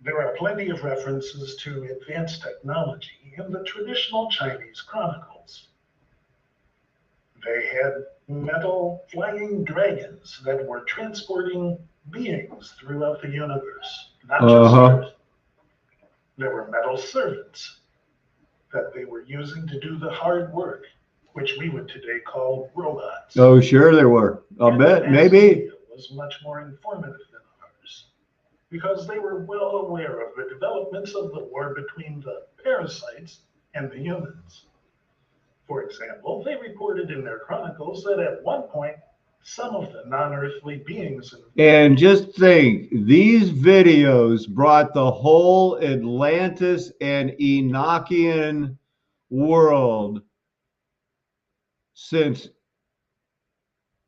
There are plenty of references to advanced technology in the traditional Chinese chronicles. They had metal flying dragons that were transporting beings throughout the universe, not just Earth. There were metal servants that they were using to do the hard work, which we would today call robots. Oh, sure there were. I'll bet, maybe. It was much more informative than ours, because they were well aware of the developments of the war between the parasites and the humans. For example, they reported in their chronicles that at one point, some of the non-earthly beings... And just think, these videos brought the whole Atlantis and Enochian world since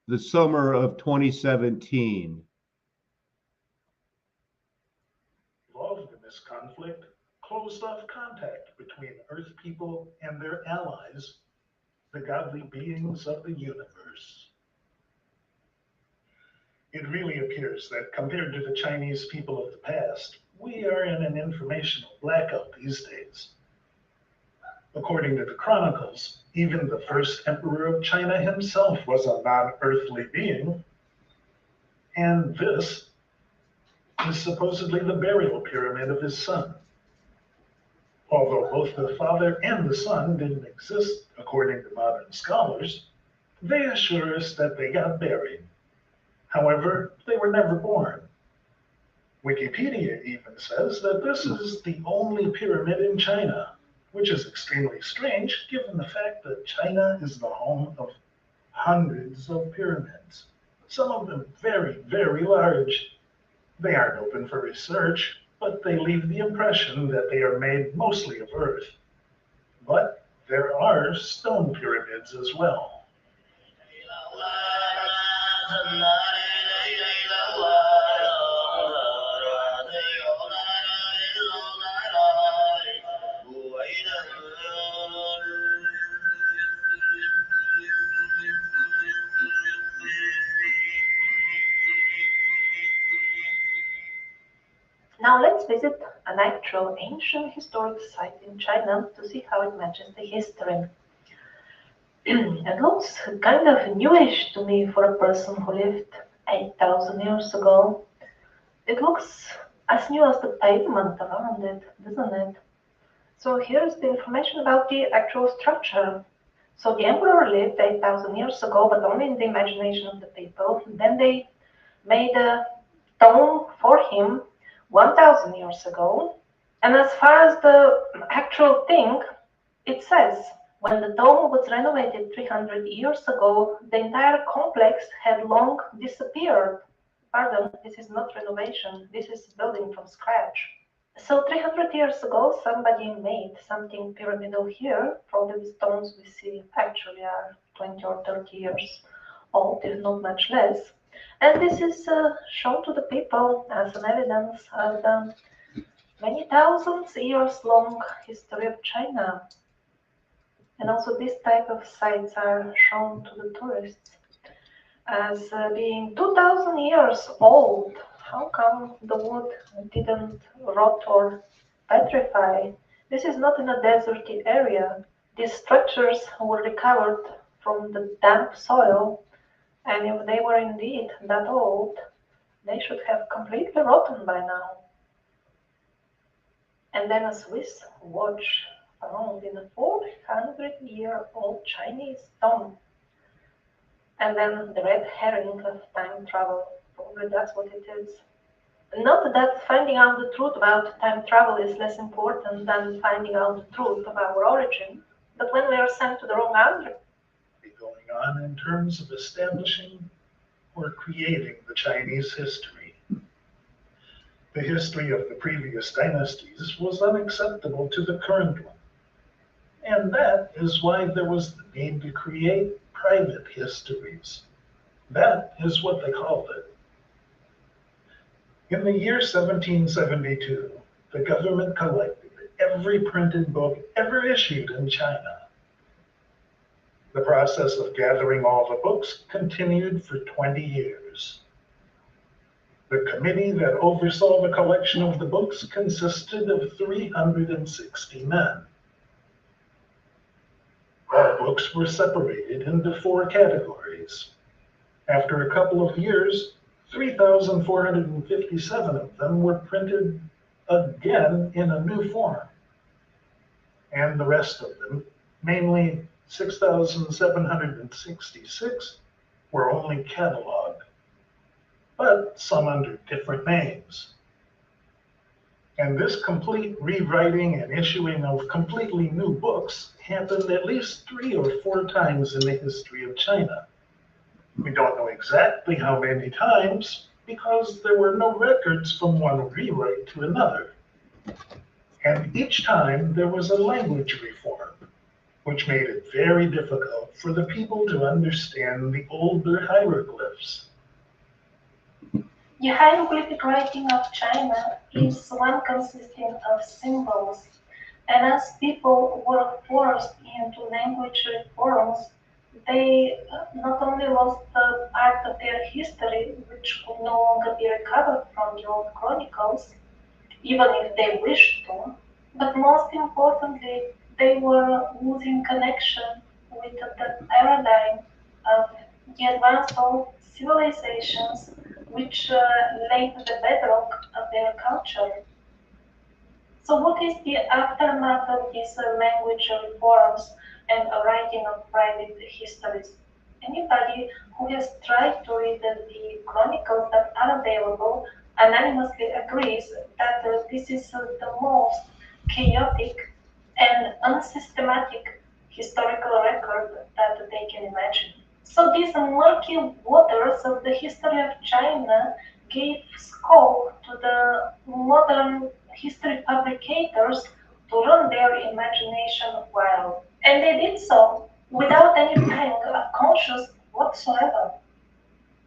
the summer of 2017. Involved in this conflict, closed off contact between Earth people and their allies, the godly beings of the universe. It really appears that compared to the Chinese people of the past, we are in an informational blackout these days. According to the chronicles, even the first emperor of China himself was a non-earthly being, and this is supposedly the burial pyramid of his son. Although both the father and the son didn't exist, according to modern scholars, they assure us that they got buried. However, they were never born. Wikipedia even says that this is the only pyramid in China, which is extremely strange given the fact that China is the home of hundreds of pyramids, some of them very, very large. They aren't open for research, but they leave the impression that they are made mostly of earth. But there are stone pyramids as well. Now let's visit an actual ancient historic site in China to see how it matches the history. It looks kind of newish to me for a person who lived 8,000 years ago. It looks as new as the pavement around it, doesn't it? So here's the information about the actual structure. So the emperor lived 8,000 years ago, but only in the imagination of the people. Then they made a tomb for him 1,000 years ago. And as far as the actual thing, it says, when the tomb was renovated 300 years ago, the entire complex had long disappeared. Pardon, this is not renovation, this is building from scratch. So 300 years ago, somebody made something pyramidal here. Probably the stones we see actually are 20 or 30 years old, if not much less. And this is shown to the people as an evidence of the many thousands years long history of China. And also this type of sites are shown to the tourists as being 2,000 years old How come the wood didn't rot or petrify? This is not in a deserty area. These structures were recovered from the damp soil, and if they were indeed that old, they should have completely rotten by now. And then a Swiss watch found in a 400-year-old Chinese tomb. And then the red herring of time travel. Probably that's what it is. Not that finding out the truth about time travel is less important than finding out the truth of our origin, but when we are sent to the wrong country. Going on in terms of establishing or creating the Chinese history. The history of the previous dynasties was unacceptable to the current one. And that is why there was the need to create private histories. That is what they called it. In the year 1772, the government collected every printed book ever issued in China. The process of gathering all the books continued for 20 years. The committee that oversaw the collection of the books consisted of 360 men. All books were separated into 4 categories. After a couple of years, 3,457 of them were printed again in a new form. And the rest of them, mainly 6,766, were only cataloged, but some under different names. And this complete rewriting and issuing of completely new books happened at least 3 or 4 times in the history of China. We don't know exactly how many times because there were no records from one rewrite to another. And each time there was a language reform, which made it very difficult for the people to understand the older hieroglyphs. The hieroglyphic writing of China is one consisting of symbols, and as people were forced into language reforms, they not only lost part of their history, which could no longer be recovered from the old chronicles, even if they wished to, but most importantly, they were losing connection with the paradigm of the advanced old civilizations which laid the bedrock of their culture. So, what is the aftermath of these language reforms and writing of private histories? Anybody who has tried to read the chronicles that are available unanimously agrees that this is the most chaotic and unsystematic historical record that they can imagine. So these murky waters of the history of China gave scope to the modern history fabricators to run their imagination wild. And they did so without any pang of conscience whatsoever.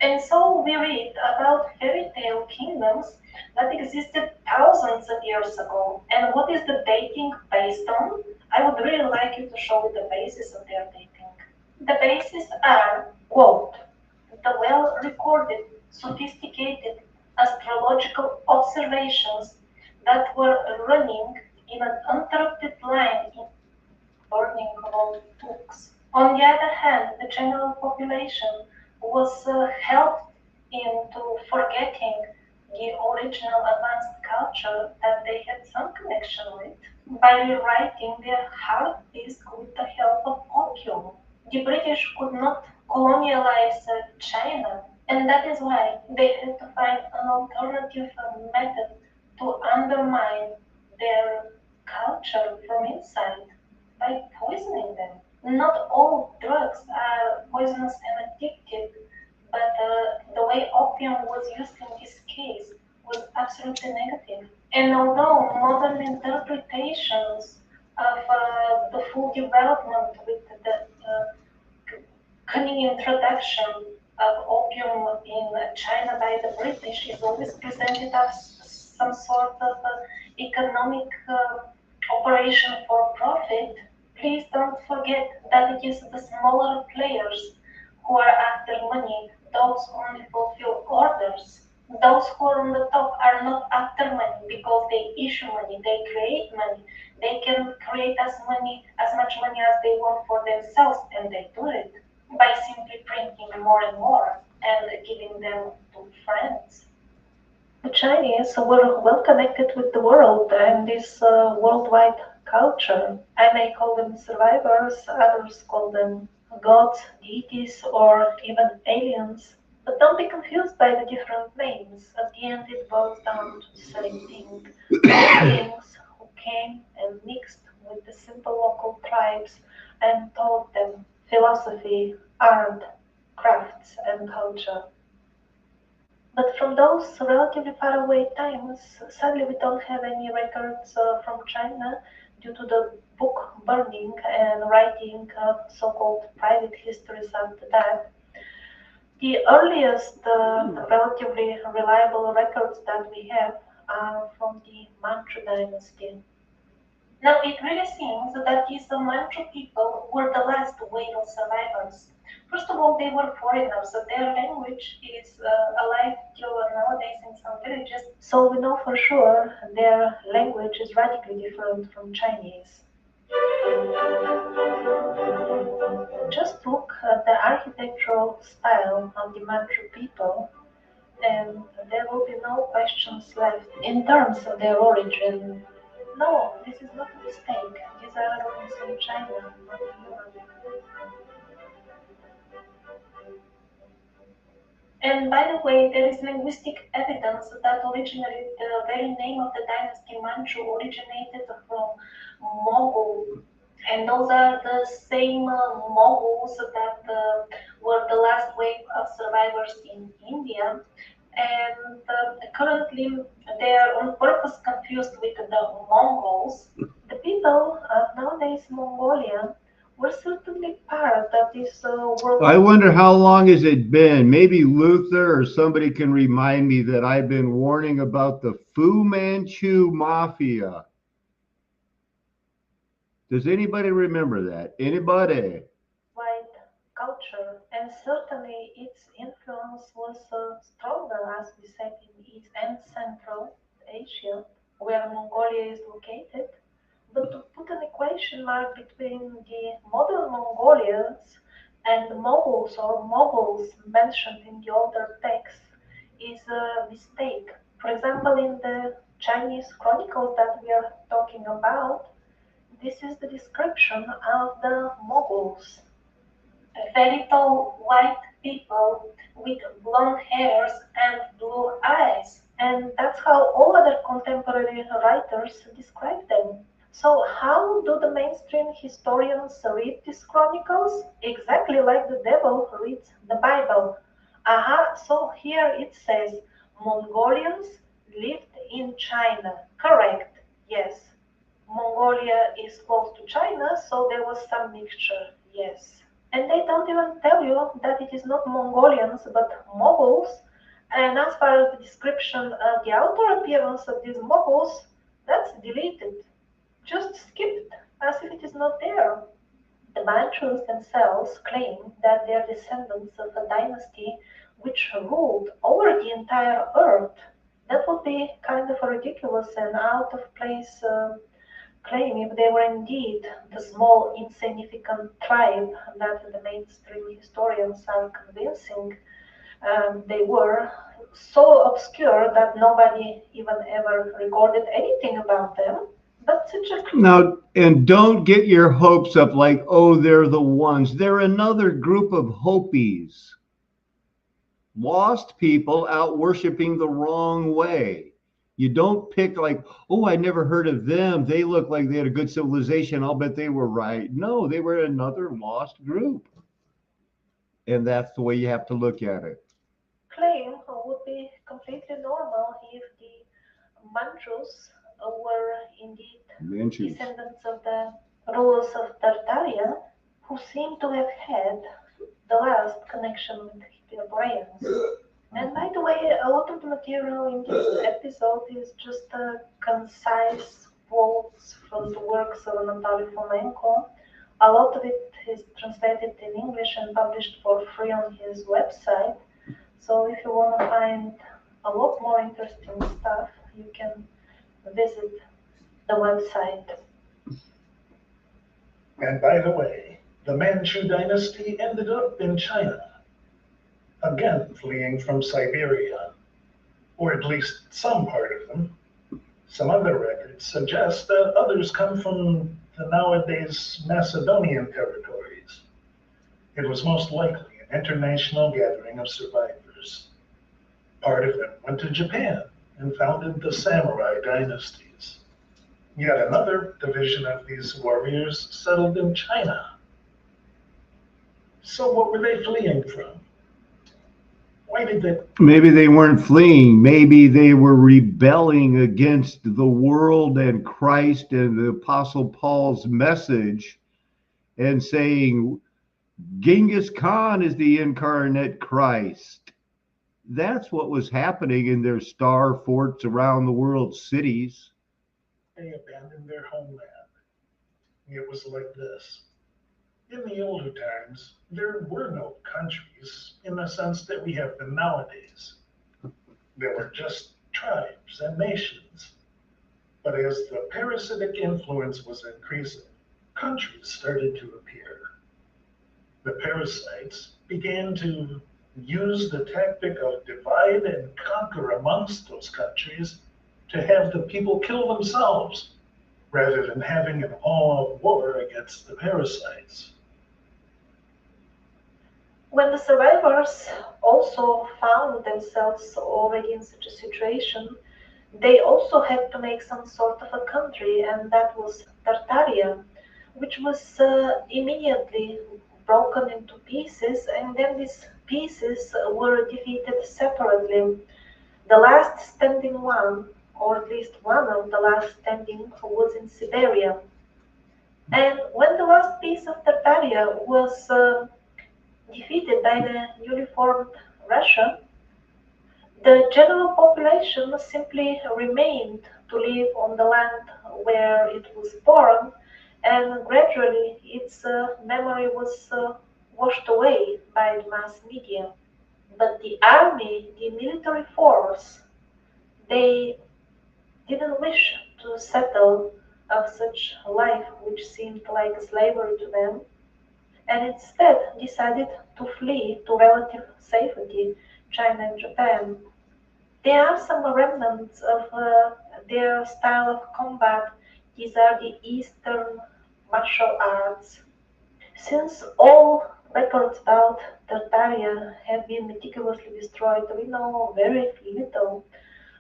And so we read about fairy tale kingdoms that existed thousands of years ago. And what is the dating based on? I would really like you to show me the basis of their dating. The bases are, quote, the well recorded, sophisticated astrological observations that were running in an uninterrupted line in burning old books. On the other hand, the general population was helped into forgetting the original advanced culture that they had some connection with by rewriting their hard disk with the help of opium. The British could not colonialize China, and that is why they had to find an alternative method to undermine their culture from inside by poisoning them. Not all drugs are poisonous and addictive, but the way opium was used in this case was absolutely negative. And although modern interpretations of the full development with the cunning introduction of opium in China by the British is always presented as some sort of economic operation for profit, please don't forget that it is the smaller players who are after money, those only fulfill orders. Those who are on the top are not after money because they issue money, they create money. They can create as much money as they want for themselves, and they do it by simply printing more and more and giving them to friends. The Chinese were well connected with the world and this worldwide culture. I may call them survivors, others call them gods, deities, or even aliens. But don't be confused by the different names. At the end, it boils down to the same thing. Human beings who came and mixed with the simple local tribes and taught them philosophy, art, crafts, and culture. But from those relatively far away times, sadly we don't have any records from China due to the book burning and writing so-called private histories after that. The earliest relatively reliable records that we have are from the Manchu dynasty. Now, it really seems that these Manchu people were the last wave of survivors. First of all, they were foreigners, so their language is alive till nowadays in some villages. So we know for sure their language is radically different from Chinese. Just look at the architectural style of the Manchu people, and there will be no questions left in terms of their origin. No, this is not a mistake. These are ruins in China, not in Europe. And by the way, there is linguistic evidence that originally the very name of the dynasty Manchu originated from Mongol. And those are the same Mongols that were the last wave of survivors in India. And currently they are on purpose confused with the Mongols. The people of nowadays Mongolia were certainly part of this world. I wonder how long has it been? Maybe Luther or somebody can remind me that I've been warning about the Fu Manchu Mafia. Does anybody remember that? Anybody? White culture, and certainly its influence was stronger, as we said, in East and Central Asia, where Mongolia is located. But to put an equation mark between the modern Mongolians and the Mongols or Mongols mentioned in the older texts is a mistake. For example, in the Chinese chronicles that we are talking about, this is the description of the Mongols: very tall white people with blonde hairs and blue eyes. And that's how all other contemporary writers describe them. So, how do the mainstream historians read these chronicles? Exactly like the devil reads the Bible. Aha, so here it says Mongolians lived in China. Correct, yes. Mongolia is close to China, so there was some mixture, yes. And they don't even tell you that it is not Mongolians but Mongols. And as far as the description of the outer appearance of these Mongols, that's deleted, just skipped, as if it is not there. The Manchus themselves claim that they are descendants of a dynasty which ruled over the entire earth. That would be kind of a ridiculous and out of place claim if they were indeed the small, insignificant tribe that the mainstream historians are convincing they were, so obscure that nobody even ever recorded anything about them. But such a Now, and don't get your hopes up like, oh, they're the ones. They're another group of Hopis, lost people out worshiping the wrong way. You don't pick like, oh, I never heard of them. They look like they had a good civilization. I'll bet they were right. No, they were another lost group. And that's the way you have to look at it. claim would be completely normal if the Manchus were indeed Manchus. descendants of the rulers of Tartaria, who seem to have had the last connection with the Hebraeans. And by the way, a lot of the material in this episode is just concise quotes from the works of Anatoly Fomenko. A lot of it is translated in English and published for free on his website. So if you want to find a lot more interesting stuff, you can visit the website. And by the way, the Manchu dynasty ended up in China, again fleeing from Siberia, or at least some part of them. Some other records suggest that others come from the nowadays Macedonian territories. It was most likely an international gathering of survivors. Part of them went to Japan and founded the samurai dynasties. Yet another division of these warriors settled in China. So what were they fleeing from? Why did they? Maybe they weren't fleeing. Maybe they were rebelling against the world and Christ and the Apostle Paul's message and saying, Genghis Khan is the incarnate Christ. That's what was happening in their star forts around the world cities. They abandoned their homeland. It was like this. In the older times, there were no countries in the sense that we have them nowadays. There were just tribes and nations. But as the parasitic influence was increasing, countries started to appear. The parasites began to use the tactic of divide and conquer amongst those countries to have the people kill themselves rather than having an all-out war against the parasites. When the survivors also found themselves already in such a situation, they also had to make some sort of a country, and that was Tartaria, which was immediately broken into pieces, and then these pieces were defeated separately. The last standing one, or at least one of the last standing, was in Siberia. And when the last piece of Tartaria was defeated by the newly formed Russia, the general population simply remained to live on the land where it was born, and gradually its memory was washed away by the mass media. But the army, the military force, they didn't wish to settle of such a life which seemed like slavery to them, and instead decided to flee to relative safety, China and Japan. There are some remnants of their style of combat. These are the Eastern martial arts. Since all records about Tartaria have been meticulously destroyed, we know very little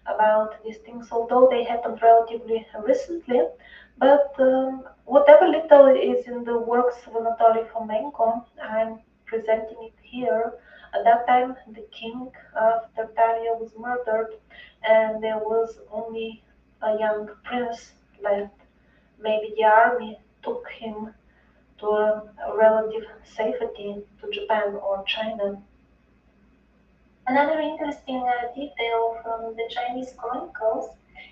about these things, although they happened relatively recently. But whatever little is in the works of Anatoly Fomenko, I'm presenting it here. At that time, the king of Tartaria was murdered, and there was only a young prince left. Maybe the army took him to a relative safety to Japan or China. Another interesting detail from the Chinese chronicles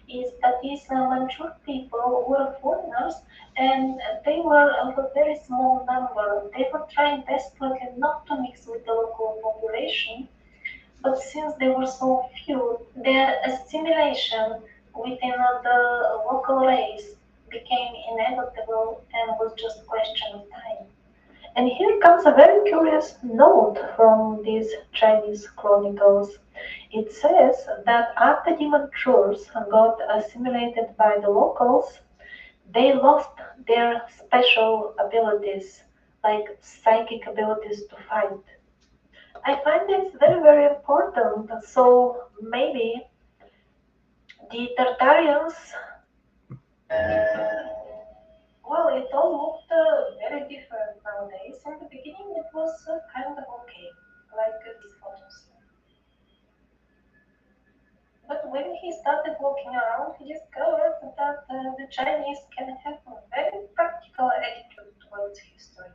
is that these Manchu people were foreigners, and they were of a very small number. They were trying desperately not to mix with the local population, but since they were so few, their assimilation within the local race became inevitable and was just a question of time. And here comes a very curious note from these Chinese chronicles. It says that after the Manchus got assimilated by the locals, they lost their special abilities, like psychic abilities to fight. I find this very, very important. So maybe the Tartarians, well, it all looked very different nowadays. In the beginning, it was kind of okay, like these photos. But when he started walking around, he discovered that the Chinese can have a very practical attitude towards history.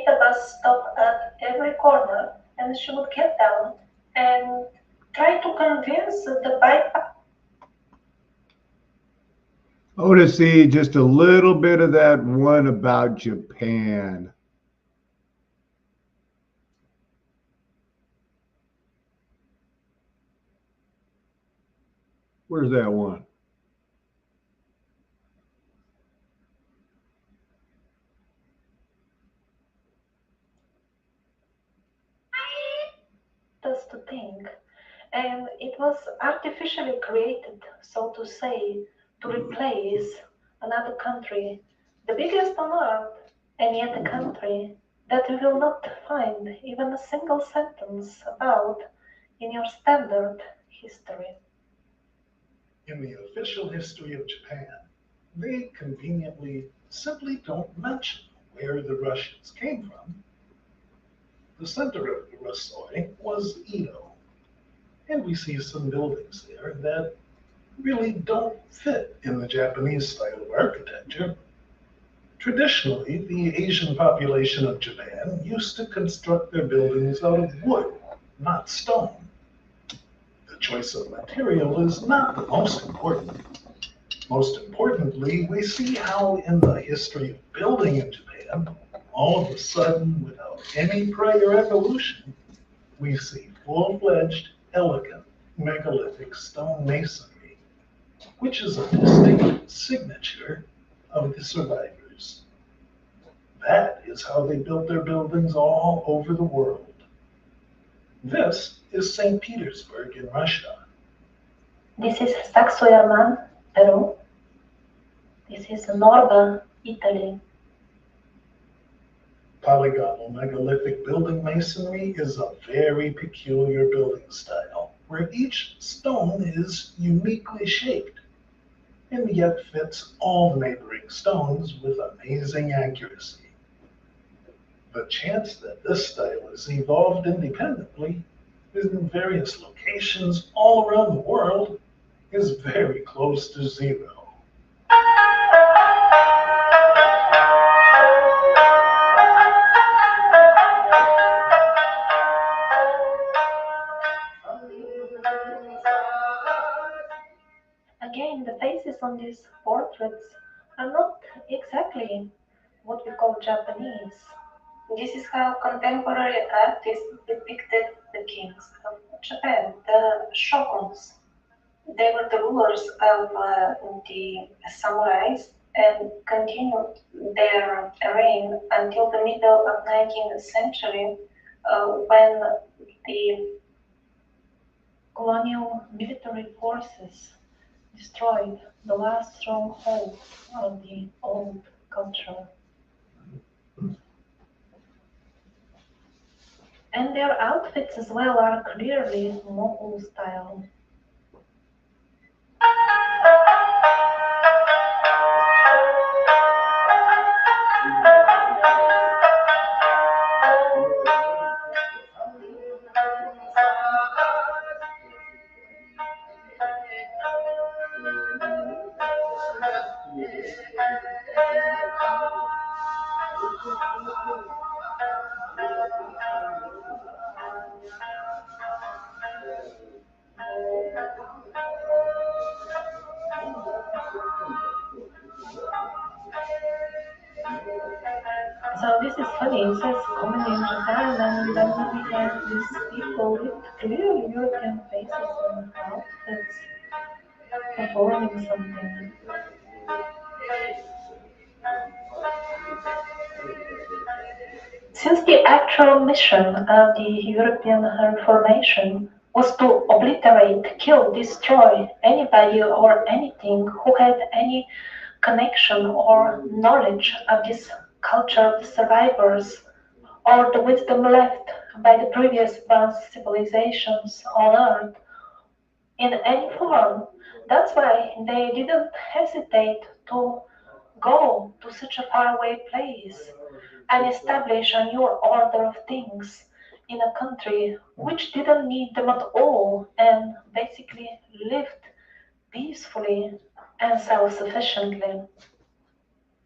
The bus stop at every corner, and she would get down and try to convince the bypass. I want to see just a little bit of that one about Japan. Where's that one? That's the thing. And it was artificially created, so to say, to replace another country, the biggest on earth, and yet a country that you will not find even a single sentence about in your standard history. In the official history of Japan, they conveniently simply don't mention where the Russians came from. The center of the Rusoi was Edo, and we see some buildings there that really don't fit in the Japanese style of architecture. Traditionally, the Asian population of Japan used to construct their buildings out of wood, not stone. The choice of material is not the most important. Most importantly, we see how in the history of building in Japan, all of a sudden, without any prior evolution, we see full-fledged, elegant, megalithic stone masonry, which is a distinct signature of the survivors. That is how they built their buildings all over the world. This is St. Petersburg in Russia. This is Saxo-Yerman, Peru. This is Norba, Italy. Polygonal megalithic building masonry is a very peculiar building style, where each stone is uniquely shaped and yet fits all neighboring stones with amazing accuracy. The chance that this style has evolved independently in various locations all around the world is very close to zero. Again, the faces on these portraits are not exactly what we call Japanese. This is how contemporary artists depicted the kings of Japan, the shoguns. They were the rulers of the samurais and continued their reign until the middle of 19th century when the colonial military forces destroyed the last stronghold of the old culture. And their outfits as well are clearly Mongol style. So this is funny, it says common in Japan and then we have these people with clearly European faces and outfits performing something. Since the actual mission of the European Reformation was to obliterate, kill, destroy anybody or anything who had any connection or knowledge of this culture of the survivors or the wisdom left by the previous advanced civilizations on Earth in any form. That's why they didn't hesitate to go to such a faraway place and establish a new order of things in a country which didn't need them at all and basically lived peacefully and self sufficiently.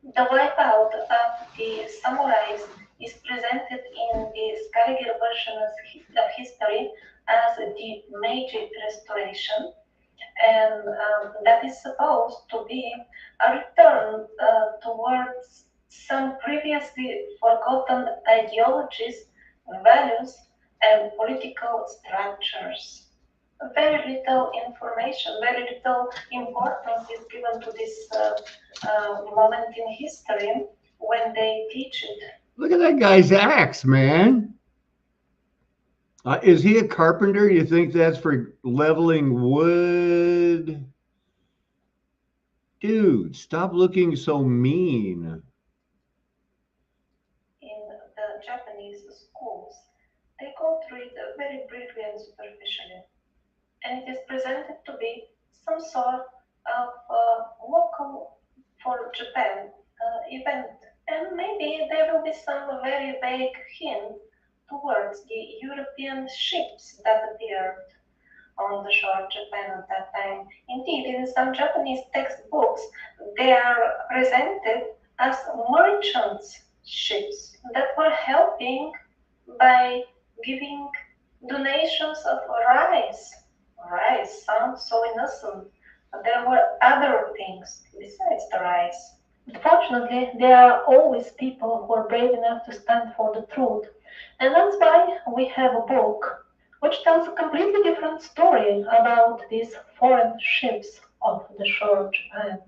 The wipeout of the samurais is presented in the Scargill version of history as the Meiji Restoration, and that is supposed to be a return towards some previously forgotten ideologies, values, and political structures. Very little information, very little importance is given to this moment in history when they teach it. Look at that guy's axe, man. Is he a carpenter? You think that's for leveling wood? Dude, stop looking so mean. In the Japanese schools, they go through it very briefly and superficially, and it is presented to be some sort of local for Japan event. And maybe there will be some very vague hint towards the European ships that appeared on the shore of Japan at that time. Indeed, in some Japanese textbooks, they are presented as merchants' ships that were helping by giving donations of rice. Rice sounds so innocent, but there were other things besides the rice. Fortunately, there are always people who are brave enough to stand for the truth, and that's why we have a book which tells a completely different story about these foreign ships off the shore of Japan.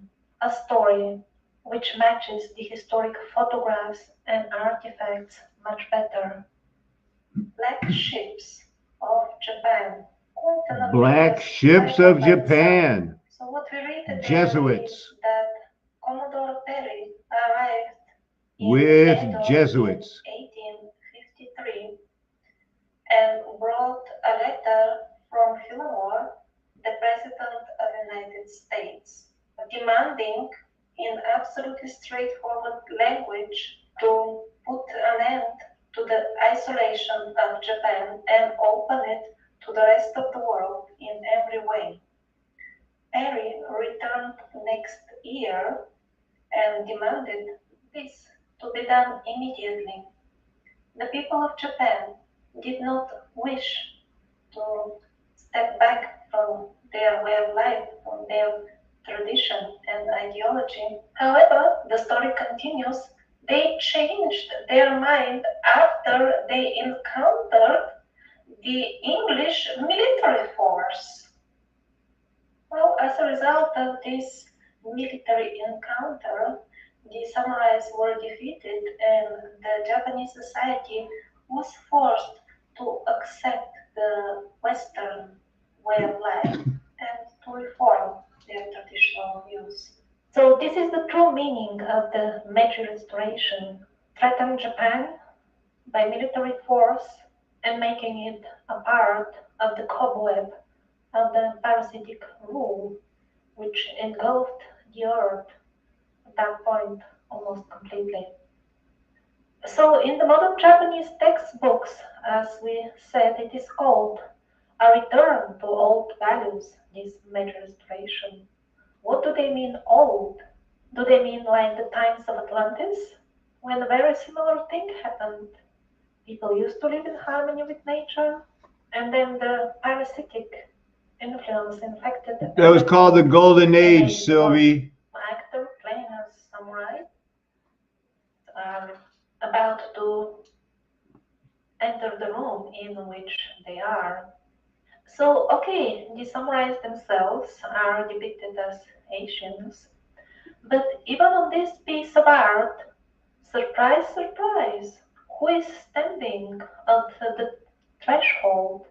A story which matches the historic photographs and artifacts much better. Black ships of Japan. Black ships of Japan. So what we read there Jesuits. is that Commodore Perry arrived in With Edo Jesuits. in 1853 and brought a letter from Fillmore, the President of the United States, demanding in absolutely straightforward language to put an end to the isolation of Japan and open it to the rest of the world in every way. Perry returned next year and demanded this to be done immediately. The people of Japan did not wish to step back from their way of life, from their tradition and ideology. However, the story continues. They changed their mind after they encountered the English military force. Well, as a result of this military encounter, the samurais were defeated and the Japanese society was forced to accept the Western way of life and to reform their traditional views. So this is the true meaning of the Meiji Restoration. Threaten Japan by military force and making it a part of the cobweb of the parasitic rule which engulfed the earth at that point almost completely. So in the modern Japanese textbooks, as we said, it is called a return to old values, this Meiji Restoration. What do they mean old? Do they mean like the times of Atlantis, when a very similar thing happened? People used to live in harmony with nature, and then the parasitic influence infected. That was called the Golden Age, Sylvie. Actor playing a samurai are about to enter the room in which they are. So, okay, the samurais themselves are depicted as Asians, but even on this piece of art, surprise, surprise, who is standing at the threshold?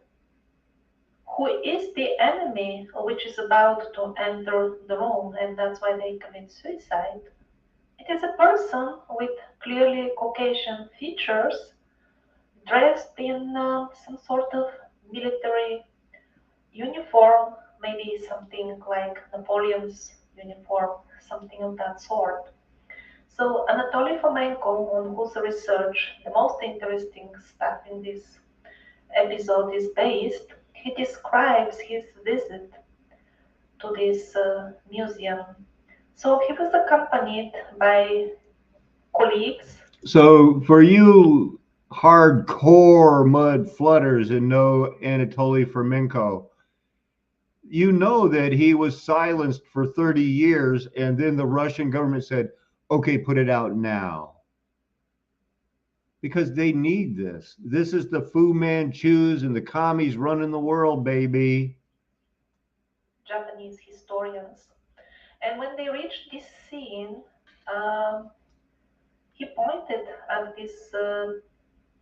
Who is the enemy which is about to enter the room, and that's why they commit suicide? It is a person with clearly Caucasian features, dressed in some sort of military uniform, maybe something like Napoleon's uniform, something of that sort. So Anatoly Fomenko, on whose research the most interesting stuff in this episode is based, he describes his visit to this museum. So he was accompanied by colleagues. So for you hardcore mud flooders and no Anatoly Fomenko, you know that he was silenced for 30 years, and then the Russian government said, okay, put it out now. Because they need this. This is the Fu Manchus and the commies running the world, baby. Japanese historians. And when they reached this scene, um, he pointed at this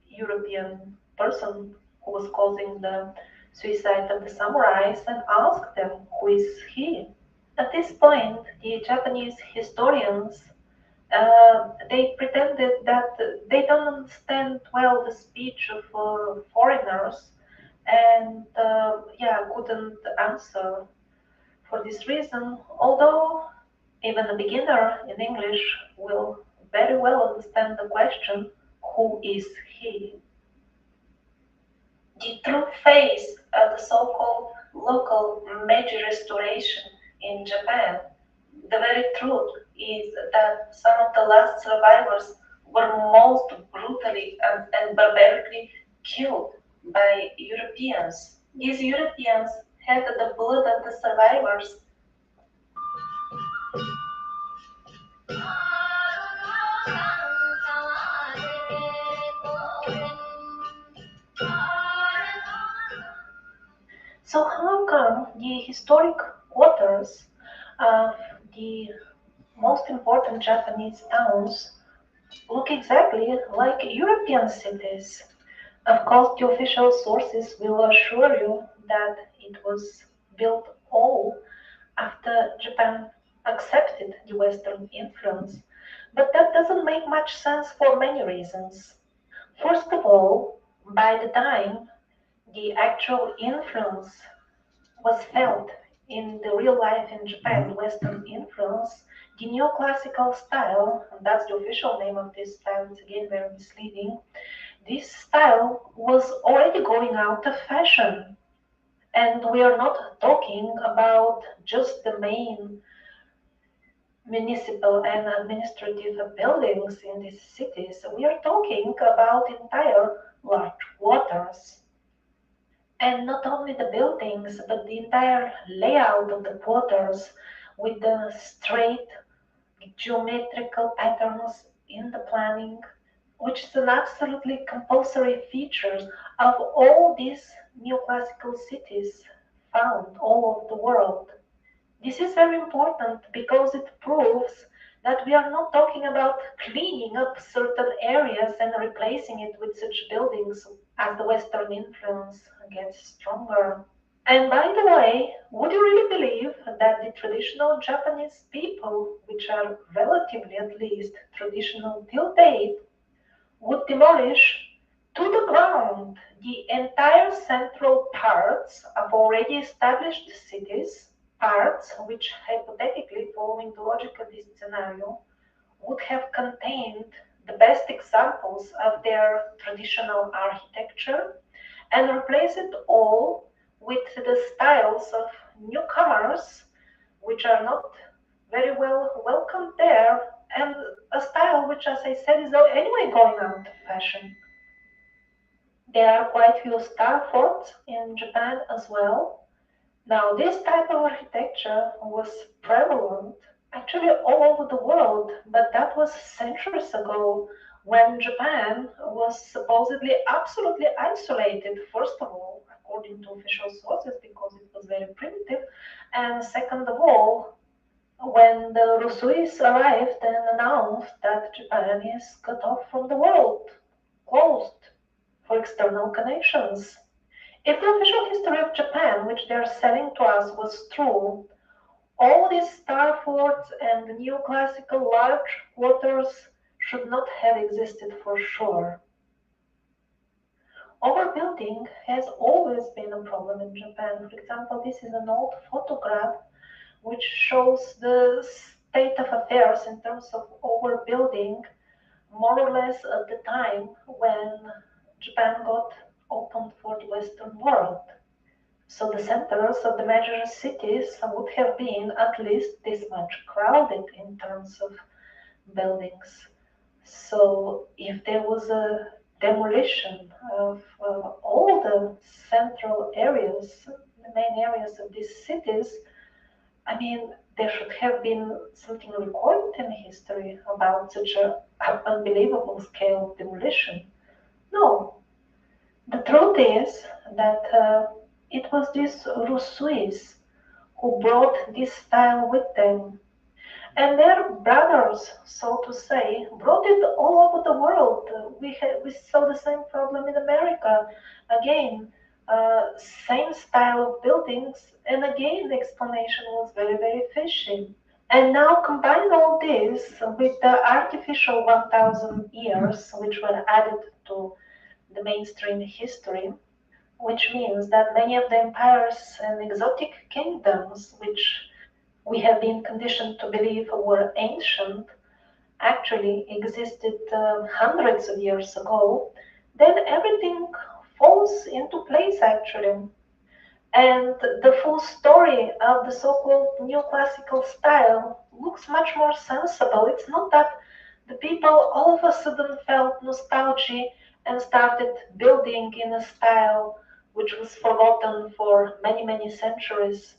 European person who was causing the suicide of the samurais and asked them, who is he? At this point, the Japanese historians they pretended that they don't understand well the speech of foreigners and yeah, couldn't answer for this reason, although even a beginner in English will very well understand the question, who is he? The true face of the so-called local Meiji restoration in Japan, the very truth is that some of the last survivors were most brutally and barbarically killed by Europeans. These Europeans had the blood of the survivors. So how come the historic quarters of the most important Japanese towns look exactly like European cities? Of course, the official sources will assure you that it was built all after Japan accepted the Western influence. But that doesn't make much sense for many reasons. First of all, by the time the actual influence was felt in the real life in Japan, Western influence, the neoclassical style, and that's the official name of this style, it's again very misleading, this style was already going out of fashion. And we are not talking about just the main municipal and administrative buildings in these cities. We are talking about entire large quarters. And not only the buildings, but the entire layout of the quarters with the straight geometrical patterns in the planning, which is an absolutely compulsory feature of all these neoclassical cities found all over the world. This is very important because it proves that we are not talking about cleaning up certain areas and replacing it with such buildings as the Western influence gets stronger. And by the way, would you really believe that the traditional Japanese people, which are relatively at least traditional till date, would demolish to the ground the entire central parts of already established cities, parts which hypothetically, following the logic of this scenario, would have contained the best examples of their traditional architecture and replace it all with the styles of newcomers, which are not very well welcomed there, and a style which, as I said, is anyway going out of fashion. There are quite few star forts in Japan as well. Now, this type of architecture was prevalent actually all over the world, but that was centuries ago when Japan was supposedly absolutely isolated, first of all, according to official sources, because it was very primitive, and second of all, when the Rusuis arrived and announced that Japan is cut off from the world, closed for external connections. If the official history of Japan, which they are selling to us, was true, all these star forts and neoclassical large quarters should not have existed for sure. Overbuilding has always been a problem in Japan. For example, this is an old photograph which shows the state of affairs in terms of overbuilding more or less at the time when Japan got opened for the Western world. So the centers of the major cities would have been at least this much crowded in terms of buildings. So if there was a demolition of all the central areas, the main areas of these cities, I mean, there should have been something recorded in history about such a unbelievable scale of demolition. No, the truth is that it was these Russois who brought this style with them, and their brothers, so to say, brought it all over the world. We saw the same problem in America. Again, same style of buildings, and again the explanation was very, very fishy. And now combine all this with the artificial 1000 years which were added to the mainstream history, which means that many of the empires and exotic kingdoms which we have been conditioned to believe were ancient actually existed hundreds of years ago, then everything falls into place actually. And the full story of the so-called neoclassical style looks much more sensible. It's not that the people all of a sudden felt nostalgia and started building in a style which was forgotten for many, many centuries.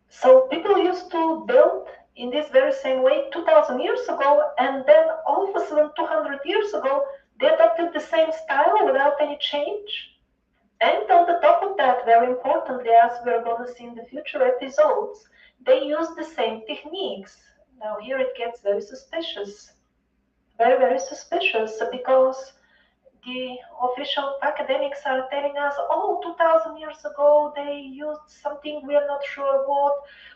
So people used to build in this very same way 2000 years ago, and then all of a sudden 200 years ago, they adopted the same style without any change. And on the top of that, very importantly, as we're going to see in the future episodes, they use the same techniques. Now here it gets very suspicious, very, very suspicious, because the official academics are telling us, oh, 2000 years ago they used something, we are not sure what,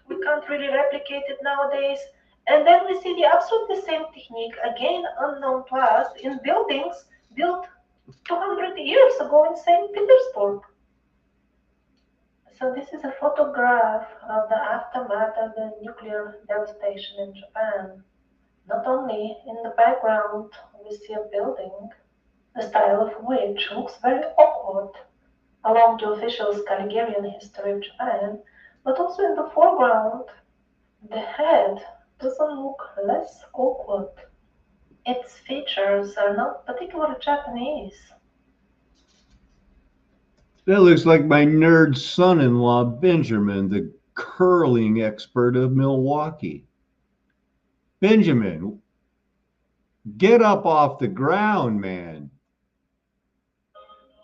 we can't really replicate it nowadays. And then we see the absolutely same technique, again unknown to us, in buildings built 200 years ago in St. Petersburg. So this is a photograph of the aftermath of the nuclear devastation in Japan. Not only in the background we see a building, the style of which looks very awkward along the official Scaligerian history of Japan, but also in the foreground, the head doesn't look less awkward. Its features are not particularly Japanese. That looks like my nerd son-in-law, Benjamin, the curling expert of Milwaukee. Benjamin, get up off the ground, man.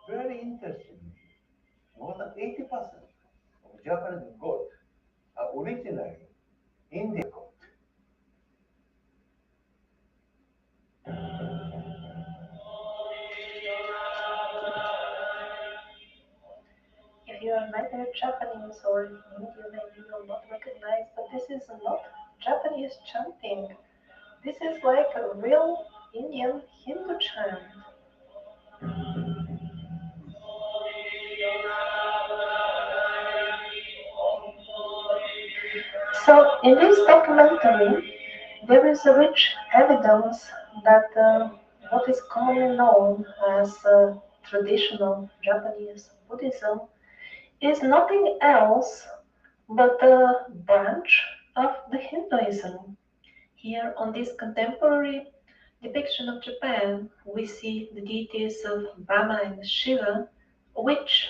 Very interesting. More than 80% of Japanese gold are originally Indian gold. If you are neither Japanese or Indian, maybe you will not recognize, but this is not Japanese chanting. This is like a real Indian Hindu chant. So in this documentary, there is a rich evidence that what is commonly known as traditional Japanese Buddhism is nothing else but a branch of the Hinduism. Here on this contemporary depiction of Japan, we see the deities of Brahma and Shiva, which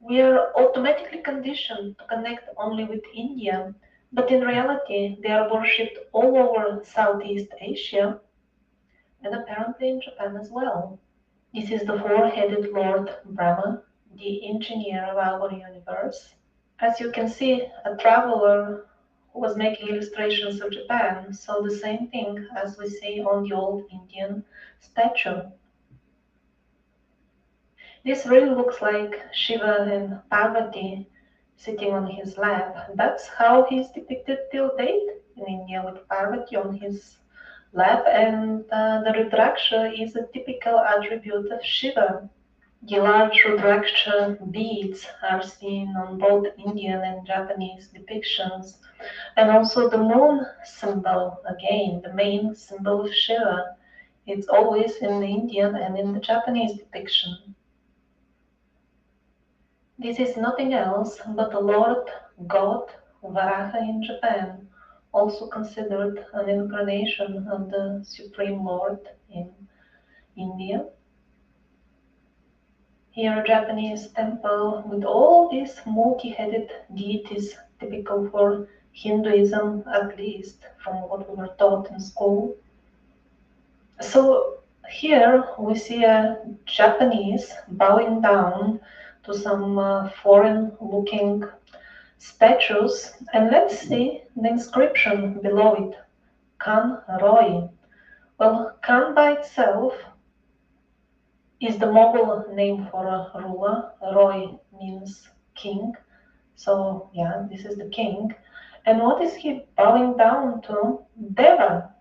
we are automatically conditioned to connect only with India, but in reality, they are worshipped all over Southeast Asia and apparently in Japan as well. This is the four-headed Lord Brahma, the engineer of our universe. As you can see, a traveler who was making illustrations of Japan saw the same thing as we see on the old Indian statue. This really looks like Shiva and Parvati sitting on his lap. That's how he's depicted till date in India, with Parvati on his lap, and the Rudraksha is a typical attribute of Shiva. The large Rudraksha beads are seen on both Indian and Japanese depictions, and also the moon symbol, again, the main symbol of Shiva. It's always in the Indian and in the Japanese depiction. This is nothing else but the Lord God Varaha in Japan, also considered an incarnation of the Supreme Lord in India. Here, a Japanese temple with all these multi-headed deities, typical for Hinduism, at least from what we were taught in school. So here we see a Japanese bowing down to some foreign-looking statues, and let's see the inscription below it, Kan Roi. Well, Kan by itself is the Mongol name for a ruler. Roy means king. So, yeah, this is the king. And what is he bowing down to? Deva.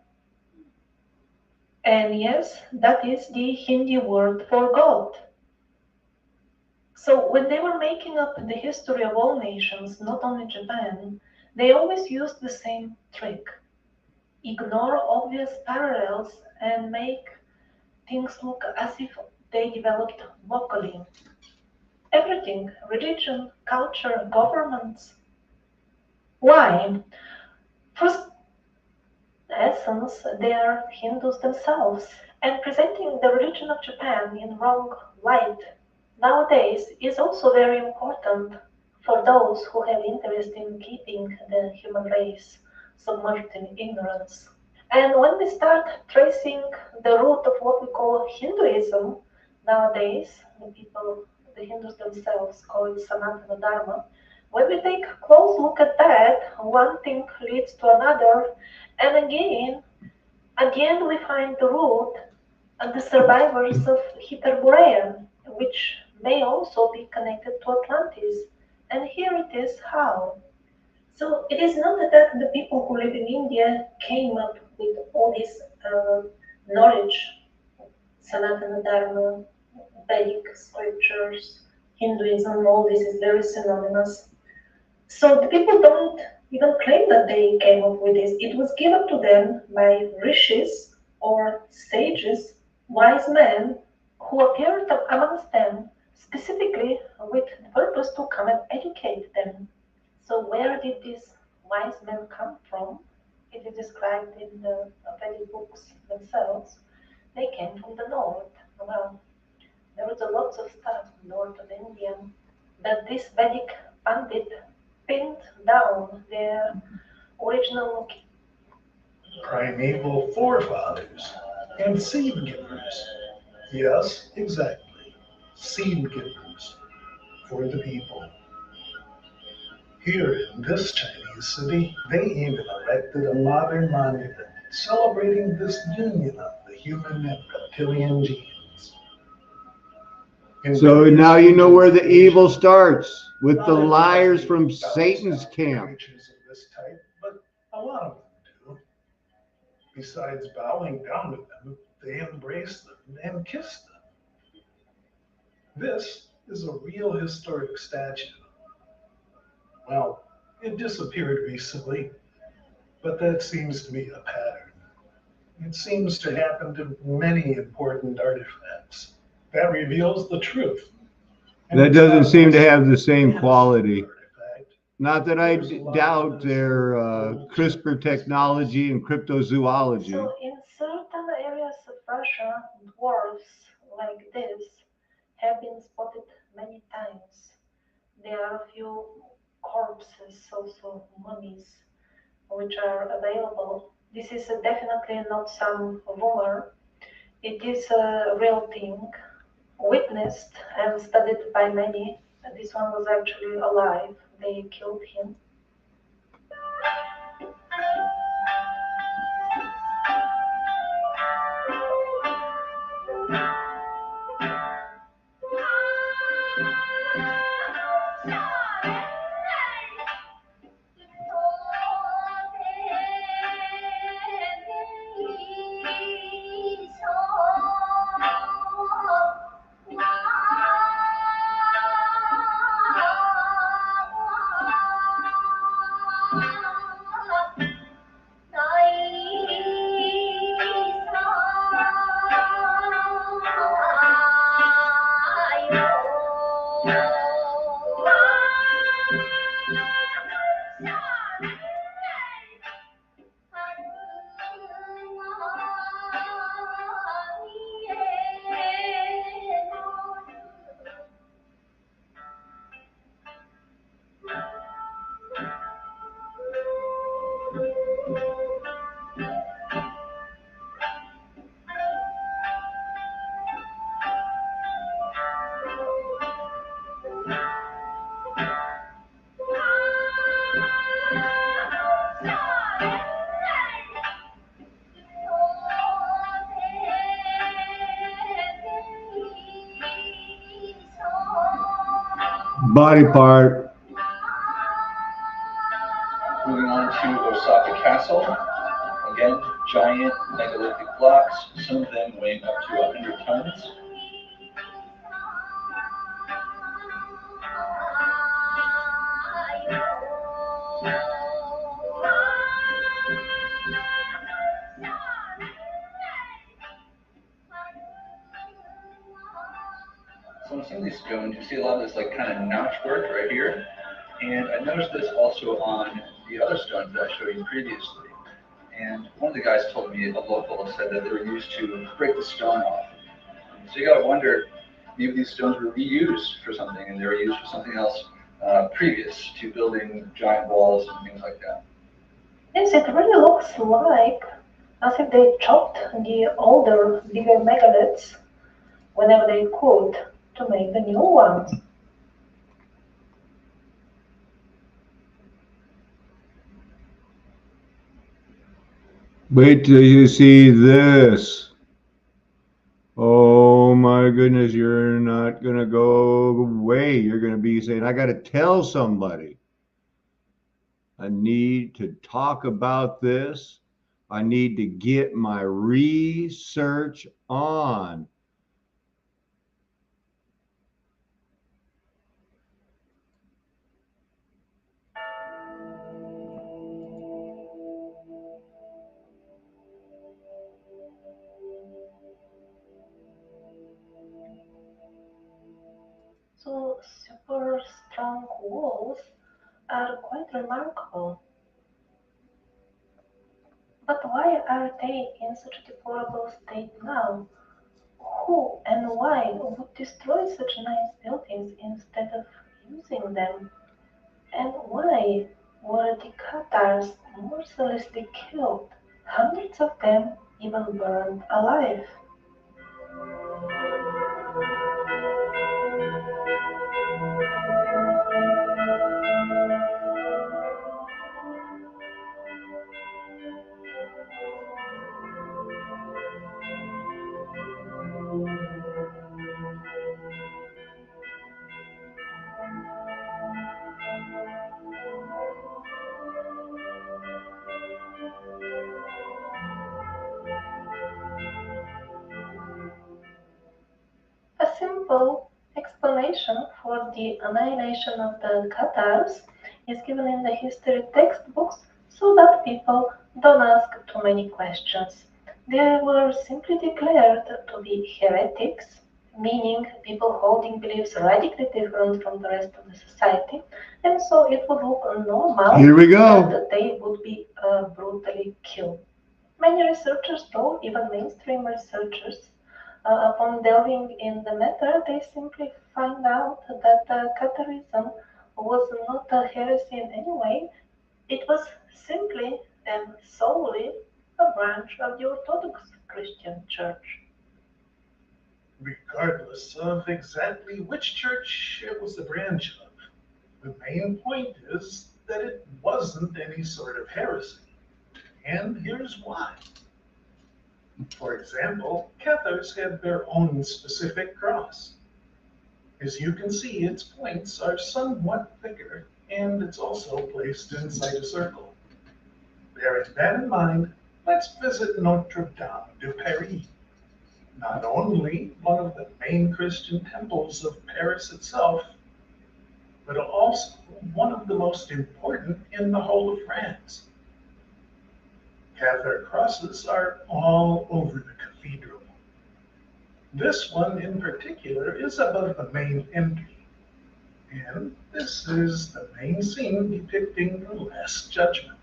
And yes, that is the Hindi word for God. So, when they were making up the history of all nations, not only Japan, they always used the same trick: ignore obvious parallels and make things look as if they developed locally. Everything: religion, culture, governments. Why? First essence, they are Hindus themselves, and presenting the religion of Japan in wrong light nowadays is also very important for those who have interest in keeping the human race submerged in ignorance. And when we start tracing the root of what we call Hinduism nowadays, the Hindus themselves call it Sanatana Dharma. When we take a close look at that, one thing leads to another, and again, at the end we find the root and the survivors of Hyperborea, which may also be connected to Atlantis. And here it is how. So it is not that the people who live in India came up with all this knowledge, Sanatana Dharma, Vedic scriptures, Hinduism, all this is very synonymous. So the people don't even claim that they came up with this. It was given to them by rishis or sages, wise men, who appeared amongst them specifically with the purpose to come and educate them. So where did these wise men come from? It is described in the Vedic books themselves. They came from the north. Well, there was a lot of stuff north of India that this Vedic Pandit pinned down their original Primeval forefathers and seed givers. Yes, exactly. Seed givers for the people. Here in this Chinese city, they even erected a modern monument celebrating this union of the human and reptilian genes. So now you know where the evil starts, with the liars from Satan's camp. Creatures of this type, but a lot of them do. Besides bowing down to them, they embrace them and kiss them. This is a real historic statue. Well, it disappeared recently, but that seems to be a pattern. It seems to happen to many important artifacts. That reveals the truth. That doesn't seem to have the same quality. Not that I doubt their CRISPR technology and cryptozoology. So in certain areas of Russia, dwarfs like this have been spotted many times. There are a few corpses, also mummies, which are available. This is definitely not some rumor. It is a real thing, witnessed and studied by many. This one was actually alive. They killed him. Body part. Moving on to Osaka Castle. Again, giant megalithic blocks, some of them weighing up to 100 tons. So on some of these stones, you see a lot of this like kind of notch work right here. And I noticed this also on the other stones that I showed you previously. And one of the guys told me, a local, said that they were used to break the stone off. So you gotta wonder, maybe these stones were reused for something, and they were used for something else previous to building giant walls and things like that. Yes, it really looks like as if they chopped the older, bigger megaliths whenever they could to make the new ones. Wait till you see this. Oh my goodness, you're not going to go away. You're going to be saying, I got to tell somebody. I need to talk about this. I need to get my research on. So super strong walls are quite remarkable. But why are they in such a deplorable state now? Who and why would destroy such nice buildings instead of using them? And why were the Cathars mercilessly killed? Hundreds of them even burned alive. A simple explanation for the annihilation of the Cathars is given in the history textbooks so that people don't ask too many questions. They were simply declared to be heretics, meaning people holding beliefs radically different from the rest of the society, and so it would look normal Here we go. that they would be brutally killed. Many researchers, though, even mainstream researchers, upon delving in the matter, they simply find out that Catharism was not a heresy in any way. It was simply and solely a branch of the Orthodox Christian Church. Regardless of exactly which church it was a branch of, the main point is that it wasn't any sort of heresy. And here's why. For example, Cathars had their own specific cross. As you can see, its points are somewhat thicker, and it's also placed inside a circle. Bearing that in mind, let's visit Notre Dame de Paris. Not only one of the main Christian temples of Paris itself, but also one of the most important in the whole of France. Cathar crosses are all over the cathedral. This one in particular is above the main entry, and this is the main scene depicting the Last Judgment.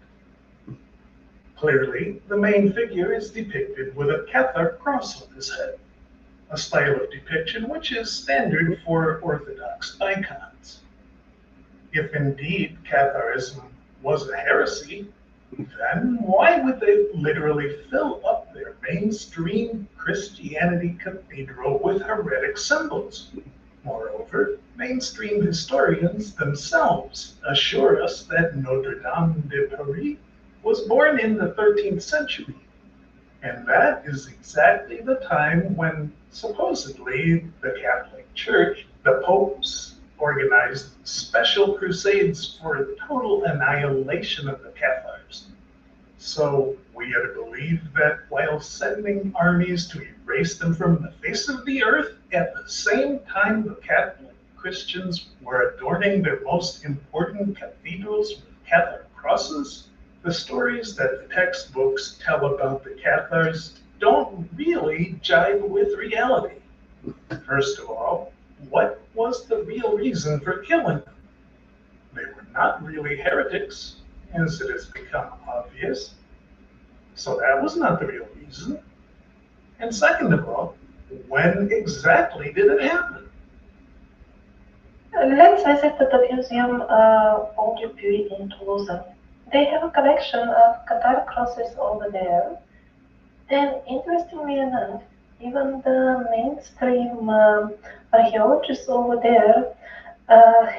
Clearly, the main figure is depicted with a Cathar cross on his head, a style of depiction which is standard for Orthodox icons. If indeed Catharism was a heresy, then why would they literally fill up their mainstream Christianity cathedral with heretic symbols? Moreover, mainstream historians themselves assure us that Notre Dame de Paris was born in the 13th century, and that is exactly the time when supposedly the Catholic Church, the popes, organized special crusades for a total annihilation of the Cathars. So we are to believe that while sending armies to erase them from the face of the earth, at the same time the Catholic Christians were adorning their most important cathedrals with Catholic crosses? The stories that the textbooks tell about the Cathars don't really jive with reality. First of all, what was the real reason for killing them? They were not really heretics, as it has become obvious. So that was not the real reason. And second of all, when exactly did it happen? Let's visit the museum Old Dupuy in Toulouse. They have a collection of Qatar crosses over there. And interestingly enough, even the mainstream archaeologists over there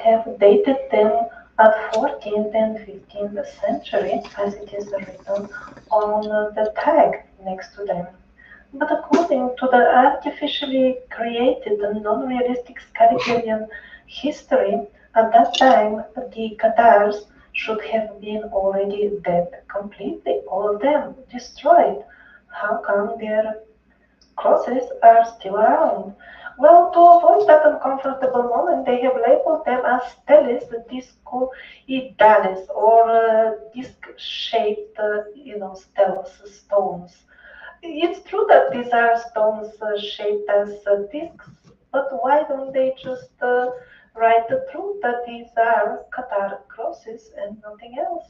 have dated them at 14th and 15th century, as it is written on the tag next to them. But according to the artificially created and non-realistic Scandinavian history, at that time the Catars should have been already dead completely, all of them destroyed. How come their crosses are still around? Well, to avoid that uncomfortable moment, they have labeled them as steles discoidales or disc-shaped, steles stones. It's true that these are stones shaped as discs, but why don't they just write the truth that these are Qatar crosses and nothing else?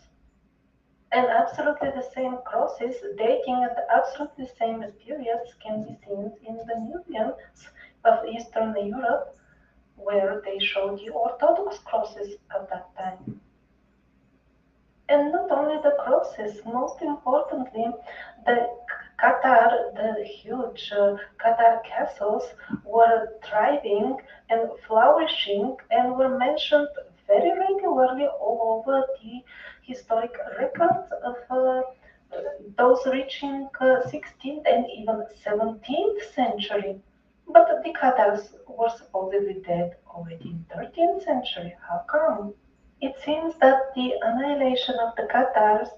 And absolutely the same crosses dating at absolutely the same periods can be seen in the museums of Eastern Europe, where they show the Orthodox crosses at that time. And not only the crosses, most importantly, the Qatar, the huge Qatar castles were thriving and flourishing and were mentioned very regularly all over the historic records of those reaching 16th and even 17th century. But the Qatars were supposedly dead already in 13th century. How come? It seems that the annihilation of the Catars,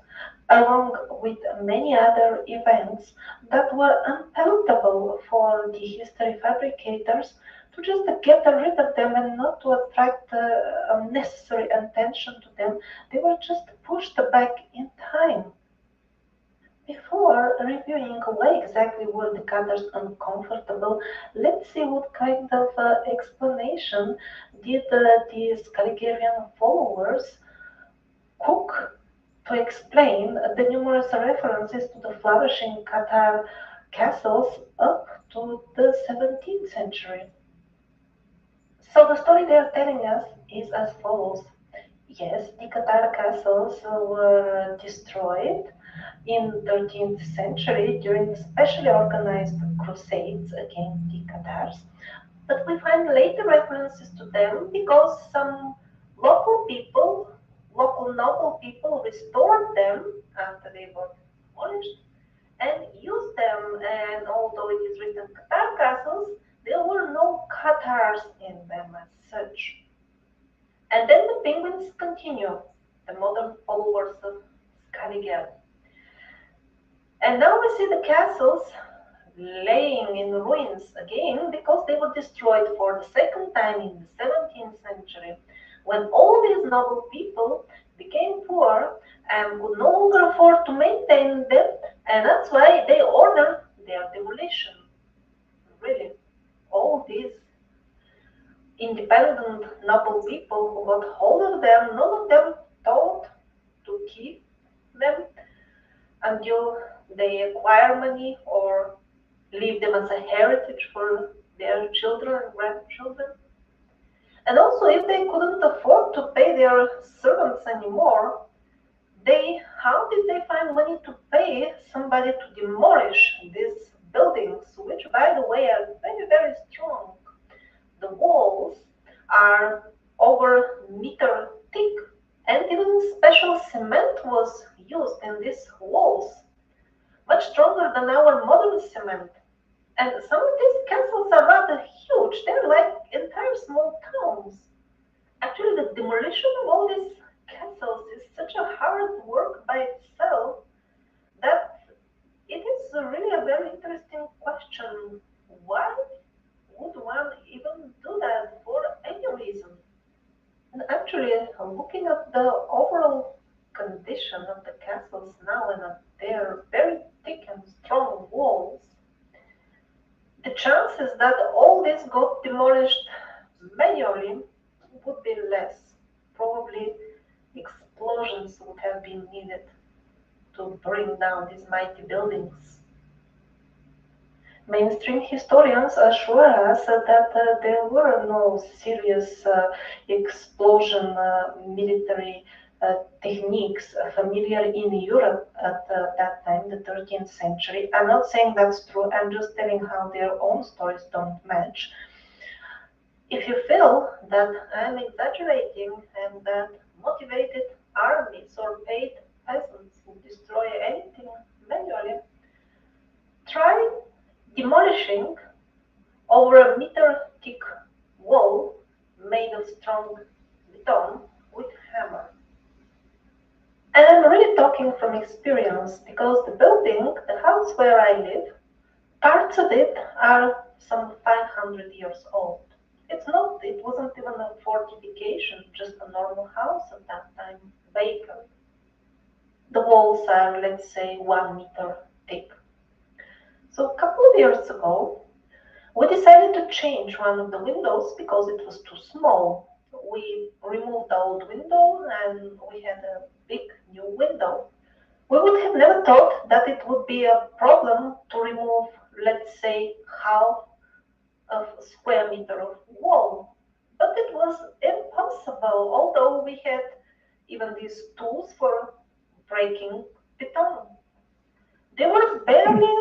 along with many other events that were unpalatable for the history fabricators, to just get rid of them and not to attract unnecessary attention to them, they were just pushed back in time. Before reviewing why exactly were the Catars uncomfortable, let's see what kind of explanation did these Caligarian followers cook to explain the numerous references to the flourishing Qatar castles up to the 17th century. So the story they are telling us is as follows. Yes, the Qatar castles were destroyed in 13th century during specially organized crusades against the Qatars, but we find later references to them because some local people, local noble people restored them after they were demolished and used them. And although it is written Qatar castles, there were no Qatars in them as such. And then the penguins continue, the modern followers of Scaliger. And now we see the castles laying in ruins again because they were destroyed for the second time in the 17th century when all these noble people became poor and could no longer afford to maintain them, and that's why they ordered their demolition. Really, all these independent noble people who got hold of them, none of them thought to keep them until they acquire money or leave them as a heritage for their children and grandchildren. And also, if they couldn't afford to pay their servants anymore, they how did they find money to pay somebody to demolish these buildings, which, by the way, are very, very strong? The walls are over meter thick, and even special cement was used in these walls, much stronger than our modern cement. And some of these castles are rather huge. They're like entire small towns. looking at the overall condition of the castles now and at their very thick and strong walls, the chances that all this got demolished manually would be less. Probably explosions would have been needed to bring down these mighty buildings. Mainstream historians assure us that there were no serious explosion military techniques familiar in Europe at that time, the 13th century. I'm not saying that's true, I'm just telling how their own stories don't match. If you feel that I'm exaggerating and that motivated armies or paid peasants would destroy anything manually, try demolishing over a meter thick wall made of strong beton with hammer. And I'm really talking from experience because the building, the house where I live, parts of it are some 500 years old. It wasn't even a fortification, just a normal house at that time, vacant. The walls are, let's say, 1 meter thick. So a couple of years ago, we decided to change one of the windows because it was too small. We removed the old window and we had a big new window. We would have never thought that it would be a problem to remove, let's say, half of a square meter of wall. But it was impossible, although we had even these tools for breaking beton. They were barely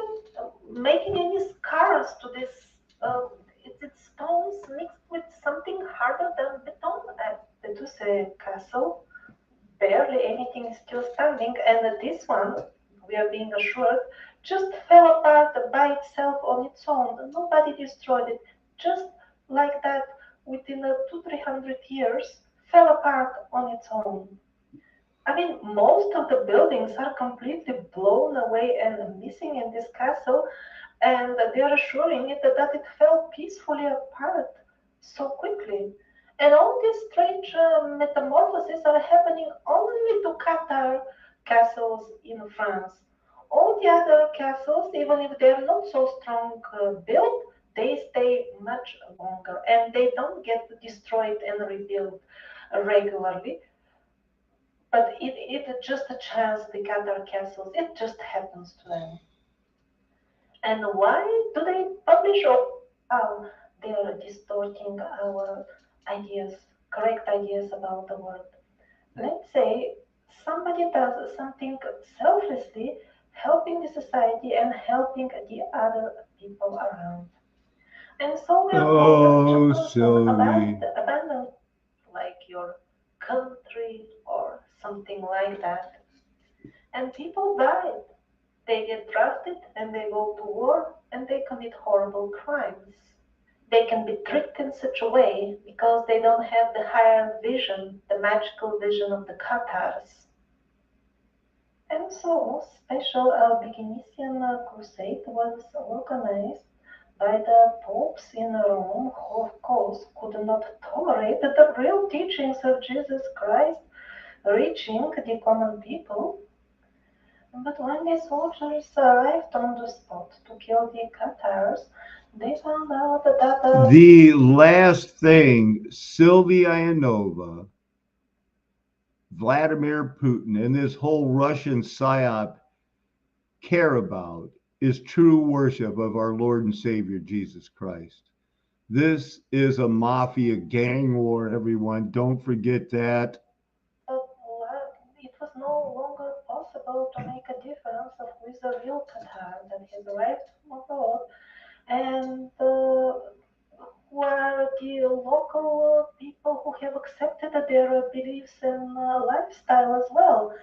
making any scars to this. It's stones mixed with something harder than beton. It was a castle. Barely anything is still standing, and this one, we are being assured, just fell apart by itself on its own. Nobody destroyed it. Just like that, within 200-300 years, fell apart on its own. I mean, most of the buildings are completely blown away and missing in this castle, and they are assuring it that it fell peacefully apart so quickly. And all these strange metamorphoses are happening only to Qatar castles in France. All the other castles, even if they're not so strong built, they stay much longer and they don't get destroyed and rebuilt regularly. But it just a chance, the Qatar castles, it just happens to them. And why do they publish oh, they are distorting our ideas, correct ideas about the world. Let's say somebody does something selflessly, helping the society and helping the other people around. And so we are Oh, told Sylvie. abandon like your country or something like that. And people die. They get drafted and they go to war and they commit horrible crimes. They can be tricked in such a way because they don't have the higher vision, the magical vision of the Cathars. And so, special Albigensian crusade was organized by the popes in Rome, who of course could not tolerate the real teachings of Jesus Christ reaching the common people. But when the soldiers arrived on the spot to kill the Cathars, they found out that The last thing Sylvia Ianova, Vladimir Putin, and this whole Russian psyop care about is true worship of our Lord and Savior Jesus Christ. This is a mafia gang war, everyone. Don't forget that. it was no longer possible to make a difference of who is the real Cathar that has arrived from abroad and who are the local people who have accepted their beliefs and lifestyle as well.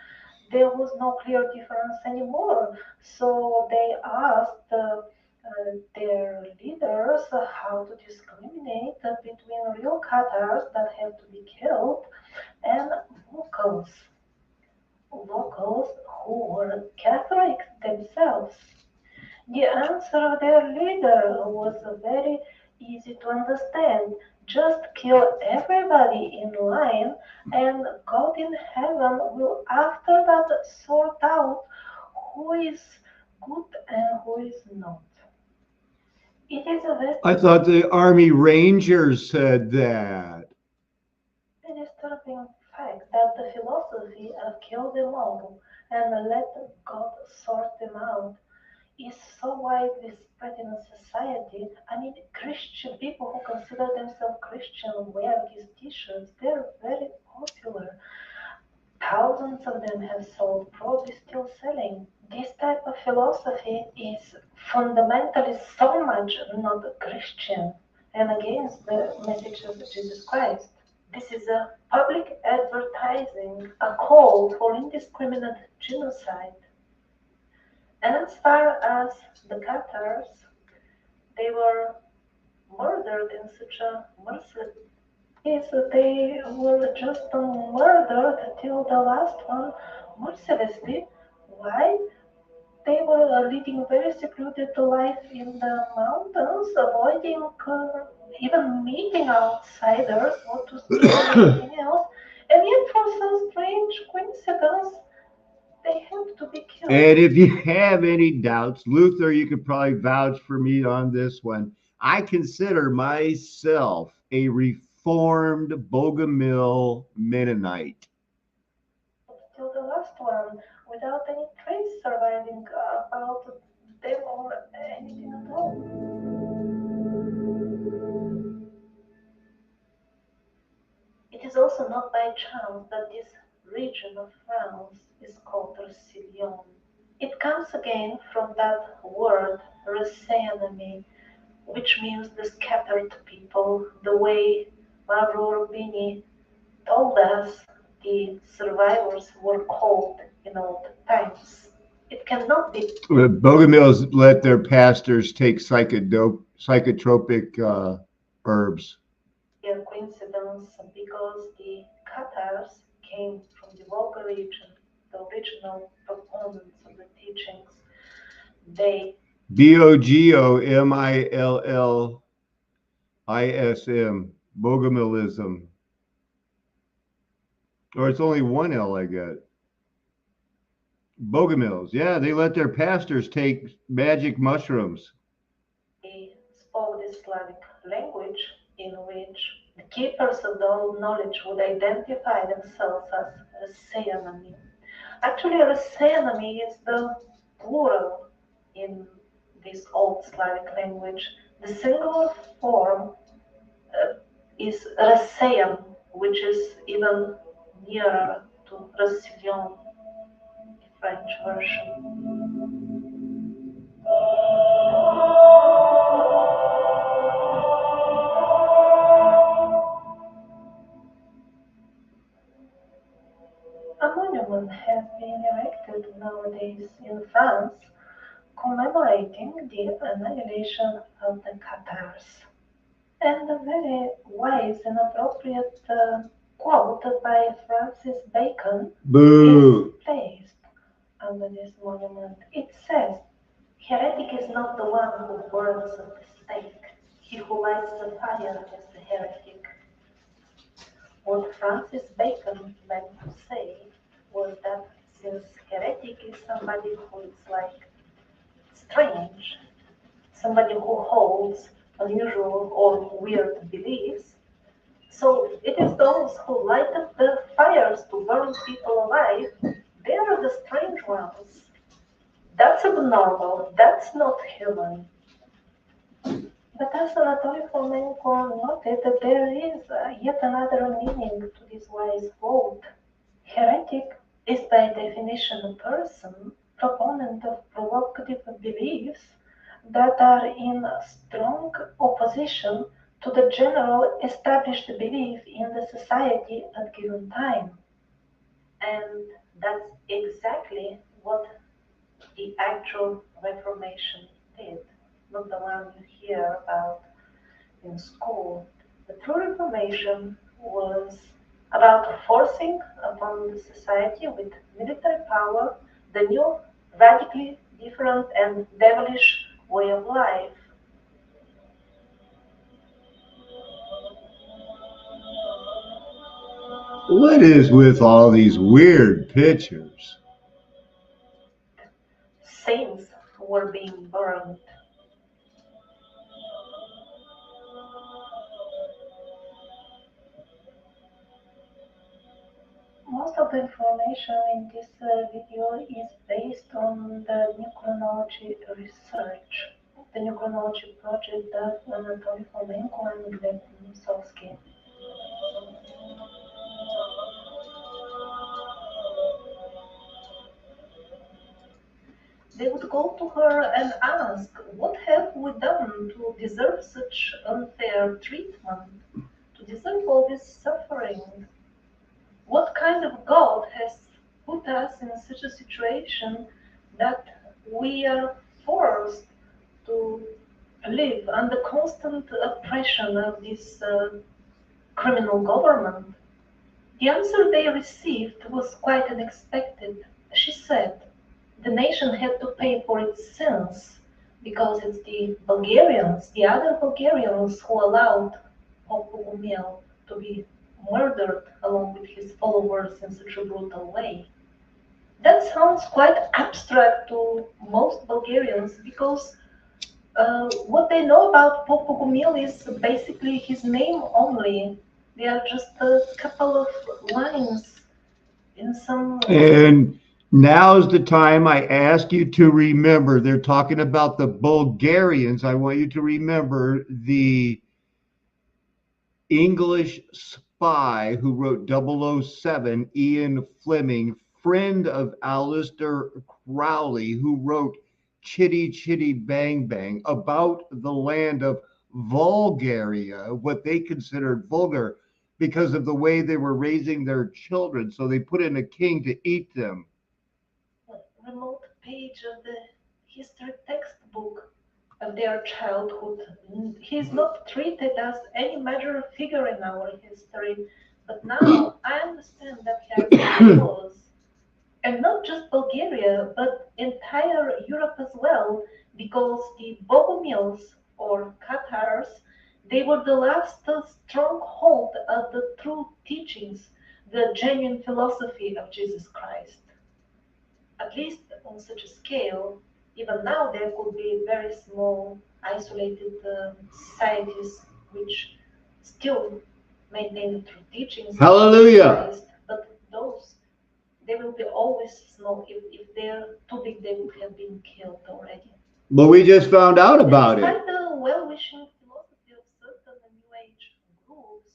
There was no clear difference anymore. So they asked their leaders how to discriminate between real Cathars that have to be killed and locals, locals who were Catholics themselves. The answer of their leader was very easy to understand. Just kill everybody in line, and God in heaven will after that sort out who is good and who is not. It is a very I thought the Army Rangers said that. disturbing fact that the philosophy of kill them all and let God sort them out is so widely spread in society. I mean, Christian people who consider themselves Christian wear these T-shirts. They're very popular. Thousands of them have sold, probably still selling. This type of philosophy is fundamentally so much not Christian and against the message of Jesus Christ. This is a public advertising, a call for indiscriminate genocide. And as far as the Cathars, they were murdered in such a merciless ways that they were just murdered till the last one mercilessly. Why? They were leading very secluded life in the mountains, avoiding even meeting outsiders or to see anything else. And yet, for some strange coincidence, they have to be killed. And if you have any doubts, Luther, you could probably vouch for me on this one. I consider myself a Reformed Bogomil Mennonite. Till the last one, without any trace surviving about them or anything at all. It is also not by chance that this region of France is called Roussillon. It comes again from that word Russénomy, which means the scattered people, the way Mauro Rubini told us the survivors were called in old times. It cannot be Bogomils let their pastors take psychotropic herbs. a coincidence because the Cathars came from the Volga region, the original proponents of the teachings. They Bogomillism, Bogomilism. Or it's only one L I get. Bogomils. Yeah, they let their pastors take magic mushrooms. spoke the Slavic language in which the keepers of the knowledge would identify themselves as Russénomy. Actually, Russénomy is the plural in this old Slavic language. The singular form is Russéen, which is even nearer to Roussillon, the French version. A monument has been erected nowadays in France commemorating the annihilation of the Cathars. And a very wise and appropriate quote by Francis Bacon Boo! is placed under this monument. It says, "Heretic is not the one who burns at the stake. He who lights the fire is the heretic." What Francis Bacon meant to say was that since heretic is somebody who is like strange, somebody who holds unusual or weird beliefs, so it is those who light up the fires to burn people alive, they are the strange ones. That's abnormal, that's not human. But as Anatoly Fomenko noted, that there is yet another meaning to this wise quote. Heretic is by definition a person, proponent of provocative beliefs that are in strong opposition to the general established belief in the society at given time. And that's exactly what the actual Reformation did, not the one you hear about in school. The true Reformation was about forcing upon the society with military power the new, radically different and devilish way of life. What is with all these weird pictures? Saints were being burned. Most of the information in this video is based on the nucleonology research. The nucleonology project that Anatoly Fomenko and Gleb Musovsky. They would go to her and ask, what have we done to deserve such unfair treatment, to deserve all this suffering? What kind of God has put us in such a situation that we are forced to live under constant oppression of this criminal government? The answer they received was quite unexpected. She said the nation had to pay for its sins because it's the Bulgarians, the other Bulgarians, who allowed Pope Bogumiel to be murdered along with his followers in such a brutal way. That sounds quite abstract to most Bulgarians because what they know about Pope Bogumiel is basically his name only. They are just a couple of lines in some. And now's the time I ask you to remember, they're talking about the Bulgarians. I want you to remember the English spy who wrote 007, Ian Fleming, friend of Aleister Crowley, who wrote Chitty Chitty Bang Bang about the land of Bulgaria, what they considered vulgar because of the way they were raising their children. So they put in a king to eat them. Remote page of the history textbook of their childhood. He's not treated as any major figure in our history, but now I understand that he was. And not just Bulgaria, but entire Europe as well, because the Bogomils, or Cathars, they were the last stronghold of the true teachings, the genuine philosophy of Jesus Christ. At least on such a scale, even now there could be very small, isolated societies which still maintain the true teachings Hallelujah. of Christ, but those, they will be always small. If they're too big, they would have been killed already. But we just found out about it. Despite the well-wishing philosophy of certain New Age groups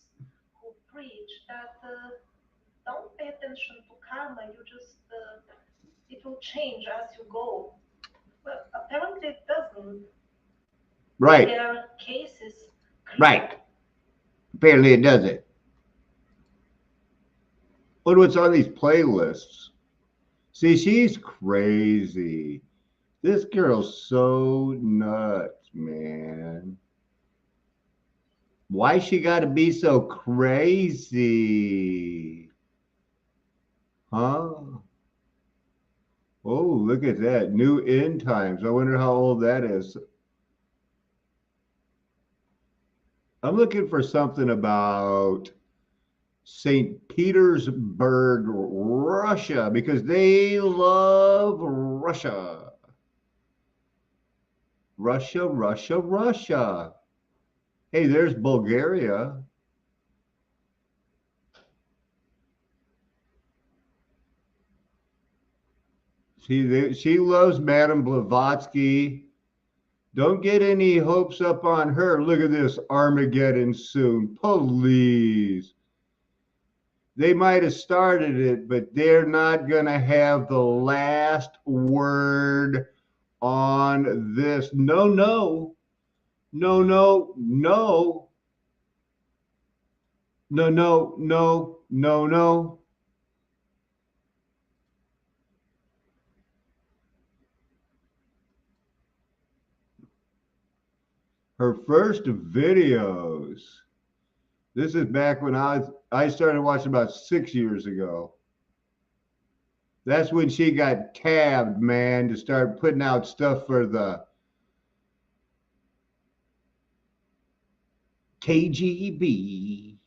who preach that don't pay attention to karma, you just it will change as you go. Well, apparently it doesn't. Right. There are cases. Right. Apparently it doesn't. Look what's on these playlists. See, she's crazy. This girl's so nuts, man. Why she gotta be so crazy? Huh? Oh, look at that. New End Times. I wonder how old that is. I'm looking for something about St. Petersburg, Russia, because they love Russia. Russia, Russia, Russia. Hey, there's Bulgaria. She loves Madame Blavatsky. Don't get any hopes up on her. Look at this, Armageddon soon. Please. They might have started it, but they're not going to have the last word on this. No, no. No, no, no. No, no, no, no, no. Her first videos. This is back when I started watching about 6 years ago. That's when she got tabbed, man, to start putting out stuff for the KGB.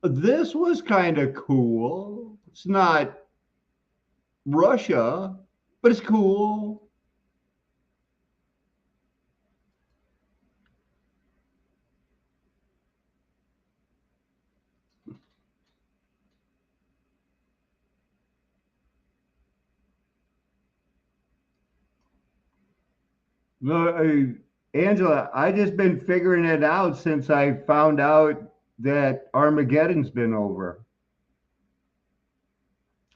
This was kind of cool. It's not Russia, but it's cool. No, Angela, I just been figuring it out since I found out that Armageddon's been over.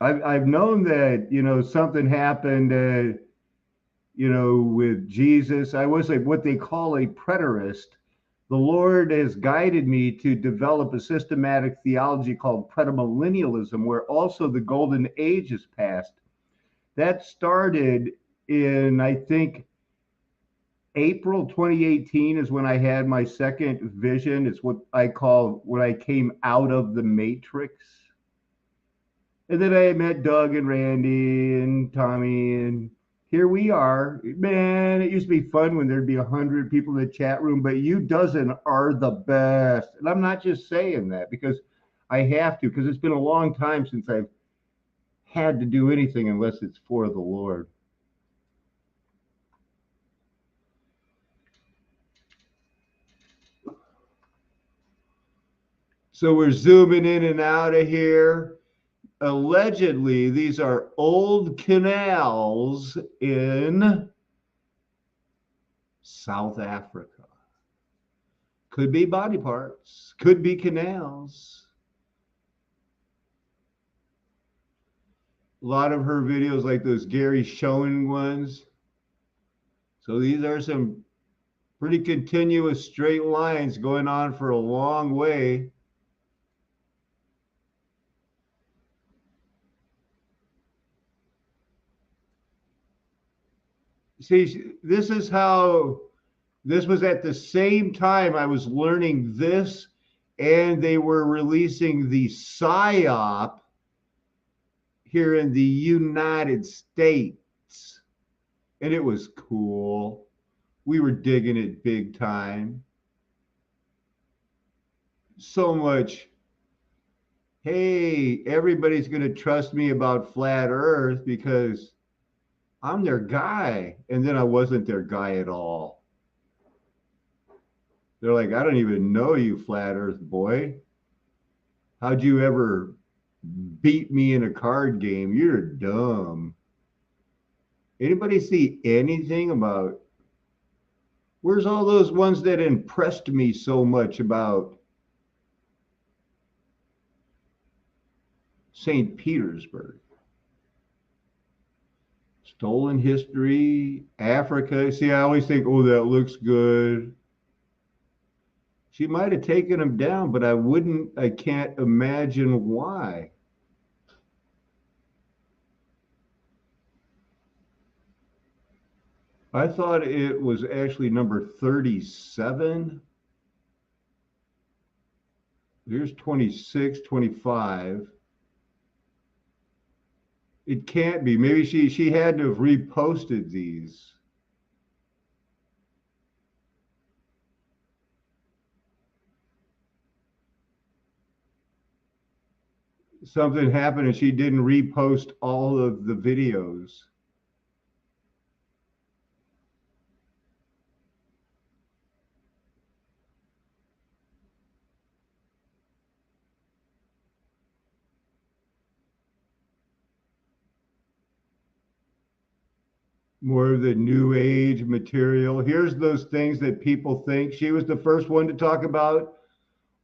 I've known that, something happened, with Jesus. I was like what they call a preterist. The Lord has guided me to develop a systematic theology called premillennialism, where also the golden age is past. That started in, I think, April 2018 is when I had my second vision. It's what I call when I came out of the matrix. And then I met Doug and Randy and Tommy, and here we are. Man, it used to be fun when there'd be 100 people in the chat room, but you dozen are the best. And I'm not just saying that because I have to, because it's been a long time since I've had to do anything unless it's for the Lord. So we're zooming in and out of here. Allegedly, these are old canals in South Africa. Could be body parts, could be canals. A lot of her videos, like those Gary Schoen ones. So these are some pretty continuous straight lines going on for a long way. See, this is how, this was at the same time I was learning this, and they were releasing the PSYOP here in the United States. And it was cool. We were digging it big time. So much, hey, everybody's going to trust me about flat Earth because I'm their guy. And then I wasn't their guy at all. They're like, I don't even know you, flat Earth boy. How'd you ever beat me in a card game? You're dumb. Anybody see anything about, where's all those ones that impressed me so much about St. Petersburg? Stolen history, Africa. See, I always think, oh, that looks good. She might have taken him down, but I can't imagine why. I thought it was actually number 37. Here's 26, 25. It can't be. Maybe she had to have reposted these. Something happened and she didn't repost all of the videos. More of the new age material. Here's those things that people think. She was the first one to talk about,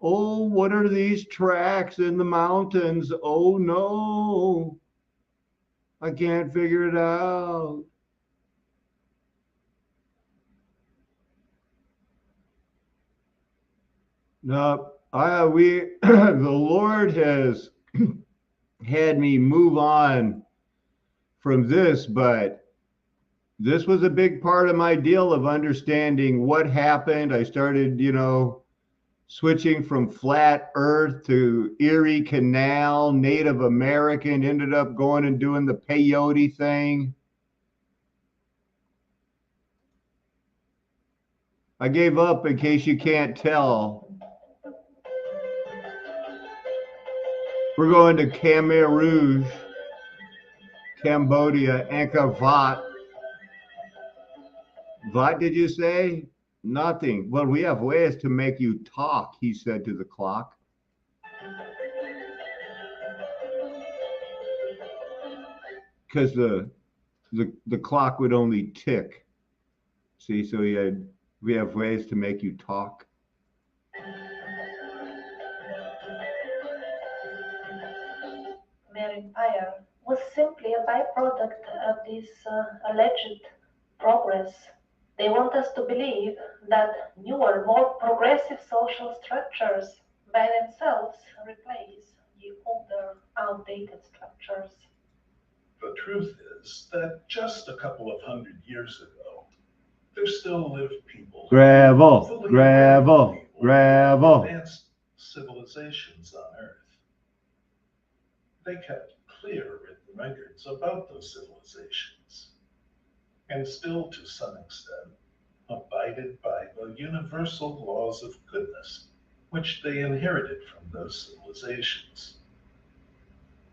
oh, what are these tracks in the mountains? Oh no, I can't figure it out. No, the Lord has had me move on from this, but this was a big part of my deal of understanding what happened. I started, switching from flat earth to Erie Canal, Native American, ended up going and doing the peyote thing. I gave up in case you can't tell. We're going to Khmer Rouge, Cambodia, Angkor Wat. What did you say? Nothing. Well, we have ways to make you talk, he said to the clock. Because the clock would only tick. See, so we have ways to make you talk. Khmer Empire was simply a byproduct of this alleged progress. They want us to believe that newer, more progressive social structures by themselves replace the older, outdated structures. The truth is that just a couple of hundred years ago, there still lived people. Gravel, gravel, gravel. Advanced civilizations on Earth. They kept clear written records about those civilizations, and still to some extent abided by the universal laws of goodness which they inherited from those civilizations.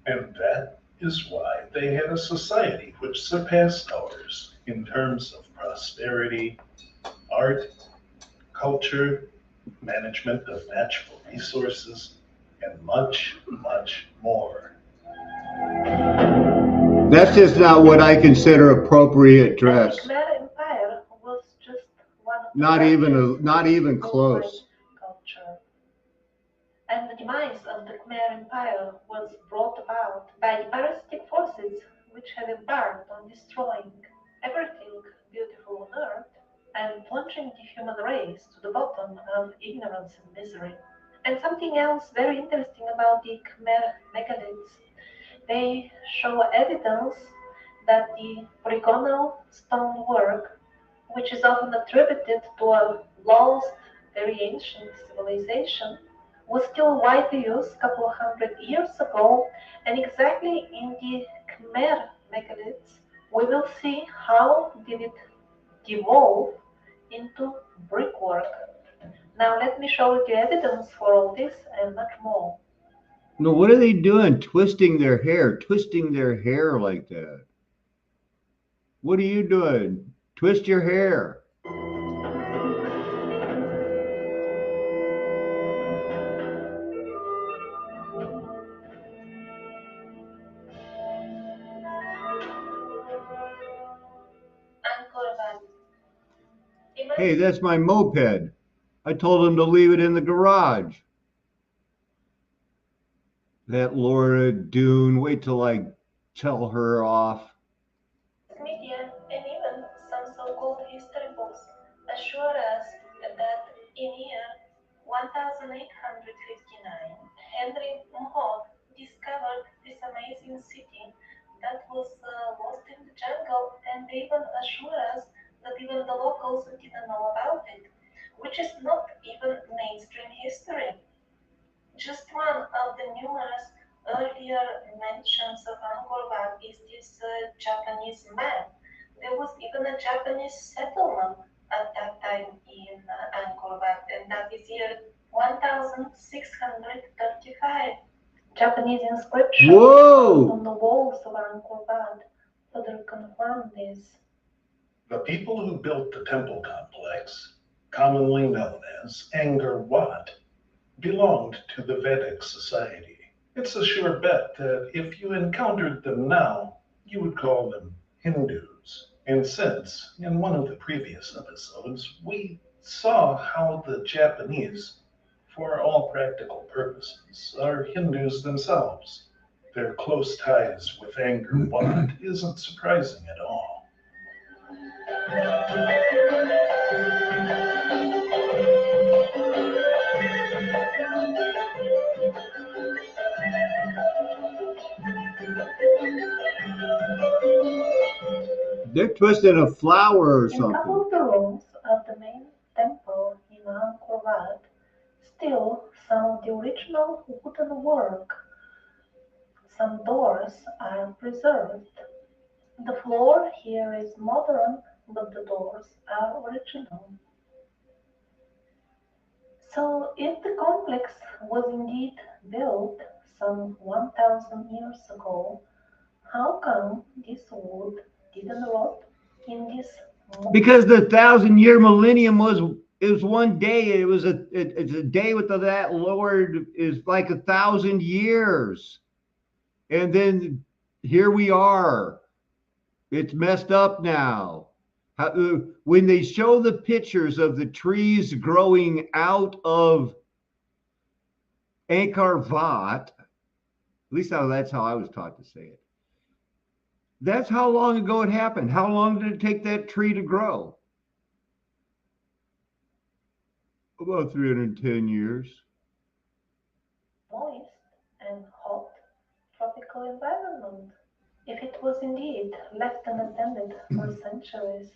And that is why they had a society which surpassed ours in terms of prosperity, art, culture, management of natural resources, and much, much more. That's just not what I consider appropriate dress. The Khmer Empire was just one of the Not even close. Culture. And the demise of the Khmer Empire was brought about by the parasitic forces which had embarked on destroying everything beautiful on earth and plunging the human race to the bottom of ignorance and misery. And something else very interesting about the Khmer megaliths, they show evidence that the polygonal stonework, which is often attributed to a lost, very ancient civilization, was still widely used a couple of hundred years ago, and exactly in the Khmer megaliths, we will see how did it devolve into brickwork. Now let me show you the evidence for all this and much more. No, what are they doing? Twisting their hair like that. What are you doing? Twist your hair. Angkor Wat. Hey, that's my moped. I told him to leave it in the garage. That Laura Dune, wait till I tell her off. Media and even some so-called history books assure us that in year 1859, Henry Mohawk discovered this amazing city that was lost in the jungle, and they even assure us that even the locals didn't know about it, which is not even mainstream history. Just one of the numerous earlier mentions of Angkor Wat is this Japanese map. There was even a Japanese settlement at that time in Angkor Wat, and that is year 1635. Japanese inscriptions Whoa! on the walls of Angkor Wat further confirm this. The people who built the temple complex, commonly known as Angkor Wat, belonged to the Vedic society. It's a sure bet that if you encountered them now, you would call them Hindus. And since, in one of the previous episodes, we saw how the Japanese, for all practical purposes, are Hindus themselves, their close ties with Angkor Wat isn't surprising at all. They're twisting a flower or In a couple something. of the rooms of the main temple in Angkor Wat, still some of the original wooden work, some doors are preserved. The floor here is modern, but the doors are original. So if the complex was indeed built some 1,000 years ago, how come this wood didn't rot in this Because the 1,000-year millennium was one day. It was it's a day with that Lord is like 1,000 years, and then here we are. It's messed up now. When they show the pictures of the trees growing out of Angkor Wat, at least that's how I was taught to say it. That's how long ago it happened. How long did it take that tree to grow? About 310 years. moist and hot tropical environment. If it was indeed left unattended for centuries,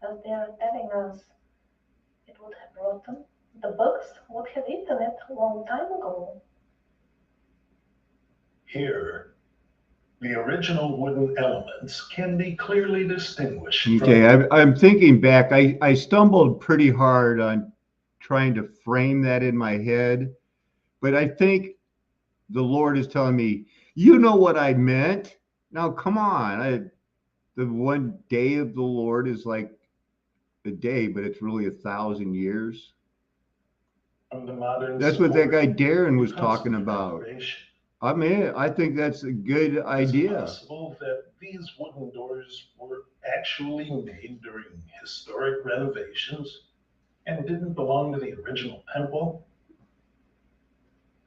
as they are telling us, it would have rotten. The bugs would have eaten it a long time ago. Here, the original wooden elements can be clearly distinguished Okay, I'm thinking back. I stumbled pretty hard on trying to frame that in my head, but I think the Lord is telling me, you know what I meant. Now, come on. The one day of the Lord is like a day, but it's really 1,000 years. from the modern That's what that guy support Darren was because talking of the about. renovation. I mean, I think that's a good Is it idea. possible that these wooden doors were actually made during historic renovations and didn't belong to the original temple?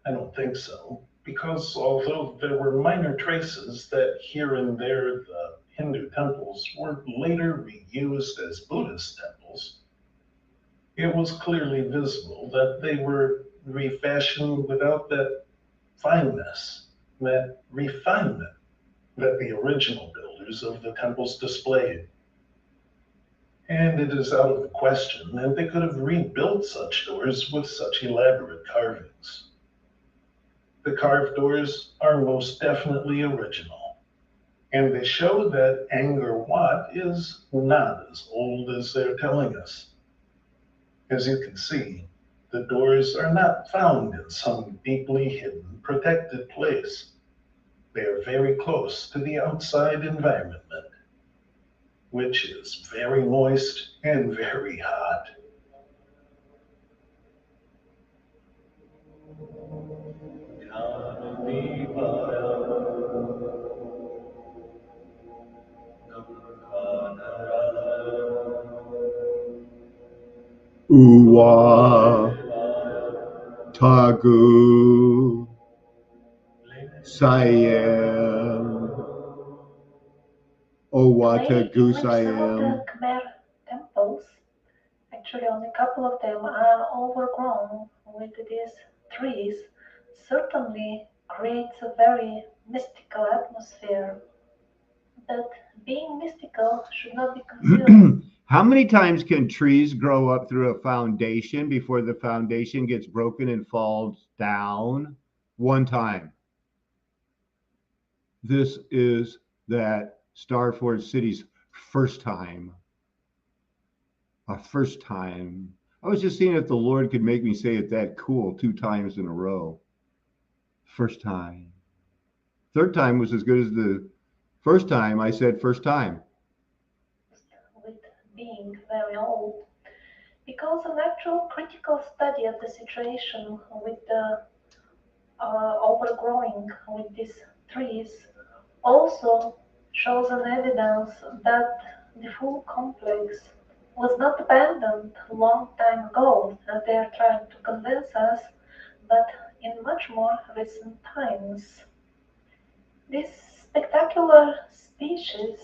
I don't think so, because although there were minor traces that here and there the Hindu temples were later reused as Buddhist temples, it was clearly visible that they were refashioned without that fineness, that refinement that the original builders of the temples displayed. And it is out of the question that they could have rebuilt such doors with such elaborate carvings. The carved doors are most definitely original, and they show that Angkor Wat is not as old as they're telling us. As you can see, the doors are not found in some deeply hidden, protected place. They are very close to the outside environment, which is very moist and very hot. Uwa Tagu Sayem Owata Today, in which some of Gusayem. the Khmer temples, actually only a couple of them, are overgrown with these trees, certainly creates a very mystical atmosphere. But being mystical should not be concealed. How many times can trees grow up through a foundation before the foundation gets broken and falls down? One time. This is that Starford City's first time. A first time. I was just seeing if the Lord could make me say it that cool 2 times in a row. First time. Third time was as good as the first time I said first time. With being very old, because an actual critical study of the situation with the overgrowing with these trees also shows an evidence that the full complex was not abandoned a long time ago, as they are trying to convince us, but in much more recent times. This spectacular species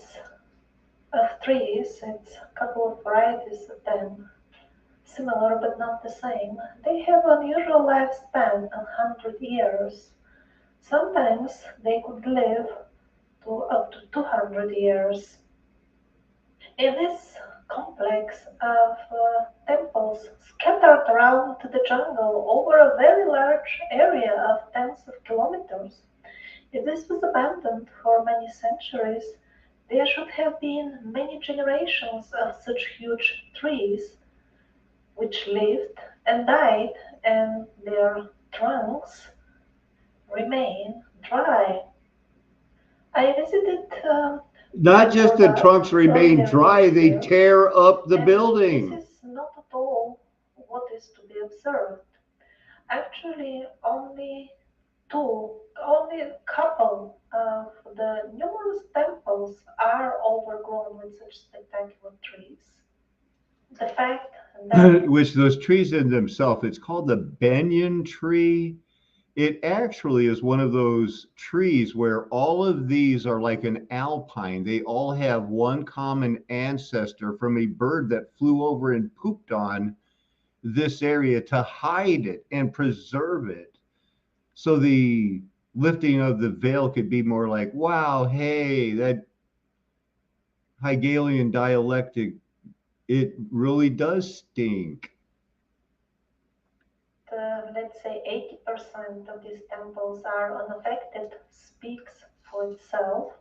of trees, it's a couple of varieties of them, similar but not the same, they have unusual lifespan of 100 years. Sometimes they could live to up to 200 years. In this complex of temples scattered around the jungle over a very large area of tens of kilometers, if this was abandoned for many centuries, there should have been many generations of such huge trees which lived and died, and their trunks remain dry. I visited Not just the Afterlife trunks remain earlier dry, this they year, tear up the and building. this is not at all what is to be observed. Actually, only a couple of the numerous temples are overgrown with such spectacular trees. The fact that Which those trees in themselves, it's called the banyan tree. It actually is one of those trees where all of these are like an alpine. They all have one common ancestor from a bird that flew over and pooped on this area to hide it and preserve it. So the lifting of the veil could be more like, wow, hey, that Hegelian dialectic, it really does stink. let's say 80% of these temples are unaffected speaks for itself.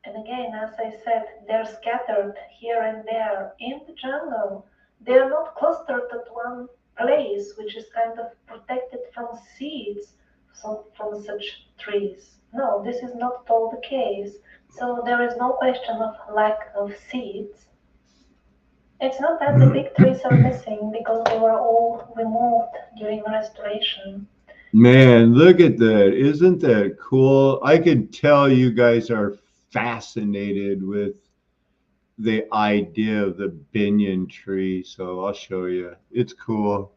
And again, as I said, they're scattered here and there in the jungle. They're not clustered at one place, which is kind of protected from seeds from such trees. No, this is not at all the case. So there is no question of lack of seeds. It's not that the big trees are missing because they were all removed during restoration. Man, look at that. Isn't that cool? I could tell you guys are fascinated with the idea of the banyan tree. So I'll show you. It's cool.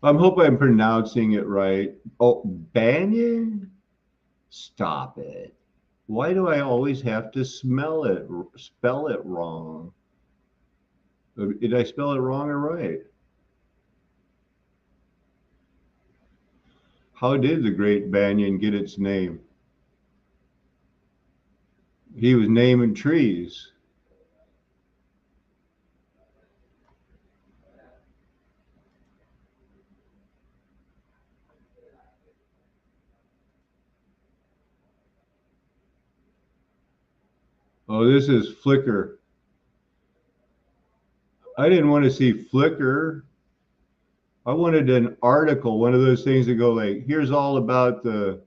I hope I'm pronouncing it right. Oh, banyan? Stop it. Why do I always have to spell it wrong? Did I spell it wrong or right? How did the Great Banyan get its name? He was naming trees. Oh, this is Flickr. I didn't want to see Flickr. I wanted an article, one of those things that go like, here's all about the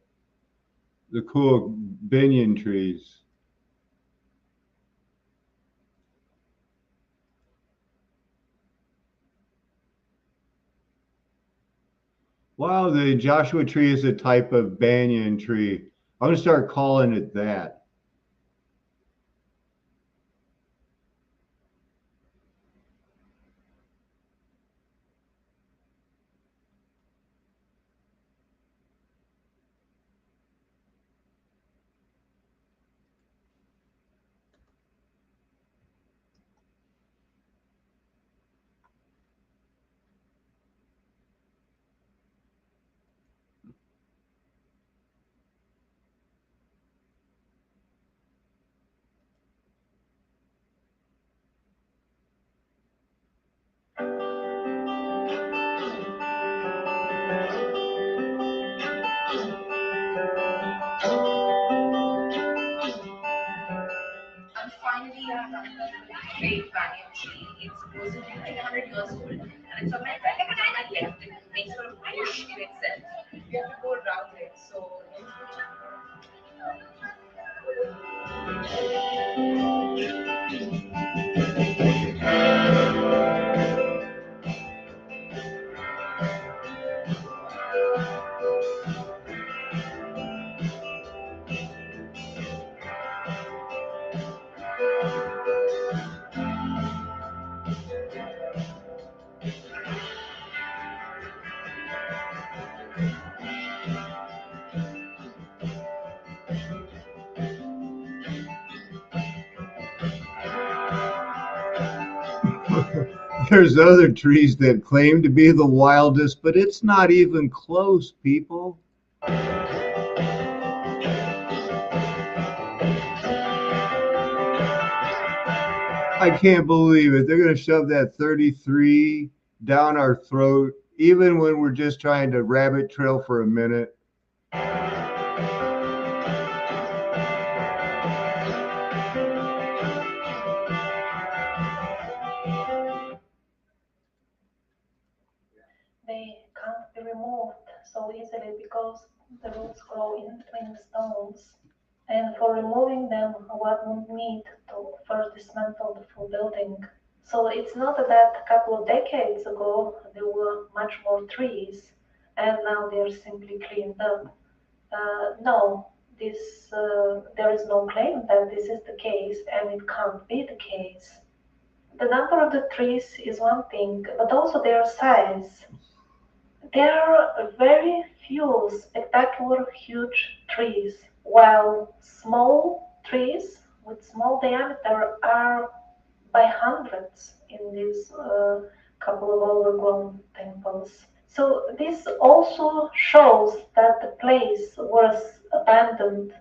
cool banyan trees. Wow, the Joshua tree is a type of banyan tree. I'm gonna start calling it that. And finally, great banyan tree. It's supposedly 300 years old, and it's on my right and on my left. It makes sort of push in itself. You have to go around it. So There's other trees that claim to be the wildest, but it's not even close, people. I can't believe it. They're going to shove that 33 down our throat, even when we're just trying to rabbit trail for a minute. The roots grow in between the stones. And for removing them, one would need to first dismantle the full building. So it's not that a couple of decades ago there were much more trees and now they're simply cleaned up. No, there is no claim that this is the case and it can't be the case. The number of the trees is one thing, but also their size. There are very few spectacular huge trees, while small trees with small diameter are by hundreds in these couple of overgrown temples. So this also shows that the place was abandoned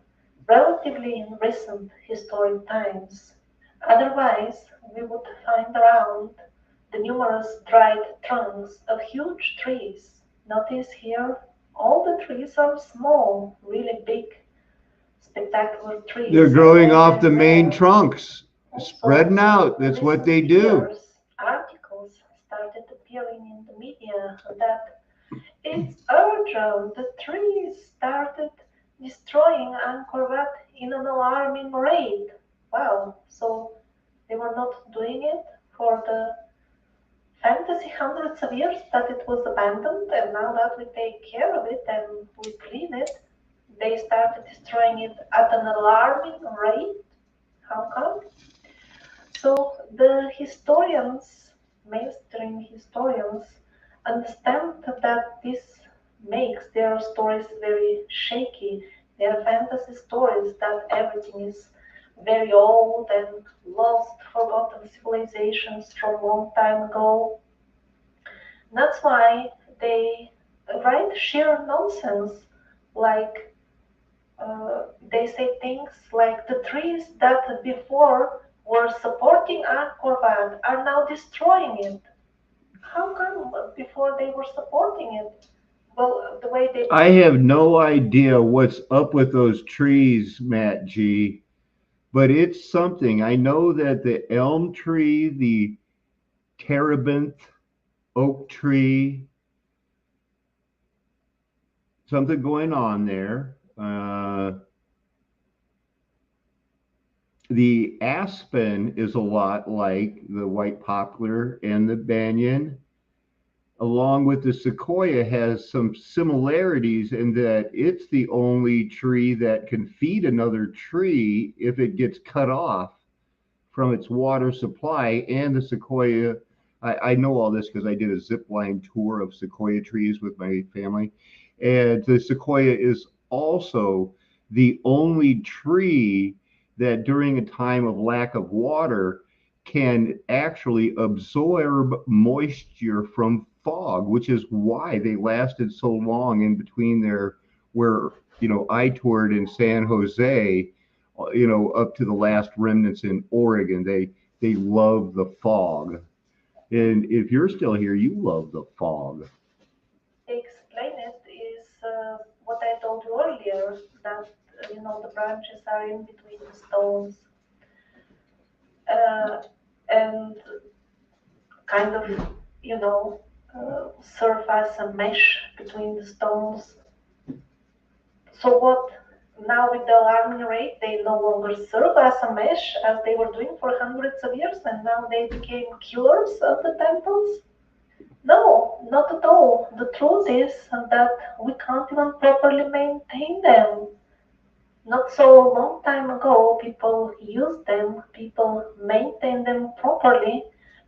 relatively in recent historic times. Otherwise, we would find around the numerous dried trunks of huge trees. Notice here, all the trees are small, really big, spectacular trees. They're growing off the main Rare. trunks, Also, spreading out. That's what they recent do. years, articles started appearing in the media that it's urgent. The trees started destroying Angkor Wat in an alarming rate. Wow, so they were not doing it for the fantasy hundreds of years that it was abandoned, and now that we take care of it and we clean it, they started destroying it at an alarming rate. How come? So the historians, mainstream historians, understand that this makes their stories very shaky. They're fantasy stories that everything is very old and lost, forgotten civilizations from a long time ago. That's why they write sheer nonsense, like they say things like the trees that before were supporting Angkor Wat are now destroying it. How come before they were supporting it? Well, the way they. I have no idea what's up with those trees, Matt G, but it's something. I know that the elm tree, the terebinth oak tree, something going on there. The aspen is a lot like the white poplar and the banyan, along with the sequoia, has some similarities in that it's the only tree that can feed another tree if it gets cut off from its water supply. And the sequoia, I know all this because I did a zip line tour of sequoia trees with my family. And the sequoia is also the only tree that during a time of lack of water can actually absorb moisture from fog, which is why they lasted so long in between their, where, I toured in San Jose, up to the last remnants in Oregon. They love the fog. And if you're still here, you love the fog. Explain it is what I told you earlier, that the branches are in between the stones and kind of serve as a mesh between the stones. So what now with the alarming rate, they no longer serve as a mesh as they were doing for hundreds of years, and now they became killers of the temples? No, not at all. The truth is that we can't even properly maintain them. Not so long time ago, people used them, people maintained them properly,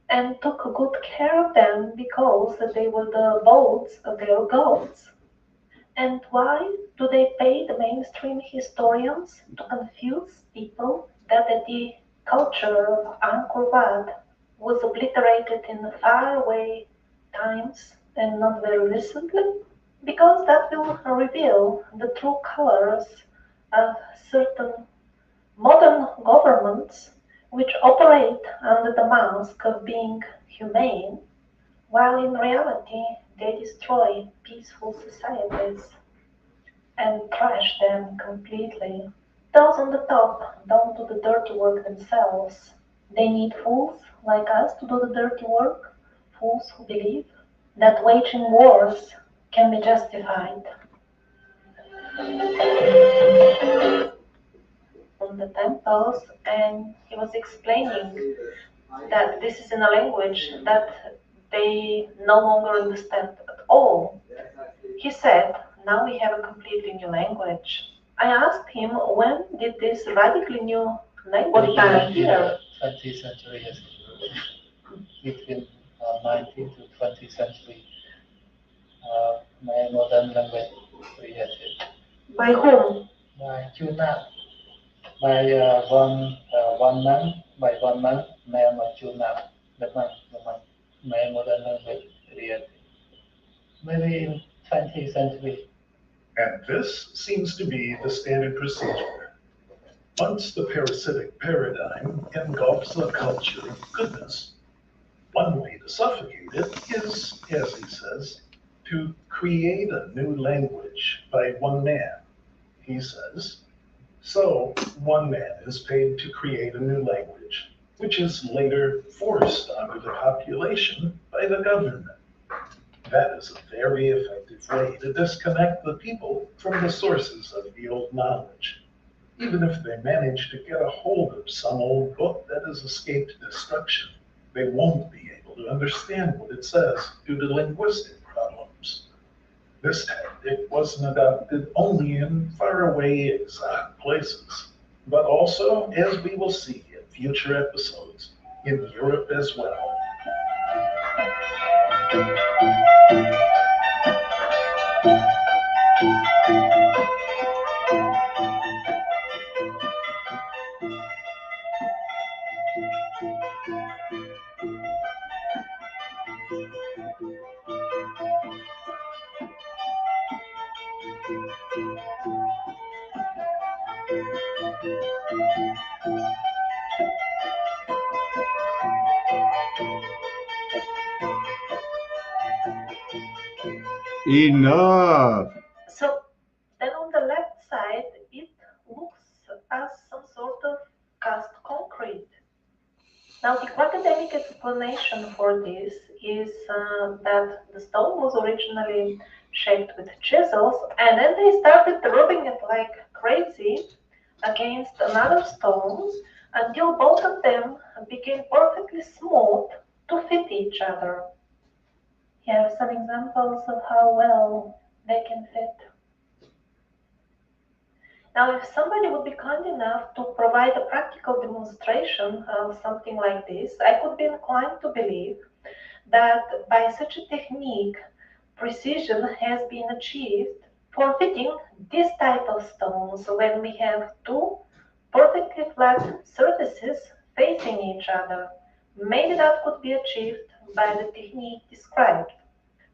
and took good care of them because they were the abodes of their gods. And why do they pay the mainstream historians to confuse people that the culture of Angkor Wat was obliterated in faraway times and not very recently? Because that will reveal the true colors of certain modern governments which operate under the mask of being humane, while in reality they destroy peaceful societies and trash them completely. Those on the top don't do the dirty work themselves. They need fools like us to do the dirty work, fools who believe that waging wars can be justified. on the temples, and he was explaining that this is in a language that they no longer understand at all. He said, now we have a completely new language. I asked him, when did this radically new language appear? 20th century, yes. Between 19th to 20th century, my modern language created. By whom? By Chuna. By one month, name of Chuna, the month, my modern language created. Maybe in 20th century. And this seems to be the standard procedure. Once the parasitic paradigm engulfs a culture of goodness, one way to suffocate it is, as he says, to create a new language by one man. He says, so one man is paid to create a new language, which is later forced onto the population by the government. That is a very effective way to disconnect the people from the sources of the old knowledge. Even if they manage to get a hold of some old book that has escaped destruction, they won't be able to understand what it says due to linguistic problems. This tactic wasn't adopted only in faraway, exotic places, but also, as we will see in future episodes, in Europe as well. Enough. So then on the left side, it looks as some sort of cast concrete. Now the academic explanation for this is that the stone was originally shaped with chisels, and then they started rubbing it like crazy against another stone until both of them became perfectly smooth to fit each other. Here are some examples of how well they can fit. Now, if somebody would be kind enough to provide a practical demonstration of something like this, I could be inclined to believe that by such a technique, precision has been achieved for fitting this type of stones when we have two perfectly flat surfaces facing each other. Maybe that could be achieved by the technique described,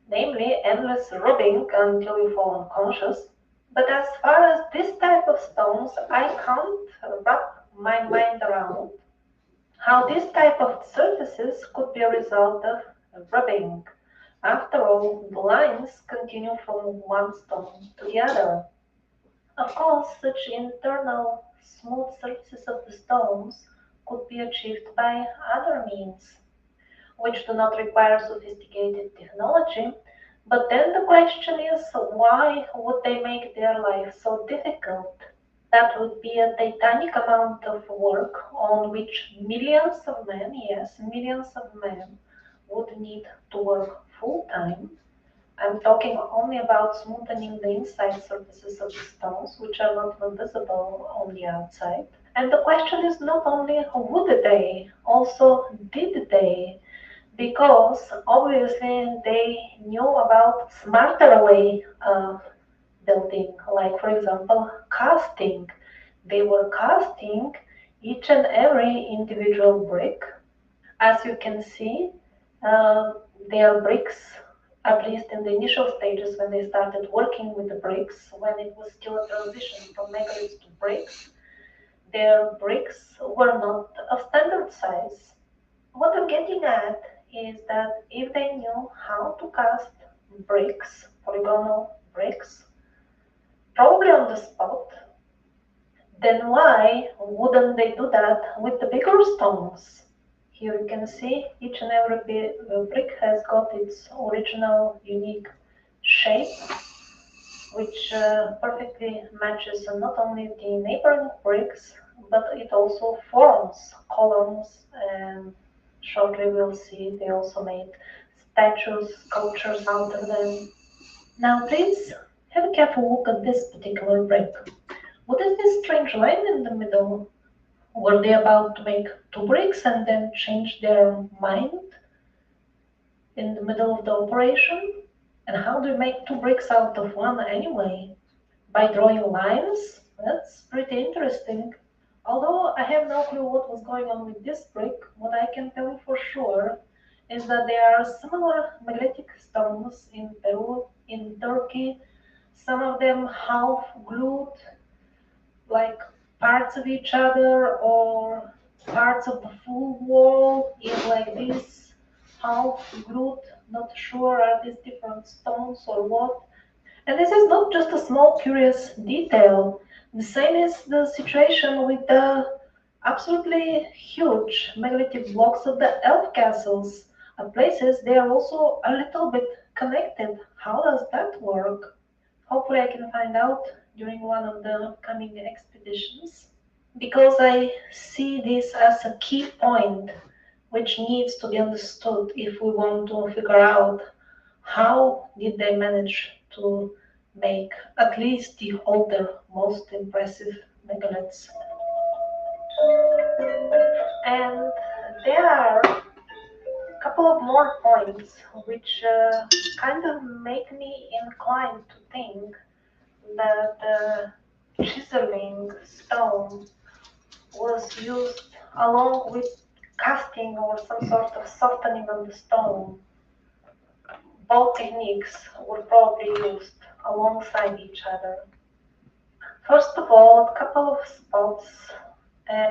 namely endless rubbing until you fall unconscious. But as far as this type of stones, I can't wrap my mind around how this type of surfaces could be a result of rubbing. After all, the lines continue from one stone to the other. Of course, such internal smooth surfaces of the stones could be achieved by other means, which do not require sophisticated technology. But then the question is, why would they make their life so difficult? That would be a titanic amount of work on which millions of men, yes, millions of men, would need to work full time. I'm talking only about smoothing the inside surfaces of the stones, which are not visible on the outside. And the question is not only would they, also did they, because obviously they knew about smarter way of building, like for example casting. They were casting each and every individual brick. As you can see, their bricks, at least in the initial stages when they started working with the bricks, when it was still a transition from megaliths to bricks, their bricks were not of standard size. What I'm getting at is that if they knew how to cast bricks, polygonal bricks, probably on the spot, then why wouldn't they do that with the bigger stones? Here you can see each and every brick has got its original unique shape, which perfectly matches not only the neighboring bricks, but it also forms columns. And shortly we'll see they also made statues, sculptures out of them. Now, please have a careful look at this particular brick. What is this strange line in the middle? Were they about to make two bricks and then change their mind in the middle of the operation? And how do you make two bricks out of one anyway? By drawing lines? That's pretty interesting. Although I have no clue what was going on with this brick, what I can tell you for sure is that there are similar megalithic stones in Peru, in Turkey, some of them half glued, like parts of each other or parts of the full wall in like this half glued, not sure are these different stones or what. And this is not just a small curious detail. The same is the situation with the absolutely huge megalithic blocks of the elf castles. At places they are also a little bit connected. How does that work? Hopefully I can find out during one of the coming expeditions. Because I see this as a key point which needs to be understood if we want to figure out how did they manage to make at least the older, most impressive megaliths. And there are a couple of more points which kind of make me inclined to think that chiseling stone was used along with casting or some sort of softening on the stone. Both techniques were probably used alongside each other. First of all, a couple of spots. Uh,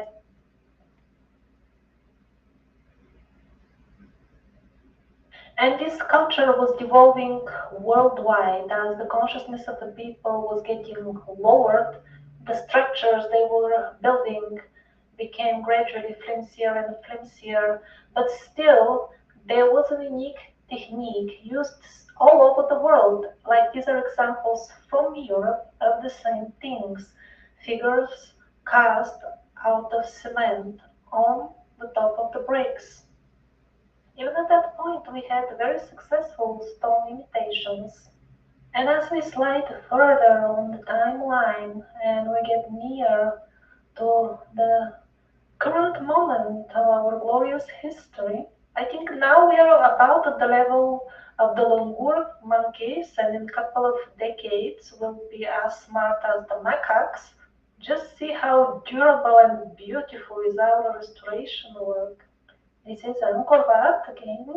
and this culture was devolving worldwide as the consciousness of the people was getting lowered. The structures they were building became gradually flimsier and flimsier, but still there was a unique technique used all over the world. Like these are examples from Europe of the same things. Figures cast out of cement on the top of the bricks. Even at that point, we had very successful stone imitations. And as we slide further on the timeline and we get near to the current moment of our glorious history, I think now we are about at the level of the Longur monkeys, and in a couple of decades we'll be as smart as the macaques. Just see how durable and beautiful is our restoration work. This is Angkor Wat again.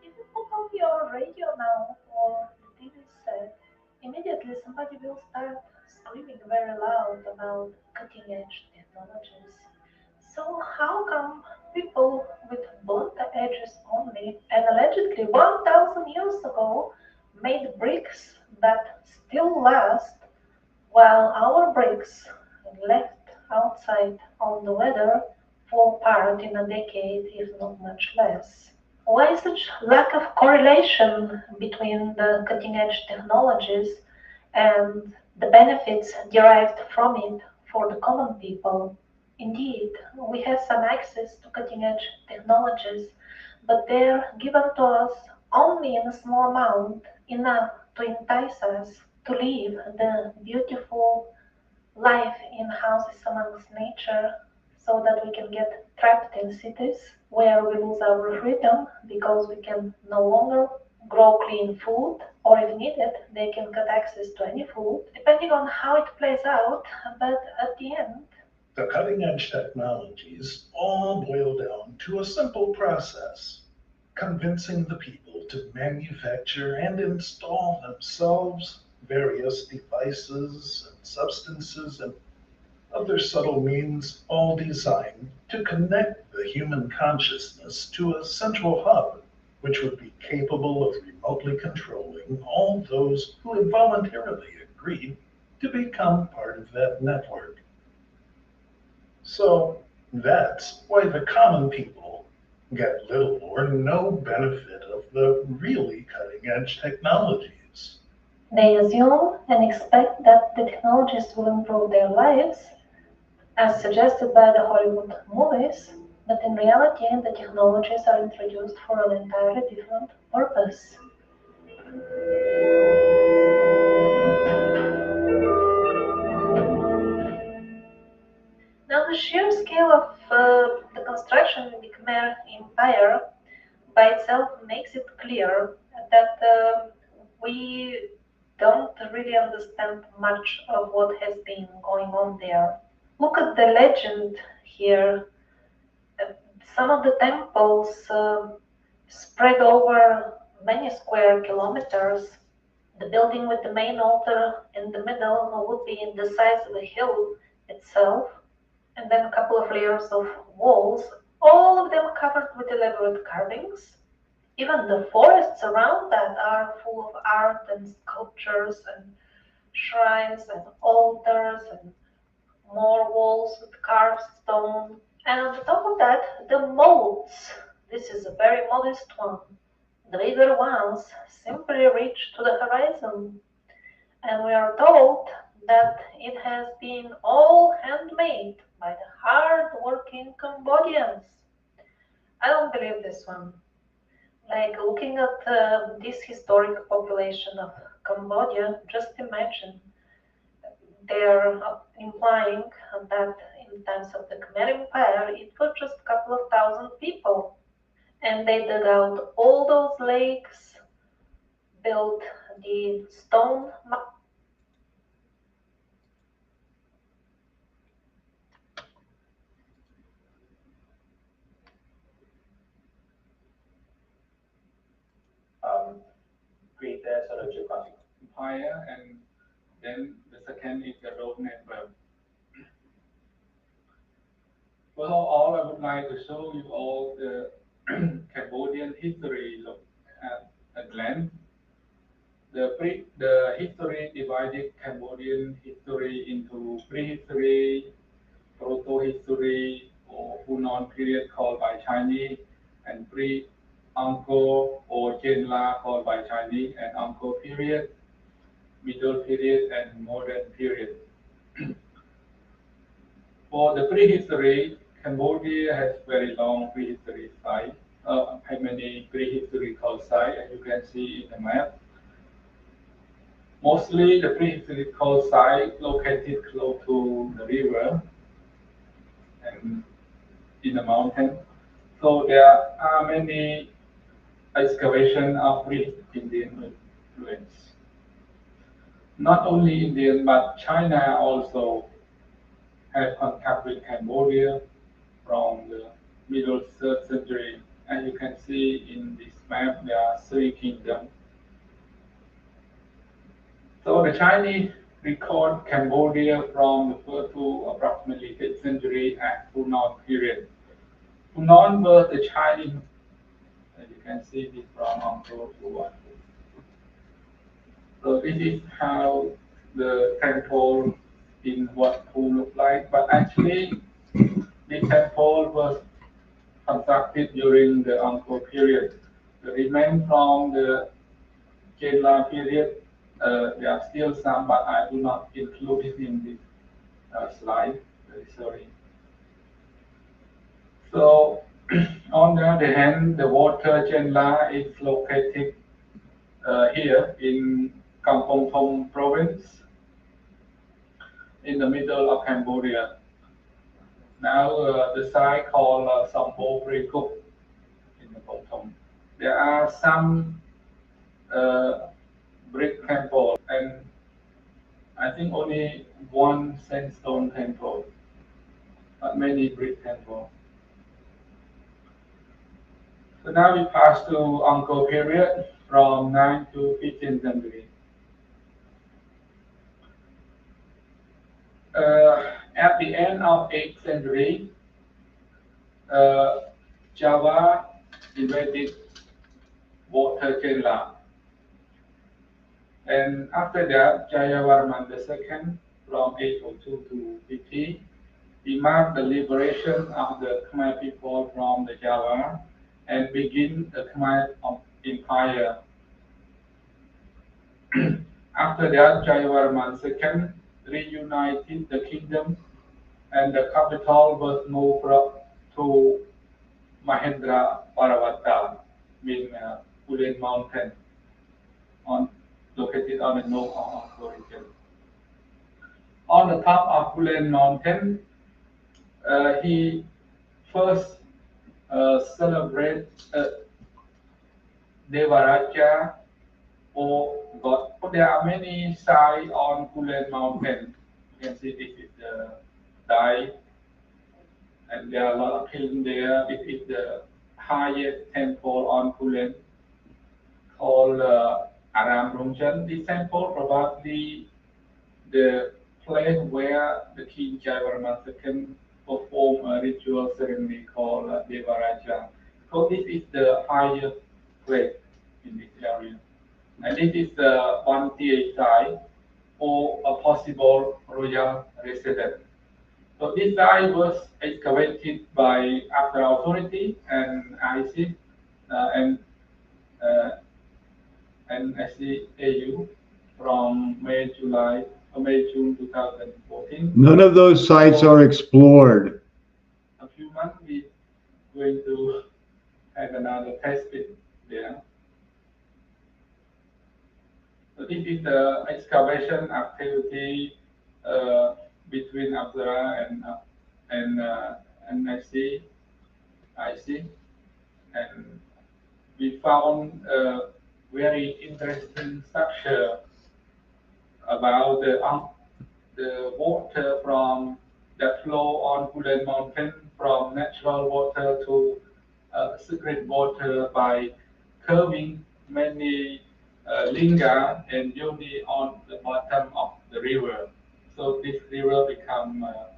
If you put on your radio now or the TV set, immediately somebody will start screaming very loud about cutting edge technologies. So how come people with blunt edges only and allegedly 1000 years ago made bricks that still last while our bricks left outside on the weather fall apart in a decade if not much less? Why such lack of correlation between the cutting edge technologies and the benefits derived from it for the common people? Indeed, we have some access to cutting edge technologies, but they're given to us only in a small amount, enough to entice us to live the beautiful life in houses amongst nature so that we can get trapped in cities where we lose our freedom because we can no longer grow clean food, or if needed, they can get access to any food, depending on how it plays out. But at the end, The cutting edge technologies all boil down to a simple process: convincing the people to manufacture and install themselves various devices and substances and other subtle means, all designed to connect the human consciousness to a central hub, which would be capable of remotely controlling all those who had voluntarily agreed to become part of that network. So that's why the common people get little or no benefit of the really cutting edge technologies. They assume and expect that the technologies will improve their lives, as suggested by the Hollywood movies, but in reality, the technologies are introduced for an entirely different purpose. Now, the sheer scale of the construction in the Khmer Empire by itself makes it clear that we don't really understand much of what has been going on there. Look at the legend here. Uh, Some of the temples spread over many square kilometers. The building with the main altar in the middle would be the size of a hill itself, and then a couple of layers of walls, all of them covered with elaborate carvings. Even the forests around that are full of art and sculptures and shrines and altars and more walls with carved stone. And on the top of that, the moats. This is a very modest one. The bigger ones simply reach to the horizon. And we are told that it has been all handmade by the hard-working Cambodians. I don't believe this one. Like looking at this historic population of Cambodia, just imagine they're implying that in times of the Khmer Empire, it was just a couple of thousand people. And they dug out all those lakes, built the stone. Great Geographic Empire, and then the second is the road network. Well, all I would like to show you all the Cambodian history look at a glance. The history divided Cambodian history into prehistory, proto-history, or Hunan period called by Chinese, and pre-Angkor or Chenla called by Chinese, and Angkor period, middle period, and modern period. For the prehistory, Cambodia has very long prehistory site, many prehistorical sites, as you can see in the map. Mostly the prehistorical site located close to the river and in the mountain. So there are many excavation of pre-Indian influence. Not only Indian, but China also had contact with Cambodia from the middle 3rd century. As you can see in this map, there are 3 kingdoms. So the Chinese record Cambodia from the 1st to approximately 5th century as Hunan period. Hunan was the Chinese, as you can see this from Angkor to Wat. So this is how the temple in Wat Phu look like, but actually the temple was constructed during the Angkor period. The remains from the Chenla period, there are still some, but I do not include it in this slide. Sorry. So, on the other hand, the water Chenla is located here in Kampong Thom province, in the middle of Cambodia. Now, the site called Sompo Prekuk in the Kampong Thom. There are some brick temple, and I think only one sandstone temple. many brick temples. So now we pass to Angkor period from 9 to 15th century. At the end of 8th century, Java invaded water Kerala. And after that, Jayavarman II from 802 to 50, he marked the liberation of the Khmer people from the Java and begin the Khmer Empire. After that, Jayavarman II reunited the kingdom and the capital was moved to Mahendra Paravata, meaning Ulen Mountain, located on the north of Angkor region. On the top of Ulen Mountain, he first celebrated Devaraja or God. There are many sites on Ulen Mountain. You can see this is the Dai, and there are a lot of hills there. This is the highest temple on Ulen called Aram Rungchen. This temple probably the place where the king Jayavarman II performed a ritual ceremony called Devaraja. So this is the highest place in this area. And this is the one site or a possible royal residence. So this site was excavated by after authority and ISIS and SCAU from May-June 2014. None of those sites are explored. A few months we going to have another test pit there. So this is the excavation activity between Apsara and IC, and we found a very interesting structure about the water from that flow on Ulen Mountain from natural water to secret water by curving many linga and yoni on the bottom of the river. So this river become a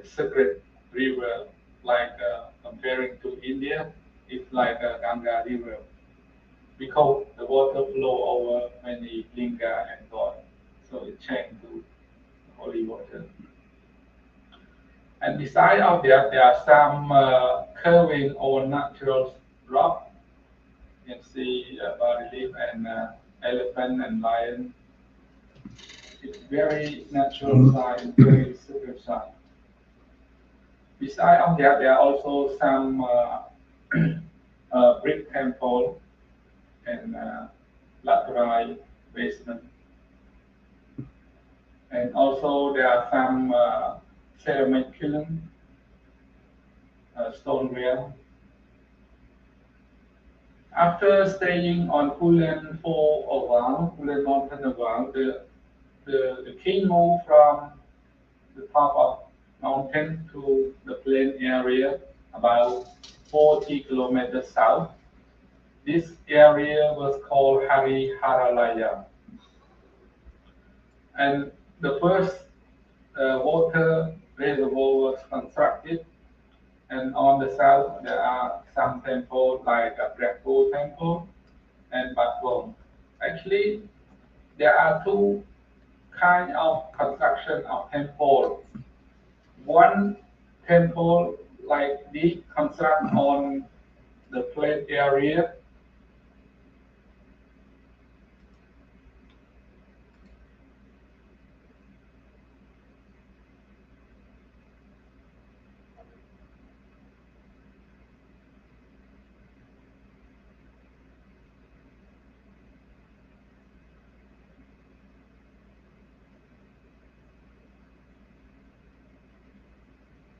secret river, like comparing to India, it's like a Ganga river because the water flow over many linga and god, so it changed to holy water. And beside of that, there are some curving or natural rock. You can see bas-relief and elephant and lion. It's very natural sign, very secret sign. Beside of that, there are also some brick temple and lateral basement. And also there are some ceramic kiln, stoneware. After staying on Ulen for a while, Ulen Mountain a while, the king moved from the top of mountain to the plain area about 40 kilometers south. This area was called Hariharalaya. And the first water reservoir was constructed, and on the south there are some temples like a Brakpo temple and Batwom. Actually, there are two kinds of construction of temple. One temple like this construct on the plain area.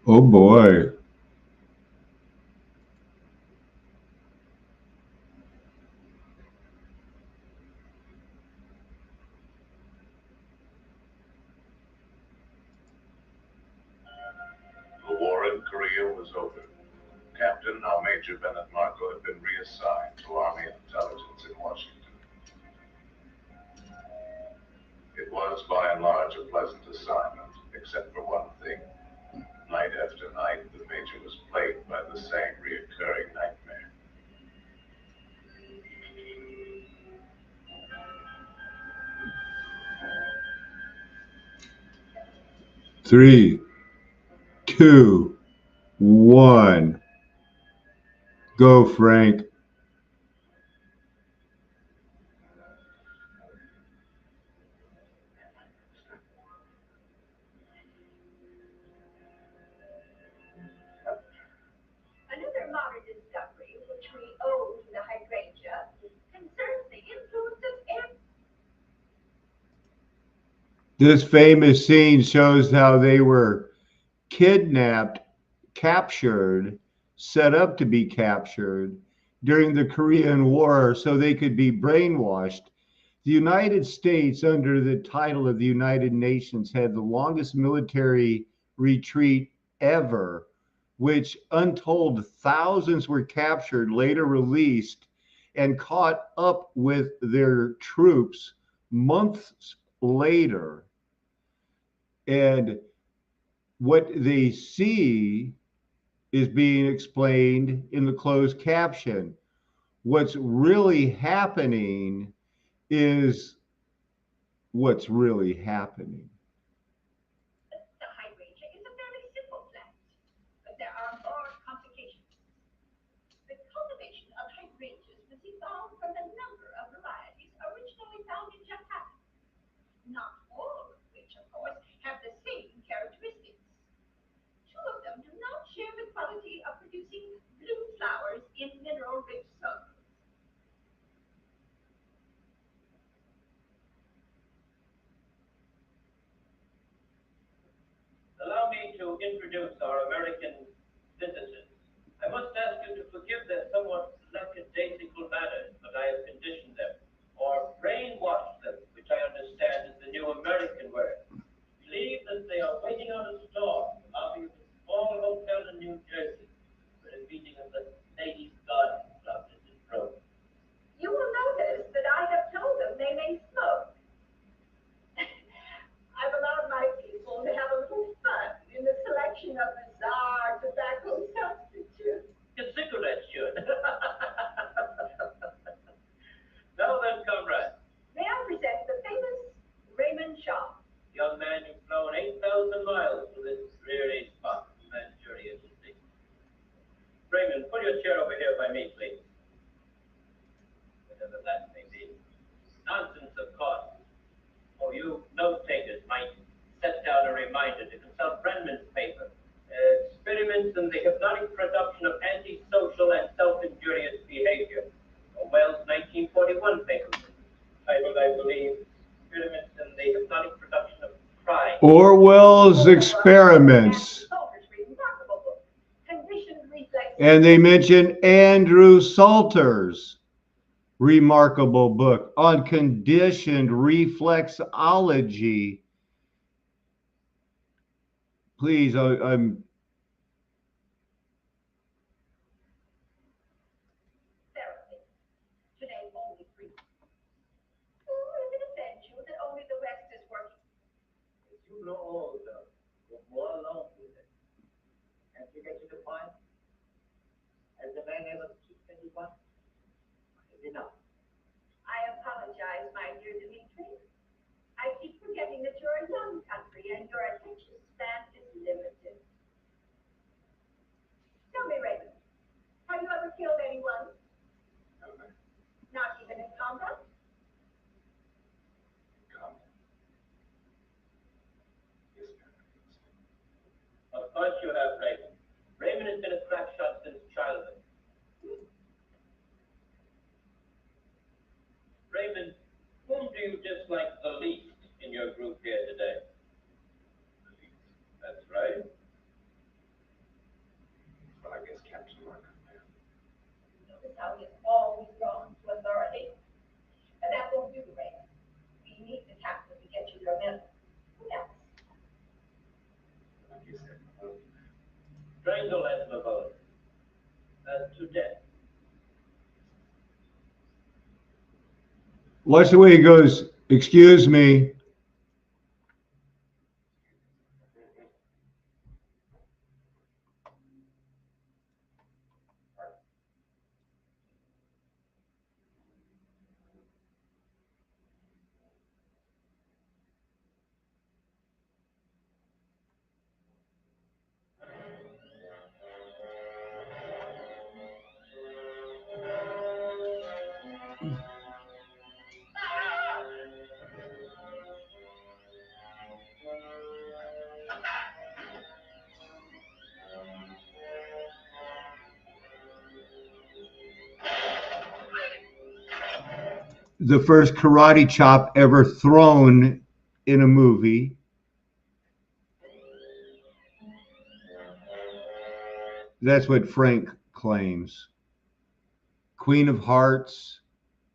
Oh boy. deal was over. Captain, now Major Bennett Marco, had been reassigned to Army intelligence in Washington. It was, by and large, a pleasant assignment, except for one thing. Night after night, the Major was plagued by the same reoccurring nightmare. Three, two, one. Go, Frank. Another modern discovery, which we owe to the hydrangea, concerns the influence of air. This famous scene shows how they were kidnapped, captured, set up to be captured during the Korean War so they could be brainwashed. The United States, under the title of the United Nations, had the longest military retreat ever, which untold thousands were captured, later released, and caught up with their troops months later. And what they see is being explained in the closed caption. What's really happening is what's really happening. The hydrangea is a very simple plant, but there are more complications. The cultivation of hydrangeas was evolved from a number of varieties originally found in Japan, not all of which, of course, have the same characteristics. Two of them do not share the quality of producing blue flowers in mineral-rich soils. Allow me to introduce our American visitors. I must ask you to forgive their somewhat lackadaisical manners, but I have conditioned them, or brainwashed them, which I understand is the new American word. Believe that they are waiting on a storm in the lobby of a small hotel in New Jersey, where a meeting of the Ladies' Garden Club is in progress. You will notice that I have told them they may smoke. I've allowed my people to have a little fun in the selection of bizarre tobacco substitutes. Your cigarettes should. Now then, comrade. May I present the famous Raymond Shaw? Young man, you've flown 8,000 miles to this dreary spot in Manchuria to see. Raymond, pull your chair over here by me, please. Whatever that may be. Nonsense, of course. Oh, you note-takers might set down a reminder to consult Brenman's paper, Experiments in the Hypnotic Production of Antisocial and Self-Injurious Behavior, Orwell's 1941 paper, titled, I believe, Experiments in the Hypnotic Production of Crime. Orwell's Experiments. And they mention Andrew Salter's remarkable book on conditioned reflexology. Please, I'm Therapy. Today, only 3. Or if it offends you that only the West is working. As you grow older, you're more alone with it. Can't you get to the point? Has the man ever kissed anyone? Enough. I apologize, my dear Dimitri. I keep forgetting that you're a young country and your attention span is limited. mental abnormality to death. Watch the way he goes, excuse me. The first karate chop ever thrown in a movie. That's what Frank claims. Queen of Hearts,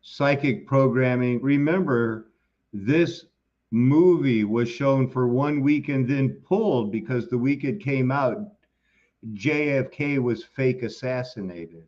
psychic programming. Remember, this movie was shown for 1 week and then pulled because the week it came out, JFK was fake assassinated.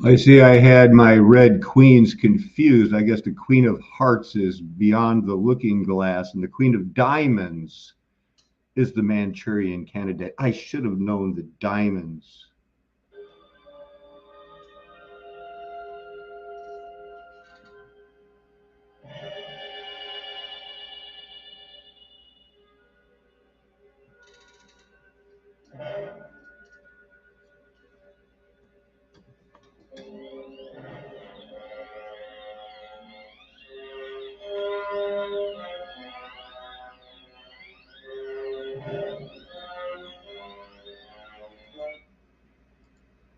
I see I had my red queens confused. I guess the Queen of Hearts is beyond the looking glass, and the Queen of Diamonds is the Manchurian Candidate. I should have known the diamonds.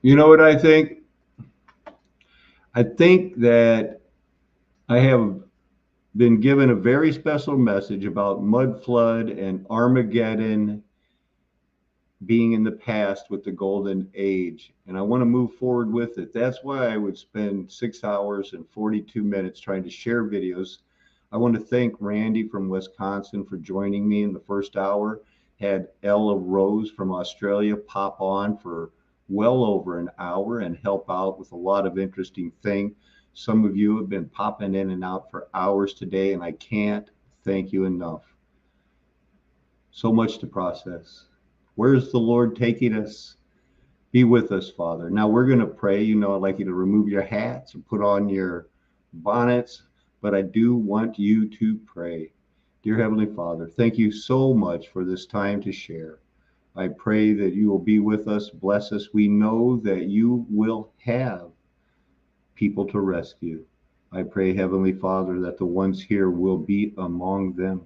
You know what I think? I think that I have been given a very special message about mud flood and Armageddon being in the past with the golden age, and I want to move forward with it. That's why I would spend 6 hours and 42 minutes trying to share videos. I want to thank Randy from Wisconsin for joining me in the first hour. Had Ella Rose from Australia pop on for well over an hour and help out with a lot of interesting things. Some of you have been popping in and out for hours today, and I can't thank you enough. So much to process. Where's the Lord taking us? Be with us, Father. Now we're going to pray. You know, I'd like you to remove your hats and put on your bonnets, but I do want you to pray. Dear Heavenly Father, thank you so much for this time to share. I pray that you will be with us, bless us. We know that you will have people to rescue. I pray, Heavenly Father, that the ones here will be among them.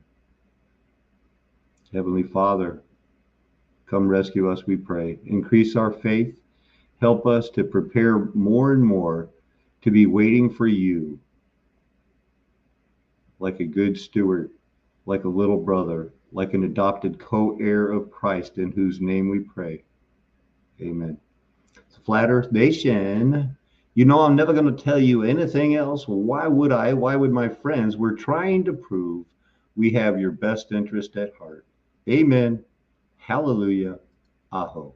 Heavenly Father, come rescue us, we pray. Increase our faith. Help us to prepare more and more to be waiting for you like a good steward, like a little brother, like an adopted co-heir of Christ, in whose name we pray. Amen. It's Flat Earth Nation. You know, I'm never going to tell you anything else. Well, why would I? Why would my friends? We're trying to prove we have your best interest at heart. Amen. Hallelujah. Aho.